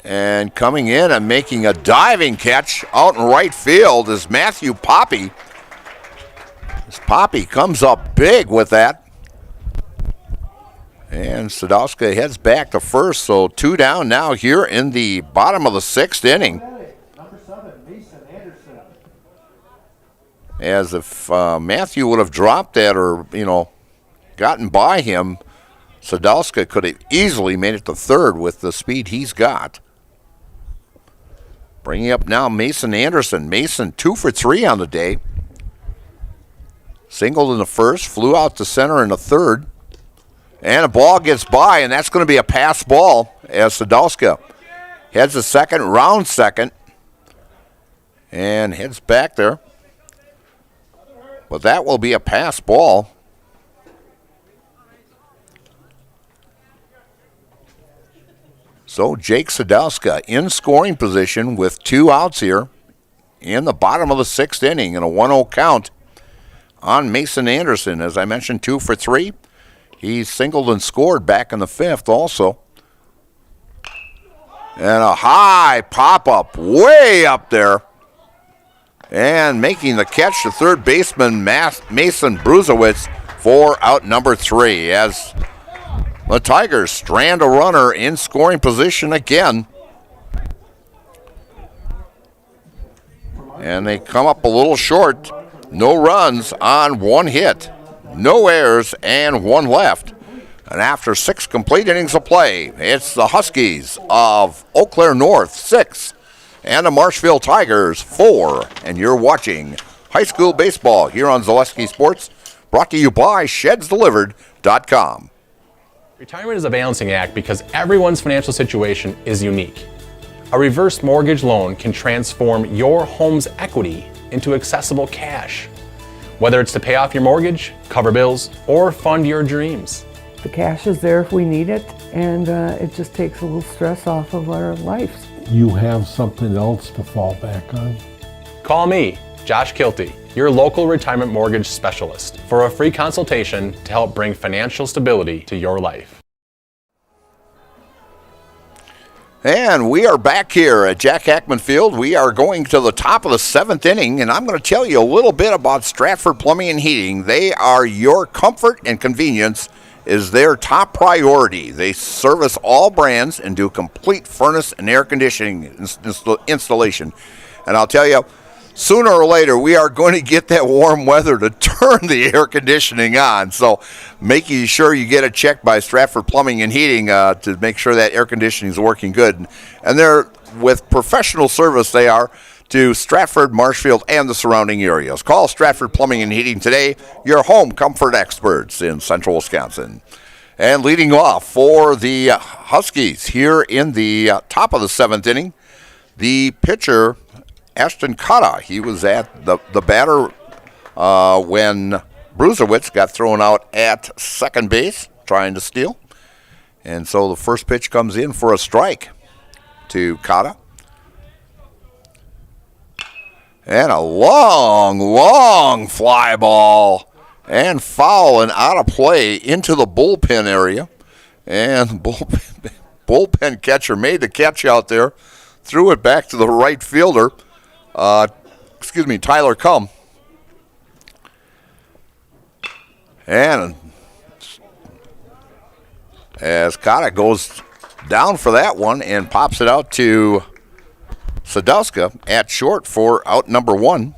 And coming in and making a diving catch out in right field is Matthew Poppy. This Poppy comes up big with that. And Sadowska heads back to first, so 2 down now here in the bottom of the 6th inning. As if Matthew would have dropped that or, gotten by him, Sadowska could have easily made it to third with the speed he's got. Bringing up now Mason Anderson. Mason 2 for 3 on the day. Singled in the first, flew out to center in the third. And a ball gets by, and that's going to be a pass ball as Sadowska heads to second, round second, and heads back there. But that will be a pass ball. So Jake Sadowska in scoring position with 2 outs here in the bottom of the 6th inning and a 1-0 count on Mason Anderson. As I mentioned, 2 for 3. He singled and scored back in the 5th also. And a high pop-up way up there. And making the catch to third baseman Mason Bruzowitz for out number 3 as the Tigers strand a runner in scoring position again. And they come up a little short. No runs on 1 hit. No errors and 1 left. And after 6 complete innings of play, it's the Huskies of Eau Claire North 6 and the Marshfield Tigers 4. And you're watching high school baseball here on Zaleski Sports, brought to you by ShedsDelivered.com. Retirement is a balancing act because everyone's financial situation is unique. A reverse mortgage loan can transform your home's equity into accessible cash. Whether it's to pay off your mortgage, cover bills, or fund your dreams. The cash is there if we need it, and it just takes a little stress off of our lives. You have something else to fall back on? Call me, Josh Kilty, your local retirement mortgage specialist, for a free consultation to help bring financial stability to your life. And we are back here at Jack Hackman Field. We are going to the top of the 7th inning, and I'm going to tell you a little bit about Stratford Plumbing and Heating. They are your comfort and convenience is their top priority. They service all brands and do complete furnace and air conditioning installation. And I'll tell you, sooner or later, we are going to get that warm weather to turn the air conditioning on. So making sure you get it checked by Stratford Plumbing and Heating to make sure that air conditioning is working good. And they're, with professional service, they are to Stratford, Marshfield, and the surrounding areas. Call Stratford Plumbing and Heating today, your home comfort experts in central Wisconsin. And leading off for the Huskies here in the top of the 7th inning, the pitcher Ashton Cotta. He was at the batter when Bruserwitz got thrown out at second base trying to steal. And so the first pitch comes in for a strike to Cotta. And a long fly ball and foul and out of play into the bullpen area. And the bullpen catcher made the catch out there, threw it back to the right fielder, Tyler Cum. And as Cotta goes down for that one and pops it out to Sadowska at short for out number 1.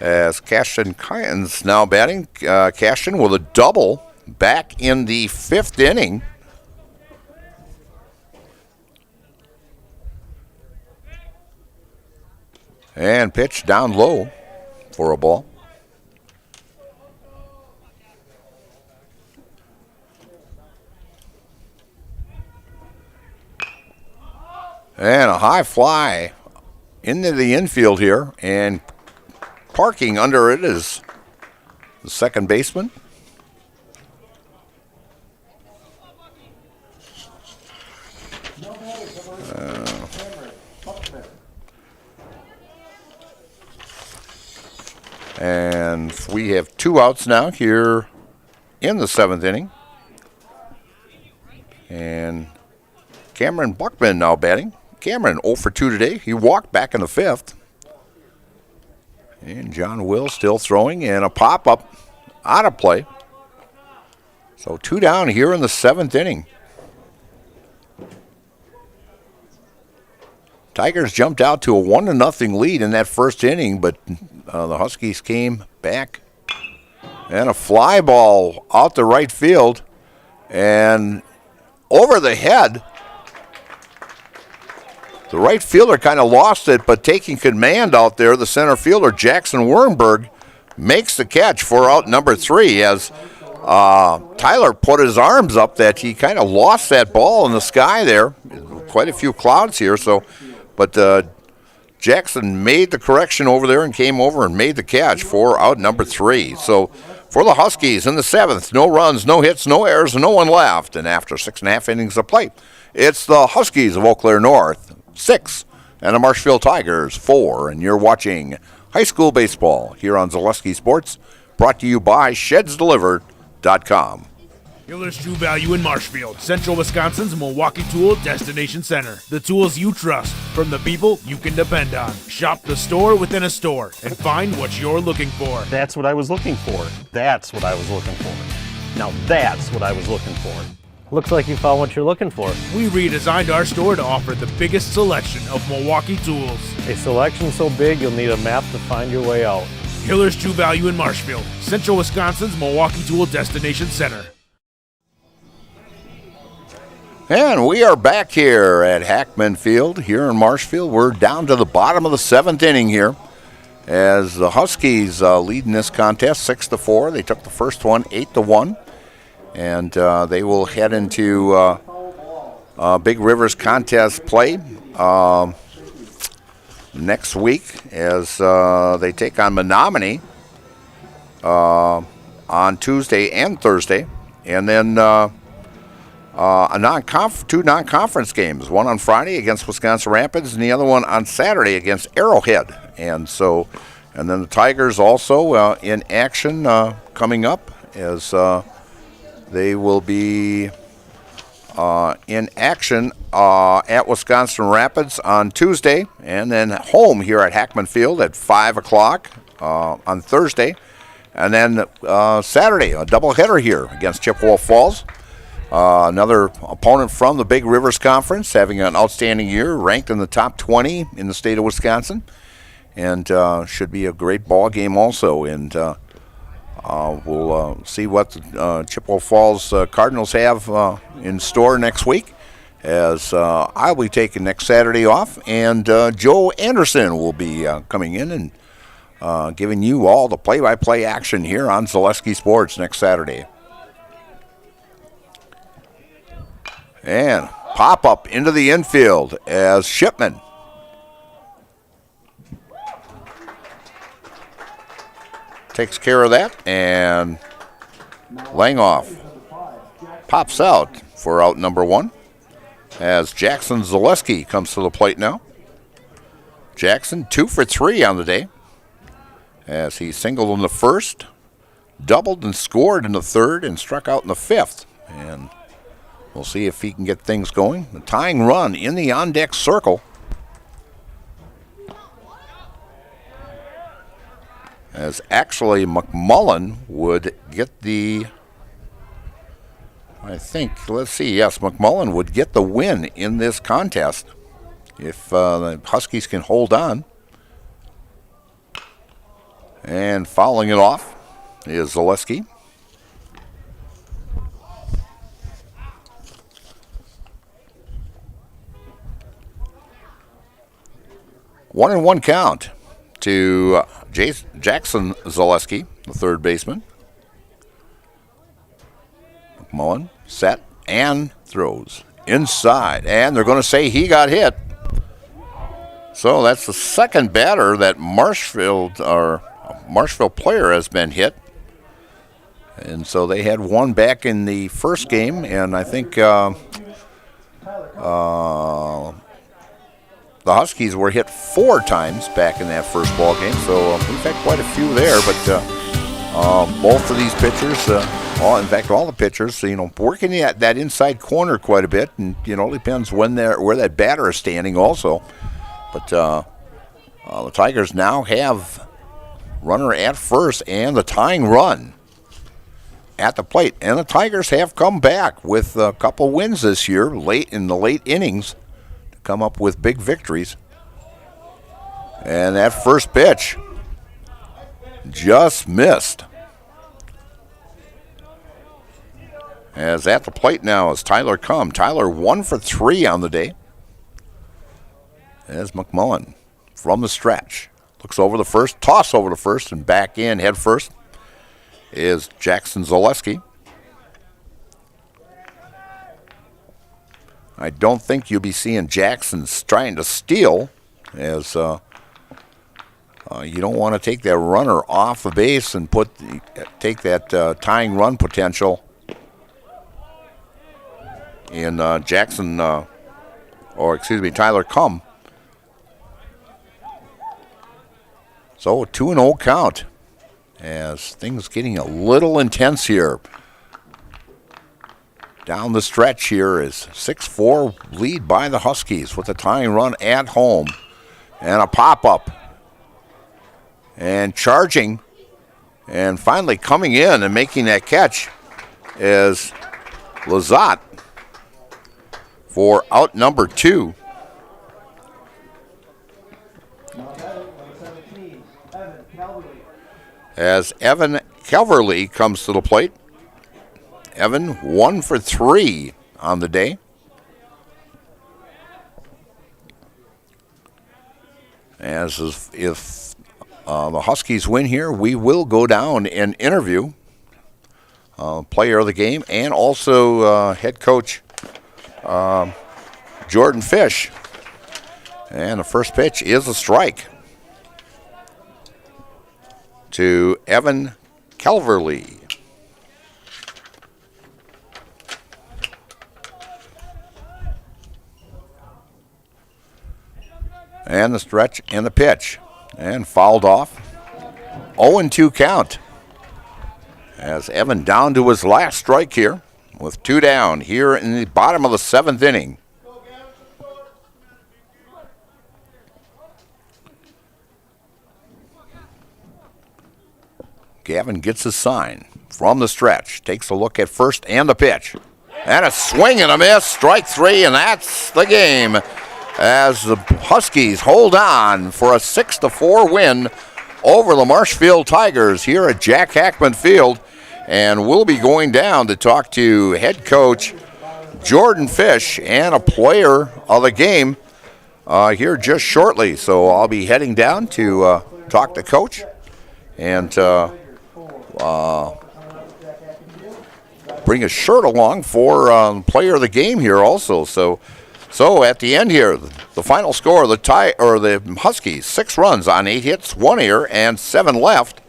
As Cashton Kynes now batting. Cashton with a double back in the 5th inning. And pitch down low for a ball. And a high fly into the infield here, and parking under it is the second baseman. And we have 2 outs now here in the 7th inning. And Cameron Buckman now batting. Cameron 0 for 2 today. He walked back in the 5th. And John Will still throwing, and a pop-up out of play. So 2 down here in the 7th inning. Tigers jumped out to a 1-0 lead in that first inning, but the Huskies came back. And a fly ball out to right field and over the head. The right fielder kind of lost it, but taking command out there, the center fielder, Jackson Wernberg, makes the catch for out number 3 as Tyler put his arms up that he kind of lost that ball in the sky there. Quite a few clouds here, but Jackson made the correction over there and came over and made the catch for out number 3. So for the Huskies in the 7th, no runs, no hits, no errors, and no one left. And after 6.5 innings of play, it's the Huskies of Eau Claire North 6 and the Marshfield Tigers 4. And you're watching high school baseball here on Zaleski Sports, brought to you by ShedsDelivered.com. Hiller's True Value in Marshfield, Central Wisconsin's Milwaukee Tool Destination Center. The tools you trust from the people you can depend on. Shop the store within a store and find what you're looking for. That's what I was looking for. That's what I was looking for. Now that's what I was looking for. Looks like you found what you're looking for. We redesigned our store to offer the biggest selection of Milwaukee tools. A selection so big you'll need a map to find your way out. Hiller's True Value in Marshfield, Central Wisconsin's Milwaukee Tool Destination Center. And we are back here at Hackman Field here in Marshfield. We're down to the bottom of the 7th inning here as the Huskies lead in this contest 6-4. They took the first one 8-1, and they will head into Big Rivers contest play next week as they take on Menominee on Tuesday and Thursday, and then two non-conference games, one on Friday against Wisconsin Rapids and the other one on Saturday against Arrowhead. And then the Tigers also in action coming up as they will be in action at Wisconsin Rapids on Tuesday, and then home here at Hackman Field at 5 o'clock on Thursday. And then Saturday, a doubleheader here against Chippewa Falls. Another opponent from the Big Rivers Conference, having an outstanding year, ranked in the top 20 in the state of Wisconsin, and should be a great ball game also. And we'll see what the Chippewa Falls Cardinals have in store next week, as I'll be taking next Saturday off, and Joe Anderson will be coming in and giving you all the play-by-play action here on Zaleski Sports next Saturday. And pop up into the infield as Shipman takes care of that, and Langoff pops out for out number 1 as Jackson Zaleski comes to the plate now. Jackson 2 for 3 on the day as he singled in the first, doubled and scored in the third, and struck out in the fifth. And we'll see if he can get things going. The tying run in the on-deck circle as actually McMullen would get the, yes, McMullen would get the win in this contest if the Huskies can hold on. And fouling it off is Zaleski. One and one count to Jackson Zaleski, the third baseman. McMullen set and throws inside, and they're going to say he got hit. So that's the second batter that Marshfield player has been hit. And so they had one back in the first game, and I think the Huskies were hit 4 times back in that first ball game. So we've had quite a few there, but both of these pitchers, all the pitchers, working at that inside corner quite a bit, and it depends where that batter is standing also. But the Tigers now have runner at first and the tying run at the plate. And the Tigers have come back with a couple wins this year, in the late innings, to come up with big victories. And that first pitch just missed. As at the plate now is Tyler Cum. Tyler 1 for 3 on the day. As McMullen from the stretch looks over the first, toss over the first, and back in head first is Jackson Zaleski. I don't think you'll be seeing Jackson trying to steal, as you don't want to take that runner off the base and take that tying run potential in Tyler Cum. So a 2-0 count as things getting a little intense here. Down the stretch here is 6-4 lead by the Huskies with a tying run at home. And a pop-up. And charging. And finally coming in and making that catch is Lazat for out number 2. As Evan Calverley comes to the plate. Evan 1 for 3 on the day. As if the Huskies win here, we will go down and interview player of the game and also head coach Jordan Fish. And the first pitch is a strike to Evan Calverley. And the stretch and the pitch. And fouled off. 0-2 count. As Evan down to his last strike here with 2 down here in the bottom of the 7th inning. Gavin gets his sign from the stretch. Takes a look at first and the pitch. And a swing and a miss. Strike 3, and that's the game. As the Huskies hold on for a 6-4 win over the Marshfield Tigers here at Jack Hackman Field. And we'll be going down to talk to head coach Jordan Fish and a player of the game here just shortly. So I'll be heading down to talk to Coach and bring a shirt along for player of the game here also. So at the end here, the final score, the Huskies, 6 runs on 8 hits, 1 error, and 7 left.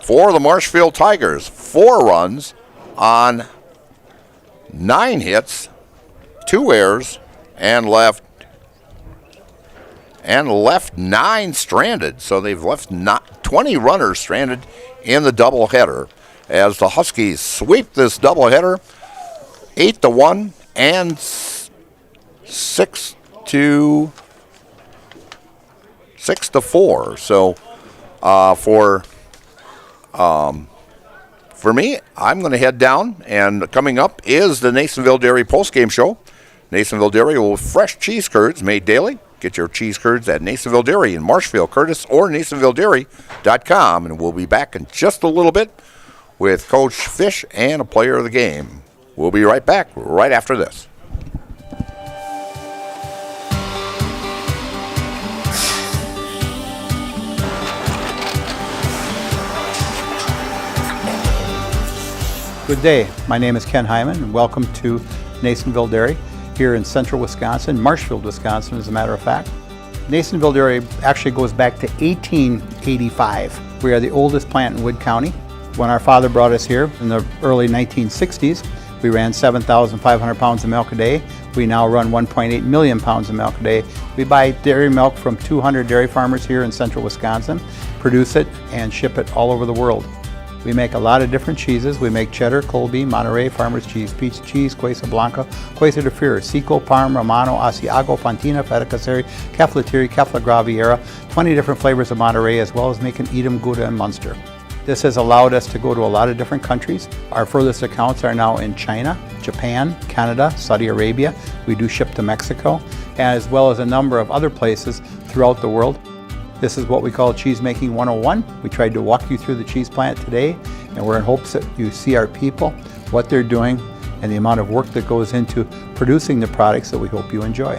For the Marshfield Tigers, 4 runs on 9 hits, 2 errors, and left 9 stranded. So they've left 20 runners stranded in the doubleheader as the Huskies sweep this doubleheader 8-1 and 6-4. So for me, I'm going to head down, and coming up is the Nasonville Dairy postgame show. Nasonville Dairy will have fresh cheese curds made daily. Get your cheese curds at Nasonville Dairy in Marshfield, Curtis, or NasonvilleDairy.com, and we'll be back in just a little bit with Coach Fish and a player of the game. We'll be right back right after this. Good day. My name is Ken Hyman, and welcome to Nasonville Dairy here in central Wisconsin, Marshfield, Wisconsin, as a matter of fact. Nasonville Dairy actually goes back to 1885. We are the oldest plant in Wood County. When our father brought us here in the early 1960s, we ran 7,500 pounds of milk a day. We now run 1.8 million pounds of milk a day. We buy dairy milk from 200 dairy farmers here in central Wisconsin, produce it, and ship it all over the world. We make a lot of different cheeses. We make cheddar, Colby, Monterey, Farmer's Cheese, Peach Cheese, Quesa Blanca, Quesa de Freer, Seco, Parm, Romano, Asiago, Fontina, Feta Caseri, Caflatiri, Cafla Graviera, 20 different flavors of Monterey, as well as making Edam, Gouda, and Munster. This has allowed us to go to a lot of different countries. Our furthest accounts are now in China, Japan, Canada, Saudi Arabia. We do ship to Mexico, as well as a number of other places throughout the world. This is what we call Cheese Making 101. We tried to walk you through the cheese plant today, and we're in hopes that you see our people, what they're doing, and the amount of work that goes into producing the products that we hope you enjoy.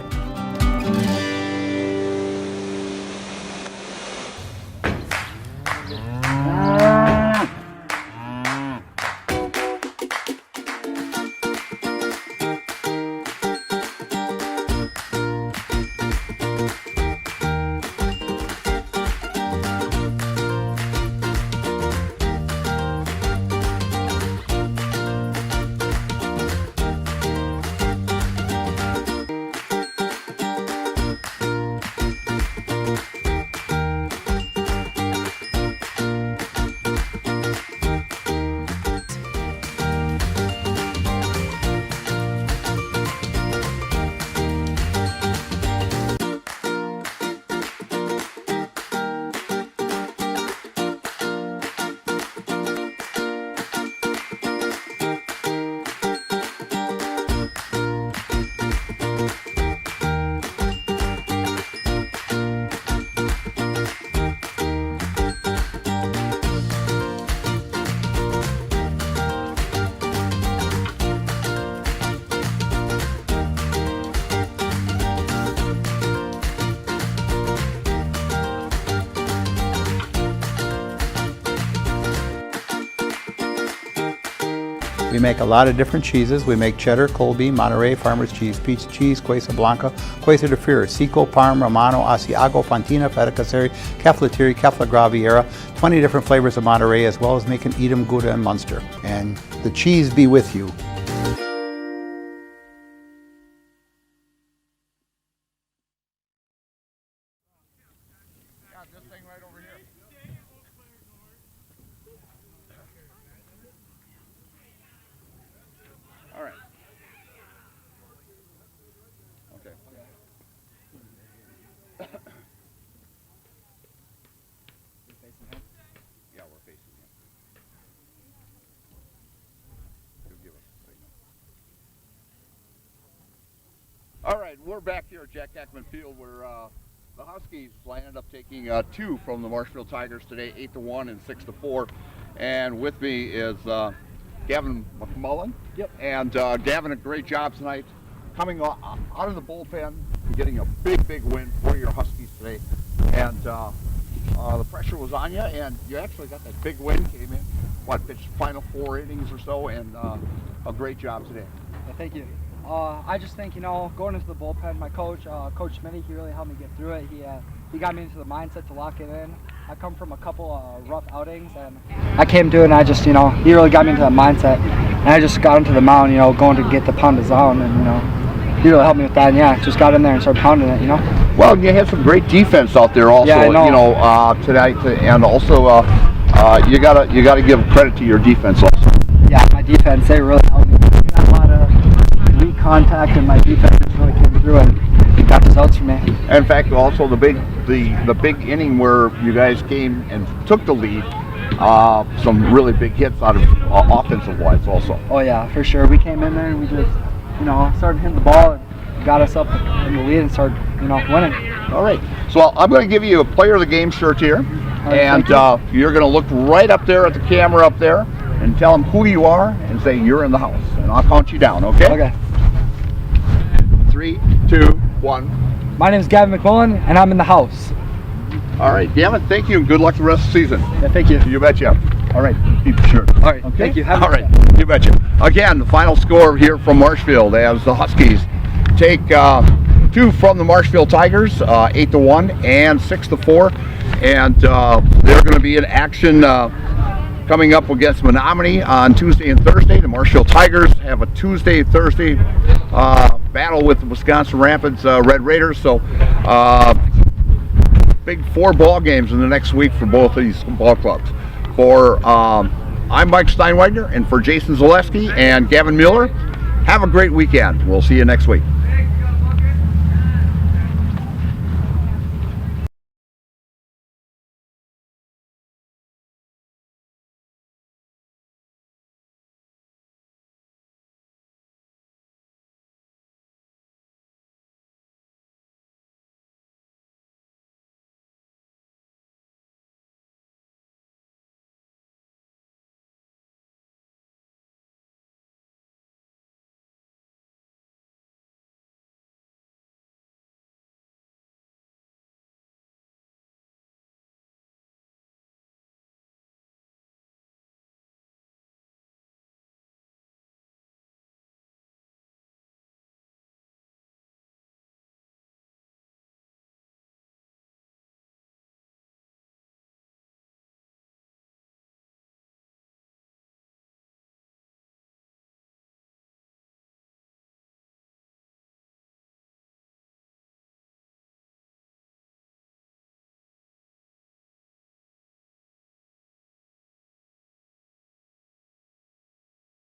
We make a lot of different cheeses. We make cheddar, Colby, Monterey, Farmer's Cheese, Peach Cheese, Quesa Blanca, Quesa de Freer, Seco, Parm, Romano, Asiago, Fontina, Feta Caseri, Caflatiri, Cafla Graviera, 20 different flavors of Monterey, as well as making Edam, Gouda, and Munster. And the cheese be with you. All right. Okay. Yeah, we're facing him. He'll give us a signal. All right, we're back here at Jack Hackman Field where the Huskies ended up taking 2 from the Marshfield Tigers today, 8-1 and 6-4. And with me is Gavin McMullen. Yep. And Gavin, a great job tonight, coming out of the bullpen, getting a big win for your Huskies today. And the pressure was on you, and you actually got that big win. Came in, pitched final 4 innings or so, and a great job today. Yeah, thank you. I just think, going into the bullpen, my coach, Coach Smitty, he really helped me get through it. He got me into the mindset to lock it in. I come from a couple rough outings, and I came to it, and I just, he really got me into that mindset. And I just got into the mound, going to get the pound of zone, and, he really helped me with that. And, yeah, just got in there and started pounding it, Well, you had some great defense out there also, yeah, I know. Tonight, and also you gotta give credit to your defense also. Yeah, my defense, they really helped me. Got a lot of weak contact, and my defense really came through and got results for me. And in fact, also the big inning where you guys came and took the lead, some really big hits out of offensive wise also. Oh yeah, for sure. We came in there and we just, started hitting the ball and got us up in the lead and started, winning. All right. So I'm going to give you a player of the game shirt here, right, and you're going to look right up there at the camera up there and tell them who you are and say you're in the house, and I'll count you down. Okay? Okay. 3, 2, 1. My name is Gavin McMullen, and I'm in the house. All right, Gavin, thank you, and good luck the rest of the season. Yeah, thank you. You betcha. All right, keep the shirt. All right, okay? thank you. All right, you betcha. Again, the final score here from Marshfield as the Huskies take 2 from the Marshfield Tigers, 8-1 and 6-4, and they're going to be in action coming up against Menominee on Tuesday and Thursday. The Marshfield Tigers have a Tuesday-Thursday battle with the Wisconsin Rapids Red Raiders. So big 4 ball games in the next week for both of these ball clubs. I'm Mike Steinwegner, and for Jason Zaleski and Gavin Mueller, have a great weekend. We'll see you next week.